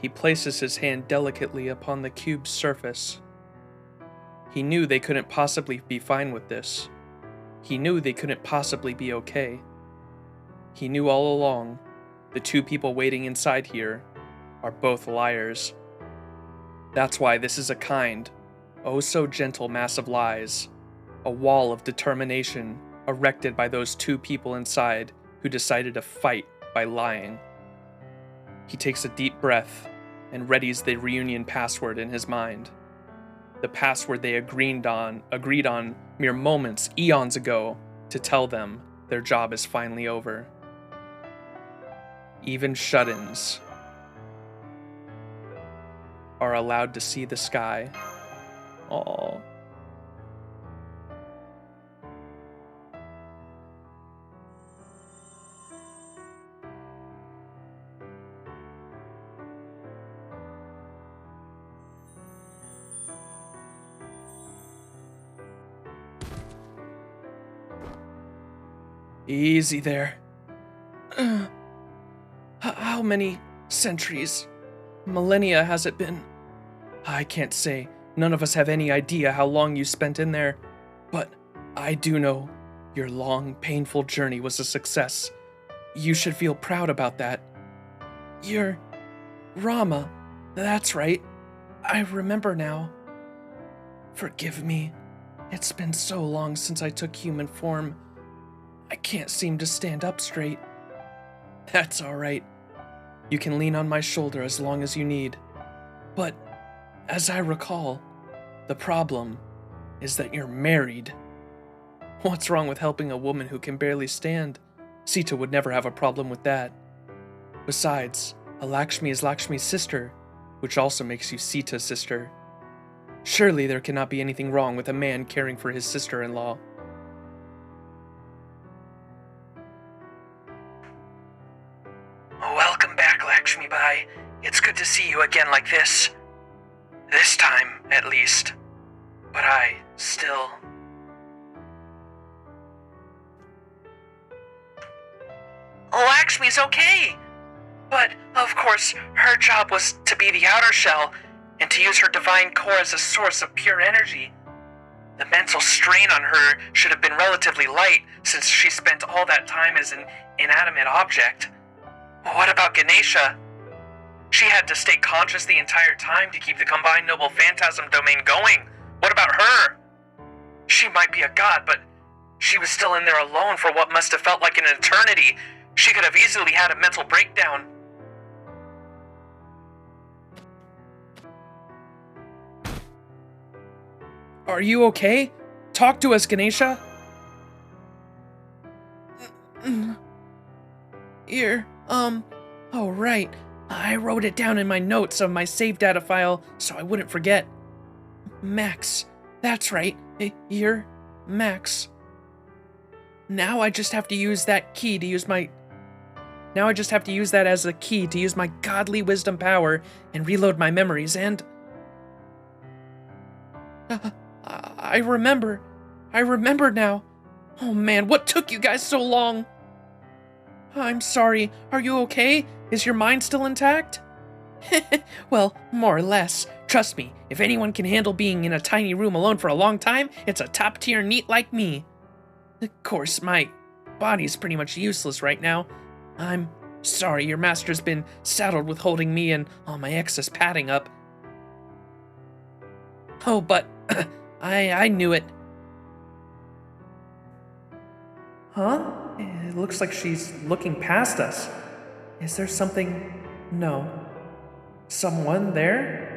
He places his hand delicately upon the cube's surface. He knew they couldn't possibly be fine with this. He knew they couldn't possibly be okay. He knew all along, the two people waiting inside here are both liars. That's why this is a kind, oh so gentle mass of lies, a wall of determination erected by those two people inside who decided to fight by lying. He takes a deep breath and readies the reunion password in his mind. The password they agreed on mere moments, eons ago, to tell them their job is finally over. Even shut-ins are allowed to see the sky. Aww. Easy there. How many centuries, millennia has it been? I can't say. None of us have any idea how long you spent in there. But I do know your long, painful journey was a success. You should feel proud about that. You're Rama. That's right. I remember now. Forgive me. It's been so long since I took human form. I can't seem to stand up straight. That's all right. You can lean on my shoulder as long as you need. But, as I recall, the problem is that you're married. What's wrong with helping a woman who can barely stand? Sita would never have a problem with that. Besides, a Lakshmi is Lakshmi's sister, which also makes you Sita's sister. Surely there cannot be anything wrong with a man caring for his sister-in-law. Welcome back, Lakshmi Bai. It's good to see you again like this. This time, at least. But I still... Lakshmi's okay! But, of course, her job was to be the outer shell, and to use her divine core as a source of pure energy. The mental strain on her should have been relatively light, since she spent all that time as an inanimate object. What about Ganesha? She had to stay conscious the entire time to keep the combined noble phantasm domain going. What about her? She might be a god, but she was still in there alone for what must have felt like an eternity. She could have easily had a mental breakdown. Are you okay? Talk to us, Ganesha. Here, oh right. I wrote it down in my notes of my save data file so I wouldn't forget. Max. That's right. You're Max. Now I just have to use that key to use my... Now I just have to use that as a key to use my godly wisdom power and reload my memories and... I remember. I remember now. Oh man, what took you guys so long? I'm sorry. Are you okay? Is your mind still intact? Well, more or less. Trust me, if anyone can handle being in a tiny room alone for a long time, it's a top-tier NEET like me. Of course, my body's pretty much useless right now. I'm sorry, your master's been saddled with holding me and all my excess padding up. Oh, but I knew it. Huh? It looks like she's looking past us. Is there something... No. Someone there?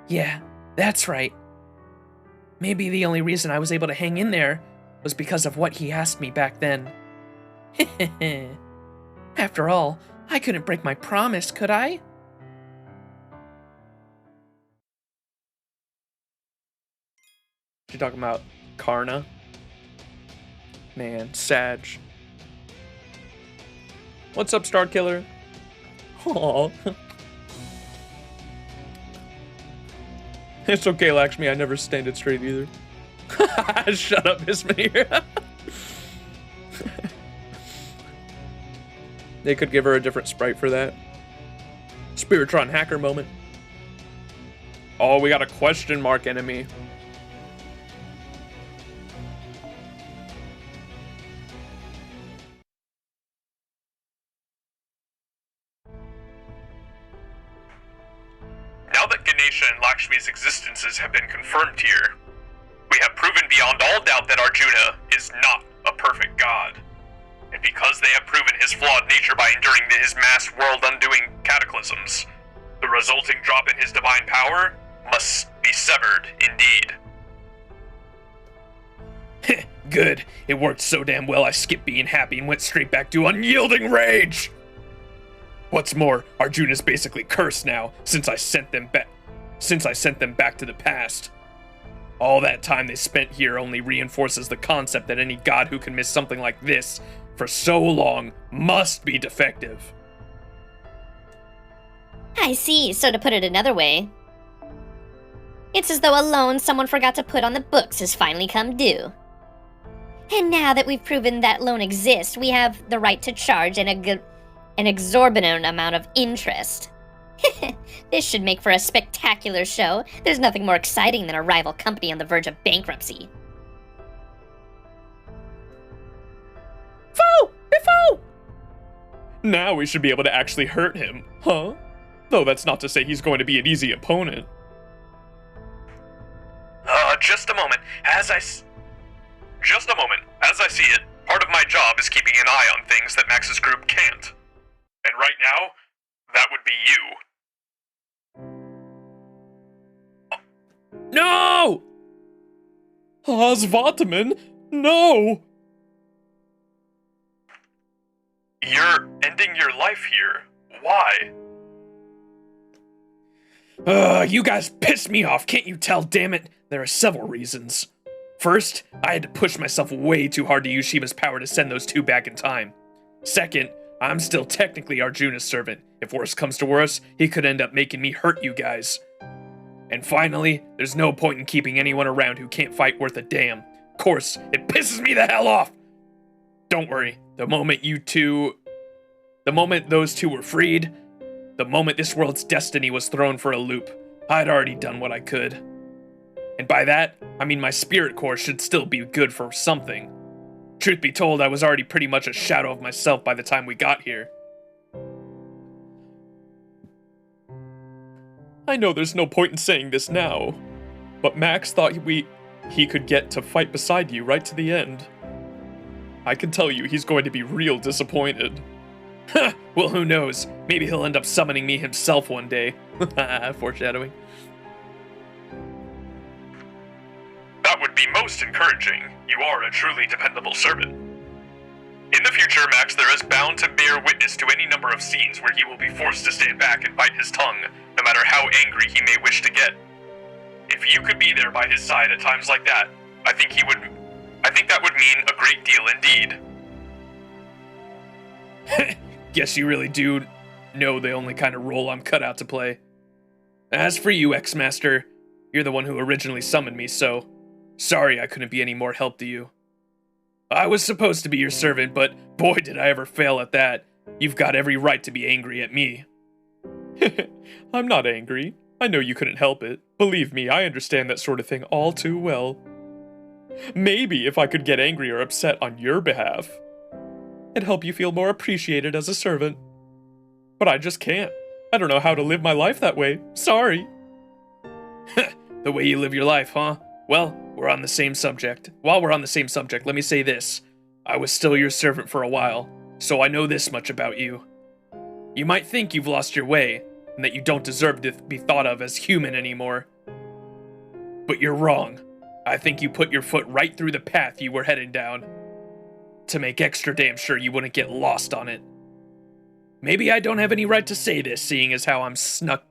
Yeah, that's right. Maybe the only reason I was able to hang in there was because of what he asked me back then. After all, I couldn't break my promise, could I? You talking about Karna? Man, Sag. What's up, Star Killer? Aww. It's okay, Lakshmi, I never stand it straight either. Shut up, Ismir. They could give her a different sprite for that. Spiritron hacker moment. Oh, we got a question mark enemy. Now that Ganesha and Lakshmi's existences have been confirmed here, we have proven beyond all doubt that Arjuna is not a perfect god. And because they have proven his flawed nature by enduring his mass world-undoing cataclysms, the resulting drop in his divine power must be severed indeed. Good. It worked so damn well I skipped being happy and went straight back to unyielding rage! What's more, Arjuna's basically cursed now, since I sent them back to the past. All that time they spent here only reinforces the concept that any god who can miss something like this for so long must be defective. I see, so to put it another way, it's as though a loan someone forgot to put on the books has finally come due. And now that we've proven that loan exists, we have the right to charge an exorbitant amount of interest. This should make for a spectacular show. There's nothing more exciting than a rival company on the verge of bankruptcy. Fool! Before! Now we should be able to actually hurt him, huh? Though that's not to say he's going to be an easy opponent. Just a moment. Just a moment. As I see it, part of my job is keeping an eye on things that Max's group can't. And right now, that would be you. No! Aswathaman, no! You're ending your life here. Why? You guys piss me off, can't you tell, damn it? There are several reasons. First, I had to push myself way too hard to use Shiva's power to send those two back in time. Second, I'm still technically Arjuna's servant. If worse comes to worse, he could end up making me hurt you guys. And finally, there's no point in keeping anyone around who can't fight worth a damn. Of course, it pisses me the hell off! Don't worry, the moment those two were freed, the moment this world's destiny was thrown for a loop, I'd already done what I could. And by that, I mean my spirit core should still be good for something. Truth be told, I was already pretty much a shadow of myself by the time we got here. I know there's no point in saying this now, but Max thought he could get to fight beside you right to the end. I can tell you he's going to be real disappointed. Well, who knows? Maybe he'll end up summoning me himself one day. Foreshadowing. That would be most encouraging. You are a truly dependable servant. In the future, Max, there is bound to bear witness to any number of scenes where he will be forced to stand back and bite his tongue, no matter how angry he may wish to get. If you could be there by his side at times like that, I think that would mean a great deal indeed. Guess you really do know the only kind of role I'm cut out to play. As for you, X-Master, you're the one who originally summoned me, so sorry I couldn't be any more help to you. I was supposed to be your servant, but boy did I ever fail at that. You've got every right to be angry at me. I'm not angry. I know you couldn't help it. Believe me, I understand that sort of thing all too well. Maybe if I could get angry or upset on your behalf, it'd help you feel more appreciated as a servant. But I just can't. I don't know how to live my life that way. Sorry. The way you live your life, huh? Well, we're on the same subject. While we're on the same subject, let me say this. I was still your servant for a while, so I know this much about you. You might think you've lost your way, and that you don't deserve to be thought of as human anymore. But you're wrong. I think you put your foot right through the path you were headed down. To make extra damn sure you wouldn't get lost on it. Maybe I don't have any right to say this, seeing as how I'm snuck...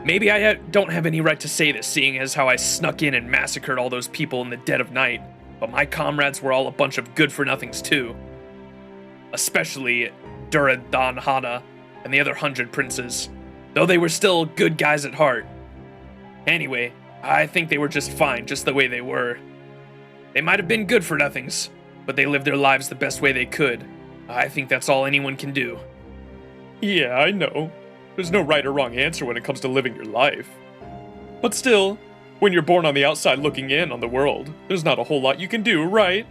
Maybe I don't have any right to say this, seeing as how I snuck in and massacred all those people in the dead of night, but my comrades were all a bunch of good-for-nothings too. Especially Duryodhana and the other 100 princes, though they were still good guys at heart. Anyway, I think they were just fine, just the way they were. They might have been good-for-nothings, but they lived their lives the best way they could. I think that's all anyone can do. Yeah, I know. There's no right or wrong answer when it comes to living your life. But still, when you're born on the outside looking in on the world, there's not a whole lot you can do, right?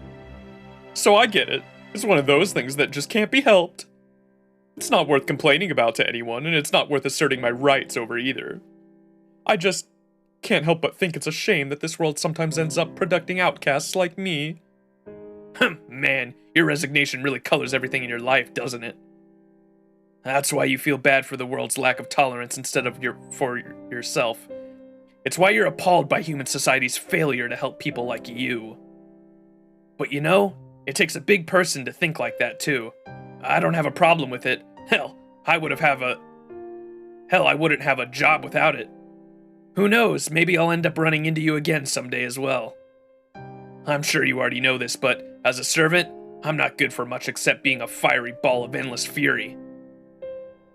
So I get it. It's one of those things that just can't be helped. It's not worth complaining about to anyone, and it's not worth asserting my rights over either. I just can't help but think it's a shame that this world sometimes ends up producing outcasts like me. Man, your resignation really colors everything in your life, doesn't it? That's why you feel bad for the world's lack of tolerance instead of yourself. It's why you're appalled by human society's failure to help people like you. But you know, it takes a big person to think like that too. I don't have a problem with it. Hell, I wouldn't have a job without it. Who knows, maybe I'll end up running into you again someday as well. I'm sure you already know this, but as a servant, I'm not good for much except being a fiery ball of endless fury.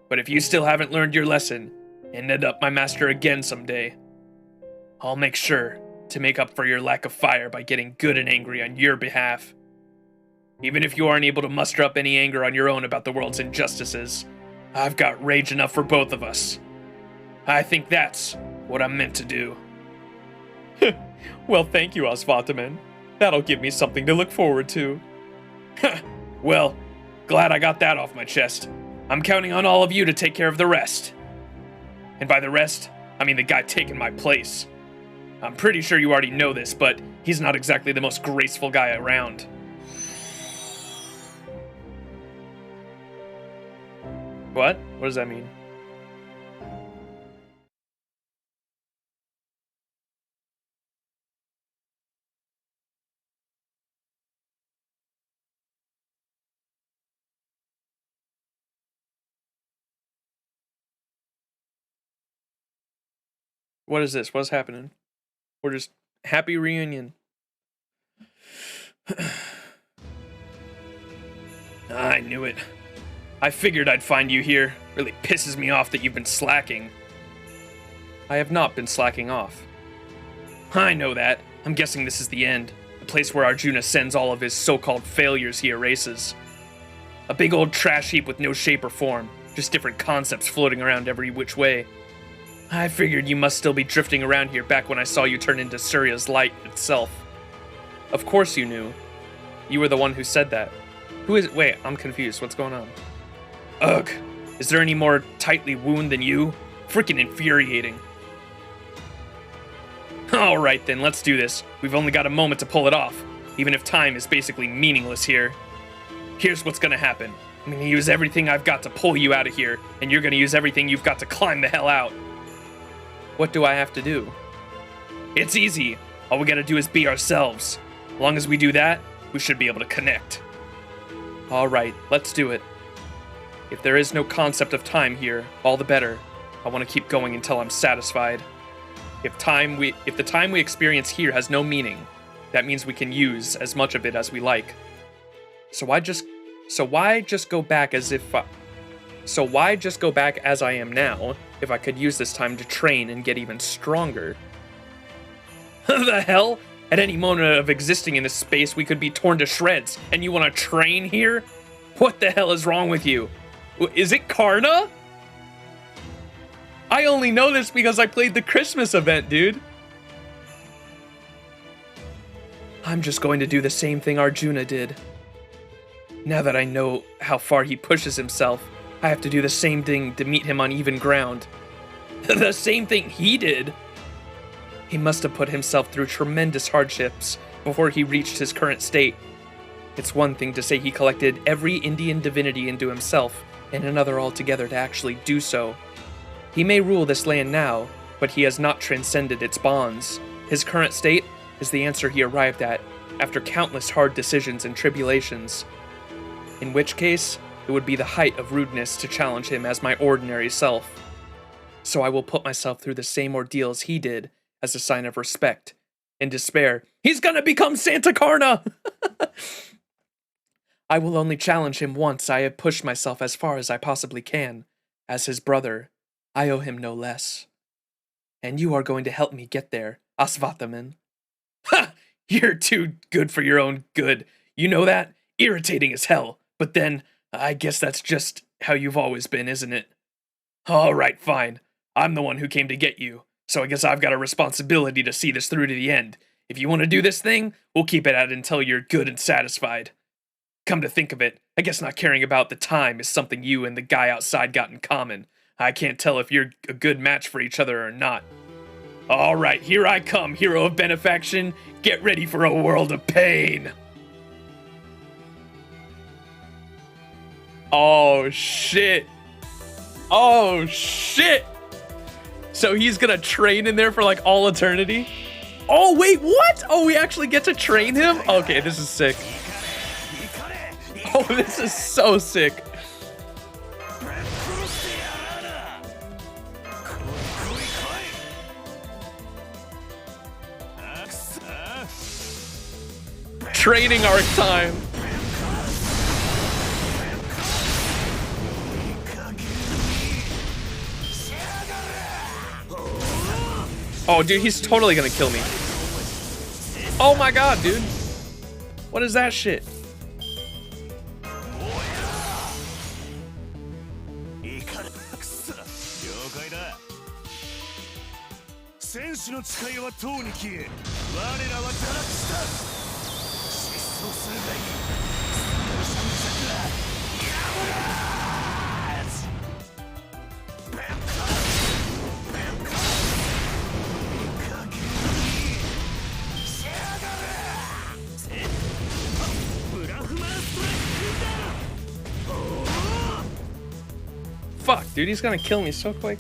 But if you still haven't learned your lesson, and end up my master again someday, I'll make sure to make up for your lack of fire by getting good and angry on your behalf. Even if you aren't able to muster up any anger on your own about the world's injustices, I've got rage enough for both of us. I think that's what I'm meant to do. Well, thank you, Aswathaman. That'll give me something to look forward to. Well, glad I got that off my chest. I'm counting on all of you to take care of the rest. And by the rest, I mean the guy taking my place. I'm pretty sure you already know this, but he's not exactly the most graceful guy around. What? What does that mean? What is this? What's happening? We're just happy reunion. I knew it. I figured I'd find you here. Really pisses me off that you've been slacking. I have not been slacking off. I know that. I'm guessing this is the end. The place where Arjuna sends all of his so-called failures he erases. A big old trash heap with no shape or form. Just different concepts floating around every which way. I figured you must still be drifting around here back when I saw you turn into Surya's light itself. Of course you knew. You were the one who said that. Who is it? Wait, I'm confused. What's going on? Ugh. Is there any more tightly wound than you? Freaking infuriating. Alright then, let's do this. We've only got a moment to pull it off, even if time is basically meaningless here. Here's what's gonna happen. I'm gonna use everything I've got to pull you out of here, and you're gonna use everything you've got to climb the hell out. What do I have to do? It's easy. All we gotta do is be ourselves. As long as we do that, we should be able to connect. Alright, let's do it. If there is no concept of time here, all the better. I want to keep going until I'm satisfied. If the time we experience here has no meaning, that means we can use as much of it as we like. So why just go back as I am now if I could use this time to train and get even stronger? The hell? At any moment of existing in this space, we could be torn to shreds, and you want to train here? What the hell is wrong with you? Is it Karna? I only know this because I played the Christmas event, dude. I'm just going to do the same thing Arjuna did. Now that I know how far he pushes himself, I have to do the same thing to meet him on even ground. The same thing he did? He must have put himself through tremendous hardships before he reached his current state. It's one thing to say he collected every Indian divinity into himself, and another altogether to actually do so. He may rule this land now, but he has not transcended its bonds. His current state is the answer he arrived at after countless hard decisions and tribulations. In which case, it would be the height of rudeness to challenge him as my ordinary self. So I will put myself through the same ordeals he did as a sign of respect. In despair, he's gonna become Santa Karna! I will only challenge him once I have pushed myself as far as I possibly can. As his brother, I owe him no less. And you are going to help me get there, Aswathaman. Ha! You're too good for your own good. You know that? Irritating as hell. But then, I guess that's just how you've always been, isn't it? Alright, fine. I'm the one who came to get you, so I guess I've got a responsibility to see this through to the end. If you want to do this thing, we'll keep it at until you're good and satisfied. Come to think of it, I guess not caring about the time is something you and the guy outside got in common. I can't tell if you're a good match for each other or not. Alright, here I come, hero of benefaction. Get ready for a world of pain. Oh, shit. Oh, shit. So he's gonna train in there for like all eternity? Oh, wait, what? Oh, we actually get to train him? Okay, this is sick. Oh, this is so sick. Training arc time. Oh, dude, he's totally gonna kill me. Oh my god, dude. What is that shit? Fuck, dude, he's gonna kill me so quick.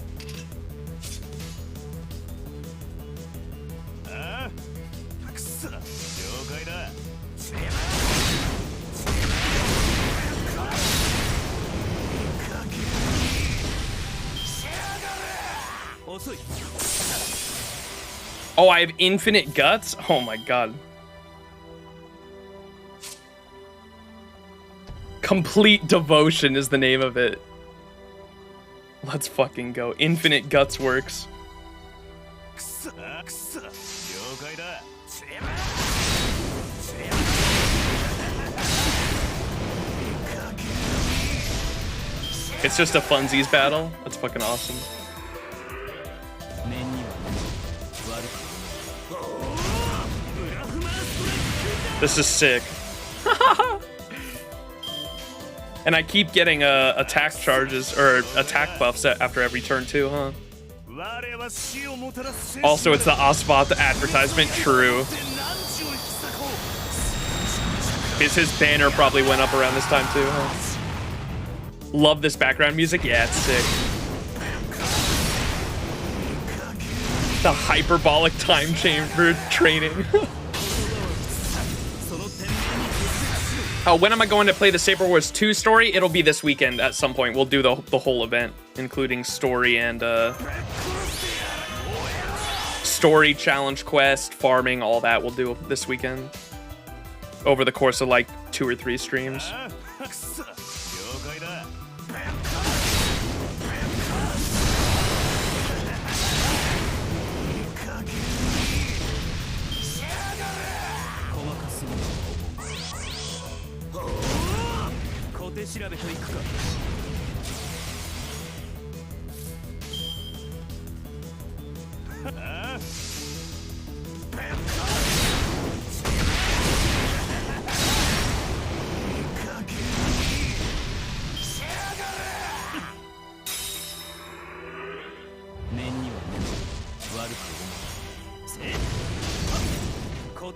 Oh, I have infinite guts? Oh my god. Complete Devotion is the name of it. Let's fucking go. Infinite Guts works. It's just a funsies battle. That's fucking awesome. This is sick. And I keep getting attack charges or attack buffs after every turn too, huh? Also, it's the Aswath advertisement. True. His banner probably went up around this time too, huh? Love this background music. Yeah, it's sick. The hyperbolic time chamber training. Oh, when am I going to play the Saber Wars 2 story? It'll be this weekend at some point. We'll do the whole event, including story and story, challenge quest, farming, all that we'll do this weekend. Over the course of like 2 or 3 streams.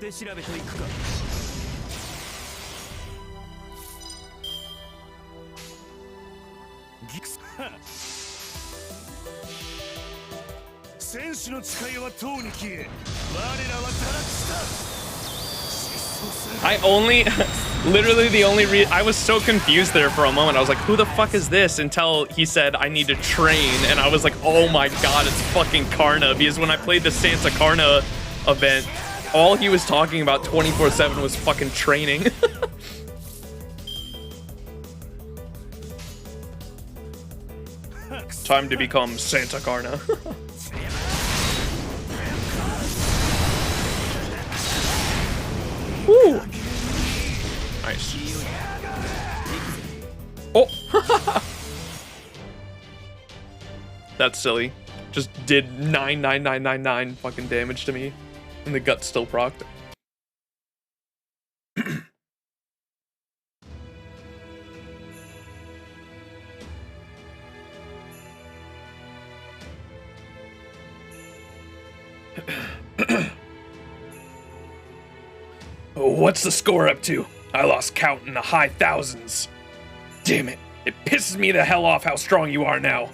手調べといくか。ギクス戦士の誓いはとうに消え、我らは堕落した。 I only, literally the only I was so confused there for a moment. I was like, who the fuck is this? Until he said, I need to train. And I was like, oh my god, it's fucking Karna. Because when I played the Sansa Karna event, all he was talking about 24/7 was fucking training. Time to become Santa Karna. Woo! Nice. Oh! That's silly. Just did 99999 fucking damage to me. And the gut still procced. What's the score up to? I lost count in the high thousands. Damn it. It pisses me the hell off how strong you are now.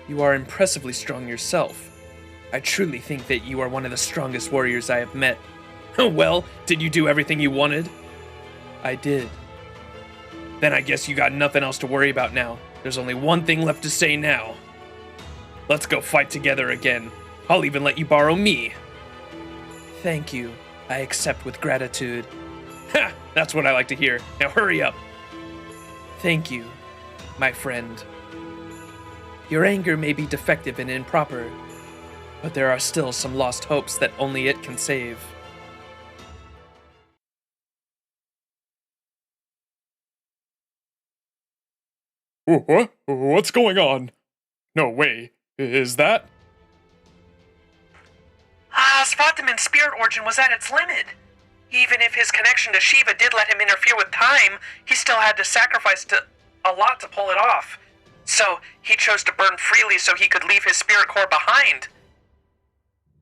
You are impressively strong yourself. I truly think that you are one of the strongest warriors I have met. Well, did you do everything you wanted? I did. Then I guess you got nothing else to worry about now. There's only one thing left to say now. Let's go fight together again. I'll even let you borrow me. Thank you. I accept with gratitude. Ha! That's what I like to hear. Now hurry up. Thank you, my friend. Your anger may be defective and improper, but there are still some lost hopes that only it can save. What? What's going on? No way. Is that? Aswathaman's spirit origin was at its limit. Even if his connection to Shiva did let him interfere with time, he still had to sacrifice a lot to pull it off. So, he chose to burn freely so he could leave his spirit core behind.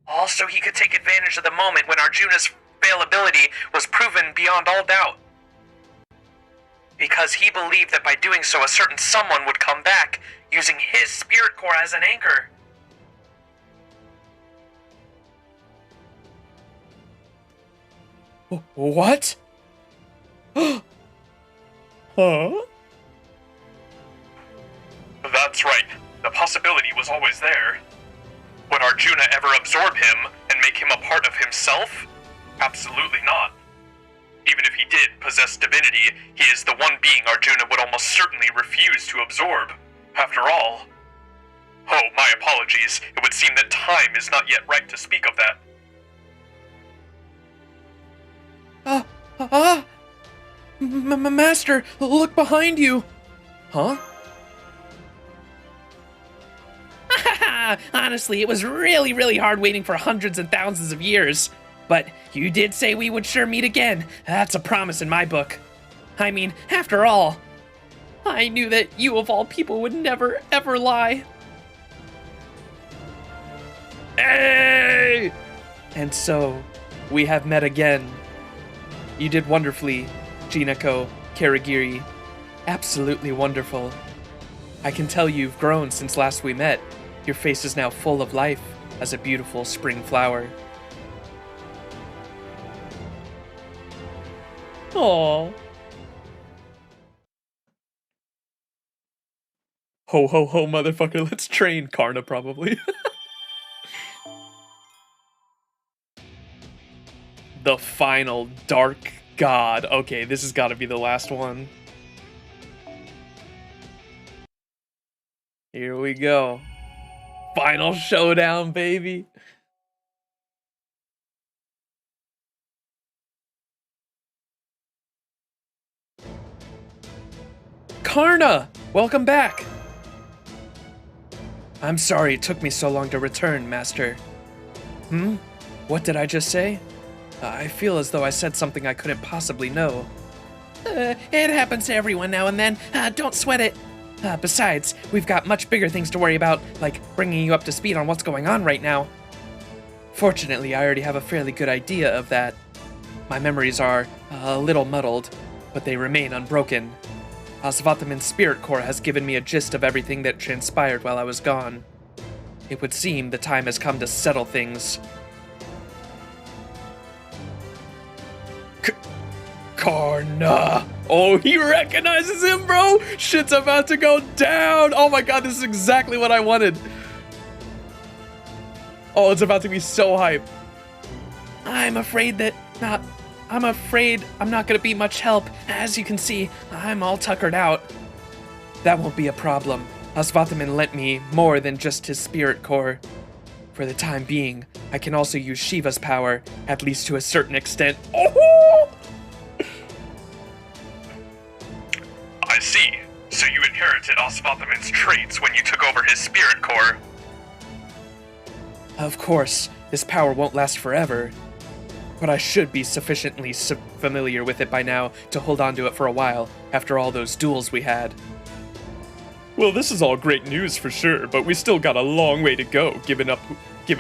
Also, he could take advantage of the moment when Arjuna's fallibility was proven beyond all doubt. Because he believed that by doing so, a certain someone would come back, using his spirit core as an anchor. What? Huh? That's right. The possibility was always there. Would Arjuna ever absorb him and make him a part of himself? Absolutely not. Even if he did possess divinity, he is the one being Arjuna would almost certainly refuse to absorb. After all... Oh, my apologies. It would seem that time is not yet right to speak of that. Master, look behind you. Huh? Honestly, it was really hard waiting for hundreds and thousands of years. But you did say we would sure meet again. That's a promise in my book. I mean, after all, I knew that you of all people would never ever lie. Hey! And so, we have met again. You did wonderfully, Jinako, Karagiri. Absolutely wonderful. I can tell you've grown since last we met. Your face is now full of life as a beautiful spring flower. Aww. Ho ho ho, motherfucker, let's train Karna probably. The final dark god. Okay, this has got to be the last one. Here we go. Final showdown, baby. Karna! Welcome back! I'm sorry it took me so long to return, Master. What did I just say? I feel as though I said something I couldn't possibly know. It happens to everyone now and then. Don't sweat it. Besides, we've got much bigger things to worry about, like bringing you up to speed on what's going on right now. Fortunately, I already have a fairly good idea of that. My memories are a little muddled, but they remain unbroken. Aswathaman's spirit core has given me a gist of everything that transpired while I was gone. It would seem the time has come to settle things. Karna! Oh, he recognizes him, bro! Shit's about to go down! Oh my god, this is exactly what I wanted. Oh, it's about to be so hype. I'm afraid I'm not gonna be much help. As you can see, I'm all tuckered out. That won't be a problem. Aswathaman lent me more than just his spirit core. For the time being, I can also use Shiva's power, at least to a certain extent. Oh! I see. So you inherited Aswathaman's traits when you took over his spirit core. Of course, this power won't last forever, but I should be sufficiently familiar with it by now to hold on to it for a while, after all those duels we had. Well, this is all great news for sure, but we still got a long way to go, given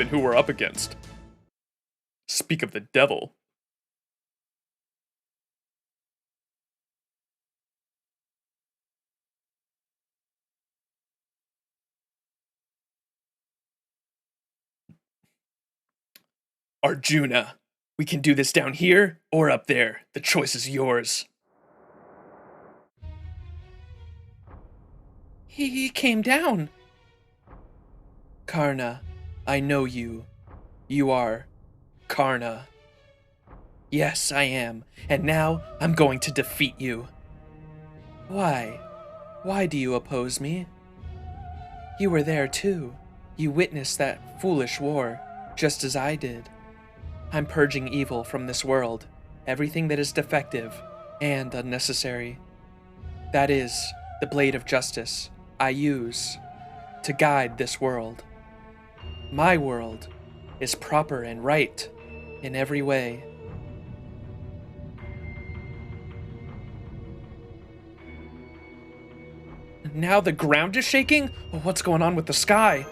who we're up against. Speak of the devil. Arjuna, we can do this down here or up there. The choice is yours. He came down. Karna, I know you. You are Karna. Yes, I am. And now I'm going to defeat you. Why? Why do you oppose me? You were there too. You witnessed that foolish war, just as I did. I'm purging evil from this world, everything that is defective and unnecessary. That is the blade of justice I use to guide this world. My world is proper and right in every way. Now the ground is shaking? What's going on with the sky?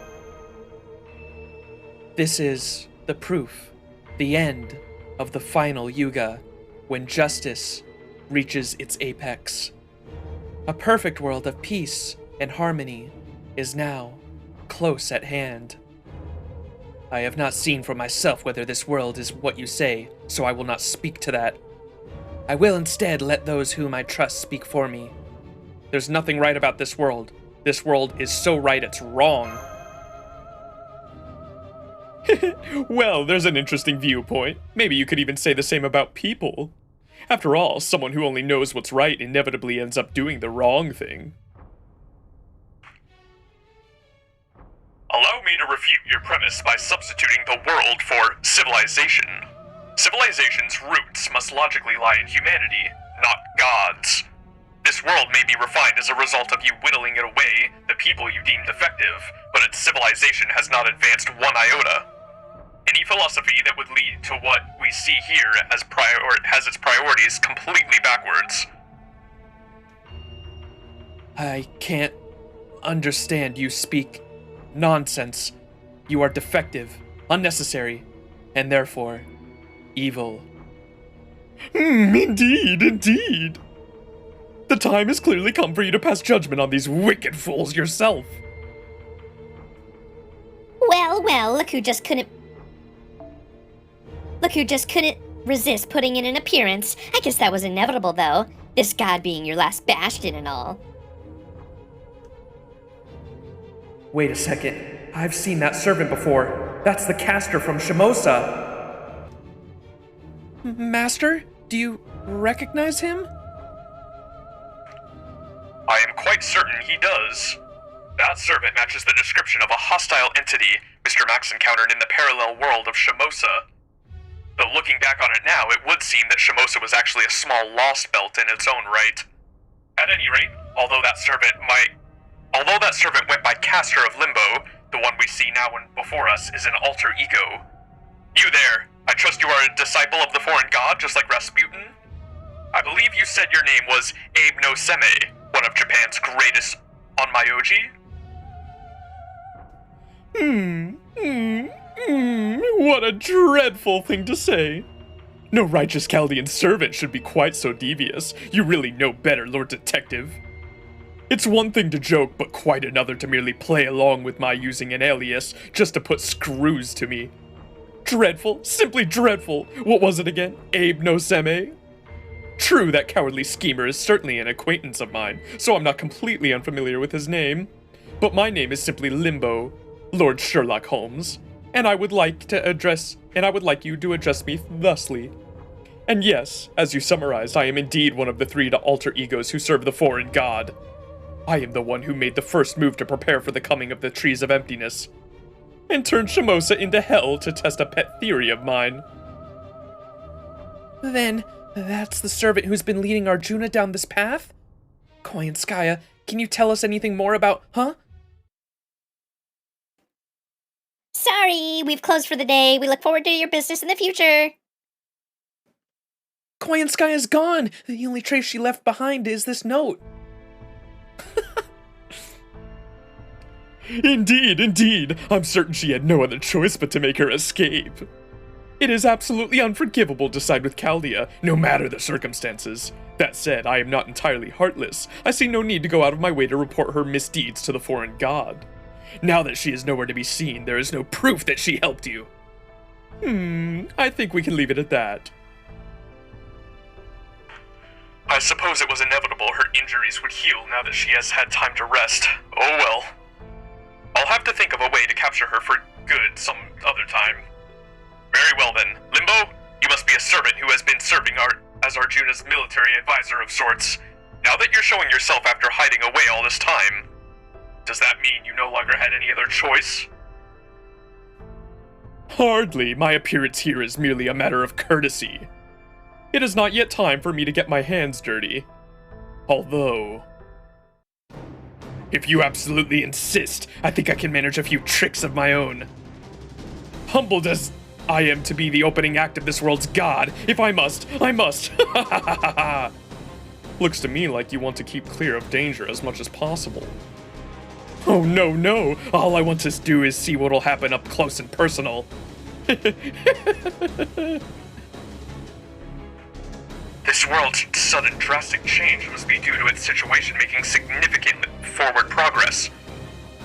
This is the proof. The end of the final Yuga, when justice reaches its apex. A perfect world of peace and harmony is now close at hand. I have not seen for myself whether this world is what you say, so I will not speak to that. I will instead let those whom I trust speak for me. There's nothing right about this world. This world is so right it's wrong. Well, there's an interesting viewpoint. Maybe you could even say the same about people. After all, someone who only knows what's right inevitably ends up doing the wrong thing. Allow me to refute your premise by substituting the world for civilization. Civilization's roots must logically lie in humanity, not gods. This world may be refined as a result of you whittling it away, the people you deem defective, but its civilization has not advanced one iota. Any philosophy that would lead to what we see here has its priorities completely backwards. I can't understand you speak nonsense. You are defective, unnecessary, and therefore evil. Indeed, indeed. The time has clearly come for you to pass judgment on these wicked fools yourself. Well, look who just couldn't resist putting in an appearance. I guess that was inevitable, though. This god being your last bastion and all. Wait a second. I've seen that servant before. That's the caster from Shimosa. Master, do you recognize him? I am quite certain he does. That servant matches the description of a hostile entity Mr. Max encountered in the parallel world of Shimosa. But looking back on it now, it would seem that Shimosa was actually a small Lostbelt in its own right. At any rate, although that servant went by Caster of Limbo, the one we see now and before us is an alter ego. You there, I trust you are a disciple of the foreign god, just like Rasputin? I believe you said your name was Abe no Seme, one of Japan's greatest onmyoji? What a dreadful thing to say. No righteous Chaldean servant should be quite so devious. You really know better, Lord Detective. It's one thing to joke, but quite another to merely play along with my using an alias just to put screws to me. Dreadful, simply dreadful. What was it again? Abe no Seme? True, that cowardly schemer is certainly an acquaintance of mine, so I'm not completely unfamiliar with his name. But my name is simply Limbo, Lord Sherlock Holmes, and I would like you to address me thusly. And yes, as you summarized, I am indeed one of the 3 alter egos who serve the foreign god. I am the one who made the first move to prepare for the coming of the Trees of Emptiness, and turned Shimosa into hell to test a pet theory of mine. Then, that's the servant who's been leading Arjuna down this path? Koyanskaya, can you tell us anything more about, huh? Sorry, we've closed for the day. We look forward to your business in the future. Koyanskaya's gone. The only trace she left behind is this note. Indeed. I'm certain she had no other choice but to make her escape. It is absolutely unforgivable to side with Chaldea, no matter the circumstances. That said, I am not entirely heartless. I see no need to go out of my way to report her misdeeds to the foreign god. Now that she is nowhere to be seen, there is no proof that she helped you. I think we can leave it at that. I suppose it was inevitable her injuries would heal now that she has had time to rest. Oh well. I'll have to think of a way to capture her for good some other time. Very well then. Limbo, you must be a servant who has been serving as Arjuna's military advisor of sorts. Now that you're showing yourself after hiding away all this time, does that mean you no longer had any other choice? Hardly. My appearance here is merely a matter of courtesy. It is not yet time for me to get my hands dirty. Although, if you absolutely insist, I think I can manage a few tricks of my own. Humbled as I am to be the opening act of this world's god, if I must, I must. Looks to me like you want to keep clear of danger as much as possible. Oh no, all I want to do is see what'll happen up close and personal. This world's sudden drastic change must be due to its situation making significant forward progress.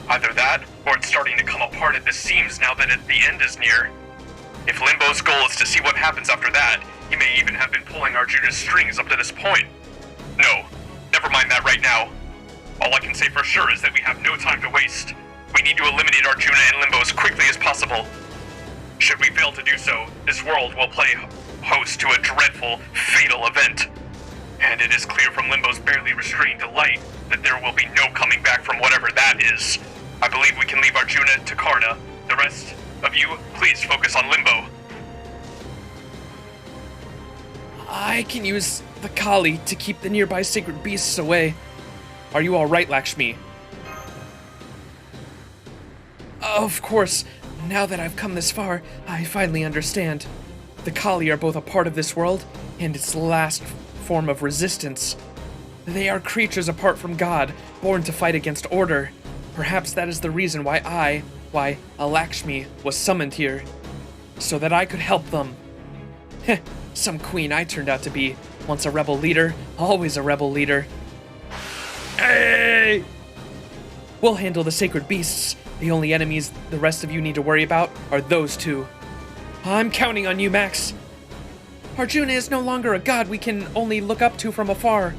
Either that, or it's starting to come apart at the seams now that the end is near. If Limbo's goal is to see what happens after that, he may even have been pulling Arjuna's strings up to this point. No, never mind that right now. All I can say for sure is that we have no time to waste. We need to eliminate Arjuna and Limbo as quickly as possible. Should we fail to do so, this world will play host to a dreadful, fatal event. And it is clear from Limbo's barely restrained delight that there will be no coming back from whatever that is. I believe we can leave Arjuna to Karna. The rest of you, please focus on Limbo. I can use the Kali to keep the nearby sacred beasts away. Are you alright, Lakshmi? Of course, now that I've come this far, I finally understand. The Kali are both a part of this world and its last form of resistance. They are creatures apart from God, born to fight against order. Perhaps that is the reason why Lakshmi was summoned here, so that I could help them. Heh, some queen I turned out to be. Once a rebel leader, always a rebel leader. Hey! We'll handle the sacred beasts. The only enemies the rest of you need to worry about are those two. I'm counting on you, Max. Arjuna is no longer a god we can only look up to from afar.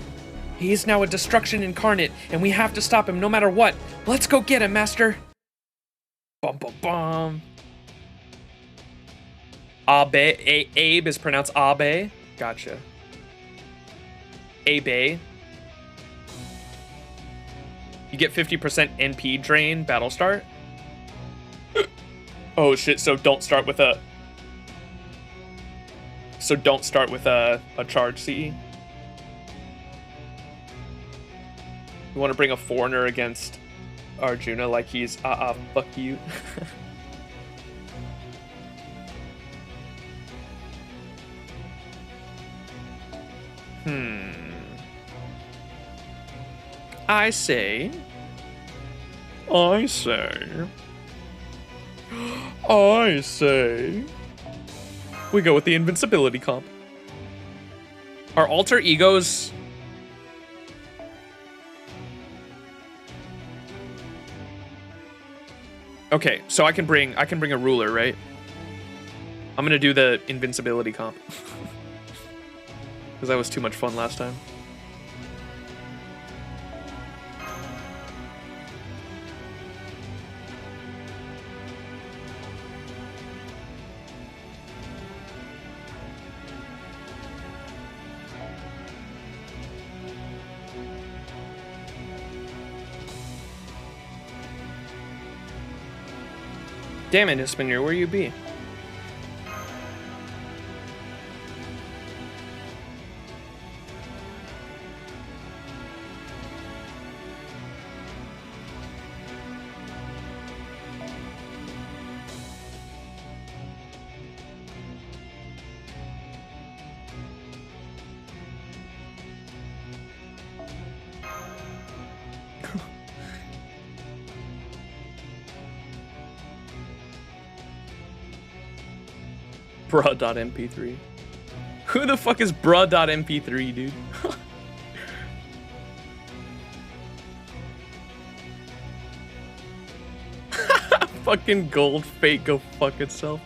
He is now a destruction incarnate, and we have to stop him no matter what. Let's go get him, Master. Bum bum bum. Abe is pronounced Abe. Gotcha. Abe. You get 50% NP drain, battle start. Oh shit, so don't start with a charge CE. You want to bring a foreigner against Arjuna like he's fuck you. I say I say we go with the invincibility comp. Our alter egos. Okay, so I can bring a ruler, right? I'm gonna do the invincibility comp. Because that was too much fun last time. Damn it, Ispinir, where you be? Bruh.mp3. Who the fuck is bruh.mp3, dude? Fucking gold fake go fuck itself.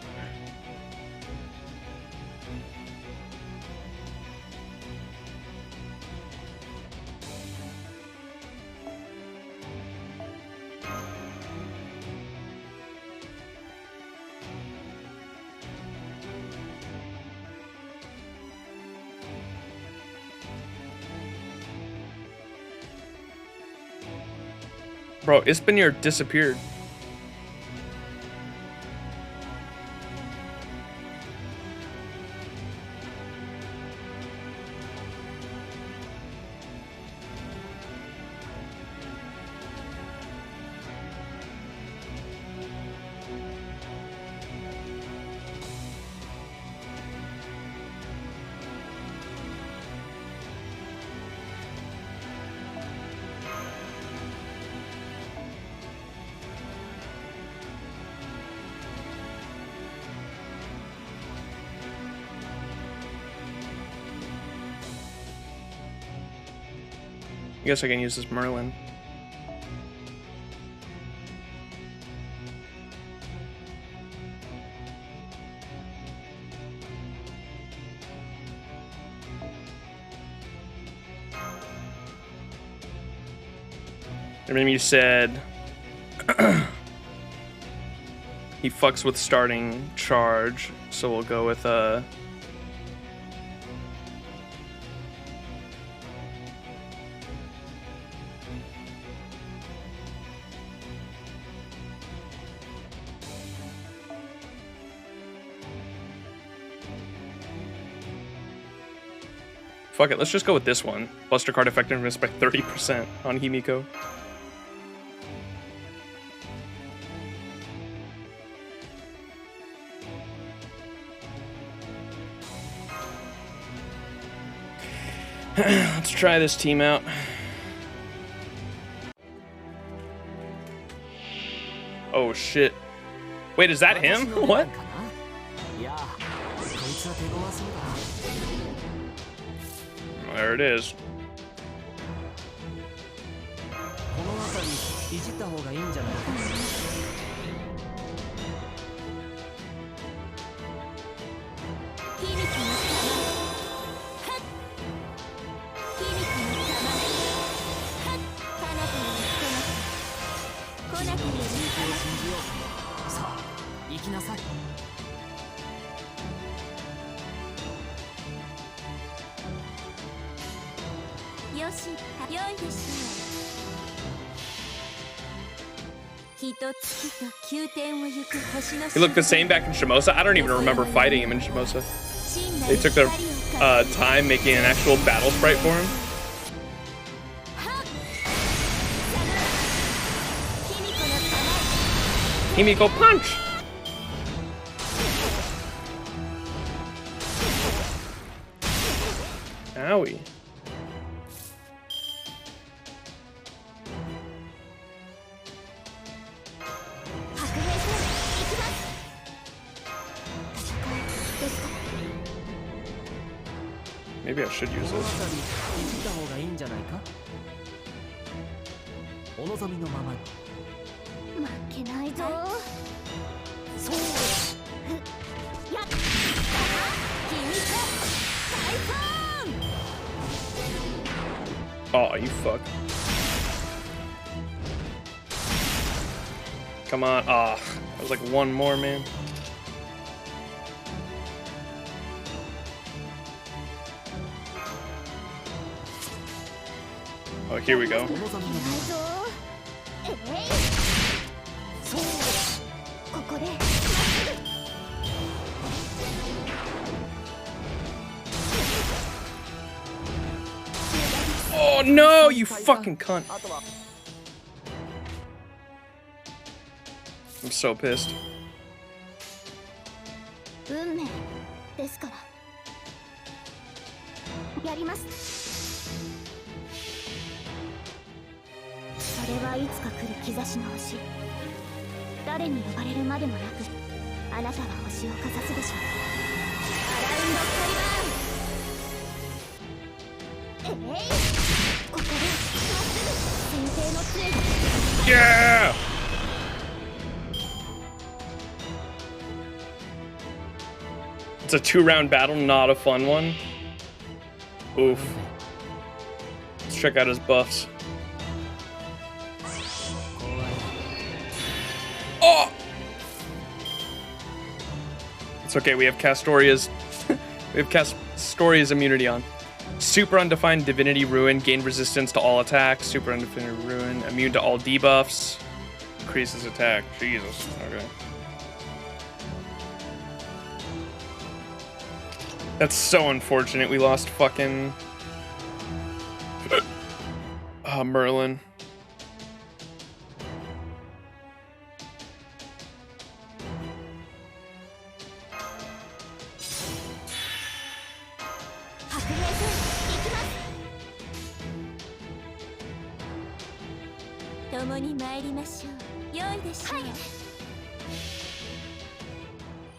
Bro, Ispinir disappeared. I guess I can use this Merlin. Remember you said he fucks with starting charge, so we'll go with fuck it, let's just go with this one. Buster card effectiveness by 30% on Himiko. Let's try this team out. Oh shit. Wait, is that him? What? There it is. He looked the same back in Shimosa. I don't even remember fighting him in Shimosa. They took their time making an actual battle sprite for him. Himiko punch! Owie. Maybe I should use this. お望みのままに。負けないぞ。そう。やっ。君と解放。 Oh, you fuck. Come on. Ah, that was like one more, man. Oh, here we go. Oh no, you fucking cunt. I'm so pissed. 運命ですから。やります。それはいつか来る兆しの星。誰に呼ばれるまでもなく、あなたは星をかざすでしょう。アラウンドカリバーン。ここでまっすぐ先生の杖が。Yeah! It's a 2-round battle, not a fun one. Oof. Let's check out his buffs. Oh! It's okay, we have Castoria's we have Castoria's immunity on. Super Undefined Divinity Ruin, gain resistance to all attacks. Super Undefined Ruin, immune to all debuffs. Increases attack. Jesus. Okay. That's so unfortunate. We lost fucking Merlin.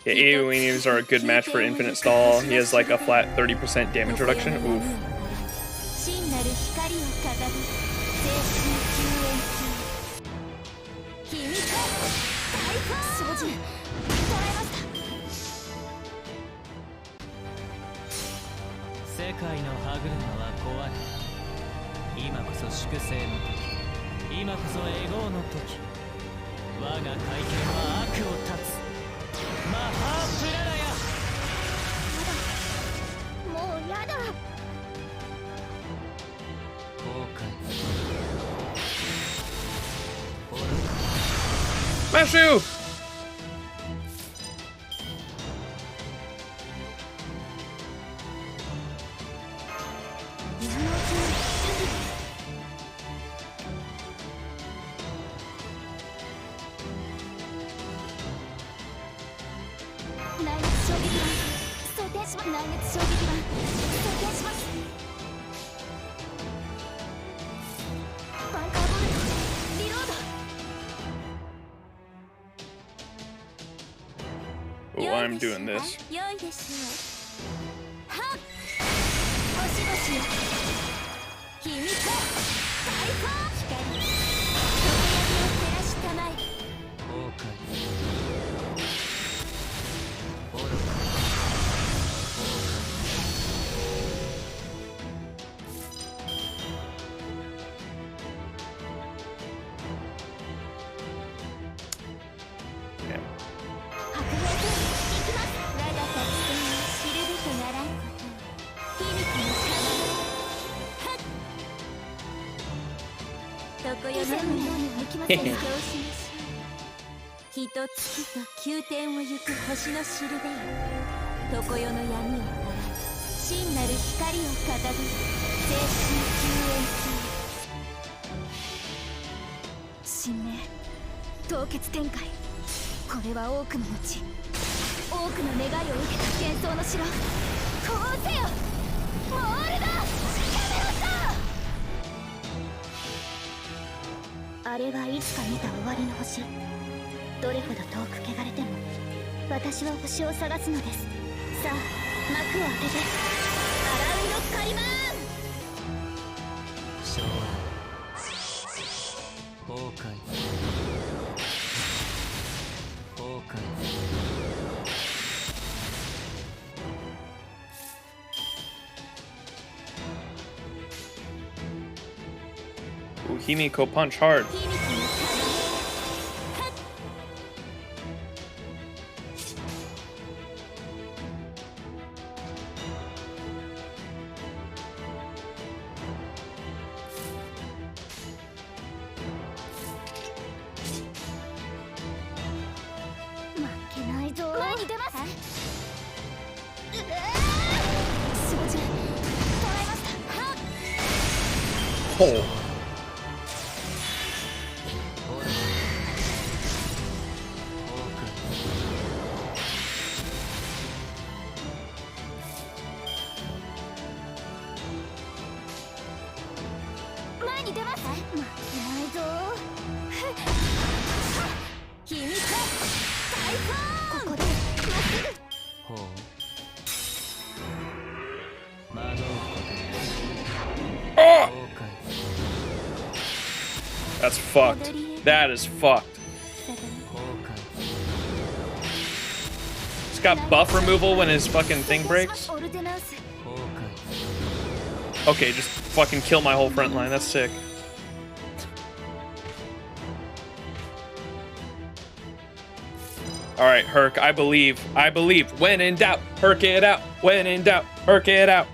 Yeah, Aeolians are a good match for Infinite Stall. He has like a flat 30% damage reduction. Oof. Mashu! Oh, I'm doing this. Ooh, Himiko punch hard. Oh. That's fucked. That is fucked. It's got buff removal when his fucking thing breaks. Okay, just fucking kill my whole front line. That's sick. Alright, Herc, I believe. I believe. When in doubt, Herc it out. When in doubt, Herc it out.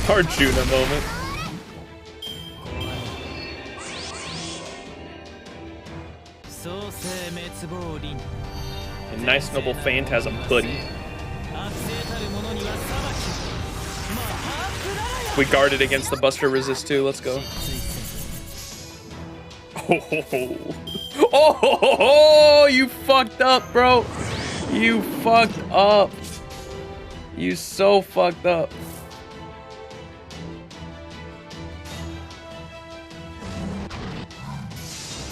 Arjuna moment. A nice noble phantasm buddy. We guarded against the Buster resist too. Let's go. Oh, you fucked up, bro. You fucked up. You so fucked up.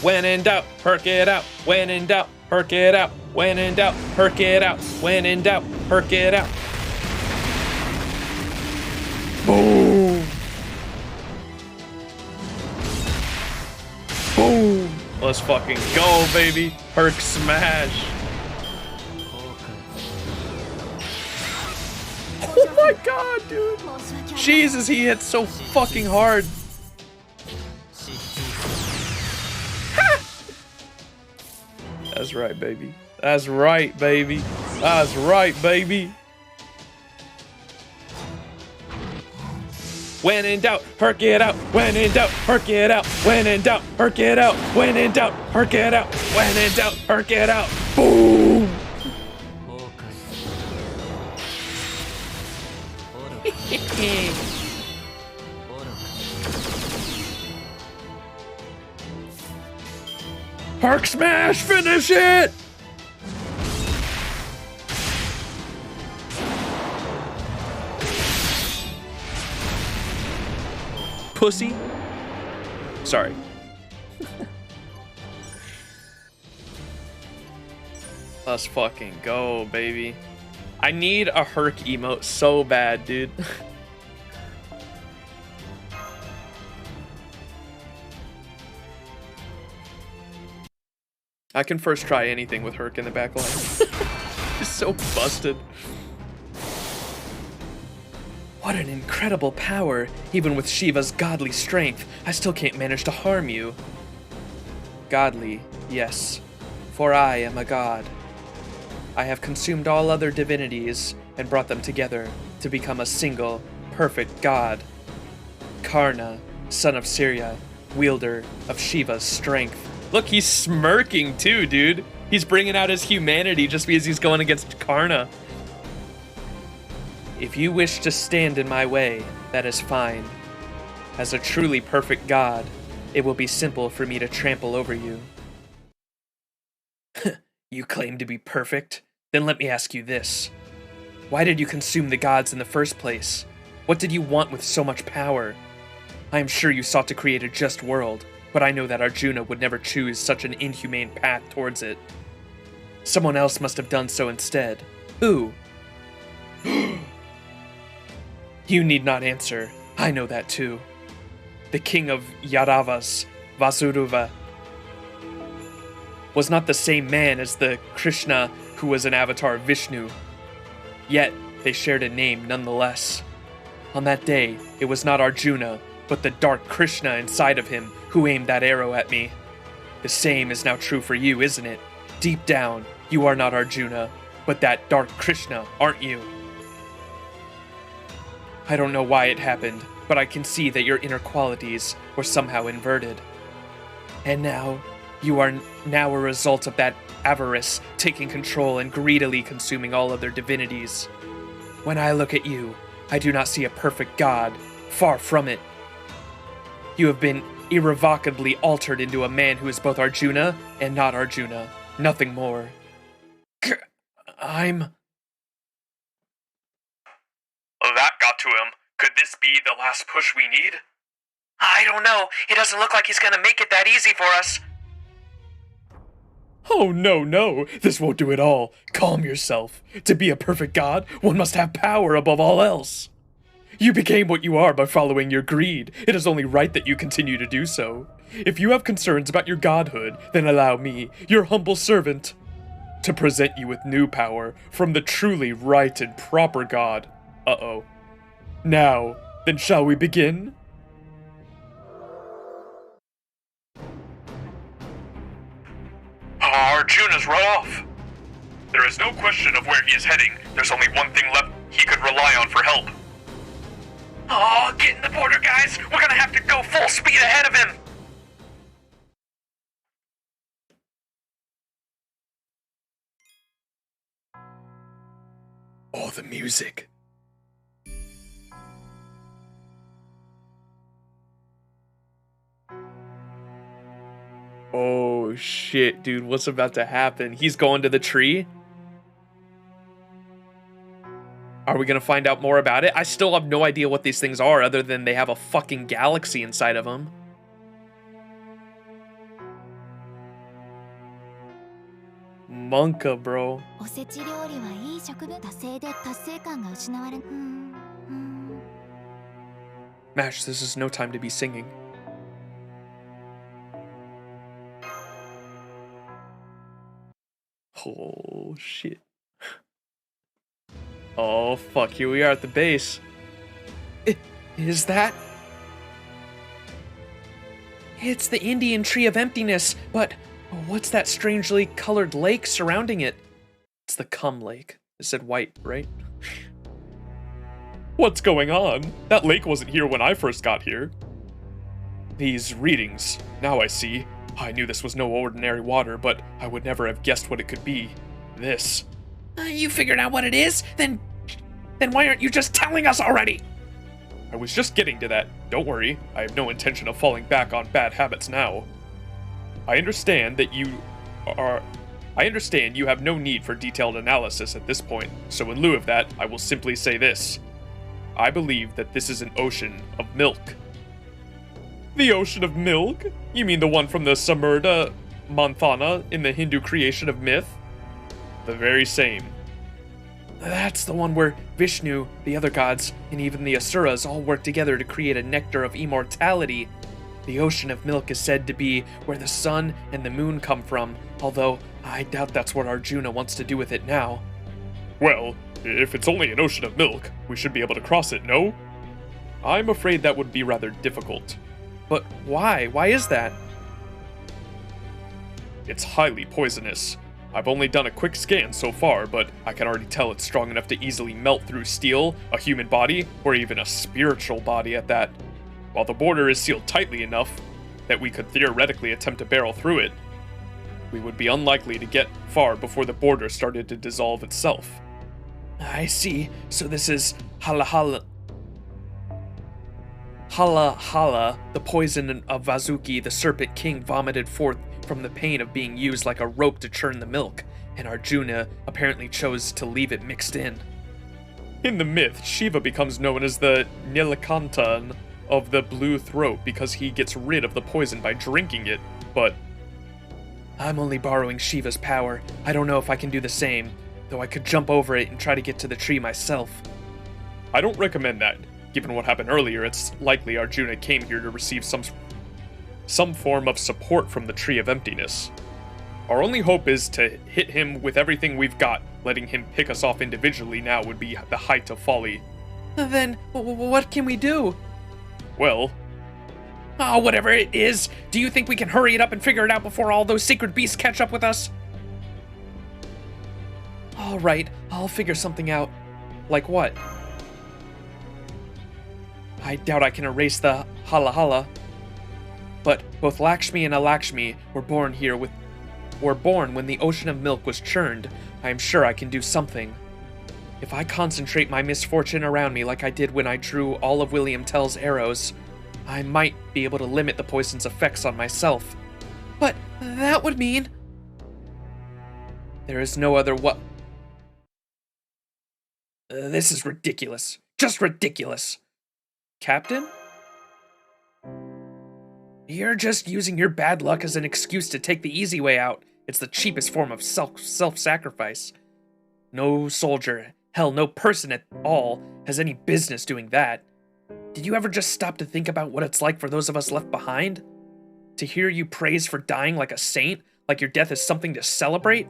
When in doubt, Herc it out. When in doubt, Herc it out. When in doubt, Herc it out. When in doubt, Herc it out. Boom. Boom. Let's fucking go, baby. Herc smash. Oh my god, dude. Jesus, he hit so fucking hard. That's right, baby. That's right, baby. That's right, baby. When in doubt, Herc it out. When in doubt, Herc it out. When in doubt, Herc it out. When in doubt, Herc it out. When in doubt, Herc it out. Boom! Herc smash! Finish it! Pussy. Sorry. Let's fucking go, baby. I need a Herc emote so bad, dude. I can first try anything with Herc in the back line. He's so busted. What an incredible power. Even with Shiva's godly strength, I still can't manage to harm you. Godly, yes, for I am a god. I have consumed all other divinities and brought them together to become a single, perfect god. Karna, son of Surya, wielder of Shiva's strength. Look, he's smirking too, dude. He's bringing out his humanity just because he's going against Karna. If you wish to stand in my way, that is fine. As a truly perfect god, it will be simple for me to trample over you. You claim to be perfect? Then let me ask you this. Why did you consume the gods in the first place? What did you want with so much power? I am sure you sought to create a just world, but I know that Arjuna would never choose such an inhumane path towards it. Someone else must have done so instead. Who? You need not answer. I know that too. The king of Yadavas, Vasuruva, was not the same man as the Krishna who was an avatar of Vishnu. Yet, they shared a name nonetheless. On that day, it was not Arjuna, but the dark Krishna inside of him who aimed that arrow at me. The same is now true for you, isn't it? Deep down, you are not Arjuna, but that dark Krishna, aren't you? I don't know why it happened, but I can see that your inner qualities were somehow inverted. And now, you are now a result of that avarice taking control and greedily consuming all other divinities. When I look at you, I do not see a perfect god. Far from it. You have been irrevocably altered into a man who is both Arjuna and not Arjuna. Nothing more. That got to him. Could this be the last push we need? I don't know. It doesn't look like he's gonna make it that easy for us. Oh, no, this won't do at all. Calm yourself. To be a perfect god, one must have power above all else. You became what you are by following your greed. It is only right that you continue to do so. If you have concerns about your godhood, then allow me, your humble servant, to present you with new power from the truly right and proper god. Uh-oh. Now, then shall we begin? Arjuna's right off. There is no question of where he is heading. There's only one thing left he could rely on for help. Oh, get in the border, guys! We're gonna have to go full speed ahead of him! Oh, the music. Oh shit, dude, what's about to happen? He's going to the tree? Are we gonna find out more about it? I still have no idea what these things are other than they have a fucking galaxy inside of them. Monka, bro. Mash, this is no time to be singing. Oh, shit. Oh, fuck. Here we are at the base. Is that? It's the Indian Tree of Emptiness, but what's that strangely colored lake surrounding it? It's the Cum Lake. It said white, right? What's going on? That lake wasn't here when I first got here. These readings. Now I see. I knew this was no ordinary water, but I would never have guessed what it could be. This. You figured out what it is? Then why aren't you just telling us already? I was just getting to that. Don't worry, I have no intention of falling back on bad habits now. I understand you have no need for detailed analysis at this point, so in lieu of that, I will simply say this. I believe that this is an ocean of milk. The ocean of milk? You mean the one from the Samurda Manthana in the Hindu creation of myth? The very same. That's the one where Vishnu, the other gods, and even the Asuras all work together to create a nectar of immortality. The ocean of milk is said to be where the sun and the moon come from, although I doubt that's what Arjuna wants to do with it now. Well, if it's only an ocean of milk, we should be able to cross it, no? I'm afraid that would be rather difficult. But why? Why is that? It's highly poisonous. I've only done a quick scan so far, but I can already tell it's strong enough to easily melt through steel, a human body, or even a spiritual body at that. While the border is sealed tightly enough that we could theoretically attempt to barrel through it, we would be unlikely to get far before the border started to dissolve itself. I see. So this is Hala, the poison of Vasuki, the serpent king, vomited forth from the pain of being used like a rope to churn the milk. and Arjuna apparently chose to leave it mixed in. In the myth, Shiva becomes known as the Nilkantan of the blue throat because he gets rid of the poison by drinking it, but I'm only borrowing Shiva's power. I don't know if I can do the same, though I could jump over it and try to get to the tree myself. I don't recommend that. Given what happened earlier, it's likely Arjuna came here to receive some form of support from the Tree of Emptiness. Our only hope is to hit him with everything we've got. Letting him pick us off individually now would be the height of folly. Then, what can we do? Well, oh, whatever it is, do you think we can hurry it up and figure it out before all those secret beasts catch up with us? All right, I'll figure something out. Like what? I doubt I can erase the hala hala. But both Lakshmi and Alakshmi were born when the ocean of milk was churned. I am sure I can do something. If I concentrate my misfortune around me like I did when I drew all of William Tell's arrows, I might be able to limit the poison's effects on myself. But that would mean... There is no other this is ridiculous. Just ridiculous. Captain? You're just using your bad luck as an excuse to take the easy way out. It's the cheapest form of self-sacrifice. No soldier, hell, no person at all, has any business doing that. Did you ever just stop to think about what it's like for those of us left behind? To hear you praised for dying like a saint, like your death is something to celebrate?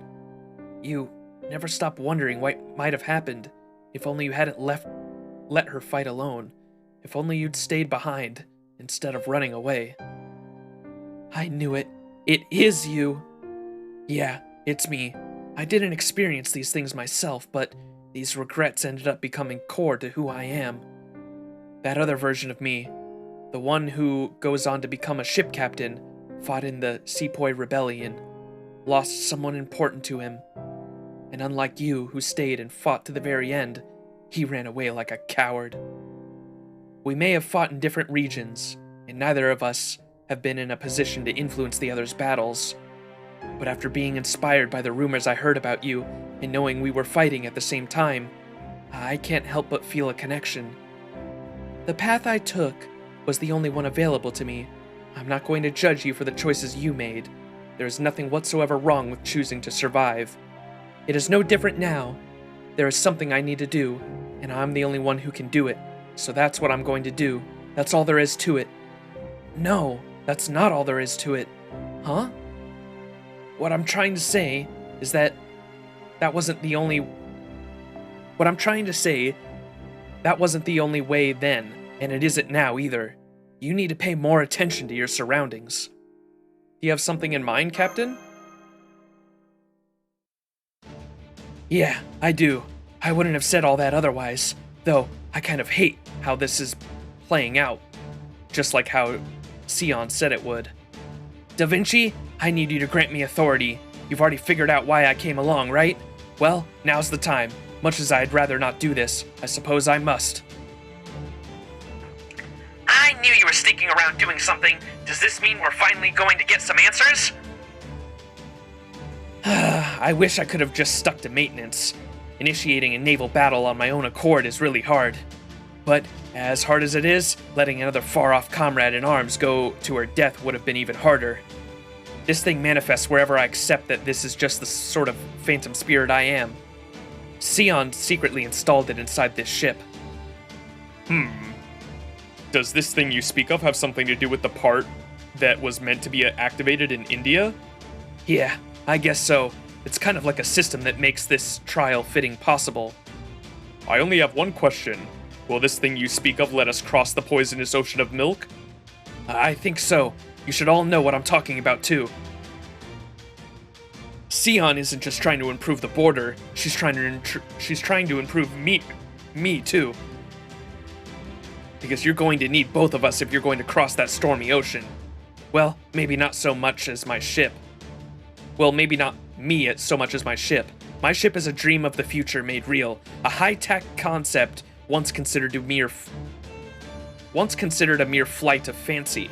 You never stop wondering what might have happened if only you hadn't let her fight alone. If only you'd stayed behind instead of running away. I knew it. It is you. Yeah, it's me. I didn't experience these things myself, but these regrets ended up becoming core to who I am. That other version of me, the one who goes on to become a ship captain, fought in the Sepoy Rebellion, lost someone important to him. And unlike you, who stayed and fought to the very end, he ran away like a coward. We may have fought in different regions, and neither of us have been in a position to influence the other's battles. But after being inspired by the rumors I heard about you, and knowing we were fighting at the same time, I can't help but feel a connection. The path I took was the only one available to me. I'm not going to judge you for the choices you made. There is nothing whatsoever wrong with choosing to survive. It is no different now. There is something I need to do, and I'm the only one who can do it. So that's what I'm going to do. That's all there is to it. No, that's not all there is to it. Huh? What I'm trying to say is that wasn't the only way then, and it isn't now either. You need to pay more attention to your surroundings. Do you have something in mind, Captain? Yeah, I do. I wouldn't have said all that otherwise, though I kind of hate how this is playing out, just like how Sion said it would. Da Vinci, I need you to grant me authority. You've already figured out why I came along, right? Well, now's the time. Much as I'd rather not do this, I suppose I must. I knew you were sticking around doing something. Does this mean we're finally going to get some answers? I wish I could have just stuck to maintenance. Initiating a naval battle on my own accord is really hard. But, as hard as it is, letting another far-off comrade in arms go to her death would have been even harder. This thing manifests wherever I accept that this is just the sort of phantom spirit I am. Sion secretly installed it inside this ship. Does this thing you speak of have something to do with the part that was meant to be activated in India? Yeah, I guess so. It's kind of like a system that makes this trial fitting possible. I only have one question. Will this thing you speak of let us cross the poisonous ocean of milk? I think so. You should all know what I'm talking about, too. Sion isn't just trying to improve the border. She's trying to improve me, too. Because you're going to need both of us if you're going to cross that stormy ocean. Well, maybe not so much as my ship. Well, maybe not me so much as my ship. My ship is a dream of the future made real. A high-tech concept once considered a mere flight of fancy.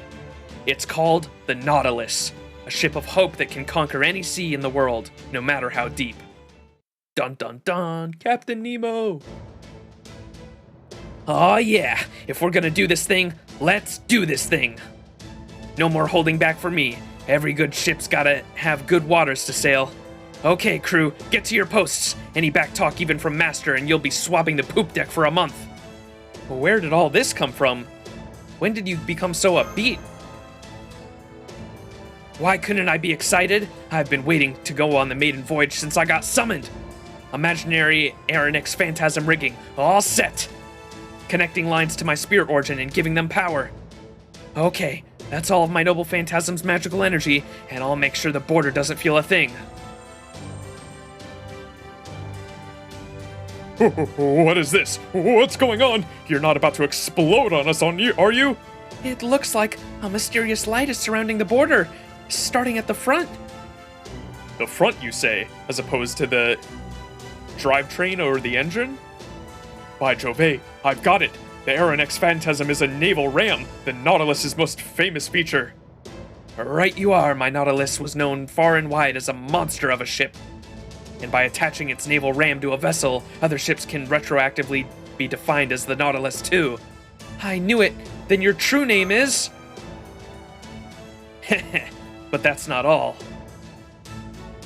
It's called the Nautilus. A ship of hope that can conquer any sea in the world, no matter how deep. Dun dun dun, Captain Nemo! Aw yeah, if we're gonna do this thing, let's do this thing! No more holding back for me. Every good ship's gotta have good waters to sail. Okay, crew, get to your posts. Any back talk even from Master and you'll be swabbing the poop deck for a month. Well, where did all this come from? When did you become so upbeat? Why couldn't I be excited? I've been waiting to go on the maiden voyage since I got summoned. Imaginary Aeronix phantasm rigging, all set. Connecting lines to my spirit origin and giving them power. Okay, that's all of my noble phantasm's magical energy, and I'll make sure the border doesn't feel a thing. What is this? What's going on? You're not about to explode on us, are you? It looks like a mysterious light is surrounding the border, starting at the front. The front, you say, as opposed to the drivetrain or the engine? By Jove, I've got it. The Aeronix Phantasm is a naval ram, the Nautilus's most famous feature. Right you are, my Nautilus was known far and wide as a monster of a ship. And by attaching its naval ram to a vessel, other ships can retroactively be defined as the Nautilus too. I knew it. Then your true name is... But that's not all.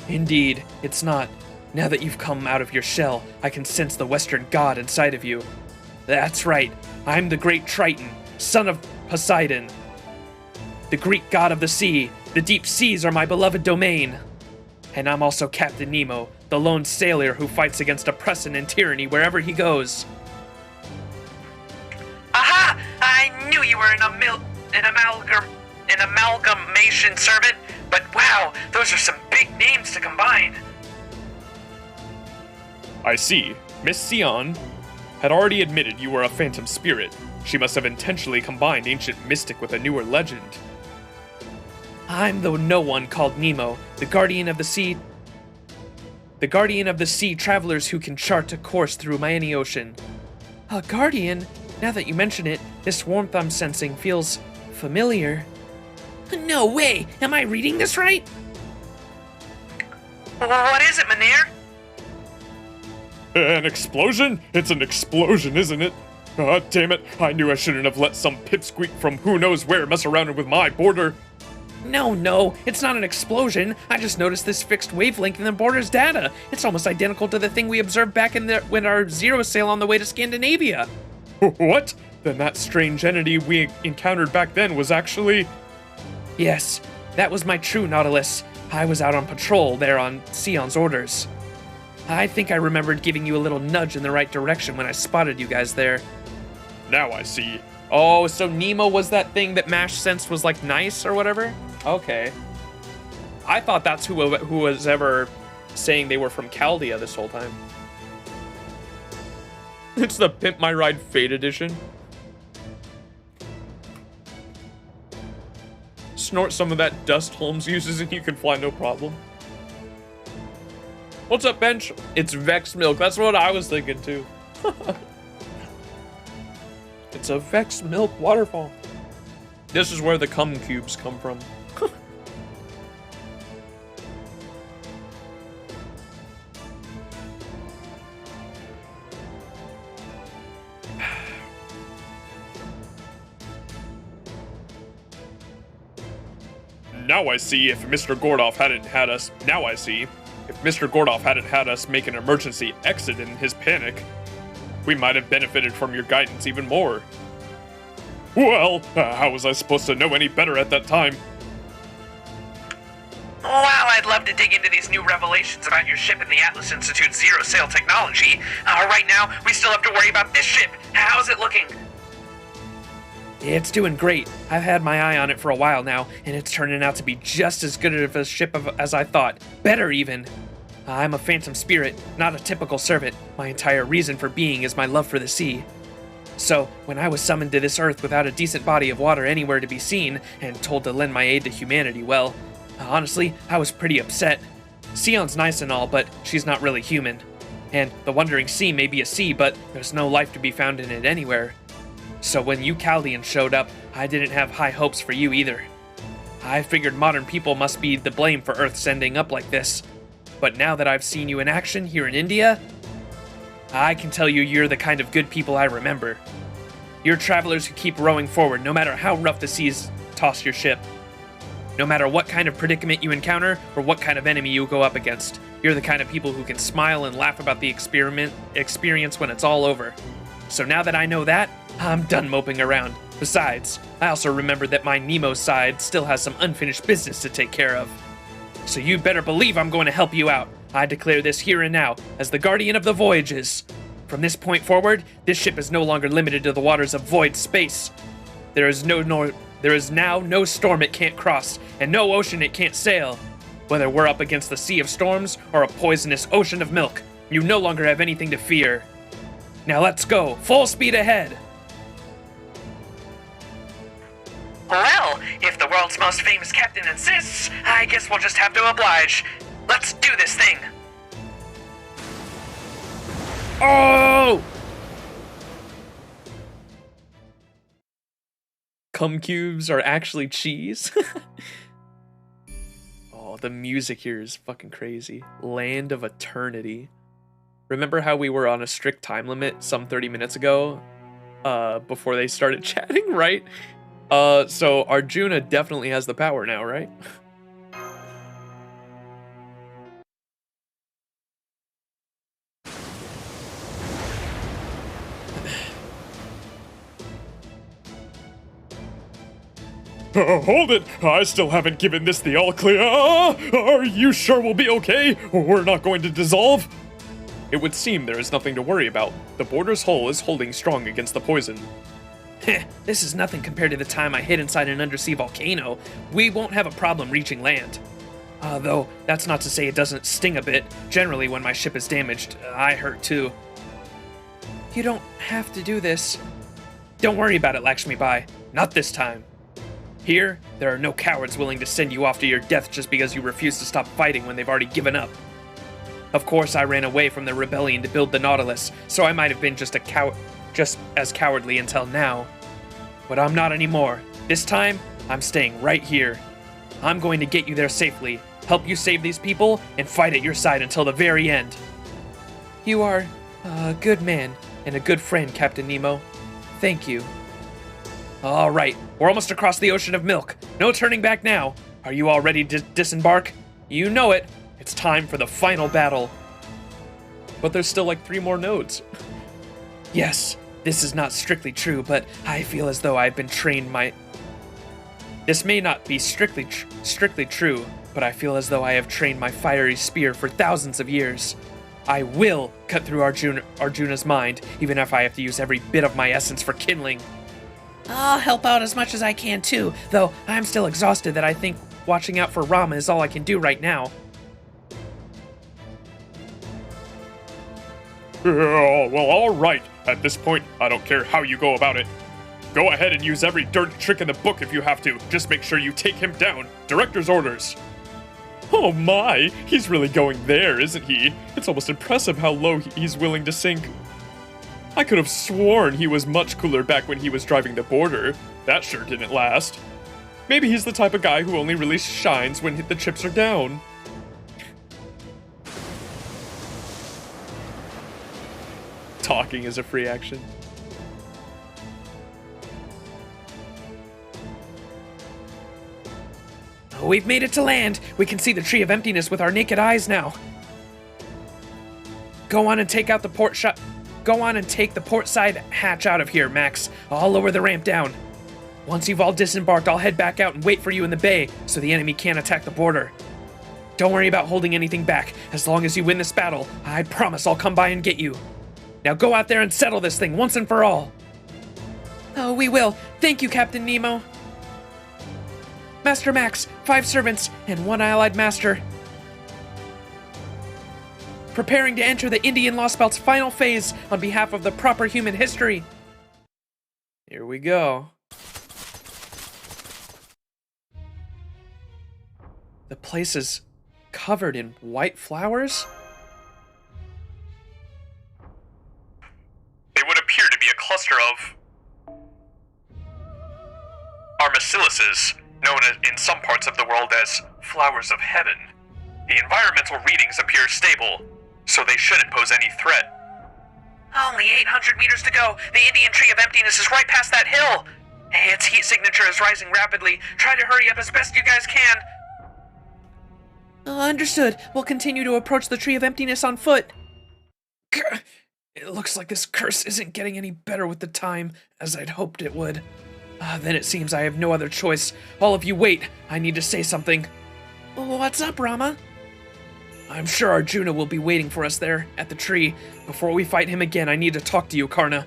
Indeed, it's not. Now that you've come out of your shell, I can sense the Western god inside of you. That's right, I'm the great Triton, son of Poseidon. The Greek god of the sea. The deep seas are my beloved domain. And I'm also Captain Nemo, the lone sailor who fights against oppression and tyranny wherever he goes. Aha! I knew you were an amalgamation servant, but wow, those are some big names to combine. I see. Miss Sion had already admitted you were a phantom spirit. She must have intentionally combined ancient mystic with a newer legend. I'm the no one called Nemo, the guardian of the sea. The guardian of the sea travelers who can chart a course through any ocean. A guardian? Now that you mention it, this warmth I'm sensing feels familiar. No way! Am I reading this right? What is it, Mynheer? An explosion? It's an explosion, isn't it? Ah, damn it. I knew I shouldn't have let some pipsqueak from who knows where mess around with my border. No, it's not an explosion. I just noticed this fixed wavelength in the border's data. It's almost identical to the thing we observed back when our zero sail on the way to Scandinavia. What? Then that strange entity we encountered back then was actually... Yes, that was my true Nautilus. I was out on patrol there on Sion's orders. I think I remembered giving you a little nudge in the right direction when I spotted you guys there. Now I see. Oh, so Nemo was that thing that Mash sensed was like nice or whatever? Okay. I thought that's who was ever saying they were from Chaldea this whole time. It's the Pimp My Ride Fate edition. Snort some of that dust Holmes uses and you can fly no problem. What's up, Bench? It's Vex Milk. That's what I was thinking too. It's a Vex Milk waterfall. This is where the cum cubes come from. Now I see if Mr. Gordoff hadn't had us... Now I see. If Mr. Gordoff hadn't had us make an emergency exit in his panic, we might have benefited from your guidance even more. Well, how was I supposed to know any better at that time? Wow, I'd love to dig into these new revelations about your ship and the Atlas Institute's zero sail technology. Right now, we still have to worry about this ship. How's it looking? It's doing great. I've had my eye on it for a while now, and it's turning out to be just as good of a ship as I thought. Better even. I'm a phantom spirit, not a typical servant. My entire reason for being is my love for the sea. So, when I was summoned to this earth without a decent body of water anywhere to be seen, and told to lend my aid to humanity, well, honestly, I was pretty upset. Sion's nice and all, but she's not really human. And the Wandering Sea may be a sea, but there's no life to be found in it anywhere. So when you Chaldeans showed up, I didn't have high hopes for you either. I figured modern people must be the blame for Earth's ending up like this. But now that I've seen you in action here in India, I can tell you you're the kind of good people I remember. You're travelers who keep rowing forward no matter how rough the seas toss your ship. No matter what kind of predicament you encounter or what kind of enemy you go up against, you're the kind of people who can smile and laugh about the experience when it's all over. So now that I know that, I'm done moping around. Besides, I also remembered that my Nemo side still has some unfinished business to take care of. So you better believe I'm going to help you out. I declare this here and now as the guardian of the voyages. From this point forward, this ship is no longer limited to the waters of void space. There is now no storm it can't cross, and no ocean it can't sail. Whether we're up against the sea of storms or a poisonous ocean of milk, you no longer have anything to fear. Now let's go, full speed ahead. Well, if the world's most famous captain insists, I guess we'll just have to oblige. Let's do this thing. Oh! Cum cubes are actually cheese? Oh, the music here is fucking crazy. Land of Eternity. Remember how we were on a strict time limit some 30 minutes ago? Before they started chatting, right? So Arjuna definitely has the power now, right? Hold it! I still haven't given this the all clear. Are you sure we'll be okay? We're not going to dissolve? It would seem there is nothing to worry about. The border's hull is holding strong against the poison. Heh, this is nothing compared to the time I hid inside an undersea volcano. We won't have a problem reaching land. Though, that's not to say it doesn't sting a bit. Generally, when my ship is damaged, I hurt too. You don't have to do this. Don't worry about it, Lakshmi Bai. Not this time. Here, there are no cowards willing to send you off to your death just because you refuse to stop fighting when they've already given up. Of course, I ran away from the rebellion to build the Nautilus, so I might have been just as cowardly until now. But I'm not anymore. This time, I'm staying right here. I'm going to get you there safely, help you save these people, and fight at your side until the very end. You are a good man and a good friend, Captain Nemo. Thank you. All right, we're almost across the ocean of milk. No turning back now. Are you all ready to disembark? You know it. It's time for the final battle. But there's still like 3 more nodes. Yes, this is not strictly true, but I feel as though I've been trained This may not be strictly true, but I feel as though I have trained my fiery spear for thousands of years. I will cut through Arjuna's mind, even if I have to use every bit of my essence for kindling. I'll help out as much as I can too, though I'm still exhausted that I think watching out for Rama is all I can do right now. Well, all right. At this point, I don't care how you go about it. Go ahead and use every dirty trick in the book if you have to. Just make sure you take him down. Director's orders. Oh my, he's really going there, isn't he? It's almost impressive how low he's willing to sink. I could have sworn he was much cooler back when he was driving the border. That sure didn't last. Maybe he's the type of guy who only really shines when the chips are down. Talking is a free action. We've made it to land. We can see the Tree of Emptiness with our naked eyes now. Go on and take the port side hatch out of here, Max. I'll lower the ramp down. Once you've all disembarked, I'll head back out and wait for you in the bay so the enemy can't attack the border. Don't worry about holding anything back. As long as you win this battle, I promise I'll come by and get you. Now go out there and settle this thing once and for all. Oh, we will. Thank you, Captain Nemo. Master Max, 5 servants, and 1 allied master. Preparing to enter the Indian Lostbelts' final phase on behalf of the proper human history. Here we go. The place is covered in white flowers? They would appear to be a cluster of armadilluses. known in some parts of the world as flowers of heaven. The environmental readings appear stable, so they shouldn't pose any threat. Only 800 meters to go. The Indian Tree of Emptiness is right past that hill. Its heat signature is rising rapidly. Try to hurry up as best you guys can. Understood. We'll continue to approach the Tree of Emptiness on foot. Grr. It looks like this curse isn't getting any better with the time, as I'd hoped it would. Then it seems I have no other choice. All of you wait. I need to say something. What's up, Rama? I'm sure Arjuna will be waiting for us there, at the tree. Before we fight him again, I need to talk to you, Karna.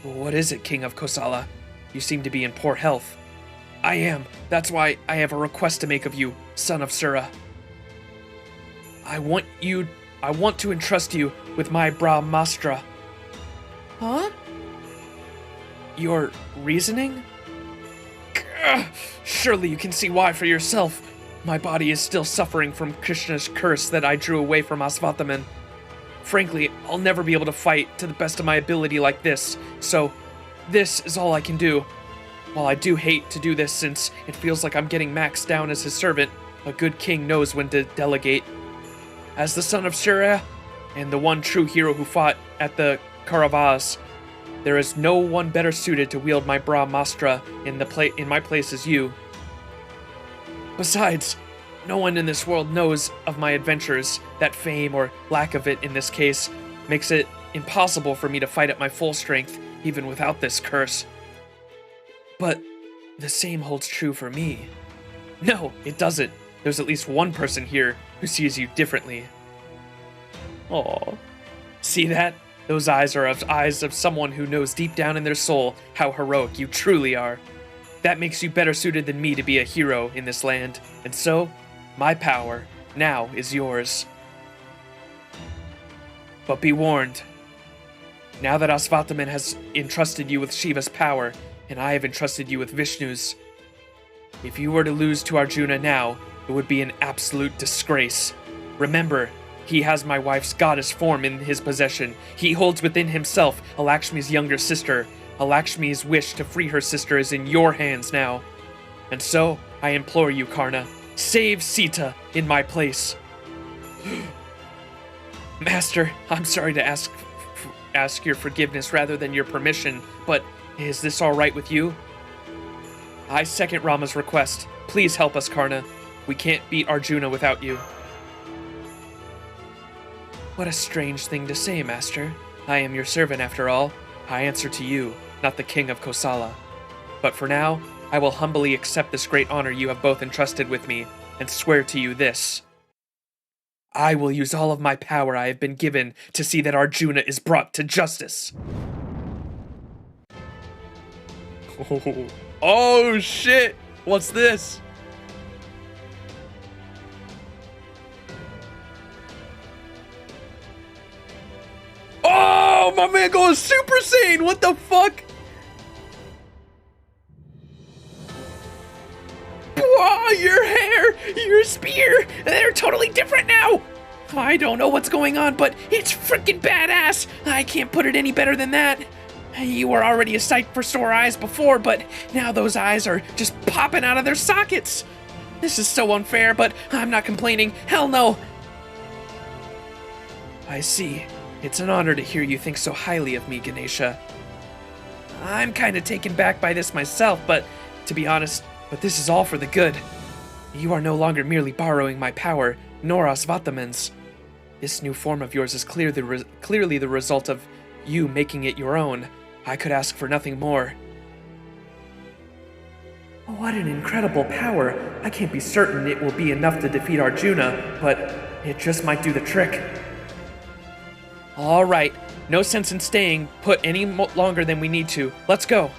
What is it, King of Kosala? You seem to be in poor health. I am. That's why I have a request to make of you, son of Sura. I want to entrust you with my Brahmastra. Huh? Your reasoning? Gah, surely you can see why for yourself. My body is still suffering from Krishna's curse that I drew away from Aswathaman. Frankly, I'll never be able to fight to the best of my ability like this, so this is all I can do. While I do hate to do this since it feels like I'm getting Max down as his servant, a good king knows when to delegate. As the son of Surya, and the one true hero who fought at the Kauravas, there is no one better suited to wield my Brahmastra in my place as you. Besides, no one in this world knows of my adventures. That fame, or lack of it in this case, makes it impossible for me to fight at my full strength, even without this curse. But the same holds true for me. No, it doesn't. There's at least one person here who sees you differently. Aww. See that? Those eyes are eyes of someone who knows deep down in their soul how heroic you truly are. That makes you better suited than me to be a hero in this land, and so, my power now is yours. But be warned. Now that Aswathaman has entrusted you with Shiva's power, and I have entrusted you with Vishnu's, if you were to lose to Arjuna now, it would be an absolute disgrace. Remember, he has my wife's goddess form in his possession. He holds within himself a Lakshmi's younger sister. A Lakshmi's wish to free her sister is in your hands now. And so, I implore you, Karna, save Sita in my place. Master, I'm sorry to ask your forgiveness rather than your permission, but is this all right with you? I second Rama's request. Please help us, Karna. We can't beat Arjuna without you. What a strange thing to say, Master. I am your servant after all. I answer to you, not the King of Kosala. But for now, I will humbly accept this great honor you have both entrusted with me, and swear to you this. I will use all of my power I have been given to see that Arjuna is brought to justice. Oh shit! What's this? Oh, my man goes Super Saiyan! What the fuck? Whoa, your hair, your spear, they're totally different now! I don't know what's going on, but it's freaking badass! I can't put it any better than that. You were already a sight for sore eyes before, but now those eyes are just popping out of their sockets. This is so unfair, but I'm not complaining. Hell no! I see. It's an honor to hear you think so highly of me, Ganesha. I'm kinda taken back by this myself, but to be honest, this is all for the good. You are no longer merely borrowing my power, nor Aswathaman's. This new form of yours is clearly the result of you making it your own. I could ask for nothing more. What an incredible power. I can't be certain it will be enough to defeat Arjuna, but it just might do the trick. Alright, no sense in staying put any longer than we need to. Let's go.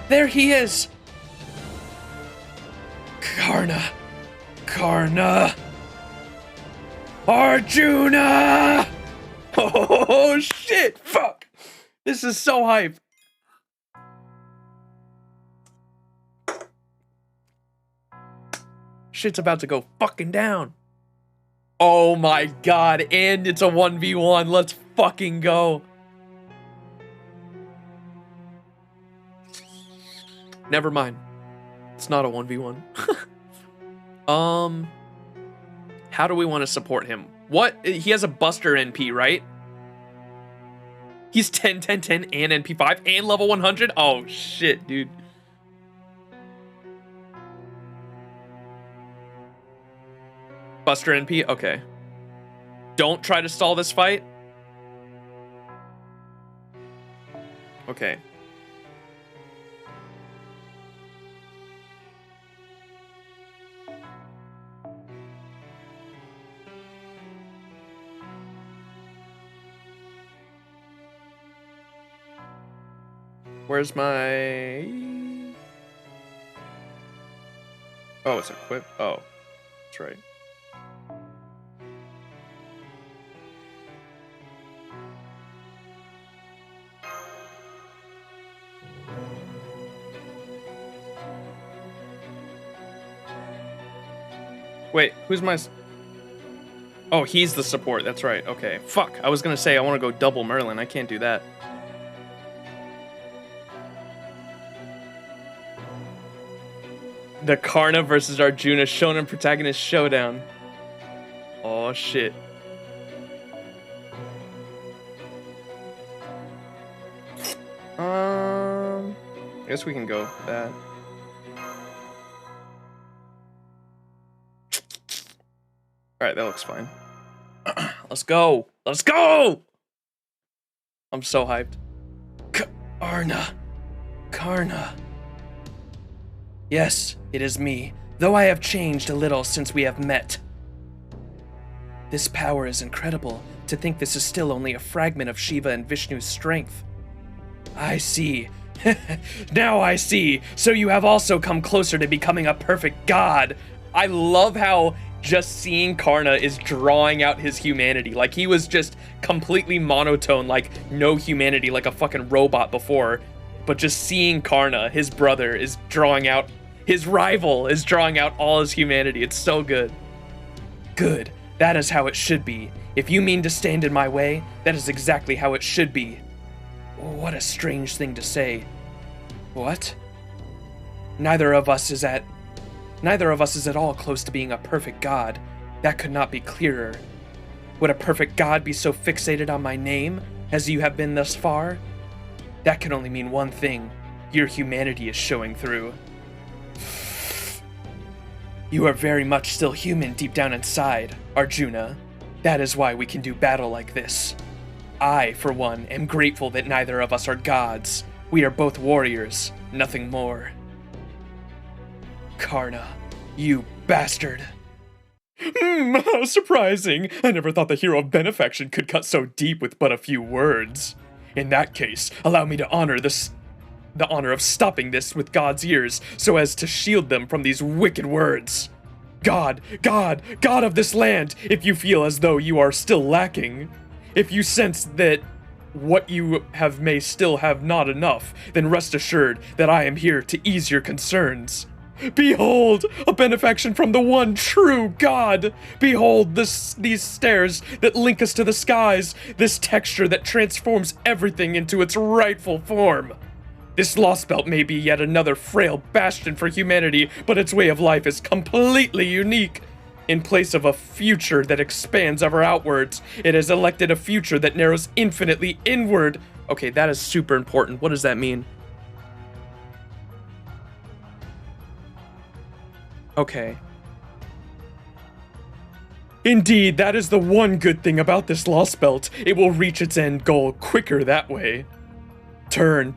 There he is! Karna! Arjuna! Oh shit! Fuck! This is so hype! Shit's about to go fucking down. Oh my god, and it's a 1v1. Let's fucking go. Never mind. It's not a 1v1. How do we want to support him? What? He has a Buster NP, right? He's 10, 10, 10, and NP5, and level 100? Oh, shit, dude. Buster NP? Okay. Don't try to stall this fight. Okay. Where's my... Oh, it's equipped. Oh, that's right. Wait, who's my... Oh, he's the support. That's right. Okay. Fuck. I was gonna say I want to go double Merlin. I can't do that. The Karna versus Arjuna Shonen Protagonist Showdown. Oh, shit. I guess we can go with that. Alright, that looks fine. Let's go! Let's go! I'm so hyped. Karna. Yes, it is me, though I have changed a little since we have met. This power is incredible. To think this is still only a fragment of Shiva and Vishnu's strength. I see. Now I see. So you have also come closer to becoming a perfect god. I love how just seeing Karna is drawing out his humanity. Like, he was just completely monotone, like no humanity, like a fucking robot before. But just seeing Karna, his brother, is drawing out, his rival is drawing out all his humanity. It's so good. Good. That is how it should be. If you mean to stand in my way, that is exactly how it should be. What a strange thing to say. What? Neither of us is at all close to being a perfect god. That could not be clearer. Would a perfect god be so fixated on my name as you have been thus far? That can only mean one thing. Your humanity is showing through. You are very much still human deep down inside, Arjuna. That is why we can do battle like this. I, for one, am grateful that neither of us are gods. We are both warriors, nothing more. Karna, you bastard. How surprising. I never thought the hero of benefaction could cut so deep with but a few words. In that case, allow me to honor the honor of stopping this with God's ears, so as to shield them from these wicked words. God of this land, if you feel as though you are still lacking, if you sense that what you have may still have not enough, then rest assured that I am here to ease your concerns. Behold, a benefaction from the one true God! Behold these stairs that link us to the skies, this texture that transforms everything into its rightful form. This Lostbelt may be yet another frail bastion for humanity, but its way of life is completely unique. In place of a future that expands ever outwards, it has elected a future that narrows infinitely inward. Okay, that is super important. What does that mean? Okay. Indeed, that is the one good thing about this Lostbelt. It will reach its end goal quicker that way. Turn.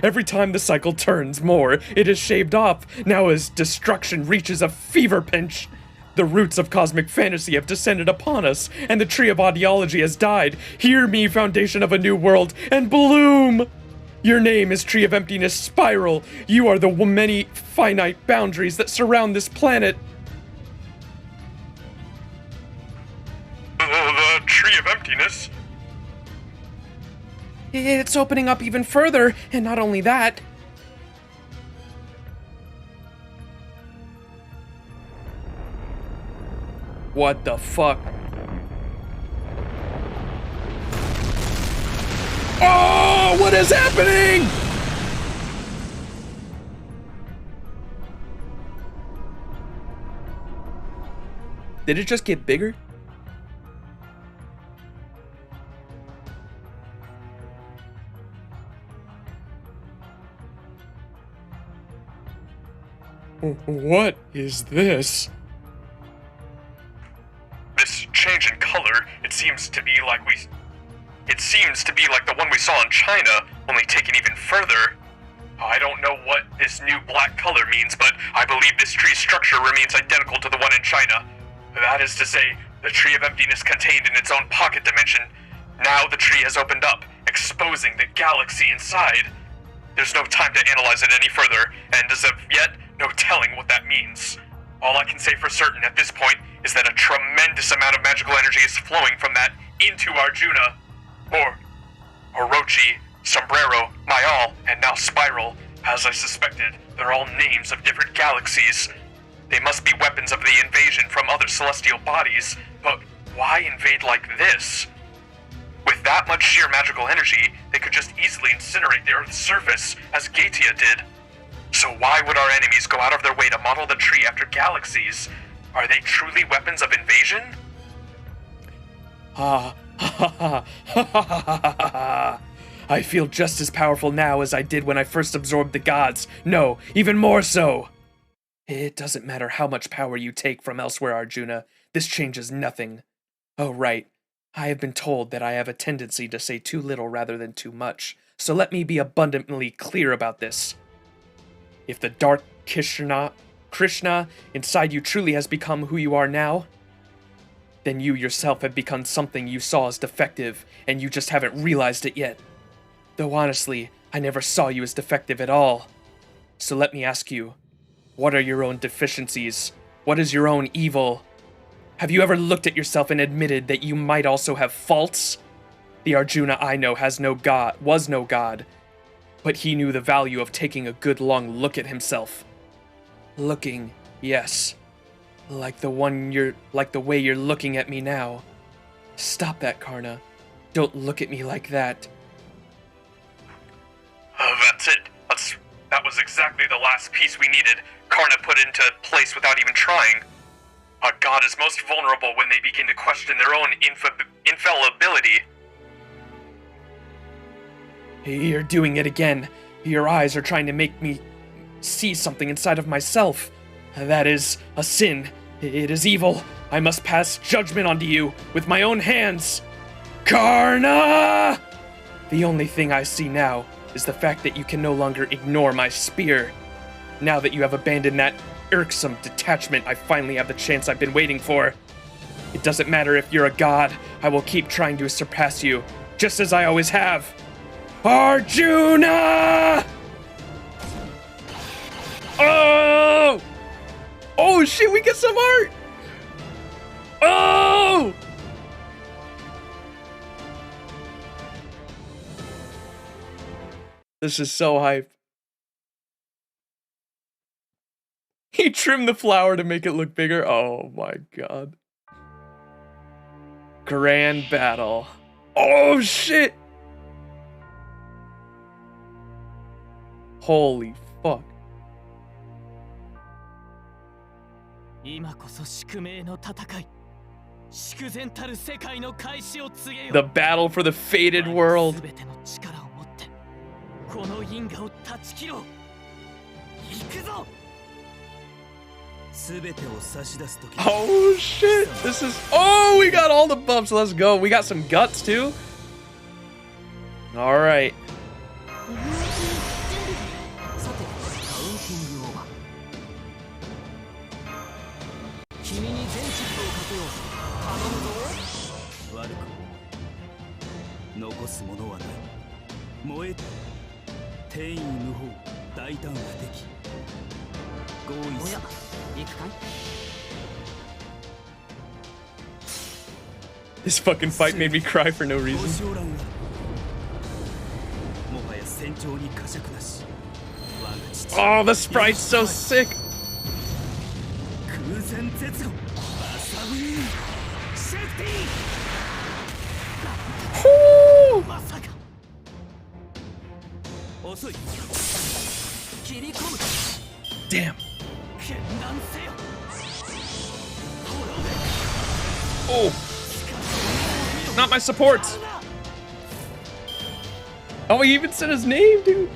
Every time the cycle turns more, it is shaved off. Now as destruction reaches a fever pitch, the roots of cosmic fantasy have descended upon us, and the tree of ideology has died. Hear me, foundation of a new world, and bloom! Your name is Tree of Emptiness Spiral. You are the many finite boundaries that surround this planet. The Tree of Emptiness? It's opening up even further, and not only that. What the fuck? Oh, what is happening? Did it just get bigger? What is this? This change in color, it seems to be like the one we saw in China, only taken even further. I don't know what this new black color means, but I believe this tree's structure remains identical to the one in China. That is to say, the Tree of Emptiness contained in its own pocket dimension. Now the tree has opened up, exposing the galaxy inside. There's no time to analyze it any further, and as of yet, no telling what that means. All I can say for certain at this point is that a tremendous amount of magical energy is flowing from that into Arjuna, or Orochi, Sombrero, Mayal, and now Spiral. As I suspected, they're all names of different galaxies. They must be weapons of the invasion from other celestial bodies, but why invade like this? With that much sheer magical energy, they could just easily incinerate the Earth's surface, as Gatia did. So why would our enemies go out of their way to model the tree after galaxies? Are they truly weapons of invasion? Ha ha ha ha ha ha ha. I feel just as powerful now as I did when I first absorbed the gods. No, even more so. It doesn't matter how much power you take from elsewhere, Arjuna. This changes nothing. Oh, right. I have been told that I have a tendency to say too little rather than too much, so let me be abundantly clear about this. If the dark Krishna inside you truly has become who you are now, then you yourself have become something you saw as defective, and you just haven't realized it yet. Though honestly, I never saw you as defective at all. So let me ask you, what are your own deficiencies? What is your own evil? Have you ever looked at yourself and admitted that you might also have faults? The Arjuna I know was no god, but he knew the value of taking a good long look at himself. Looking, yes, like the way you're looking at me now. Stop that, Karna. Don't look at me like that. That's it. That was exactly the last piece we needed. Karna put into place without even trying. A god is most vulnerable when they begin to question their own infallibility. You're doing it again. Your eyes are trying to make me see something inside of myself. That is a sin. It is evil. I must pass judgment onto you with my own hands. Karna! The only thing I see now is the fact that you can no longer ignore my spear. Now that you have abandoned that irksome detachment, I finally have the chance I've been waiting for. It doesn't matter if you're a god, I will keep trying to surpass you, just as I always have. Arjuna! Oh! Oh shit, we get some art! Oh! This is so hype. He trimmed the flower to make it look bigger. Oh my god. Grand battle. Oh shit! Holy fuck. The battle for the fated world. Oh shit, this is, oh, we got all the bumps, let's go. We got some guts too. All right. This fucking fight made me cry for no reason. Oh, the sprite's so sick. Woo! Damn. Oh! Not my supports! Oh, he even said his name, dude!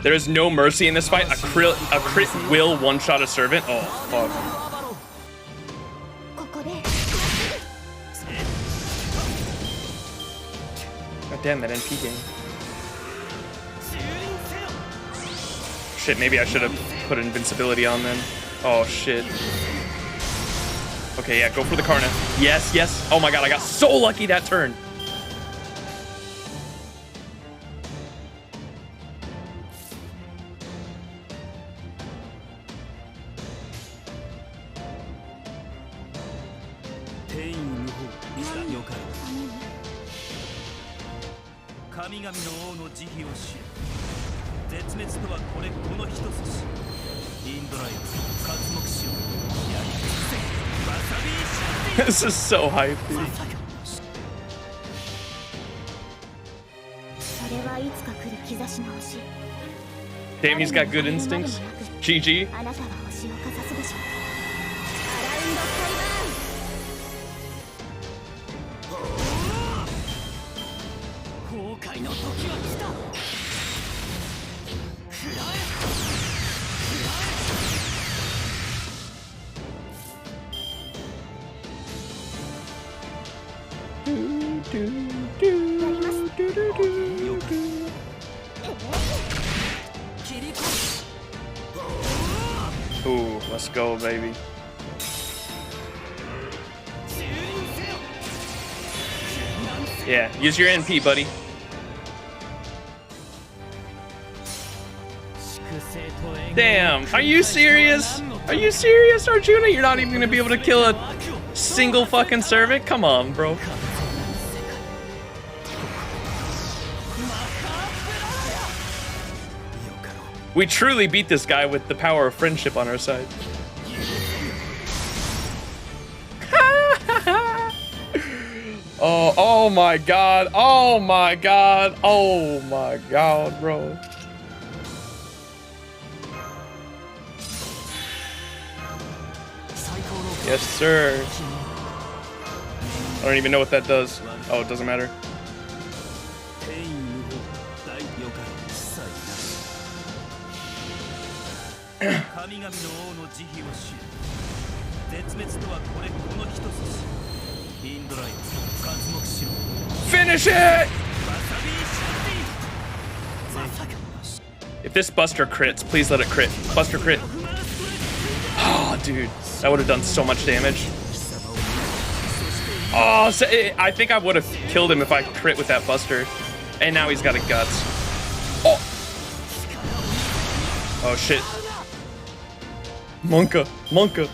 There is no mercy in this fight. A crit will one-shot a servant. Oh, fuck. God damn, that NP game. Shit, maybe I should have put invincibility on then. Oh, shit. Okay, yeah, go for the Karna. Yes, yes. Oh my god, I got so lucky that turn. This is so hype, dude. Damn, he's got good instincts. GG. Ooh, let's go, baby. Yeah, use your NP, buddy. Damn, are you serious? Are you serious, Arjuna? You're not even gonna be able to kill a single fucking servant? Come on, bro. We truly beat this guy with the power of friendship on our side. Oh my god. Oh my god. Oh my god, bro. Yes, sir. I don't even know what that does. Oh, it doesn't matter. Finish it! If this Buster crits, please let it crit. Buster crit. Oh, dude. That would have done so much damage. Oh, so I think I would have killed him if I crit with that Buster. And now he's got a Guts. Oh! Oh, shit. Monka. Monka.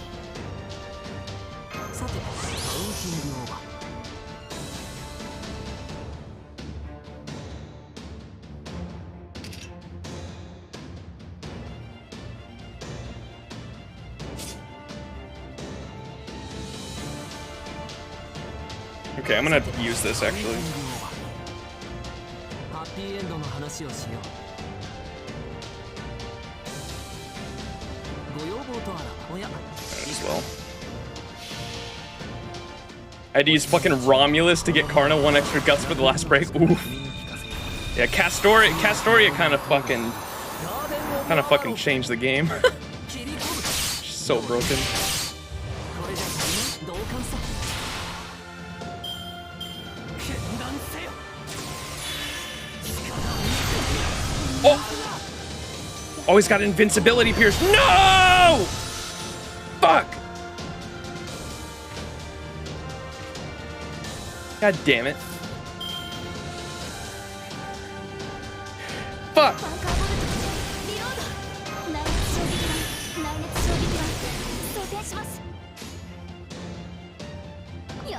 Okay, I'm gonna use this actually. Might as well. I had to use fucking Romulus to get Karna 1 extra guts for the last break. Ooh. Yeah, Castoria kind of fucking changed the game. She's so broken. Oh, he's got invincibility pierce. No! Fuck! God damn it. Fuck!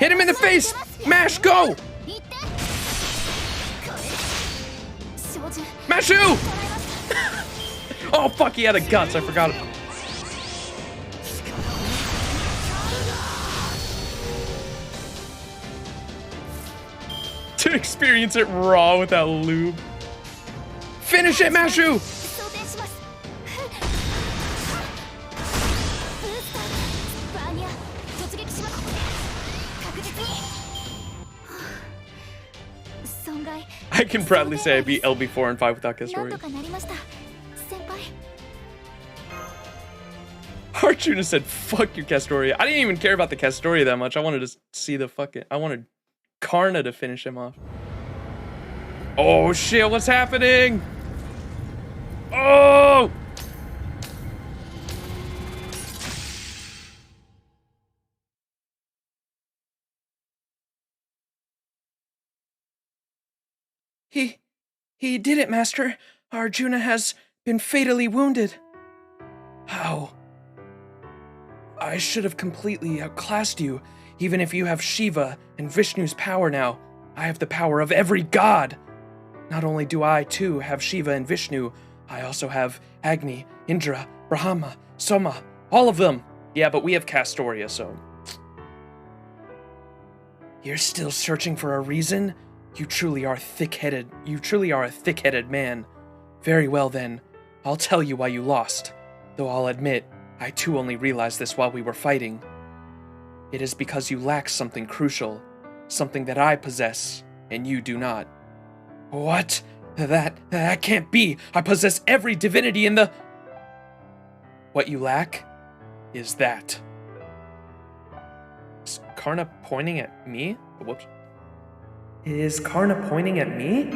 Hit him in the face! Mash, go! Mashu! Oh fuck, he had a Guts, I forgot. to experience it raw without lube. Finish it, Mashu! 装填しますブースターバーニャ突撃します確実に損害 I can proudly say I beat LB4 and 5 without なん Castoria. とかなりました先輩 Arjuna said, fuck your Castoria. I didn't even care about the Castoria that much. I wanted to see the fucking... I wanted Karna to finish him off. Oh shit, what's happening? Oh! He did it, Master. Arjuna has been fatally wounded. How? I should have completely outclassed you. Even if you have Shiva and Vishnu's power now, I have the power of every god. Not only do I, too, have Shiva and Vishnu, I also have Agni, Indra, Brahma, Soma, all of them. Yeah, but we have Castoria, so... You're still searching for a reason? You truly are thick-headed. You truly are a thick-headed man. Very well, then. I'll tell you why you lost. Though I'll admit, I too only realized this while we were fighting. It is because you lack something crucial. Something that I possess, and you do not. What? That can't be! I possess every divinity in the... What you lack is that. Is Karna pointing at me? Whoops. Is Karna pointing at me?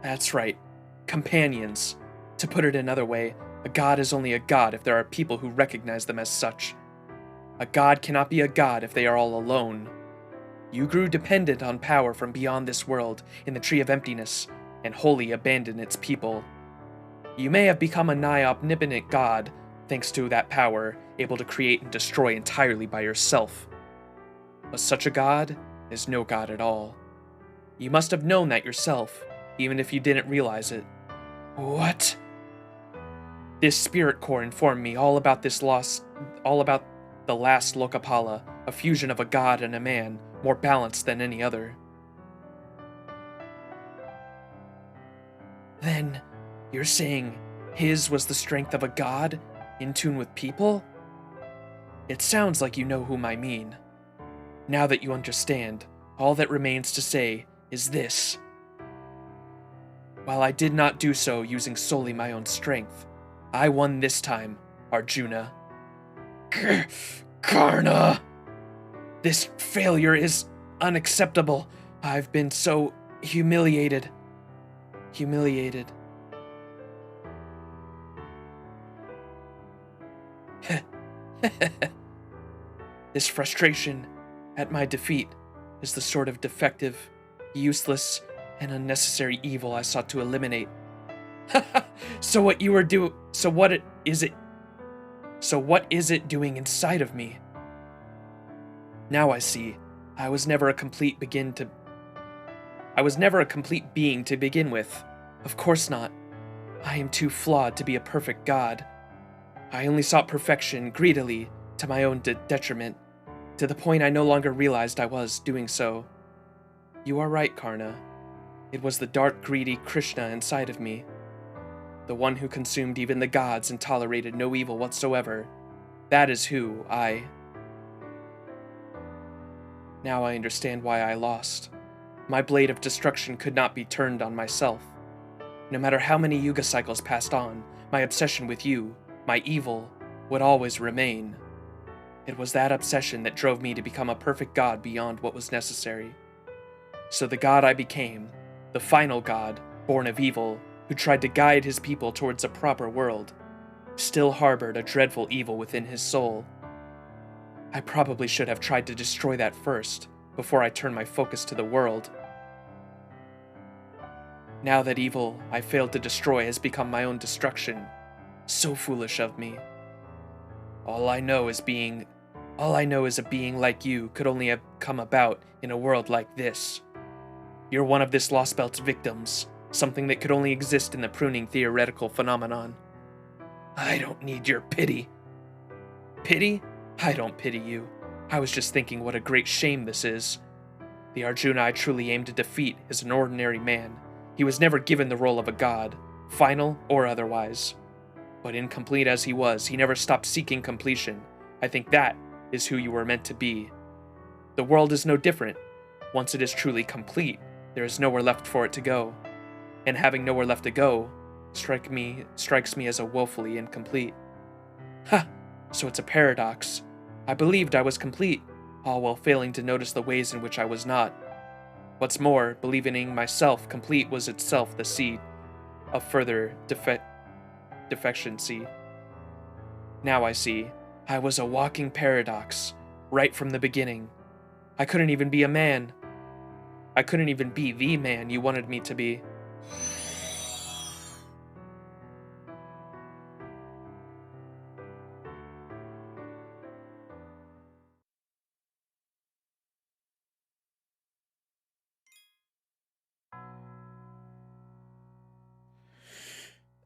That's right. Companions. To put it another way, a god is only a god if there are people who recognize them as such. A god cannot be a god if they are all alone. You grew dependent on power from beyond this world in the Tree of Emptiness, and wholly abandoned its people. You may have become a nigh omnipotent god, thanks to that power, able to create and destroy entirely by yourself. But such a god is no god at all. You must have known that yourself, even if you didn't realize it. What? This spirit core informed me all about the last Lokapala, a fusion of a god and a man, more balanced than any other. Then, you're saying his was the strength of a god, in tune with people? It sounds like you know whom I mean. Now that you understand, all that remains to say is this. While I did not do so using solely my own strength, I won this time, Arjuna. Karna! This failure is unacceptable. I've been so humiliated. This frustration at my defeat is the sort of defective, useless, and unnecessary evil I sought to eliminate. So what is it doing inside of me? Now I see. I was never a complete being to begin with. Of course not. I am too flawed to be a perfect god. I only sought perfection greedily, to my own detriment, to the point I no longer realized I was doing so. You are right, Karna. It was the dark, greedy Krishna inside of me. The one who consumed even the gods and tolerated no evil whatsoever. That is who I... Now I understand why I lost. My blade of destruction could not be turned on myself. No matter how many Yuga cycles passed on, my obsession with you, my evil, would always remain. It was that obsession that drove me to become a perfect god beyond what was necessary. So the god I became, the final god, born of evil, who tried to guide his people towards a proper world, still harbored a dreadful evil within his soul. I probably should have tried to destroy that first, before I turned my focus to the world. Now that evil I failed to destroy has become my own destruction. So foolish of me. All I know is a being like you could only have come about in a world like this. You're one of this Lostbelt's victims, something that could only exist in the pruning theoretical phenomenon. I don't need your pity. Pity? I don't pity you. I was just thinking what a great shame this is. The Arjuna I truly aim to defeat is an ordinary man. He was never given the role of a god, final or otherwise. But incomplete as he was, he never stopped seeking completion. I think that is who you were meant to be. The world is no different. Once it is truly complete, there is nowhere left for it to go. And having nowhere left to go strikes me as a woefully incomplete. Ha! So it's a paradox. I believed I was complete, all while failing to notice the ways in which I was not. What's more, believing myself complete was itself the seed of further defection. Now I see, I was a walking paradox, right from the beginning. I couldn't even be a man. I couldn't even be the man you wanted me to be.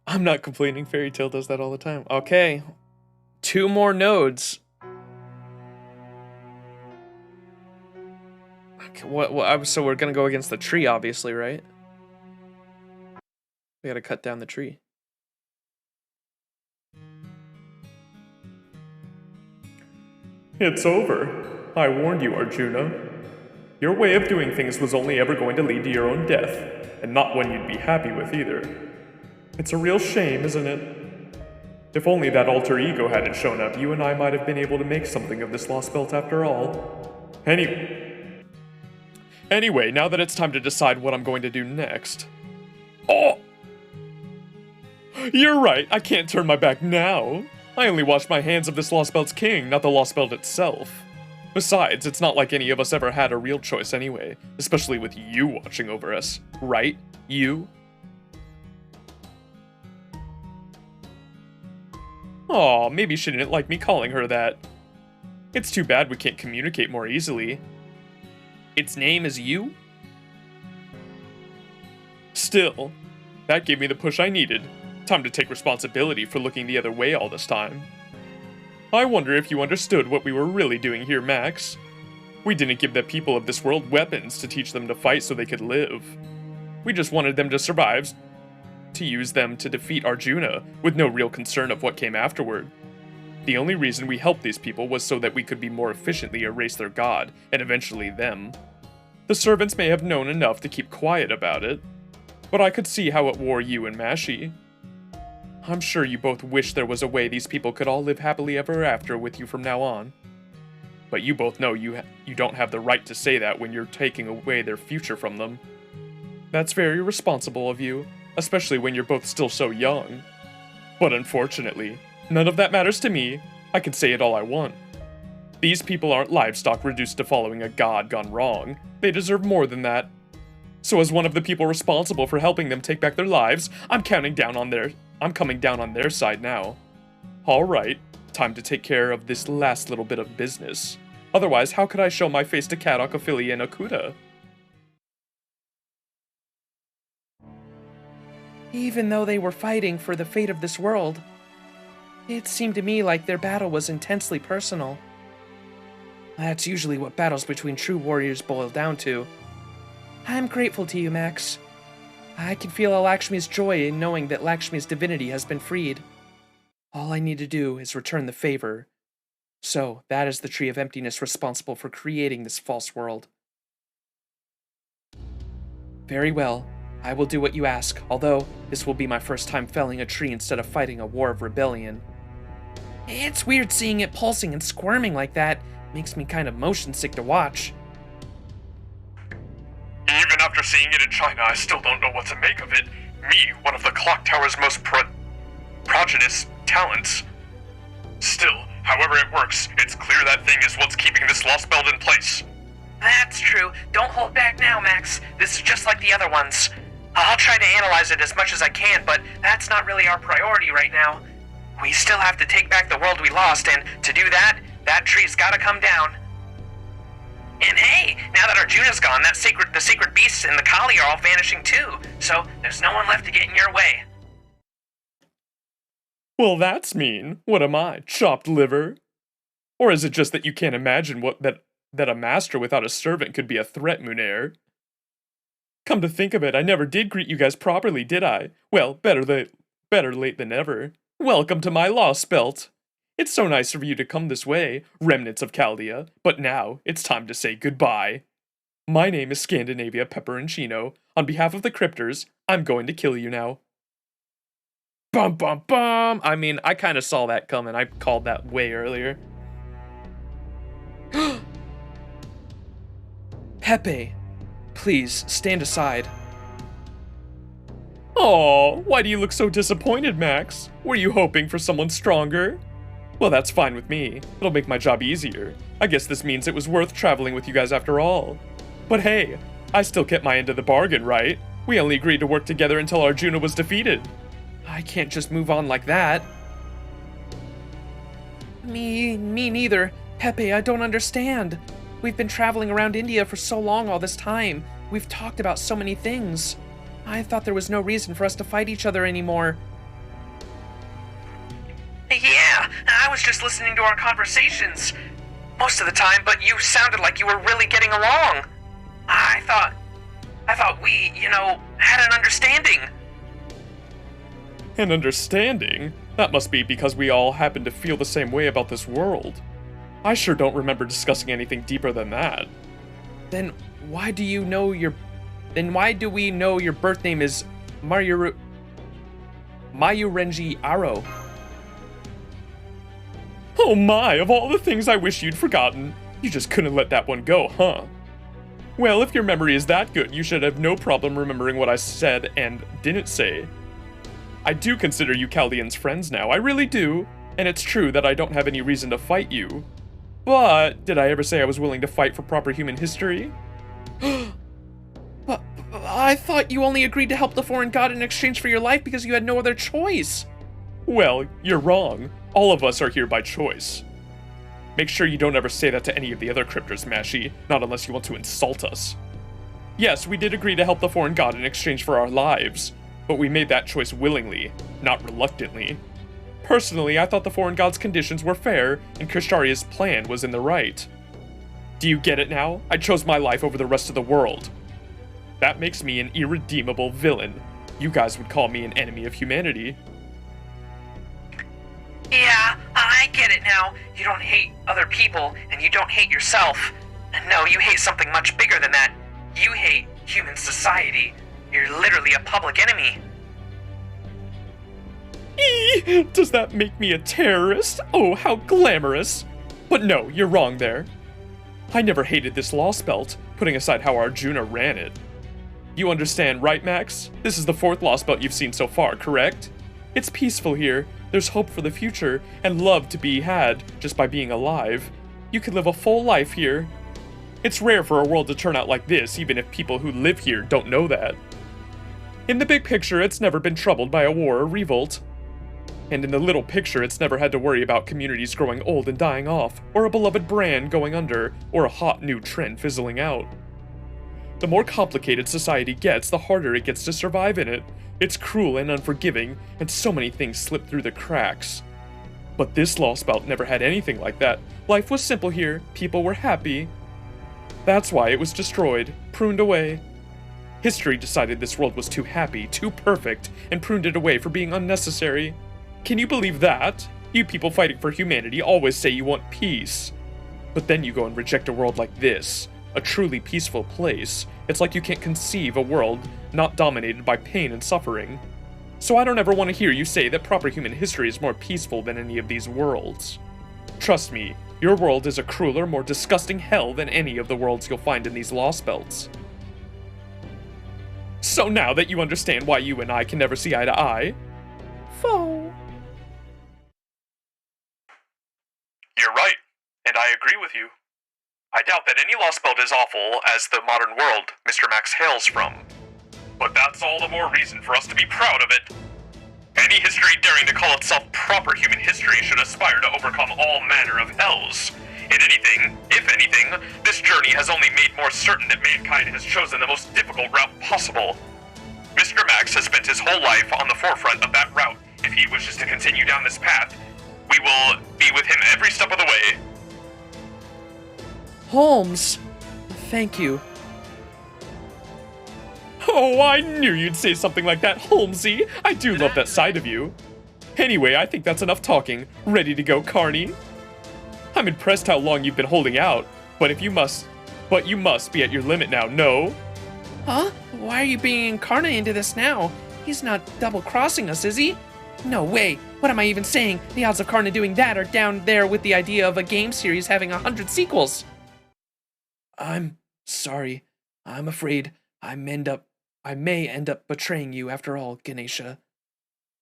I'm not complaining, Fairy Tail does that all the time. Okay. 2 more nodes. Okay, so we're gonna go against the tree, obviously, right? We gotta cut down the tree. It's over. I warned you, Arjuna. Your way of doing things was only ever going to lead to your own death, and not one you'd be happy with either. It's a real shame, isn't it? If only that alter ego hadn't shown up, you and I might have been able to make something of this Lostbelt after all. Anyway, now that it's time to decide what I'm going to do next. Oh! You're right, I can't turn my back now. I only washed my hands of this Lostbelt's king, not the Lostbelt itself. Besides, it's not like any of us ever had a real choice anyway, especially with you watching over us. Right? You? Aw, maybe she didn't like me calling her that. It's too bad we can't communicate more easily. Its name is you? Still, that gave me the push I needed. Time to take responsibility for looking the other way all this time. I wonder if you understood what we were really doing here, Max. We didn't give the people of this world weapons to teach them to fight so they could live. We just wanted them to survive, to use them to defeat Arjuna, with no real concern of what came afterward. The only reason we helped these people was so that we could be more efficiently erase their god, and eventually them. The servants may have known enough to keep quiet about it, but I could see how it wore you and Mashi. I'm sure you both wish there was a way these people could all live happily ever after with you from now on. But you both know you don't have the right to say that when you're taking away their future from them. That's very responsible of you, especially when you're both still so young. But unfortunately, none of that matters to me. I can say it all I want. These people aren't livestock reduced to following a god gone wrong. They deserve more than that. So as one of the people responsible for helping them take back their lives, I'm coming down on their side now. Alright, time to take care of this last little bit of business. Otherwise, how could I show my face to Kadok, Ophelia, and Okuda? Even though they were fighting for the fate of this world, it seemed to me like their battle was intensely personal. That's usually what battles between true warriors boil down to. I'm grateful to you, Max. I can feel Lakshmi's joy in knowing that Lakshmi's divinity has been freed. All I need to do is return the favor. So, that is the Tree of Emptiness responsible for creating this false world. Very well. I will do what you ask, although this will be my first time felling a tree instead of fighting a war of rebellion. It's weird seeing it pulsing and squirming like that. Makes me kind of motion sick to watch. Even after seeing it in China, I still don't know what to make of it. Me, one of the clock tower's most prodigious talents. Still, however it works, it's clear that thing is what's keeping this Lostbelt in place. That's true. Don't hold back now, Max. This is just like the other ones. I'll try to analyze it as much as I can, but that's not really our priority right now. We still have to take back the world we lost, and to do that, that tree's gotta come down. And hey, now that Arjuna's gone, the sacred beasts and the Kali are all vanishing too, so there's no one left to get in your way. Well, that's mean. What am I, chopped liver? Or is it just that you can't imagine that a master without a servant could be a threat, Munair? Come to think of it, I never did greet you guys properly, did I? Well, better late than never. Welcome to my Lostbelt. It's so nice of you to come this way, remnants of Chaldea, but now it's time to say goodbye. My name is Scandinavia Pepperoncino. On behalf of the Cryptors, I'm going to kill you now. Bum bum bum! I mean, I kind of saw that coming. I called that way earlier. Pepe, please stand aside. Aw, why do you look so disappointed, Max? Were you hoping for someone stronger? Well, that's fine with me. It'll make my job easier. I guess this means it was worth traveling with you guys after all. But hey, I still kept my end of the bargain, right? We only agreed to work together until Arjuna was defeated. I can't just move on like that. Me neither. Pepe, I don't understand. We've been traveling around India for so long all this time. We've talked about so many things. I thought there was no reason for us to fight each other anymore. Yeah, I was just listening to our conversations most of the time, but you sounded like you were really getting along. I thought we, had an understanding. An understanding? That must be because we all happen to feel the same way about this world. I sure don't remember discussing anything deeper than that. Then why do we know your birth name is Mayurenji Aro? Oh my, of all the things I wish you'd forgotten, you just couldn't let that one go, huh? Well, if your memory is that good, you should have no problem remembering what I said and didn't say. I do consider you Chaldeans friends now, I really do, and it's true that I don't have any reason to fight you. But, did I ever say I was willing to fight for proper human history? But I thought you only agreed to help the foreign god in exchange for your life because you had no other choice. Well, you're wrong. All of us are here by choice. Make sure you don't ever say that to any of the other cryptors, Mashi, not unless you want to insult us. Yes, we did agree to help the foreign god in exchange for our lives, but we made that choice willingly, not reluctantly. Personally, I thought the foreign god's conditions were fair, and Kshetra's plan was in the right. Do you get it now? I chose my life over the rest of the world. That makes me an irredeemable villain. You guys would call me an enemy of humanity. Yeah, I get it now. You don't hate other people, and you don't hate yourself. No, you hate something much bigger than that. You hate human society. You're literally a public enemy. Does that make me a terrorist? Oh, how glamorous. But no, you're wrong there. I never hated this Lostbelt, putting aside how Arjuna ran it. You understand, right, Max? This is the 4th Lostbelt you've seen so far, correct? It's peaceful here, there's hope for the future, and love to be had just by being alive. You can live a full life here. It's rare for a world to turn out like this, even if people who live here don't know that. In the big picture, it's never been troubled by a war or revolt. And in the little picture, it's never had to worry about communities growing old and dying off, or a beloved brand going under, or a hot new trend fizzling out. The more complicated society gets, the harder it gets to survive in it. It's cruel and unforgiving, and so many things slip through the cracks. But this Lostbelt never had anything like that. Life was simple here, people were happy. That's why it was destroyed, pruned away. History decided this world was too happy, too perfect, and pruned it away for being unnecessary. Can you believe that? You people fighting for humanity always say you want peace. But then you go and reject a world like this, a truly peaceful place. It's like you can't conceive a world not dominated by pain and suffering. So I don't ever want to hear you say that proper human history is more peaceful than any of these worlds. Trust me, your world is a crueler, more disgusting hell than any of the worlds you'll find in these Lostbelts. So now that you understand why you and I can never see eye to eye, foe. You're right, and I agree with you. I doubt that any Lostbelt is awful as the modern world Mr. Max hails from. But that's all the more reason for us to be proud of it. Any history daring to call itself proper human history should aspire to overcome all manner of hells. In anything, if anything, this journey has only made more certain that mankind has chosen the most difficult route possible. Mr. Max has spent his whole life on the forefront of that route. If he wishes to continue down this path, we will be with him every step of the way. Holmes! Thank you. Oh, I knew you'd say something like that, Holmesy. I do love that side of you. Anyway, I think that's enough talking. Ready to go, Carney? I'm impressed how long you've been holding out, but you must be at your limit now, no? Huh? Why are you bringing Karna into this now? He's not double-crossing us, is he? No way. What am I even saying? The odds of Karna doing that are down there with the idea of a game series having 100 sequels. I'm sorry. I'm afraid I may end up betraying you after all, Ganesha.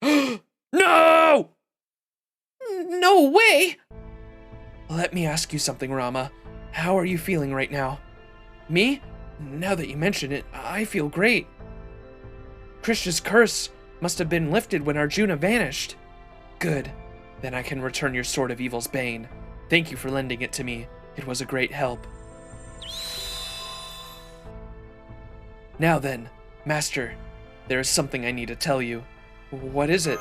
No! No way! Let me ask you something, Rama. How are you feeling right now? Me? Now that you mention it, I feel great. Krishna's curse must have been lifted when Arjuna vanished. Good. Then I can return your Sword of Evil's Bane. Thank you for lending it to me. It was a great help. Now then, Master, there is something I need to tell you. What is it?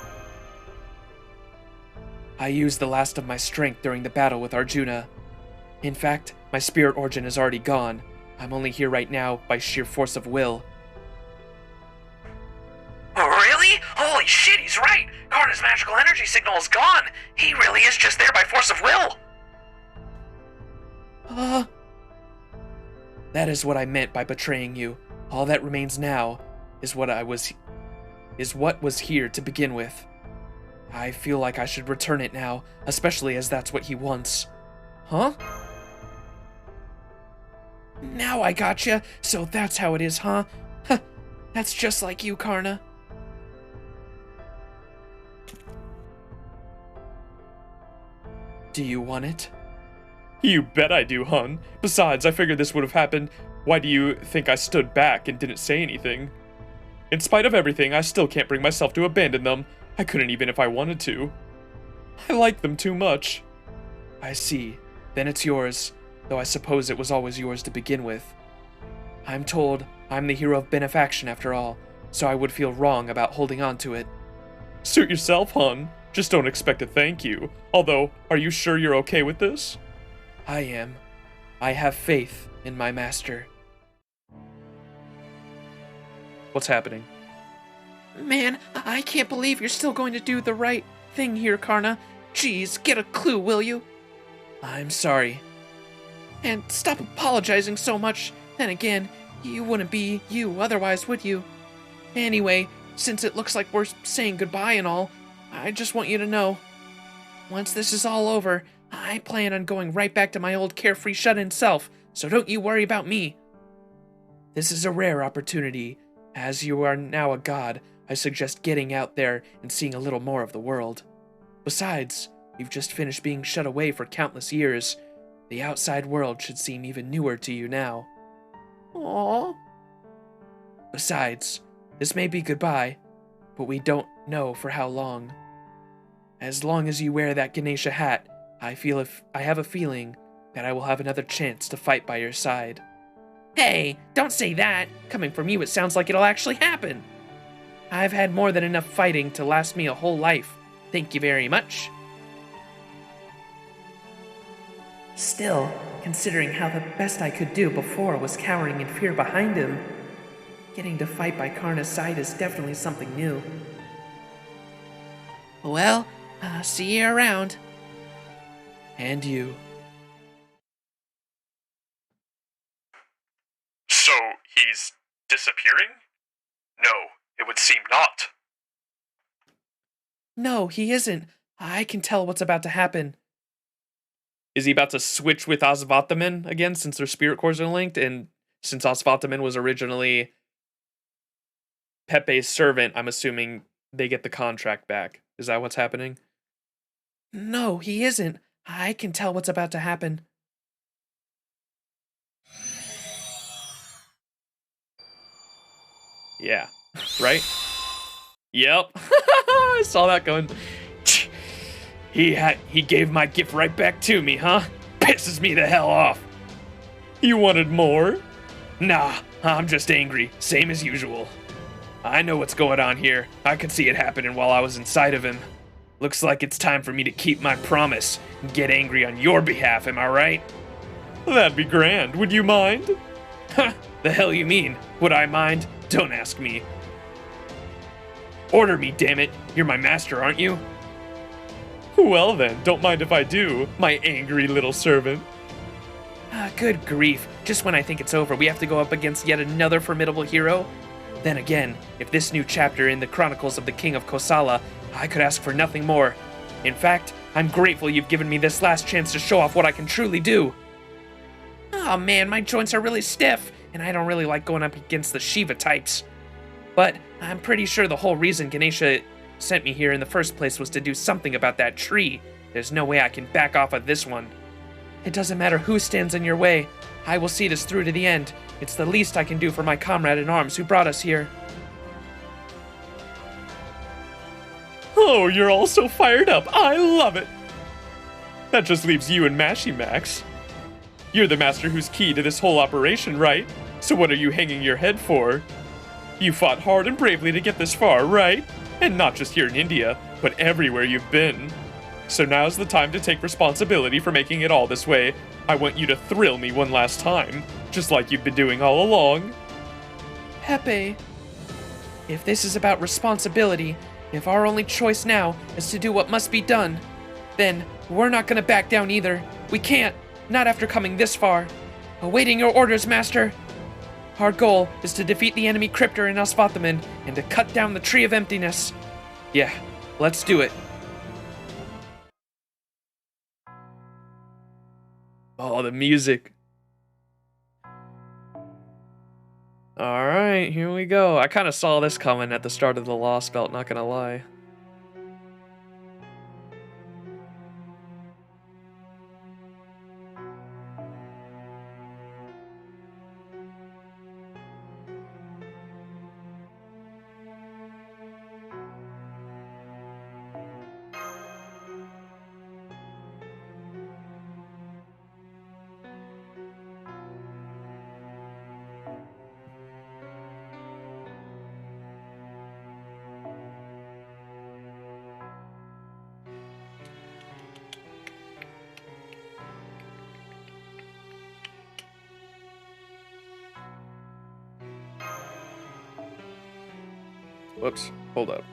I used the last of my strength during the battle with Arjuna. In fact, my spirit origin is already gone. I'm only here right now by sheer force of will. Really? Holy shit, he's right! Karna's magical energy signal is gone! He really is just there by force of will! That is what I meant by betraying you. All that remains now is what was here to begin with. I feel like I should return it now, especially as that's what he wants. Huh? Now I gotcha. So that's how it is, huh? That's just like you, Karna. Do you want it? You bet I do, hun. Besides, I figured this would have happened. Why do you think I stood back and didn't say anything? In spite of everything, I still can't bring myself to abandon them. I couldn't even if I wanted to. I like them too much. I see. Then it's yours, though I suppose it was always yours to begin with. I'm told I'm the hero of benefaction after all, so I would feel wrong about holding on to it. Suit yourself, hun. Just don't expect a thank you. Although, are you sure you're okay with this? I am. I have faith in my master. What's happening? Man, I can't believe you're still going to do the right thing here, Karna. Jeez, get a clue, will you? I'm sorry. And stop apologizing so much. Then again, you wouldn't be you otherwise, would you? Anyway, since it looks like we're saying goodbye and all, I just want you to know, once this is all over, I plan on going right back to my old carefree shut-in self, so don't you worry about me. This is a rare opportunity. As you are now a god, I suggest getting out there and seeing a little more of the world. Besides, you've just finished being shut away for countless years. The outside world should seem even newer to you now. Aww. Besides, this may be goodbye, but we don't know for how long. As long as you wear that Ganesha hat, I have a feeling that I will have another chance to fight by your side. Hey, don't say that. Coming from you, it sounds like it'll actually happen. I've had more than enough fighting to last me a whole life. Thank you very much. Still, considering how the best I could do before was cowering in fear behind him, getting to fight by Karna's side is definitely something new. Well, see you around. And you. So, he's disappearing? No, it would seem not. No, he isn't. I can tell what's about to happen. Is he about to switch with Aswathaman again since their spirit cores are linked? And since Aswathaman was originally Pepe's servant, I'm assuming they get the contract back. Is that what's happening? No, he isn't. I can tell what's about to happen. Yeah. Right? Yep. I saw that going. He gave my gift right back to me, huh? Pisses me the hell off. You wanted more? Nah, I'm just angry, same as usual. I know what's going on here. I could see it happening while I was inside of him. Looks like it's time for me to keep my promise and get angry on your behalf, am I right? That'd be grand. Would you mind? Ha! The hell you mean? Would I mind? Don't ask me. Order me, damn it. You're my master, aren't you? Well then, don't mind if I do, my angry little servant. Good grief. Just when I think it's over, we have to go up against yet another formidable hero? Then again, if this new chapter in the Chronicles of the King of Kosala, I could ask for nothing more. In fact, I'm grateful you've given me this last chance to show off what I can truly do. Oh man, my joints are really stiff, and I don't really like going up against the Shiva types. But I'm pretty sure the whole reason Ganesha sent me here in the first place was to do something about that tree. There's no way I can back off of this one. It doesn't matter who stands in your way. I will see this through to the end. It's the least I can do for my comrade in arms who brought us here. Oh, you're all so fired up. I love it. That just leaves you and Mashy Max. You're the master who's key to this whole operation, right? So what are you hanging your head for? You fought hard and bravely to get this far, right? And not just here in India, but everywhere you've been. So now's the time to take responsibility for making it all this way. I want you to thrill me one last time, just like you've been doing all along. Pepe, if this is about responsibility, if our only choice now is to do what must be done, then we're not gonna back down either. We can't, not after coming this far. Awaiting your orders, Master. Our goal is to defeat the enemy Cryptor in Aswathaman and to cut down the Tree of Emptiness. Yeah, let's do it. Oh, the music. Alright, here we go. I kind of saw this coming at the start of the Lostbelt, not gonna lie. Whoops, hold up.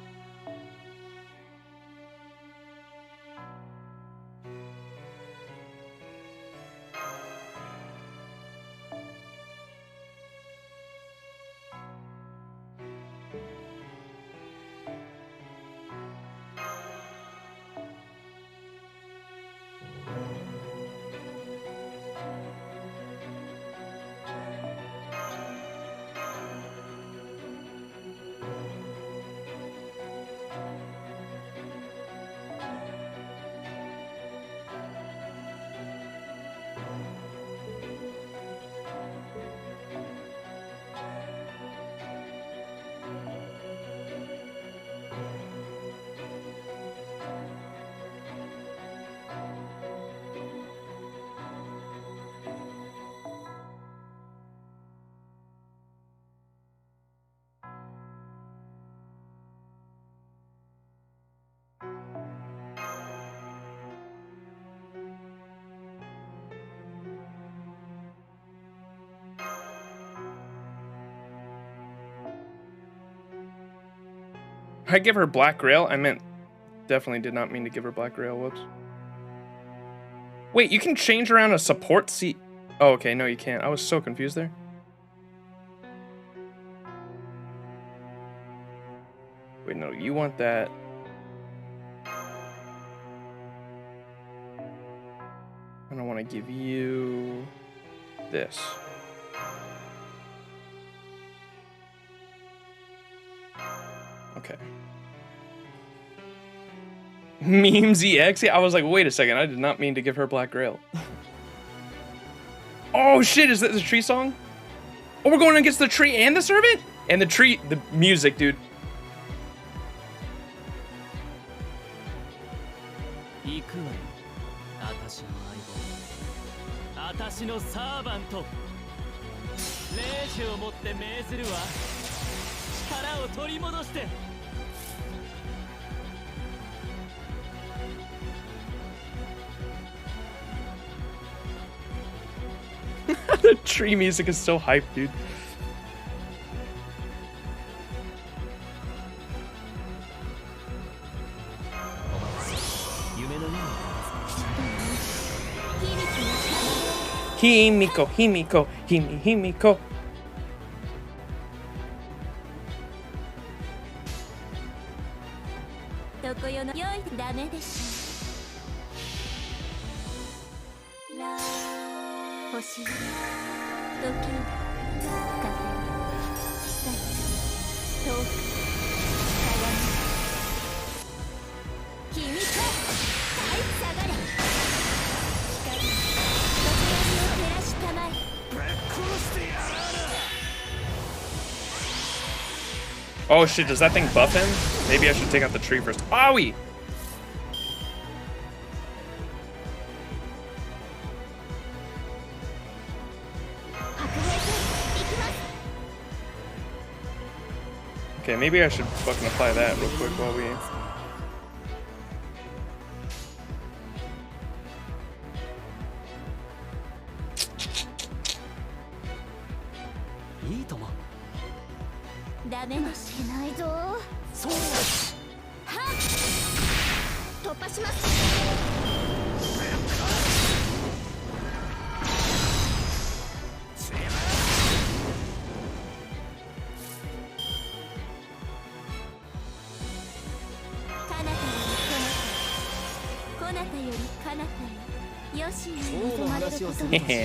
I give her Black Grail? I meant, definitely did not mean to give her Black Grail, whoops. Wait, you can change around a support seat. Oh, okay, no you can't. I was so confused there. Wait, no, you want that. And I want to give you this. Okay. Memes EX? I was like, wait a second, I did not mean to give her Black Grail. Oh shit, is that the tree song? Oh, we're going against the tree and the servant? And the tree, the music, dude. The tree music is so hype, dude. Himiko, Himiko, Himiko. どこよの良いダメでしょら星時風光遠く鏡君と下がれ光どこよりを照らしたまえぶっ殺してやらな Oh shit, does that thing buff him? Maybe I should take out the tree first. Owie! Okay, maybe I should fucking apply that real quick while we...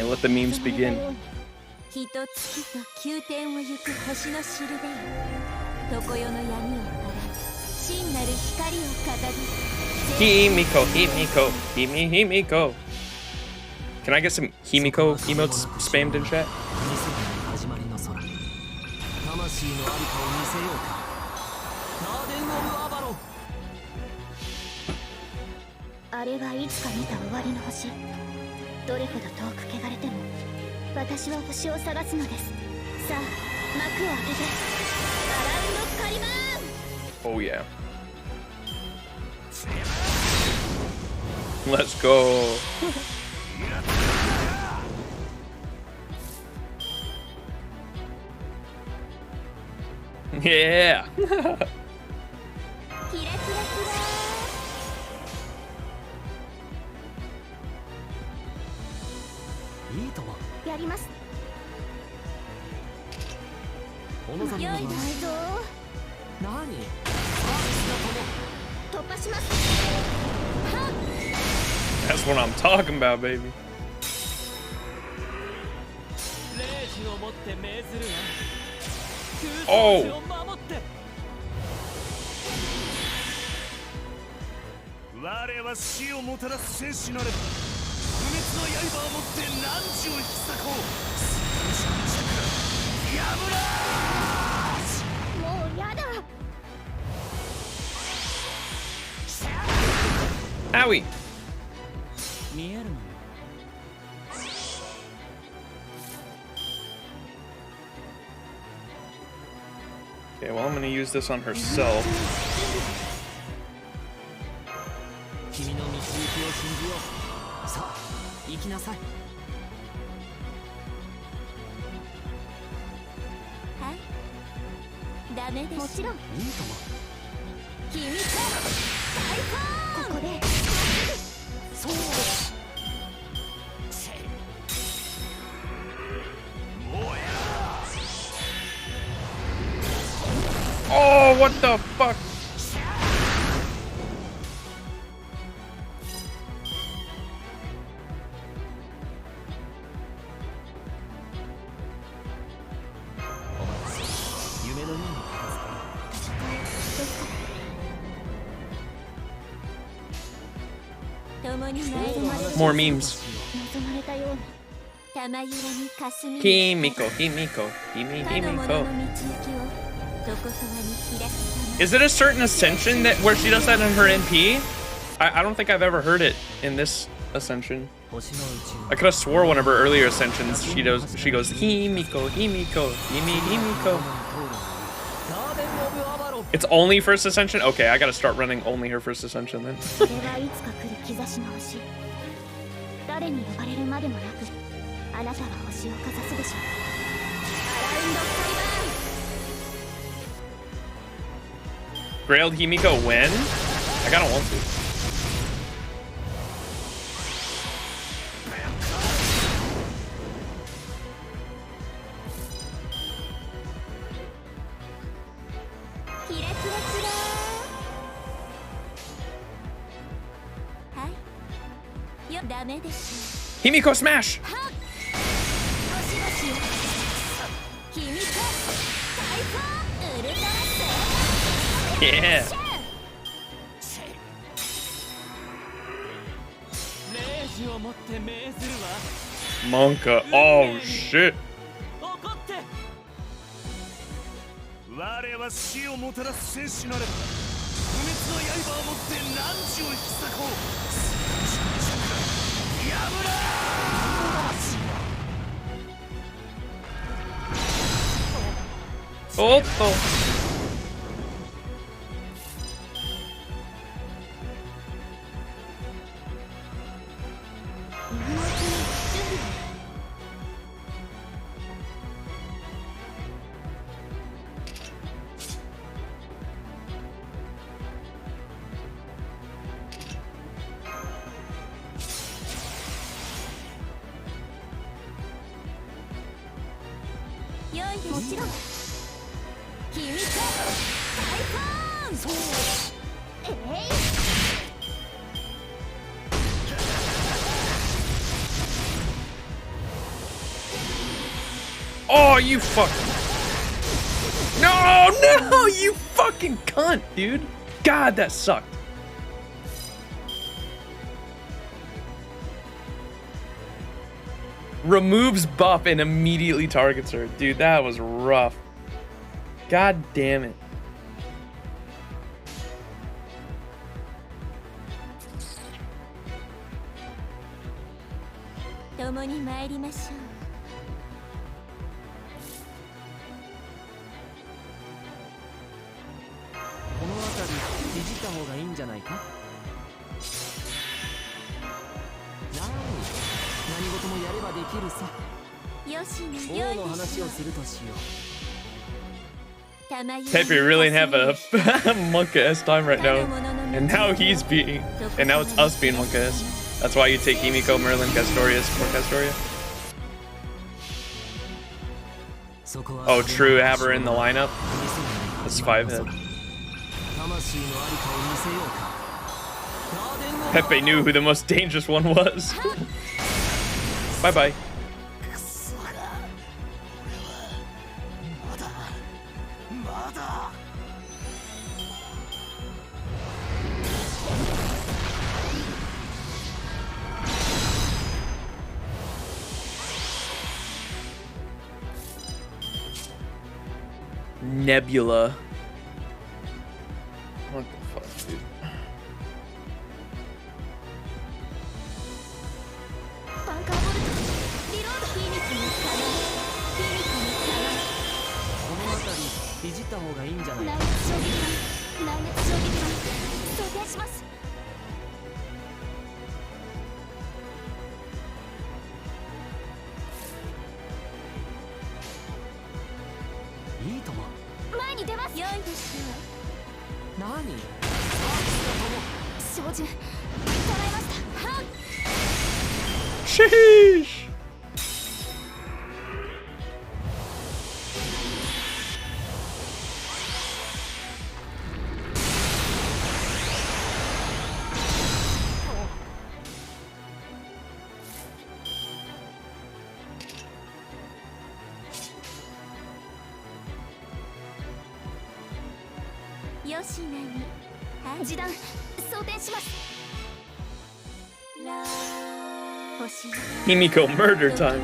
Let the memes begin. Himiko, Himiko, Himiko. Can I get some Himiko emotes spammed in chat? あれはいつか見た終わりの星。どれほど遠く汚れても、私は星を探すのです。さあ、幕を開けて、アラウンドカリマン。 Oh yeah. Let's go. Yeah. キラキラキラ。やります。良いないぞ。何？突破します。 That's what I'm talking about, baby. Oh. Owie. Okay, well, I'm gonna use this on herself. Oh, what the fuck? More memes. Himiko, Himiko, Himiko. Is it a certain ascension that where she does that in her NP? I don't think I've ever heard it in this ascension. I could have swore one of her earlier ascensions she goes Himiko, Himiko, Himiko. It's only first ascension? Okay, I gotta start running only her first ascension then. あなたは星をかざすでしょう。アラウンドカイバーン。 Grailed Himiko when? I kinda want to. Himiko smash! Yeah! Monka, oh shit! 我は死をもたらす戦士なれば不滅の刃を持って汝を引き裂こう。やぶらー。おっと。もちろん君と大根。Oh, you fuck! No, no, you fucking cunt, dude! God, that sucked. Removes buff and immediately targets her. Dude, that was rough. God damn it. Pepe really have a monka-ass time right now. And now he's being... And now it's us being monka-ass. That's why you take Himiko, Merlin, Castorius, more Castoria. Oh, true, have her in the lineup. That's 5-head. Pepe knew who the most dangerous one was. Bye-bye. Nebula. What the fuck, dude? Sheesh! Himiko murder time.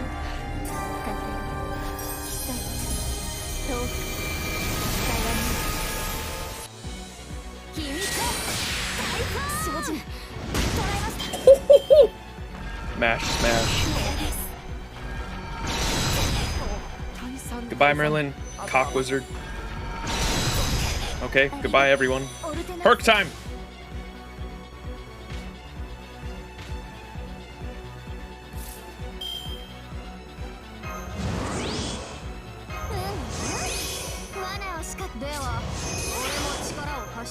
Mash, smash. Goodbye, Merlin. Cock wizard. Okay, goodbye, everyone. Perk time!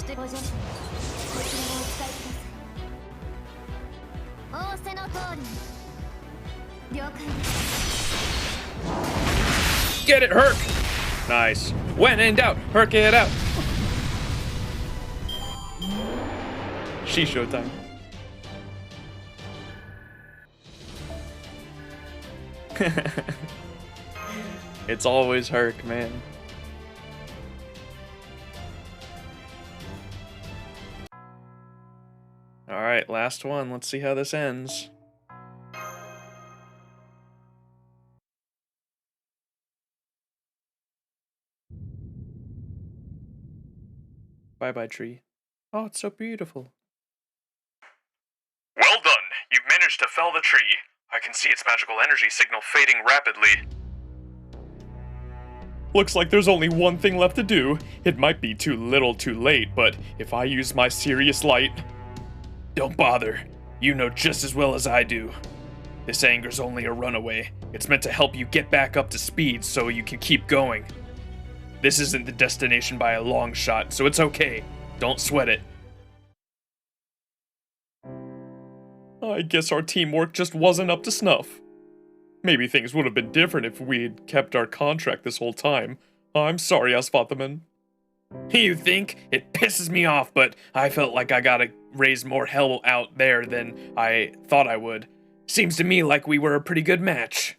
してご助手こちらをお使いください。仰せの通りに了解です。 Get it, Herc! Nice. When in doubt, Herc it out. She showtime. It's always Herc, man. Alright, last one. Let's see how this ends. Bye-bye, tree. Oh, it's so beautiful. Well done. You've managed to fell the tree. I can see its magical energy signal fading rapidly. Looks like there's only one thing left to do. It might be too little too late, but if I use my serious light... Don't bother. You know just as well as I do. This anger's only a runaway. It's meant to help you get back up to speed so you can keep going. This isn't the destination by a long shot, so it's okay. Don't sweat it. I guess our teamwork just wasn't up to snuff. Maybe things would have been different if we'd kept our contract this whole time. I'm sorry, Aswathaman. You think? It pisses me off, but I felt like I gotta raise more hell out there than I thought I would. Seems to me like we were a pretty good match.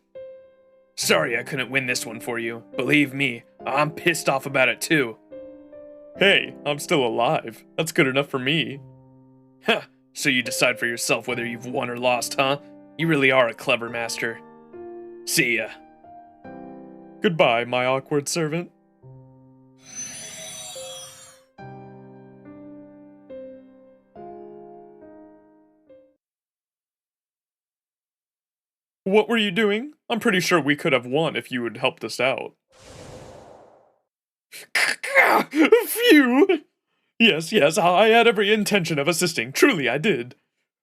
Sorry I couldn't win this one for you. Believe me, I'm pissed off about it too. Hey, I'm still alive. That's good enough for me. Huh, so you decide for yourself whether you've won or lost, huh? You really are a clever master. See ya. Goodbye, my awkward servant. What were you doing? I'm pretty sure we could have won if you had helped us out. Phew! Yes, I had every intention of assisting, truly I did.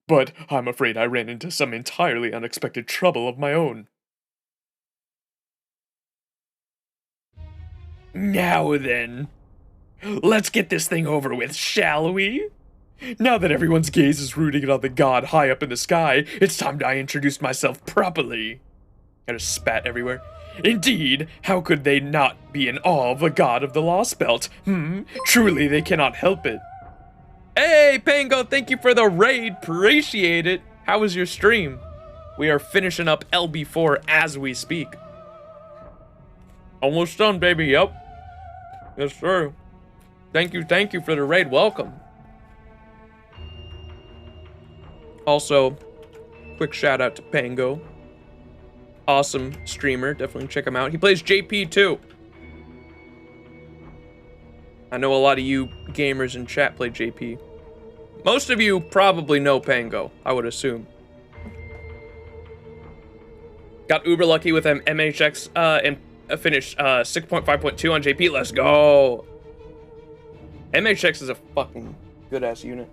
But I'm afraid I ran into some entirely unexpected trouble of my own. Now then, let's get this thing over with, shall we? Now that everyone's gaze is rooting on the god high up in the sky, it's time I introduced myself properly. I just spat everywhere. Indeed, how could they not be in awe of the god of the Lostbelt? Truly, they cannot help it. Hey, Pango, thank you for the raid. Appreciate it. How was your stream? We are finishing up LB4 as we speak. Almost done, baby. Yep. Yes, sir. Thank you for the raid. Welcome. Also, quick shout out to Pango. Awesome streamer. Definitely check him out. He plays JP too. I know a lot of you gamers in chat play JP. Most of you probably know Pango, I would assume. Got uber lucky with MHX and finished 6.5.2 on JP. Let's go. MHX is a fucking good ass unit.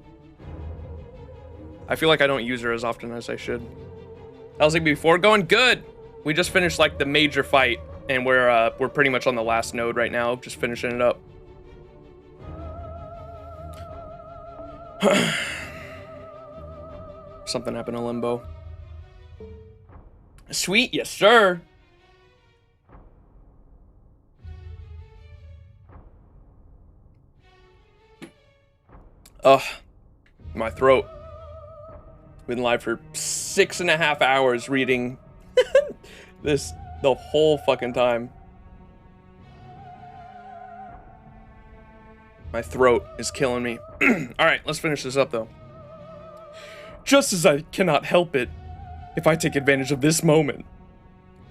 I feel like I don't use her as often as I should. How's it before going? Good. We just finished like the major fight, and we're pretty much on the last node right now, just finishing it up. Something happened to Limbo. Sweet, yes sir. Ugh, my throat. Been live for 6.5 hours reading this the whole fucking time. My throat is killing me. Alright, let's finish this up though. Just as I cannot help it, if I take advantage of this moment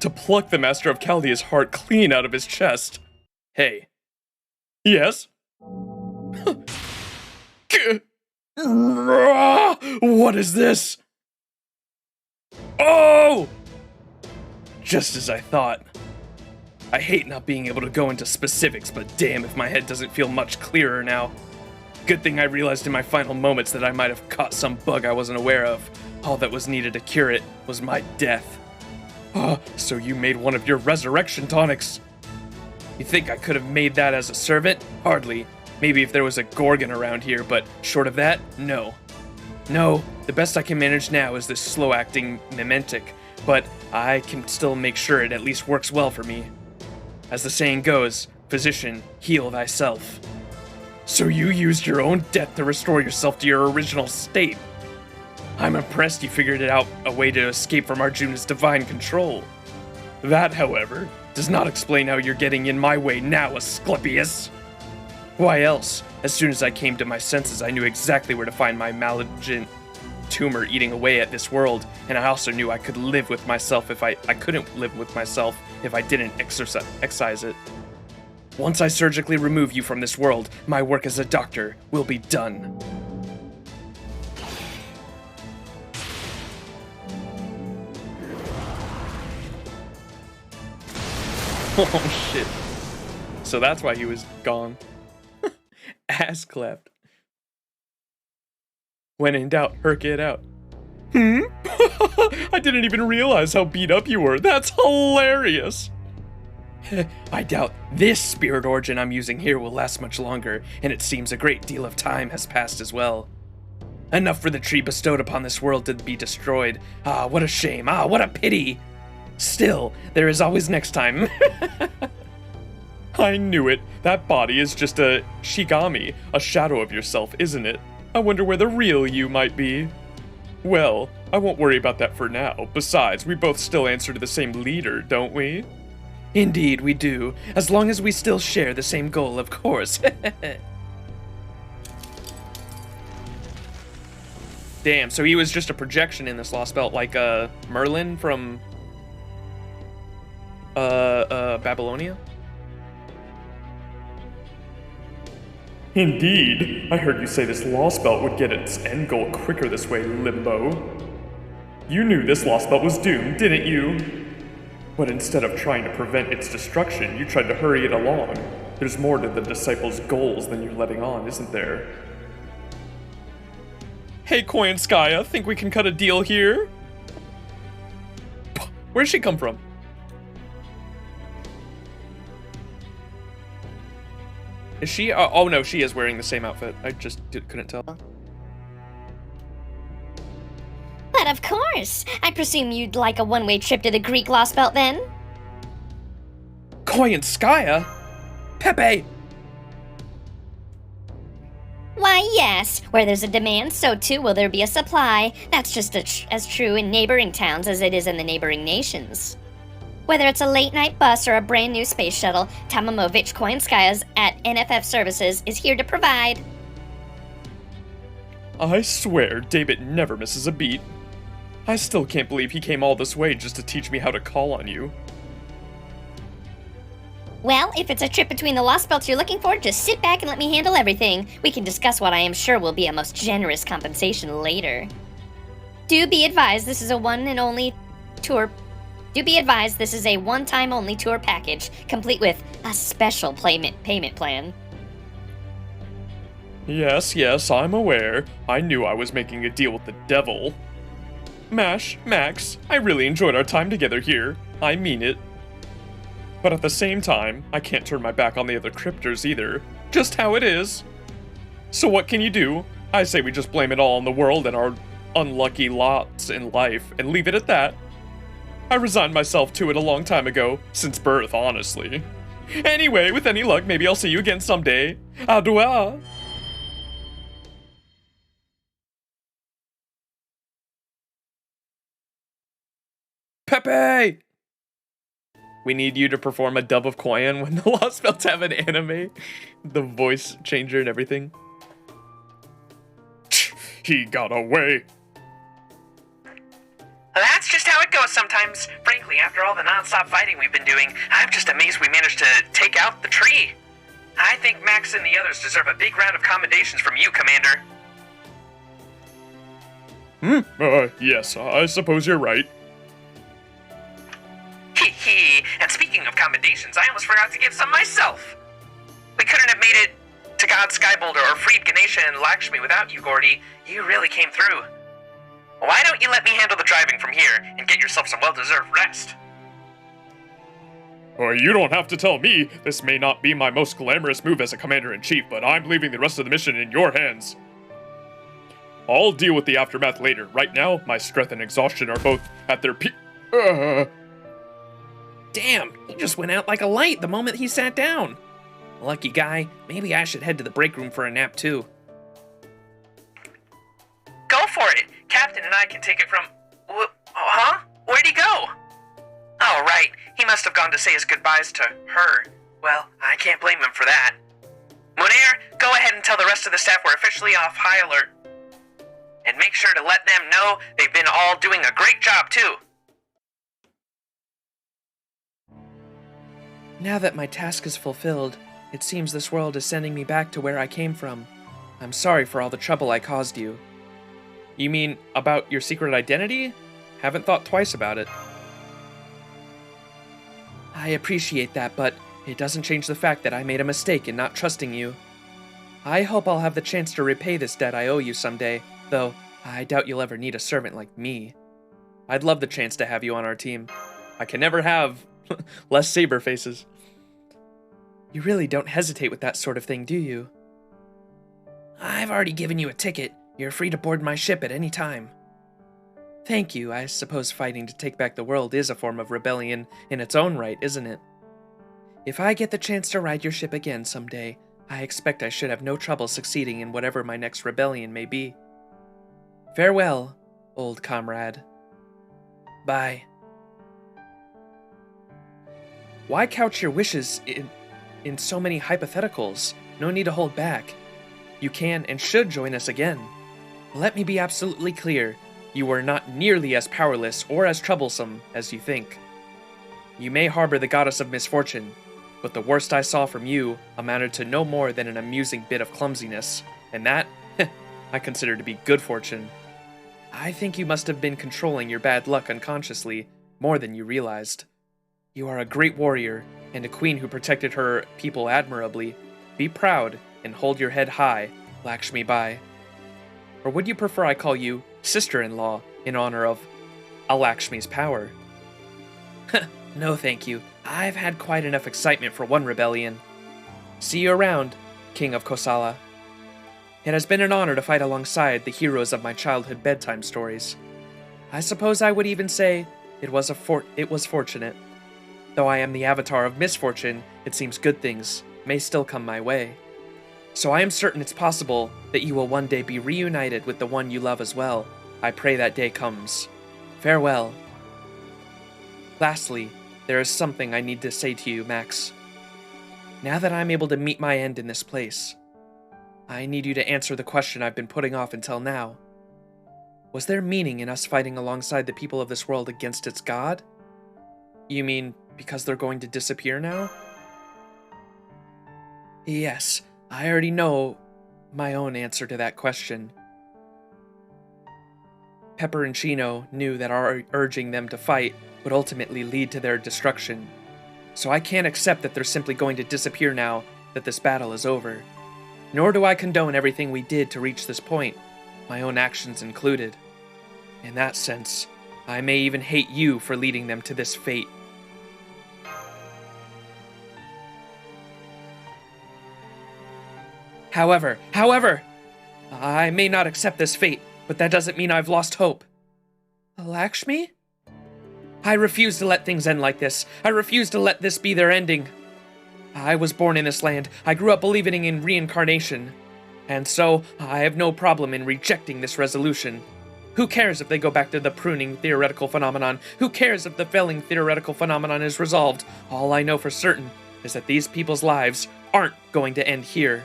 to pluck the Master of Chaldea's heart clean out of his chest. Hey. Yes? What is this? Oh! Just as I thought. I hate not being able to go into specifics, but damn if my head doesn't feel much clearer now. Good thing I realized in my final moments that I might have caught some bug I wasn't aware of. All that was needed to cure it was my death. So you made one of your resurrection tonics. You think I could have made that as a servant? Hardly. Maybe if there was a Gorgon around here, but short of that, no. No, the best I can manage now is this slow-acting Mementic, but I can still make sure it at least works well for me. As the saying goes, physician, heal thyself. So you used your own death to restore yourself to your original state. I'm impressed you figured it out a way to escape from Arjuna's divine control. That, however, does not explain how you're getting in my way now, Asclepius. Why else? As soon as I came to my senses, I knew exactly where to find my malignant tumor eating away at this world, and I also knew I could live with myself if I couldn't live with myself if I didn't excise it. Once I surgically remove you from this world, my work as a doctor will be done. Oh shit. So that's why he was gone. Ass clapped. When in doubt, herk it out. I didn't even realize how beat up you were. That's hilarious. I doubt this spirit origin I'm using here will last much longer, and it seems a great deal of time has passed as well. Enough for the tree bestowed upon this world to be destroyed. Ah, what a shame. Ah, what a pity. Still, there is always next time. I knew it. That body is just a shigami, a shadow of yourself, isn't it? I wonder where the real you might be. Well, I won't worry about that for now. Besides, we both still answer to the same leader, don't we? Indeed, we do. As long as we still share the same goal, of course. Damn, so he was just a projection in this Lostbelt, like Merlin from Babylonia? Indeed. I heard you say this Lostbelt would get its end goal quicker this way, Limbo. You knew this Lostbelt was doomed, didn't you? But instead of trying to prevent its destruction, you tried to hurry it along. There's more to the disciples' goals than you're letting on, isn't there? Hey, Koyanskaya, think we can cut a deal here? Where'd she come from? Is she? Oh no, she is wearing the same outfit. I just couldn't tell. But of course! I presume you'd like a one-way trip to the Greek Lostbelt then? Koyanskaya? Pepe! Why, yes. Where there's a demand, so too will there be a supply. That's just as true in neighboring towns as it is in the neighboring nations. Whether it's a late-night bus or a brand-new space shuttle, Tamamovich Koyanskaya's at NFF Services is here to provide. I swear, David never misses a beat. I still can't believe he came all this way just to teach me how to call on you. Well, if it's a trip between the Lostbelts you're looking for, just sit back and let me handle everything. We can discuss what I am sure will be a most generous compensation later. Do be advised this is a one-time only tour package, complete with a special payment plan. Yes, I'm aware. I knew I was making a deal with the devil. Max, I really enjoyed our time together here. I mean it. But at the same time, I can't turn my back on the other cryptors either. Just how it is. So what can you do? I say we just blame it all on the world and our unlucky lots in life and leave it at that. I resigned myself to it a long time ago, since birth, honestly. Anyway, with any luck, maybe I'll see you again someday. Au revoir. Pepe! We need you to perform a dub of Koyan when the Lostbelts have an anime. The voice changer and everything. He got away. That's just how it goes sometimes. Frankly, after all the non-stop fighting we've been doing, I'm just amazed we managed to take out the tree. I think Max and the others deserve a big round of commendations from you, Commander. Yes, I suppose you're right. And speaking of commendations, I almost forgot to give some myself. We couldn't have made it to God Skyboulder or freed Ganesha and Lakshmi without you, Gordy. You really came through. Why don't you let me handle the driving from here and get yourself some well-deserved rest? You don't have to tell me. This may not be my most glamorous move as a commander-in-chief, but I'm leaving the rest of the mission in your hands. I'll deal with the aftermath later. Right now, my strength and exhaustion are both at their peak. Damn, he just went out like a light the moment he sat down. Lucky guy, maybe I should head to the break room for a nap too. Go for it. Captain and I can take it from... Huh? Where'd he go? Oh, right. He must have gone to say his goodbyes to her. Well, I can't blame him for that. Munir, go ahead and tell the rest of the staff we're officially off high alert. And make sure to let them know they've been all doing a great job, too. Now that my task is fulfilled, it seems this world is sending me back to where I came from. I'm sorry for all the trouble I caused you. You mean about your secret identity? Haven't thought twice about it. I appreciate that, but it doesn't change the fact that I made a mistake in not trusting you. I hope I'll have the chance to repay this debt I owe you someday, though I doubt you'll ever need a servant like me. I'd love the chance to have you on our team. I can never have less saber faces. You really don't hesitate with that sort of thing, do you? I've already given you a ticket. You're free to board my ship at any time. Thank you. I suppose fighting to take back the world is a form of rebellion in its own right, isn't it? If I get the chance to ride your ship again someday, I expect I should have no trouble succeeding in whatever my next rebellion may be. Farewell, old comrade. Bye. Why couch your wishes in so many hypotheticals? No need to hold back. You can and should join us again. Let me be absolutely clear. You are not nearly as powerless or as troublesome as you think. You may harbor the goddess of misfortune, but the worst I saw from you amounted to no more than an amusing bit of clumsiness, and that, I consider to be good fortune. I think you must have been controlling your bad luck unconsciously, more than you realized. You are a great warrior, and a queen who protected her people admirably. Be proud and hold your head high, Lakshmi Bai. Or would you prefer I call you sister-in-law in honor of Lakshmi's power? No thank you. I've had quite enough excitement for one rebellion. See you around, King of Kosala. It has been an honor to fight alongside the heroes of my childhood bedtime stories. I suppose I would even say it was fortunate. Though I am the avatar of misfortune, it seems good things may still come my way. So I am certain it's possible that you will one day be reunited with the one you love as well. I pray that day comes. Farewell. Lastly, there is something I need to say to you, Max. Now that I'm able to meet my end in this place, I need you to answer the question I've been putting off until now. Was there meaning in us fighting alongside the people of this world against its god? You mean because they're going to disappear now? Yes, I already know my own answer to that question. Pepper and Chino knew that our urging them to fight would ultimately lead to their destruction. So I can't accept that they're simply going to disappear now that this battle is over. Nor do I condone everything we did to reach this point, my own actions included. In that sense, I may even hate you for leading them to this fate. However, I may not accept this fate, but that doesn't mean I've lost hope. Lakshmi? I refuse to let things end like this. I refuse to let this be their ending. I was born in this land. I grew up believing in reincarnation. And so, I have no problem in rejecting this resolution. Who cares if they go back to the pruning theoretical phenomenon? Who cares if the failing theoretical phenomenon is resolved? All I know for certain is that these people's lives aren't going to end here.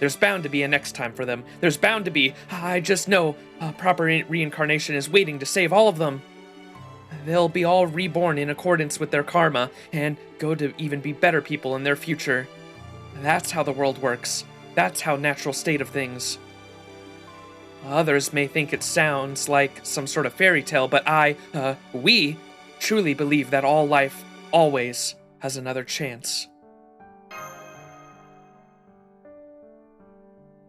There's bound to be a next time for them. There's bound to be. I just know a proper reincarnation is waiting to save all of them. They'll be all reborn in accordance with their karma and go to even be better people in their future. That's how the world works. That's how natural state of things. Others may think it sounds like some sort of fairy tale, but we truly believe that all life always has another chance.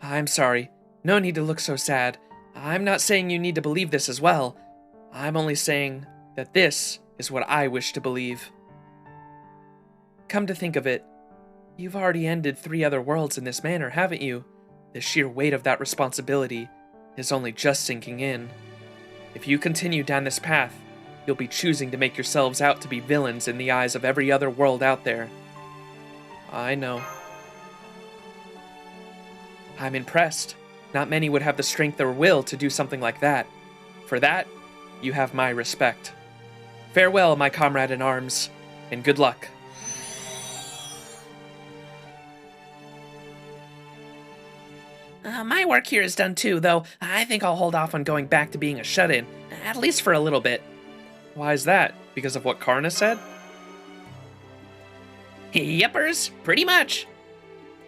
I'm sorry. No need to look so sad. I'm not saying you need to believe this as well. I'm only saying that this is what I wish to believe. Come to think of it, you've already ended 3 other worlds in this manner, haven't you? The sheer weight of that responsibility is only just sinking in. If you continue down this path, you'll be choosing to make yourselves out to be villains in the eyes of every other world out there. I know. I'm impressed. Not many would have the strength or will to do something like that. For that, you have my respect. Farewell, my comrade in arms, and good luck. My work here is done too, though I think I'll hold off on going back to being a shut-in, at least for a little bit. Why is that? Because of what Karna said? Yuppers, pretty much.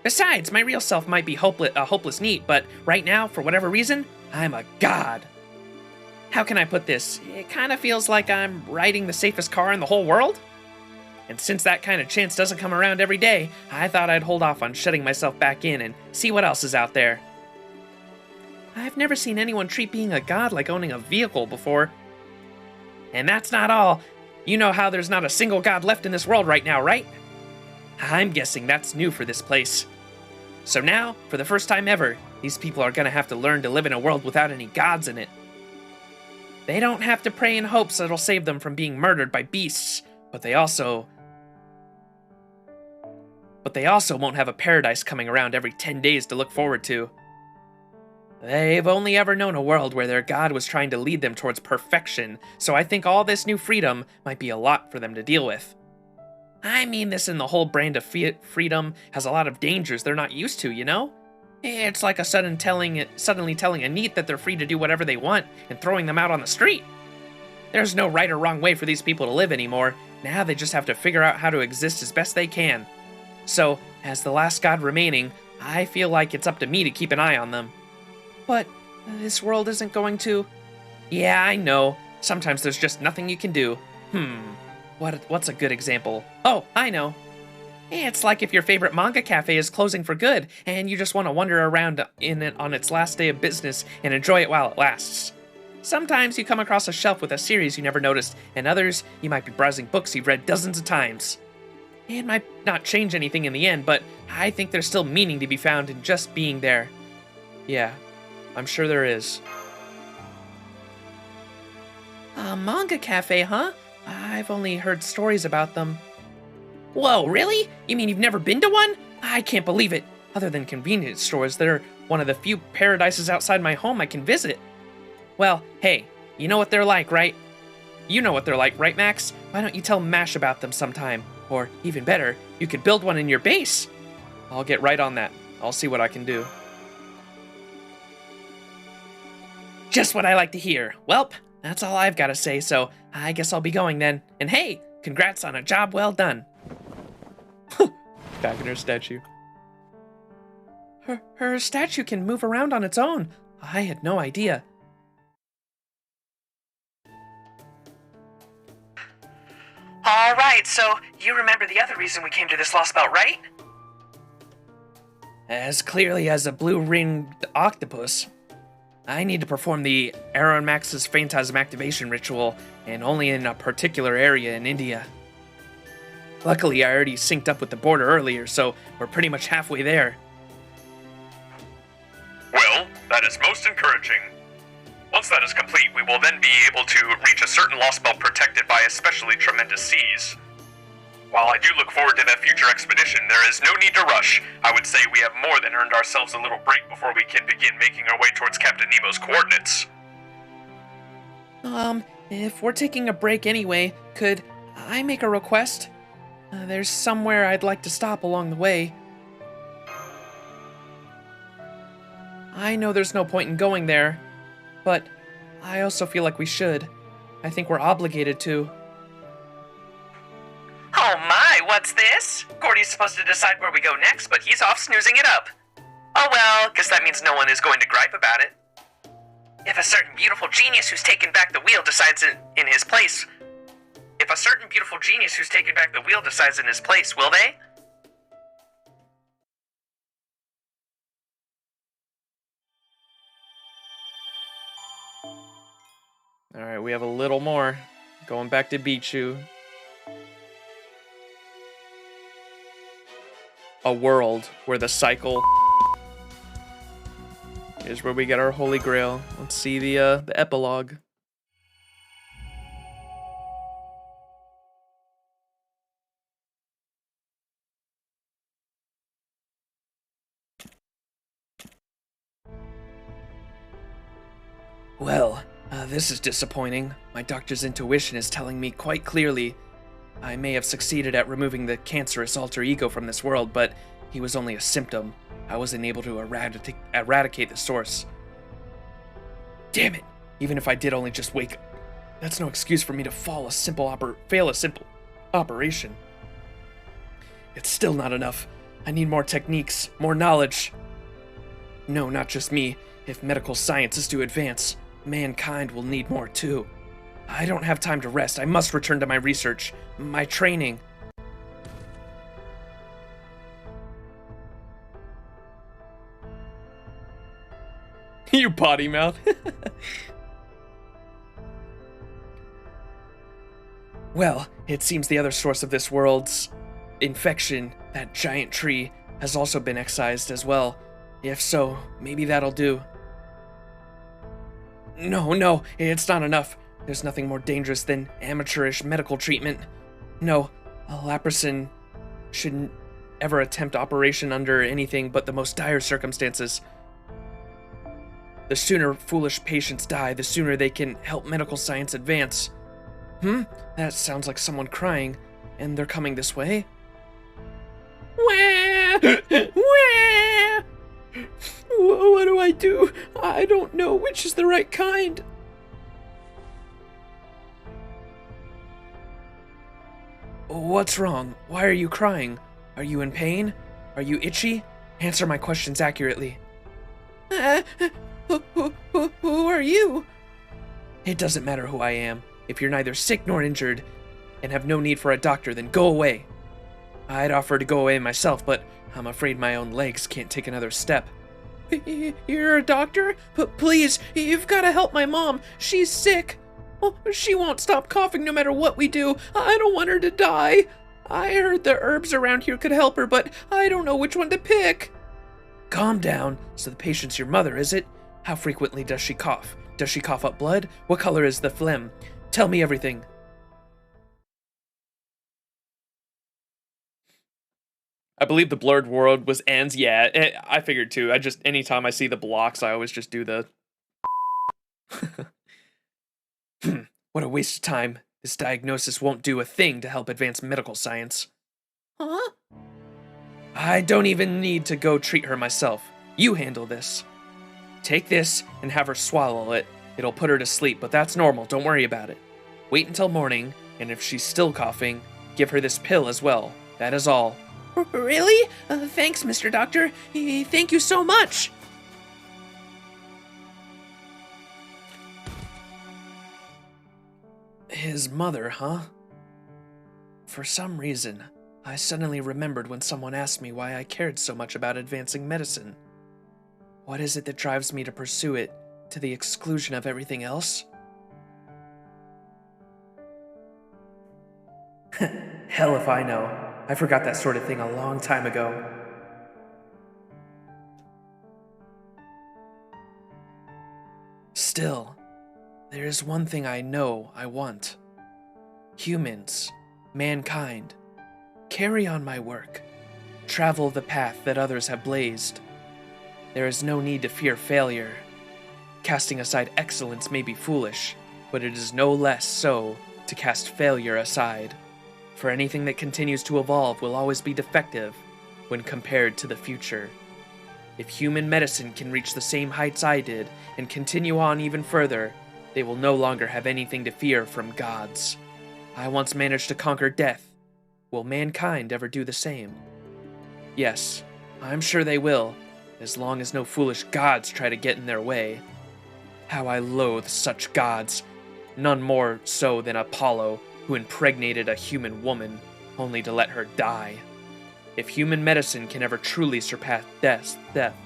Besides, my real self might be a hopeless neat, but right now, for whatever reason, I'm a god. How can I put this? It kind of feels like I'm riding the safest car in the whole world. And since that kind of chance doesn't come around every day, I thought I'd hold off on shutting myself back in and see what else is out there. I've never seen anyone treat being a god like owning a vehicle before. And that's not all. You know how there's not a single god left in this world right now, right? I'm guessing that's new for this place. So now, for the first time ever, these people are gonna have to learn to live in a world without any gods in it. They don't have to pray in hopes it'll save them from being murdered by beasts, but they also won't have a paradise coming around every 10 days to look forward to. They've only ever known a world where their god was trying to lead them towards perfection, so I think all this new freedom might be a lot for them to deal with. I mean this in the whole brand of freedom has a lot of dangers they're not used to, you know? It's like suddenly telling a neat that they're free to do whatever they want and throwing them out on the street. There's no right or wrong way for these people to live anymore. Now they just have to figure out how to exist as best they can. So, as the last god remaining, I feel like it's up to me to keep an eye on them. But this world isn't going to... Yeah, I know. Sometimes there's just nothing you can do. What's a good example? Oh, I know. It's like if your favorite manga cafe is closing for good, and you just want to wander around in it on its last day of business and enjoy it while it lasts. Sometimes you come across a shelf with a series you never noticed, and others, you might be browsing books you've read dozens of times. It might not change anything in the end, but I think there's still meaning to be found in just being there. Yeah, I'm sure there is. A manga cafe, huh? I've only heard stories about them. Whoa, really? You mean you've never been to one? I can't believe it. Other than convenience stores, they're one of the few paradises outside my home I can visit. Well, hey, you know what they're like, right? You know what they're like, right, Max? Why don't you tell Mash about them sometime? Or, even better, you could build one in your base. I'll get right on that. I'll see what I can do. Just what I like to hear. Welp, that's all I've got to say, so I guess I'll be going then. And hey, congrats on a job well done. Back in her statue. Her statue can move around on its own. I had no idea. Alright, so you remember the other reason we came to this Lostbelt, right? As clearly as a blue-ringed octopus. I need to perform the Aaron Max's Phantasm activation ritual, and only in a particular area in India. Luckily, I already synced up with the border earlier, so we're pretty much halfway there. Well, that is most encouraging. Once that is complete, we will then be able to reach a certain Lostbelt protected by especially tremendous seas. While I do look forward to that future expedition, there is no need to rush. I would say we have more than earned ourselves a little break before we can begin making our way towards Captain Nemo's coordinates. If we're taking a break anyway, could I make a request? There's somewhere I'd like to stop along the way. I know there's no point in going there, but I also feel like we should. I think we're obligated to. Oh my, what's this? Gordy's supposed to decide where we go next, but he's off snoozing it up. Oh well, guess that means no one is going to gripe about it. If a certain beautiful genius who's taken back the wheel decides in his place... If a certain beautiful genius who's taken back the wheel decides in his place, will they? Alright, we have a little more. Going back to Bichu. a world where the cycle is where we get our holy grail. Let's see the epilogue. Well, this is disappointing. My doctor's intuition is telling me quite clearly I may have succeeded at removing the cancerous alter ego from this world, but he was only a symptom. I wasn't able to eradicate the source. Damn it! Even if I did only just wake up, that's no excuse for me to fail a simple operation. It's still not enough. I need more techniques, more knowledge. No, not just me. If medical science is to advance, mankind will need more too. I don't have time to rest. I must return to my research, my training. You potty mouth. Well, it seems the other source of this world's infection, that giant tree, has also been excised as well. If so, maybe that'll do. No, it's not enough. There's nothing more dangerous than amateurish medical treatment. No, a Laprison shouldn't ever attempt operation under anything but the most dire circumstances. The sooner foolish patients die, the sooner they can help medical science advance. That sounds like someone crying, and they're coming this way. Wah! Wah! What do I do? I don't know which is the right kind. What's wrong? Why are you crying? Are you in pain? Are you itchy? Answer my questions accurately. Who are you? It doesn't matter who I am. If you're neither sick nor injured and have no need for a doctor, then go away. I'd offer to go away myself, but I'm afraid my own legs can't take another step. You're a doctor? But please, you've got to help my mom. She's sick. Oh, she won't stop coughing no matter what we do. I don't want her to die. I heard the herbs around here could help her, but I don't know which one to pick. Calm down. So the patient's your mother, is it? How frequently does she cough? Does she cough up blood? What color is the phlegm? Tell me everything. I believe the blurred world was ends. Yeah, I figured too. Anytime I see the blocks, I always just do the. What a waste of time. This diagnosis won't do a thing to help advance medical science. Huh? I don't even need to go treat her myself. You handle this. Take this and have her swallow it. It'll put her to sleep, but that's normal. Don't worry about it. Wait until morning, and if she's still coughing, give her this pill as well. That is all. Really? Thanks, Mr. Doctor. Thank you so much. His mother, huh? For some reason, I suddenly remembered when someone asked me why I cared so much about advancing medicine. What is it that drives me to pursue it, to the exclusion of everything else? Hell if I know. I forgot that sort of thing a long time ago. Still, there is one thing I know I want. Humans, mankind, carry on my work. Travel the path that others have blazed. There is no need to fear failure. Casting aside excellence may be foolish, but it is no less so to cast failure aside. For anything that continues to evolve will always be defective when compared to the future. If human medicine can reach the same heights I did and continue on even further, they will no longer have anything to fear from gods. I once managed to conquer death. Will mankind ever do the same? Yes, I'm sure they will, as long as no foolish gods try to get in their way. How I loathe such gods, none more so than Apollo, who impregnated a human woman, only to let her die. If human medicine can ever truly surpass death,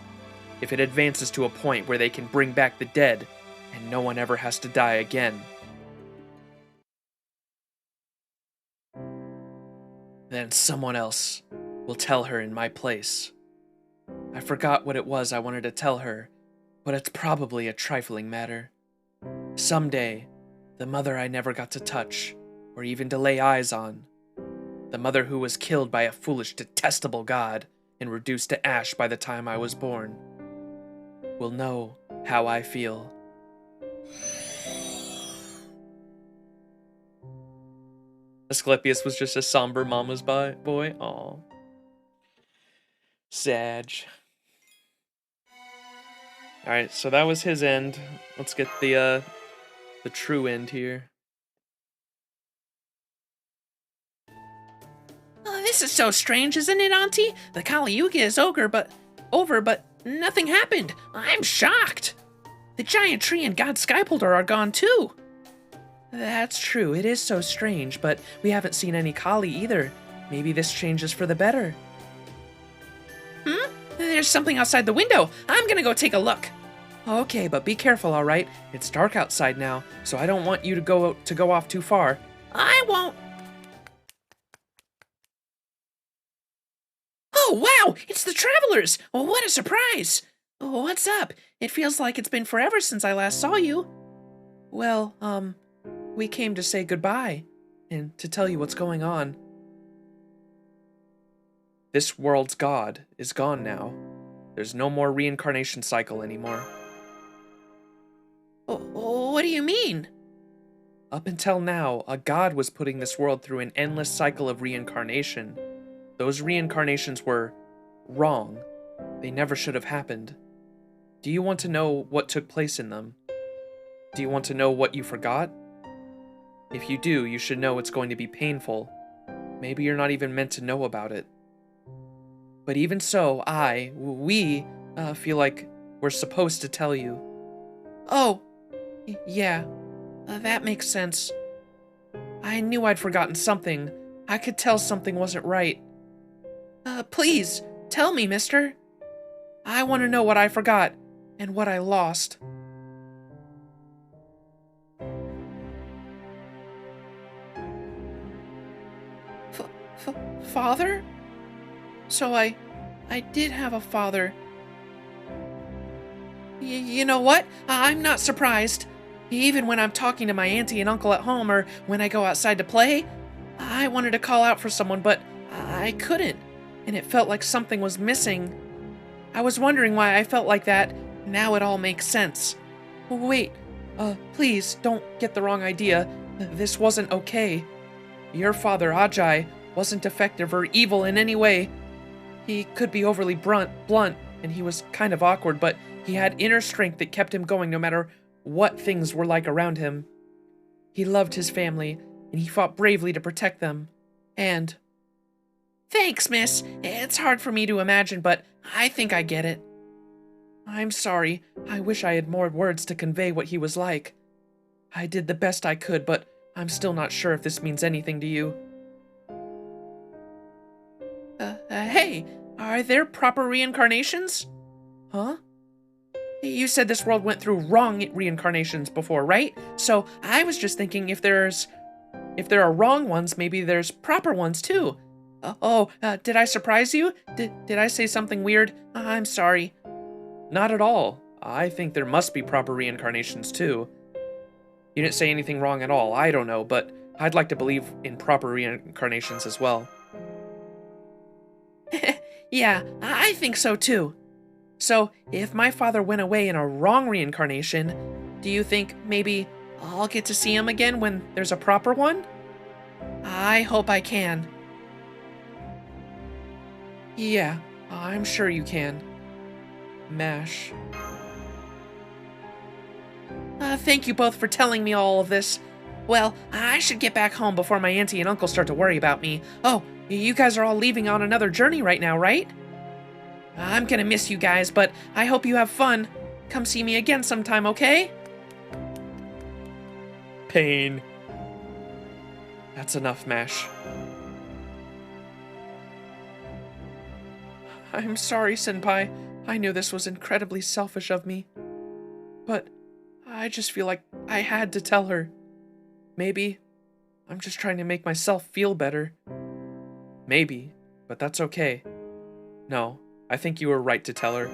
if it advances to a point where they can bring back the dead, and no one ever has to die again, then someone else will tell her in my place. I forgot what it was I wanted to tell her, but it's probably a trifling matter. Someday, the mother I never got to touch, or even to lay eyes on, the mother who was killed by a foolish, detestable god and reduced to ash by the time I was born, will know how I feel. Asclepius was just a somber mama's boy. Aw. Sag. Alright, so that was his end. Let's get the true end here. Oh, this is so strange, isn't it, Auntie? The Kali Yuga is over, but nothing happened. I'm shocked. The giant tree and God Skypolder are gone too. That's true, it is so strange, but we haven't seen any Kali either. Maybe this changes for the better. There's something outside the window. I'm gonna go take a look. Okay, but be careful, alright? It's dark outside now, so I don't want you to go off too far. I won't. Oh, wow! It's the Travelers! Oh, what a surprise! Oh, what's up? It feels like it's been forever since I last saw you. Well, we came to say goodbye, and to tell you what's going on. This world's god is gone now. There's no more reincarnation cycle anymore. Oh, what do you mean? Up until now, a god was putting this world through an endless cycle of reincarnation. Those reincarnations were wrong. They never should have happened. Do you want to know what took place in them? Do you want to know what you forgot? If you do, you should know it's going to be painful. Maybe you're not even meant to know about it. But even so, we feel like we're supposed to tell you. Oh, yeah, that makes sense. I knew I'd forgotten something. I could tell something wasn't right. Please, tell me, mister. I want to know what I forgot and what I lost. Father? So I did have a father. You know what? I'm not surprised. Even when I'm talking to my auntie and uncle at home or when I go outside to play, I wanted to call out for someone, but I couldn't, and it felt like something was missing. I was wondering why I felt like that. Now it all makes sense. Wait, please don't get the wrong idea. This wasn't okay. Your father, Ajay, wasn't defective or evil in any way. He could be overly blunt, and he was kind of awkward, but he had inner strength that kept him going no matter what things were like around him. He loved his family, and he fought bravely to protect them. And... Thanks, miss. It's hard for me to imagine, but I think I get it. I'm sorry. I wish I had more words to convey what he was like. I did the best I could, but I'm still not sure if this means anything to you. Hey, are there proper reincarnations? Huh? You said this world went through wrong reincarnations before, right? So I was just thinking if there are wrong ones, maybe there's proper ones too. Did I surprise you? Did I say something weird? I'm sorry. Not at all. I think there must be proper reincarnations too. You didn't say anything wrong at all, I don't know, but I'd like to believe in proper reincarnations as well. Yeah, I think so too. So, if my father went away in a wrong reincarnation, do you think maybe I'll get to see him again when there's a proper one? I hope I can. Yeah, I'm sure you can. MASH. Thank you both for telling me all of this. Well, I should get back home before my auntie and uncle start to worry about me. Oh, you guys are all leaving on another journey right now, right? I'm gonna miss you guys, but I hope you have fun. Come see me again sometime, okay? Pain. That's enough, MASH. I'm sorry, Senpai. I knew this was incredibly selfish of me. But I just feel like I had to tell her. Maybe I'm just trying to make myself feel better. Maybe, but that's okay. No, I think you were right to tell her.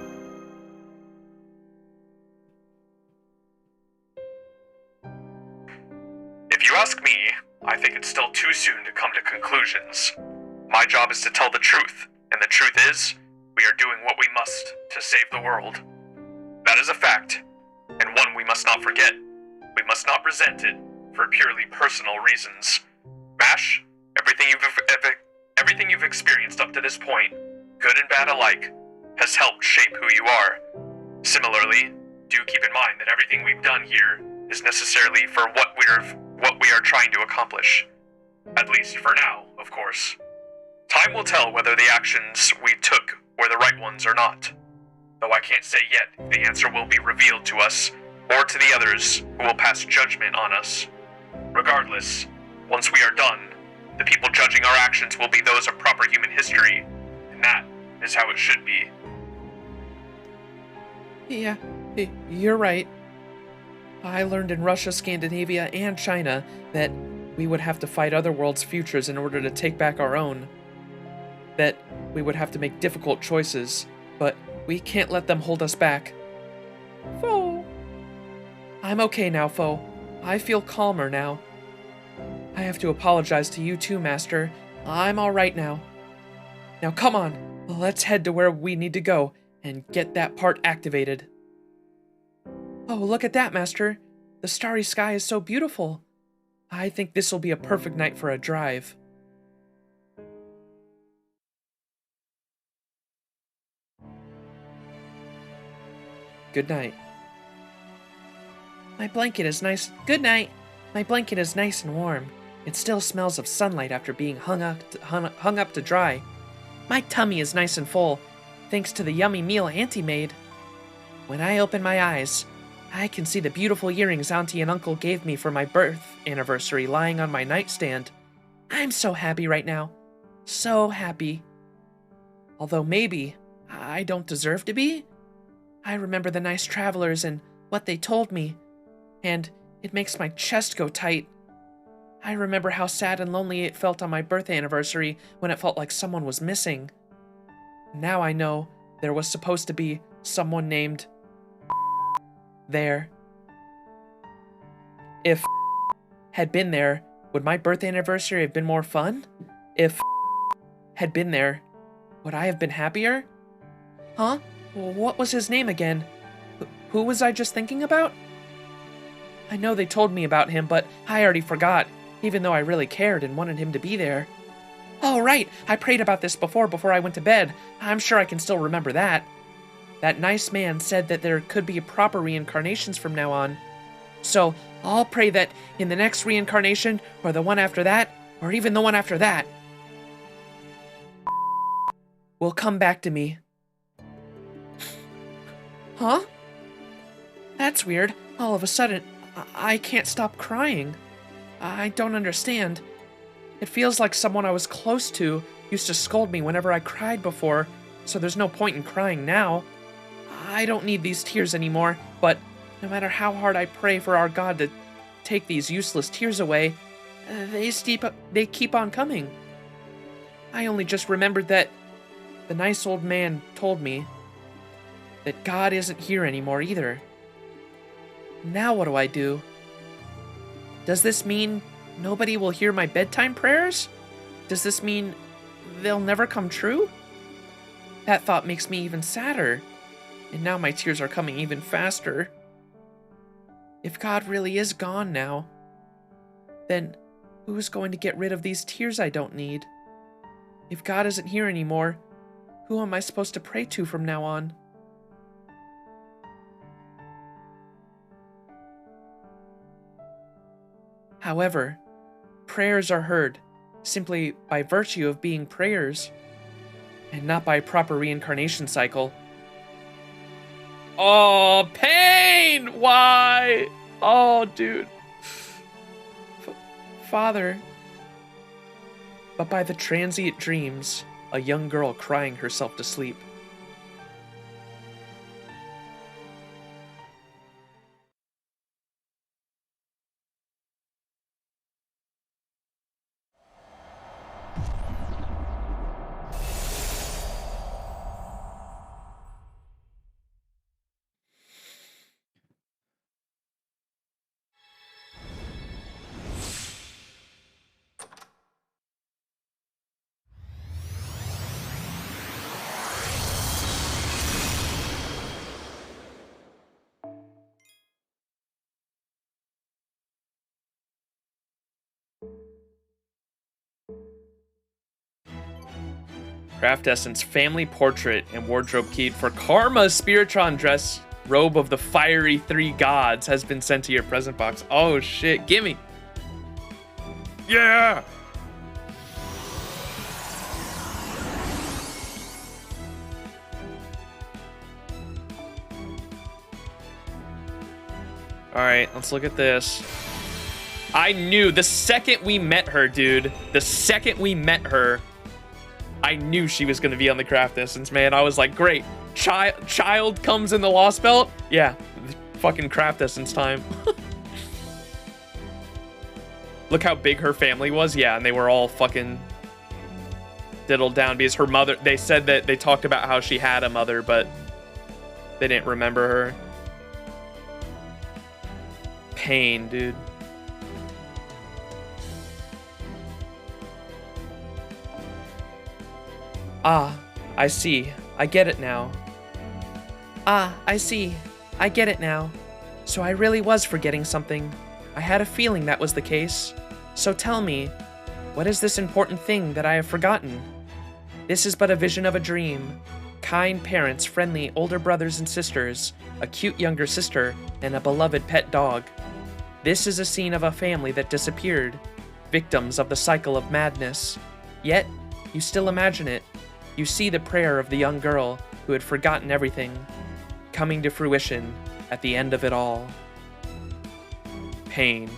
If you ask me, I think it's still too soon to come to conclusions. My job is to tell the truth, and the truth is, we are doing what we must to save the world. That is a fact, and one we must not forget. We must not resent it for purely personal reasons. Mash, everything you've experienced up to this point, good and bad alike, has helped shape who you are. Similarly, do keep in mind that everything we've done here is necessarily for what we are trying to accomplish. At least for now, of course. Time will tell whether the actions we took were the right ones or not. Though I can't say yet if the answer will be revealed to us, or to the others who will pass judgment on us. Regardless, once we are done, the people judging our actions will be those of proper human history, and that is how it should be. Yeah, you're right. I learned in Russia, Scandinavia, and China that we would have to fight other worlds' futures in order to take back our own. That we would have to make difficult choices, but we can't let them hold us back. Foe. I'm okay now, Foe. I feel calmer now. I have to apologize to you too, Master. I'm alright now. Now come on, let's head to where we need to go and get that part activated. Oh, look at that, Master. The starry sky is so beautiful. I think this will be a perfect night for a drive. Good night. My blanket is nice. Good night. My blanket is nice and warm. It still smells of sunlight after being hung up to dry. My tummy is nice and full, thanks to the yummy meal Auntie made. When I open my eyes, I can see the beautiful earrings Auntie and Uncle gave me for my birth anniversary lying on my nightstand. I'm so happy right now. So happy. Although maybe I don't deserve to be. I remember the nice travelers and what they told me, and it makes my chest go tight. I remember how sad and lonely it felt on my birth anniversary when it felt like someone was missing. Now I know there was supposed to be someone named there. If had been there, would my birth anniversary have been more fun? If had been there, would I have been happier? Huh? What was his name again? Who was I just thinking about? I know they told me about him, but I already forgot, even though I really cared and wanted him to be there. Oh, right, I prayed about this before I went to bed. I'm sure I can still remember that. That nice man said that there could be proper reincarnations from now on. So, I'll pray that in the next reincarnation, or the one after that, or even the one after that, will come back to me. Huh? That's weird. All of a sudden, I can't stop crying. I don't understand. It feels like someone I was close to used to scold me whenever I cried before, so there's no point in crying now. I don't need these tears anymore, but no matter how hard I pray for our God to take these useless tears away, they keep on coming. I only just remembered that the nice old man told me that God isn't here anymore either. Now what do I do? Does this mean nobody will hear my bedtime prayers? Does this mean they'll never come true? That thought makes me even sadder, and now my tears are coming even faster. If God really is gone now, then who's going to get rid of these tears I don't need? If God isn't here anymore, who am I supposed to pray to from now on? However, prayers are heard simply by virtue of being prayers, and not by a proper reincarnation cycle. Oh, pain! Why? Oh, dude. Father. But by the transient dreams, a young girl crying herself to sleep. Craft Essence, Family Portrait, and Wardrobe Key for Karma's Spiritron dress robe of the fiery 3 gods has been sent to your present box. Oh shit, gimme. Yeah! Alright, let's look at this. I knew the second we met her, dude. The second we met her, I knew she was going to be on the Craft Essence, man. I was like, great. Child comes in the Lostbelt? Yeah, fucking Craft Essence time. Look how big her family was. Yeah, and they were all fucking diddled down because her mother, they said that they talked about how she had a mother, but they didn't remember her. Pain, dude. Ah, I see. I get it now. Ah, I see. I get it now. So I really was forgetting something. I had a feeling that was the case. So tell me, what is this important thing that I have forgotten? This is but a vision of a dream. Kind parents, friendly older brothers and sisters, a cute younger sister, and a beloved pet dog. This is a scene of a family that disappeared, victims of the cycle of madness. Yet, you still imagine it. You see the prayer of the young girl who had forgotten everything, coming to fruition at the end of it all. Pain.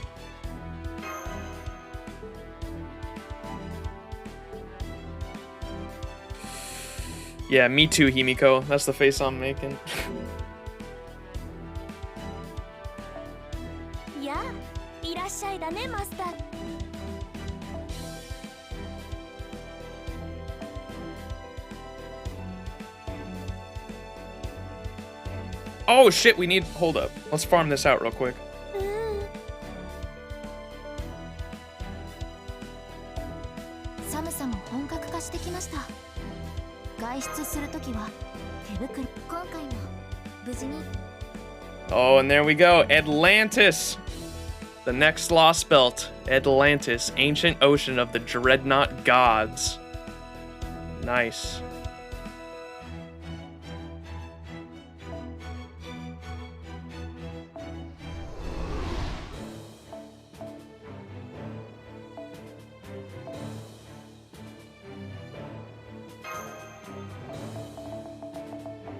Yeah, me too, Himiko. That's the face I'm making. Yeah, いらっしゃいだね、マスター。Oh shit, we need, hold up. Let's farm this out real quick. 寒さも本格化してきました。外出するときは手袋。今回も無事に。Oh, and there we go. Atlantis. The next Lostbelt. Atlantis. Ancient ocean of the dreadnought gods. Nice.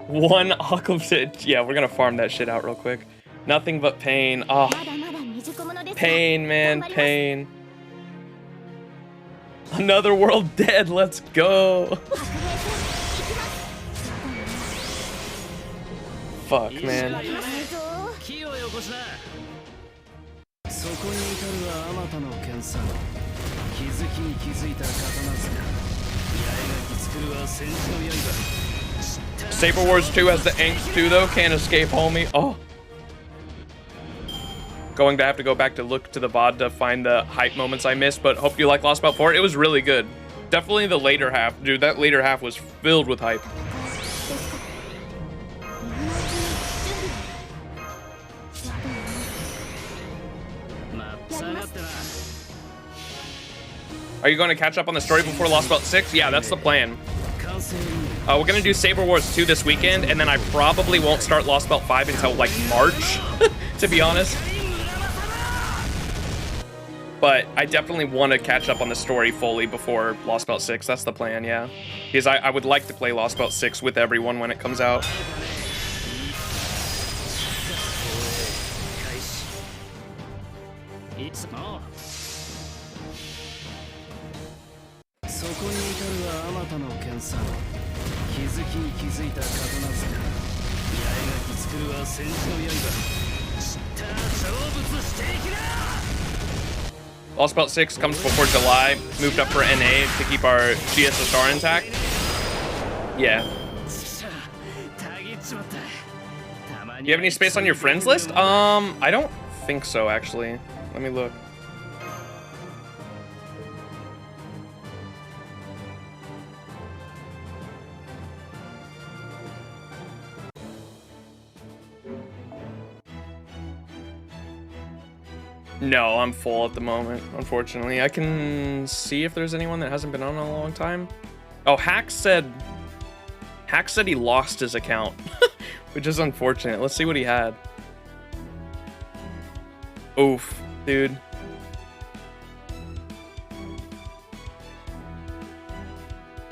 One Aquafit. Yeah, we're gonna farm that shit out real quick. Nothing but pain. Oh, pain, man, pain. Another world dead. Let's go. Fuck, man. そこに至るはあまたの剣さん。気づきに気づいた刀塚。八重垣作るは戦士の刃。 Saber Wars 2 has the angst too, though. Can't escape, homie. Oh. Going to have to go back to look to the VOD to find the hype moments I missed, but hope you like Lostbelt 4. It was really good. Definitely the later half. Dude, that later half was filled with hype. Are you going to catch up on the story before Lostbelt 6? Yeah, that's the plan. We're going to do Saber Wars 2 this weekend, and then I probably won't start Lostbelt 5 until, like, March, to be honest. But I definitely want to catch up on the story fully before Lostbelt 6. That's the plan, yeah. Because I would like to play Lostbelt 6 with everyone when it comes out. Lostbelt 6 comes before July, moved up for NA to keep our GSSR intact. Yeah. Do you have any space on your friends list? I don't think so, actually. Let me look. No, I'm full at the moment, unfortunately. I can see if there's anyone that hasn't been on in a long time. Oh, Hack said he lost his account, which is unfortunate. Let's see what he had. Oof, dude.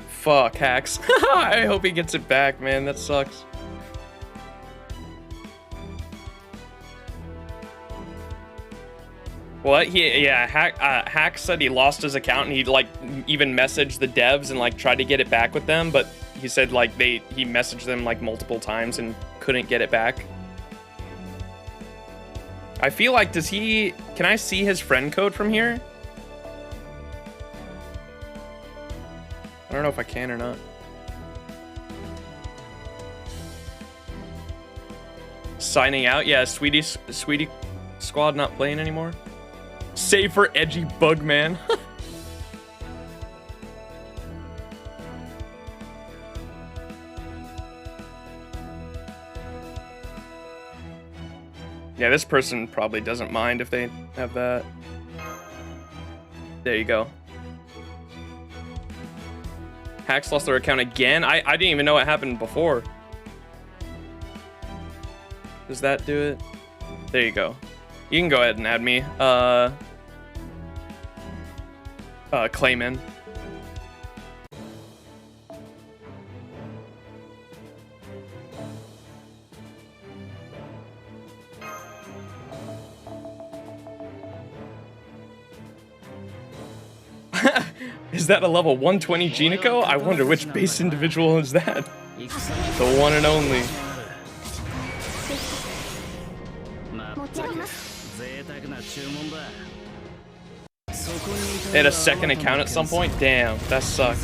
Fuck, Hacks. I hope he gets it back, man. That sucks. What? Hack said he lost his account and he like even messaged the devs and like tried to get it back with them, but he said like he messaged them like multiple times and couldn't get it back. I feel like can I see his friend code from here? I don't know if I can or not. Signing out? Yeah, Sweetie Squad not playing anymore. Save for edgy bug man. Yeah, this person probably doesn't mind if they have that. There you go. Hacks lost their account again? I didn't even know what happened before. Does that do it? There you go. You can go ahead and add me. Clayman. Is that a level 120 Genico? I wonder which base individual is that. The one and only. They had a second account at some point? Damn, that sucks.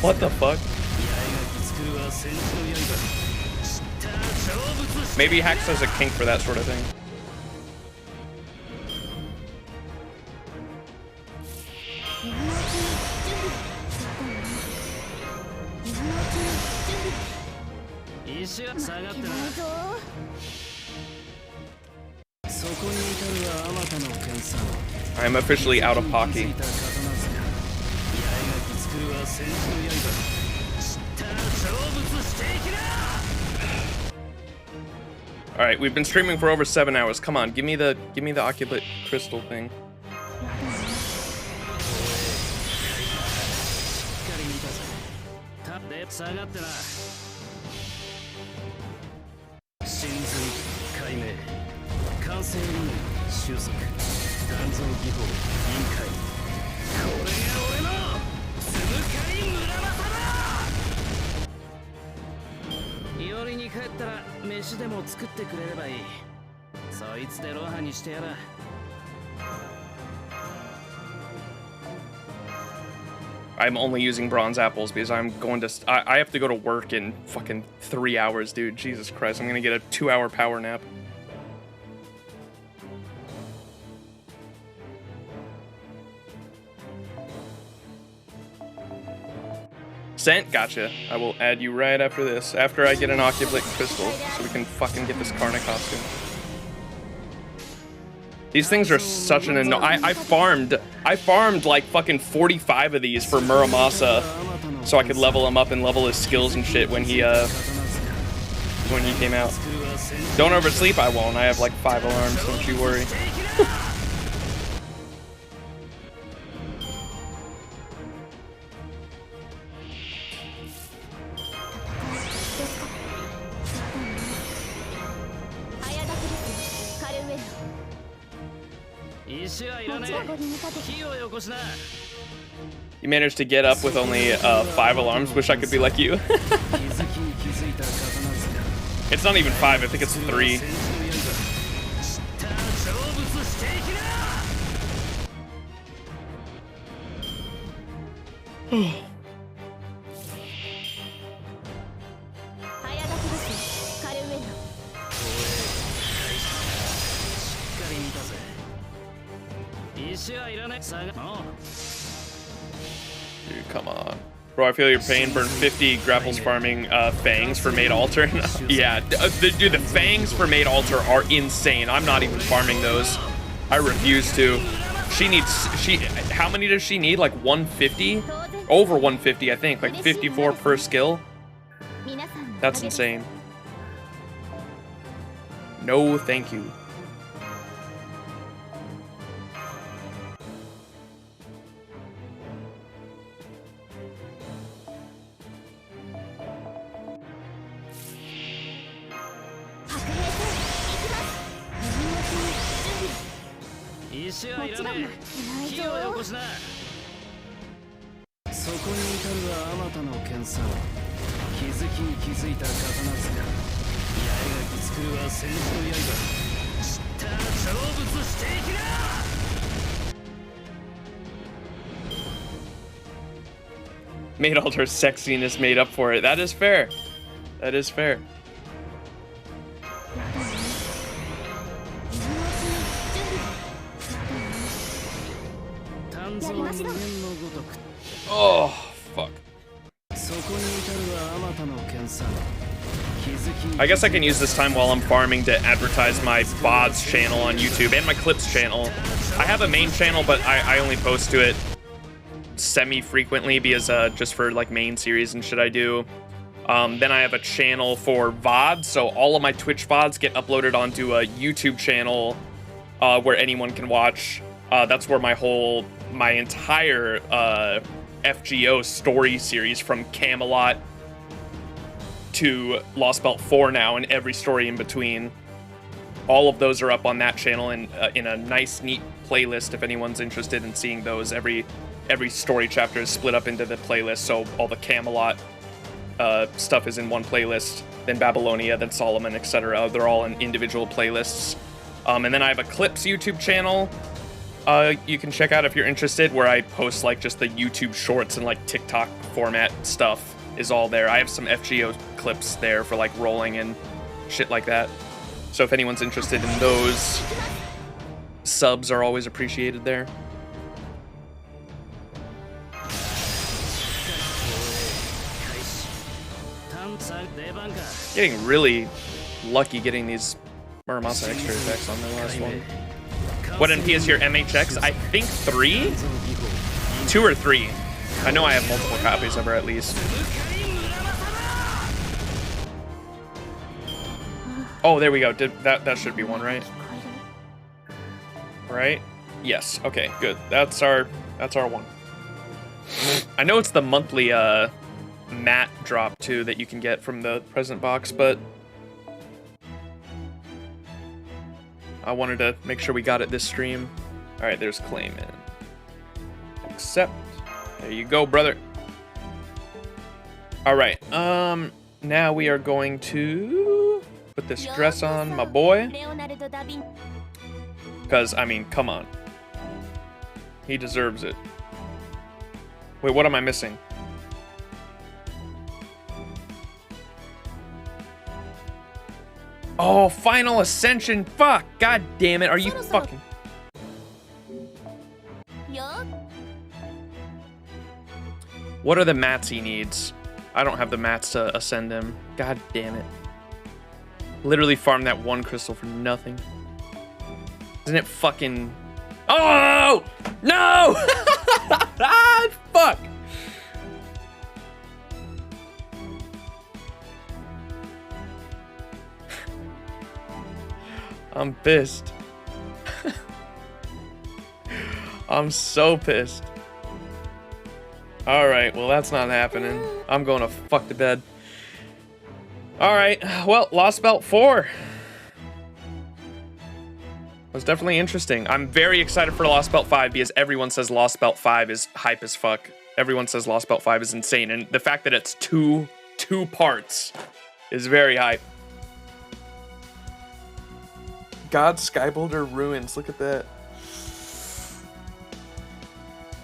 What the fuck? Maybe Hax has a kink for that sort of thing. I am officially out of Pocky. All right, we've been streaming for over 7 hours. Come on, give me the Oculate Crystal thing. I'm only using bronze apples because I'm going to... I have to go to work in fucking 3 hours, dude. Jesus Christ, I'm gonna get a 2-hour power nap. Sent? Gotcha. I will add you right after this. After I get an Oculate Crystal, so we can fucking get this Karna costume. These things are such an I farmed like fucking 45 of these for Muramasa, so I could level him up and level his skills and shit when he came out. Don't oversleep, I won't. I have like 5 alarms, don't you worry. You managed to get up with only 5 alarms. Wish I could be like you. It's not even 5, I think it's 3. Dude, come on. Bro, I feel your pain. Burn 50 grapples farming fangs for Made Altar. Yeah, dude, the fangs for Made Altar are insane. I'm not even farming those. I refuse to. She needs, how many does she need? Like 150? Over 150, I think. Like 54 per skill. That's insane. No, thank you. Made all her sexiness made up for it. That is fair. That is fair. Oh, fuck. I guess I can use this time while I'm farming to advertise my VODs channel on YouTube and my Clips channel. I have a main channel, but I only post to it semi-frequently because just for like main series and shit I do. Then I have a channel for VODs, so all of my Twitch VODs get uploaded onto a YouTube channel where anyone can watch. That's where my entire FGO story series from Camelot to Lostbelt 4 now and every story in between. All of those are up on that channel and in a nice, neat playlist if anyone's interested in seeing those. Every story chapter is split up into the playlist, so all the Camelot stuff is in one playlist, then Babylonia, then Solomon, etc. They're all in individual playlists. And then I have a Clips YouTube channel you can check out if you're interested, where I post like just the YouTube shorts and like TikTok format stuff is all there. I have some FGO clips there for like rolling and shit like that. So if anyone's interested in those, subs are always appreciated there. Getting really lucky getting these Muramasa extra effects on the last one. What MP is your MHX? I think 3? 2 or 3. I know I have multiple copies of her at least. Oh, there we go. That should be one, right? Right? Yes. Okay, good. That's our one. I know it's the monthly matte drop too that you can get from the present box, but I wanted to make sure we got it this stream. All right, there's claim in. Accept. There you go, brother. All right. Now we are going to put this dress on my boy. Because, I mean, come on. He deserves it. Wait, what am I missing? Oh, Final Ascension. Fuck. God damn it. Are you fucking... What are the mats he needs? I don't have the mats to ascend him. God damn it. Literally farmed that one crystal for nothing. Isn't it fucking... Oh! No! Ah, fuck! I'm pissed. I'm so pissed. Alright, well that's not happening. I'm going to fuck to bed. Alright, well, Lostbelt 4. Was definitely interesting. I'm very excited for Lostbelt 5 because everyone says Lostbelt 5 is hype as fuck. Everyone says Lostbelt 5 is insane, and the fact that it's two parts is very hype. God Skyboulder Ruins, look at that.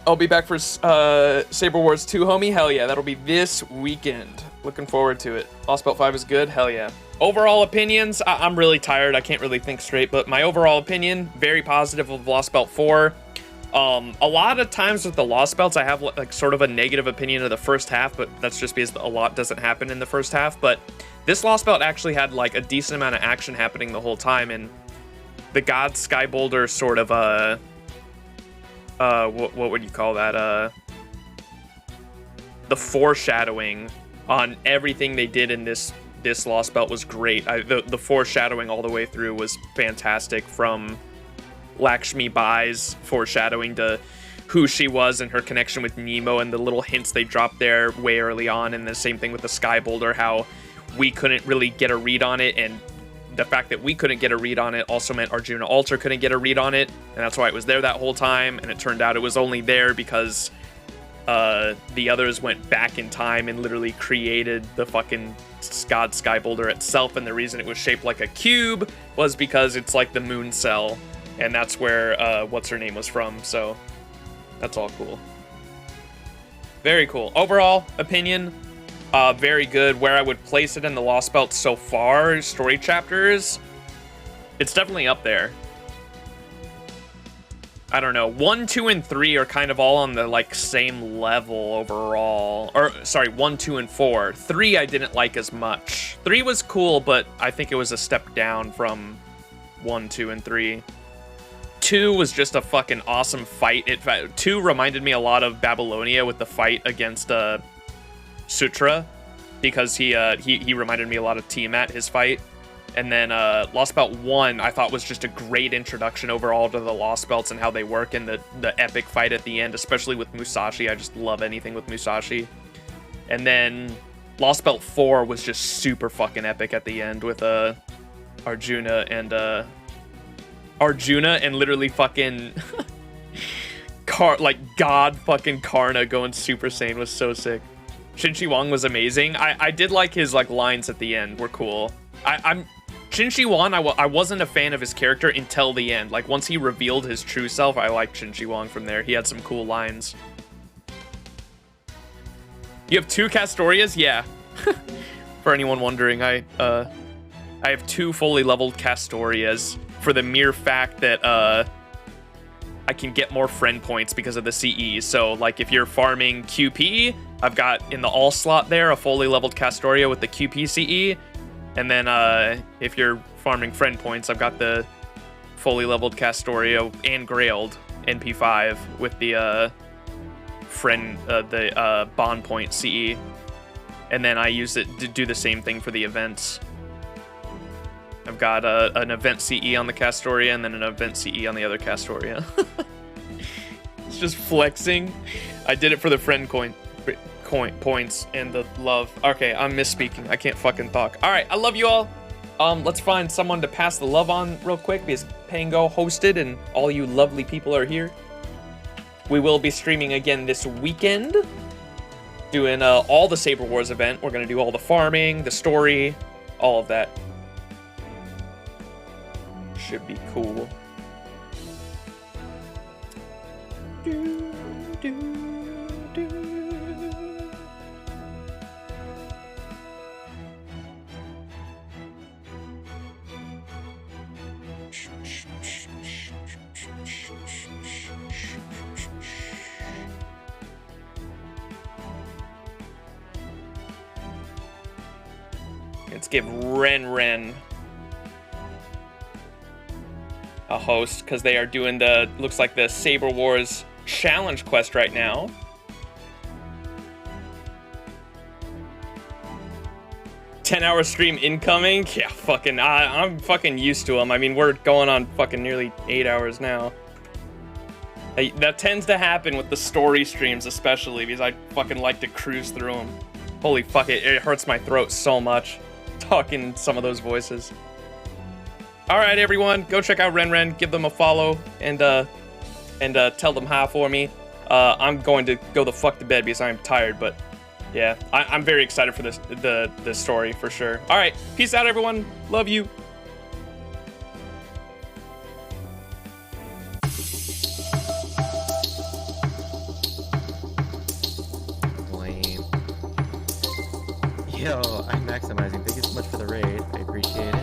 I'll be back for Saber Wars 2, homie. Hell yeah, that'll be this weekend. Looking forward to it. Lostbelt 5 is good. Hell yeah. Overall opinions, I'm really tired. I can't really think straight, but my overall opinion, very positive of Lostbelt 4. A lot of times with the Lostbelts, I have like sort of a negative opinion of the first half, but that's just because a lot doesn't happen in the first half. But this Lostbelt actually had like a decent amount of action happening the whole time, and the God Skyboulder sort of what would you call that? the foreshadowing on everything they did in this Lost Belt was great. The foreshadowing all the way through was fantastic, from Lakshmi Bai's foreshadowing to who she was and her connection with Nemo, and the little hints they dropped there way early on, and the same thing with the Sky Boulder, how we couldn't really get a read on it, and the fact that we couldn't get a read on it also meant Arjuna also couldn't get a read on it, and that's why it was there that whole time, and it turned out it was only there because the others went back in time and literally created the fucking God Sky Boulder itself, and the reason it was shaped like a cube was because it's like the moon cell, and that's where what's her name was from, so that's all cool. Very cool. Overall opinion, very good. Where I would place it in the Lost Belt so far, story chapters, it's definitely up there. I don't know. 1, 2, and 3 are kind of all on the like same level overall. Or sorry, 1, 2, and 4. 3 I didn't like as much. 3 was cool, but I think it was a step down from 1, 2, and 3. 2 was just a fucking awesome fight. 2 reminded me a lot of Babylonia with the fight against Sutra, because he reminded me a lot of Tiamat, his fight. And then Lost Belt 1 I thought was just a great introduction overall to the Lost Belts and how they work, and the epic fight at the end, especially with Musashi. I just love anything with Musashi. And then Lost Belt 4 was just super fucking epic at the end with Arjuna and literally fucking God fucking Karna going Super Saiyan was so sick. Shin Wang was amazing. I did like his like lines at the end were cool. Shin Wang, I wasn't a fan of his character until the end. Like once he revealed his true self, I liked Shin Wang from there. He had some cool lines. You have 2 Castorias? Yeah. For anyone wondering, I have 2 fully leveled Castorias, for the mere fact that I can get more friend points because of the CE. So like if you're farming QP, I've got in the all slot there a fully leveled Castoria with the QP CE. And then if you're farming friend points, I've got the fully leveled Castoria and Grailed NP5 with the bond point CE. And then I use it to do the same thing for the events. I've got an event CE on the Castoria and then an event CE on the other Castoria. It's just flexing. I did it for the friend points and the love. Okay, I'm misspeaking. I can't fucking talk. All right, I love you all. Let's find someone to pass the love on real quick because Pango hosted and all you lovely people are here. We will be streaming again this weekend, doing all the Saber Wars event. We're gonna do all the farming, the story, all of that. Should be cool. Let's give Ren a host, because they are doing looks like the Saber Wars challenge quest right now. $10-hour stream incoming? Yeah, fucking, I'm fucking used to them. I mean, we're going on fucking nearly 8 hours now. That tends to happen with the story streams, especially, because I fucking like to cruise through them. Holy fuck, it hurts my throat so much talking some of those voices. All right, everyone, go check out Ren. Give them a follow and tell them hi for me. I'm going to go the fuck to bed because I'm tired, but yeah, I'm very excited for this story for sure. All right, peace out, everyone. Love you. Yo, I'm maximizing. Thank you so much for the raid. I appreciate it.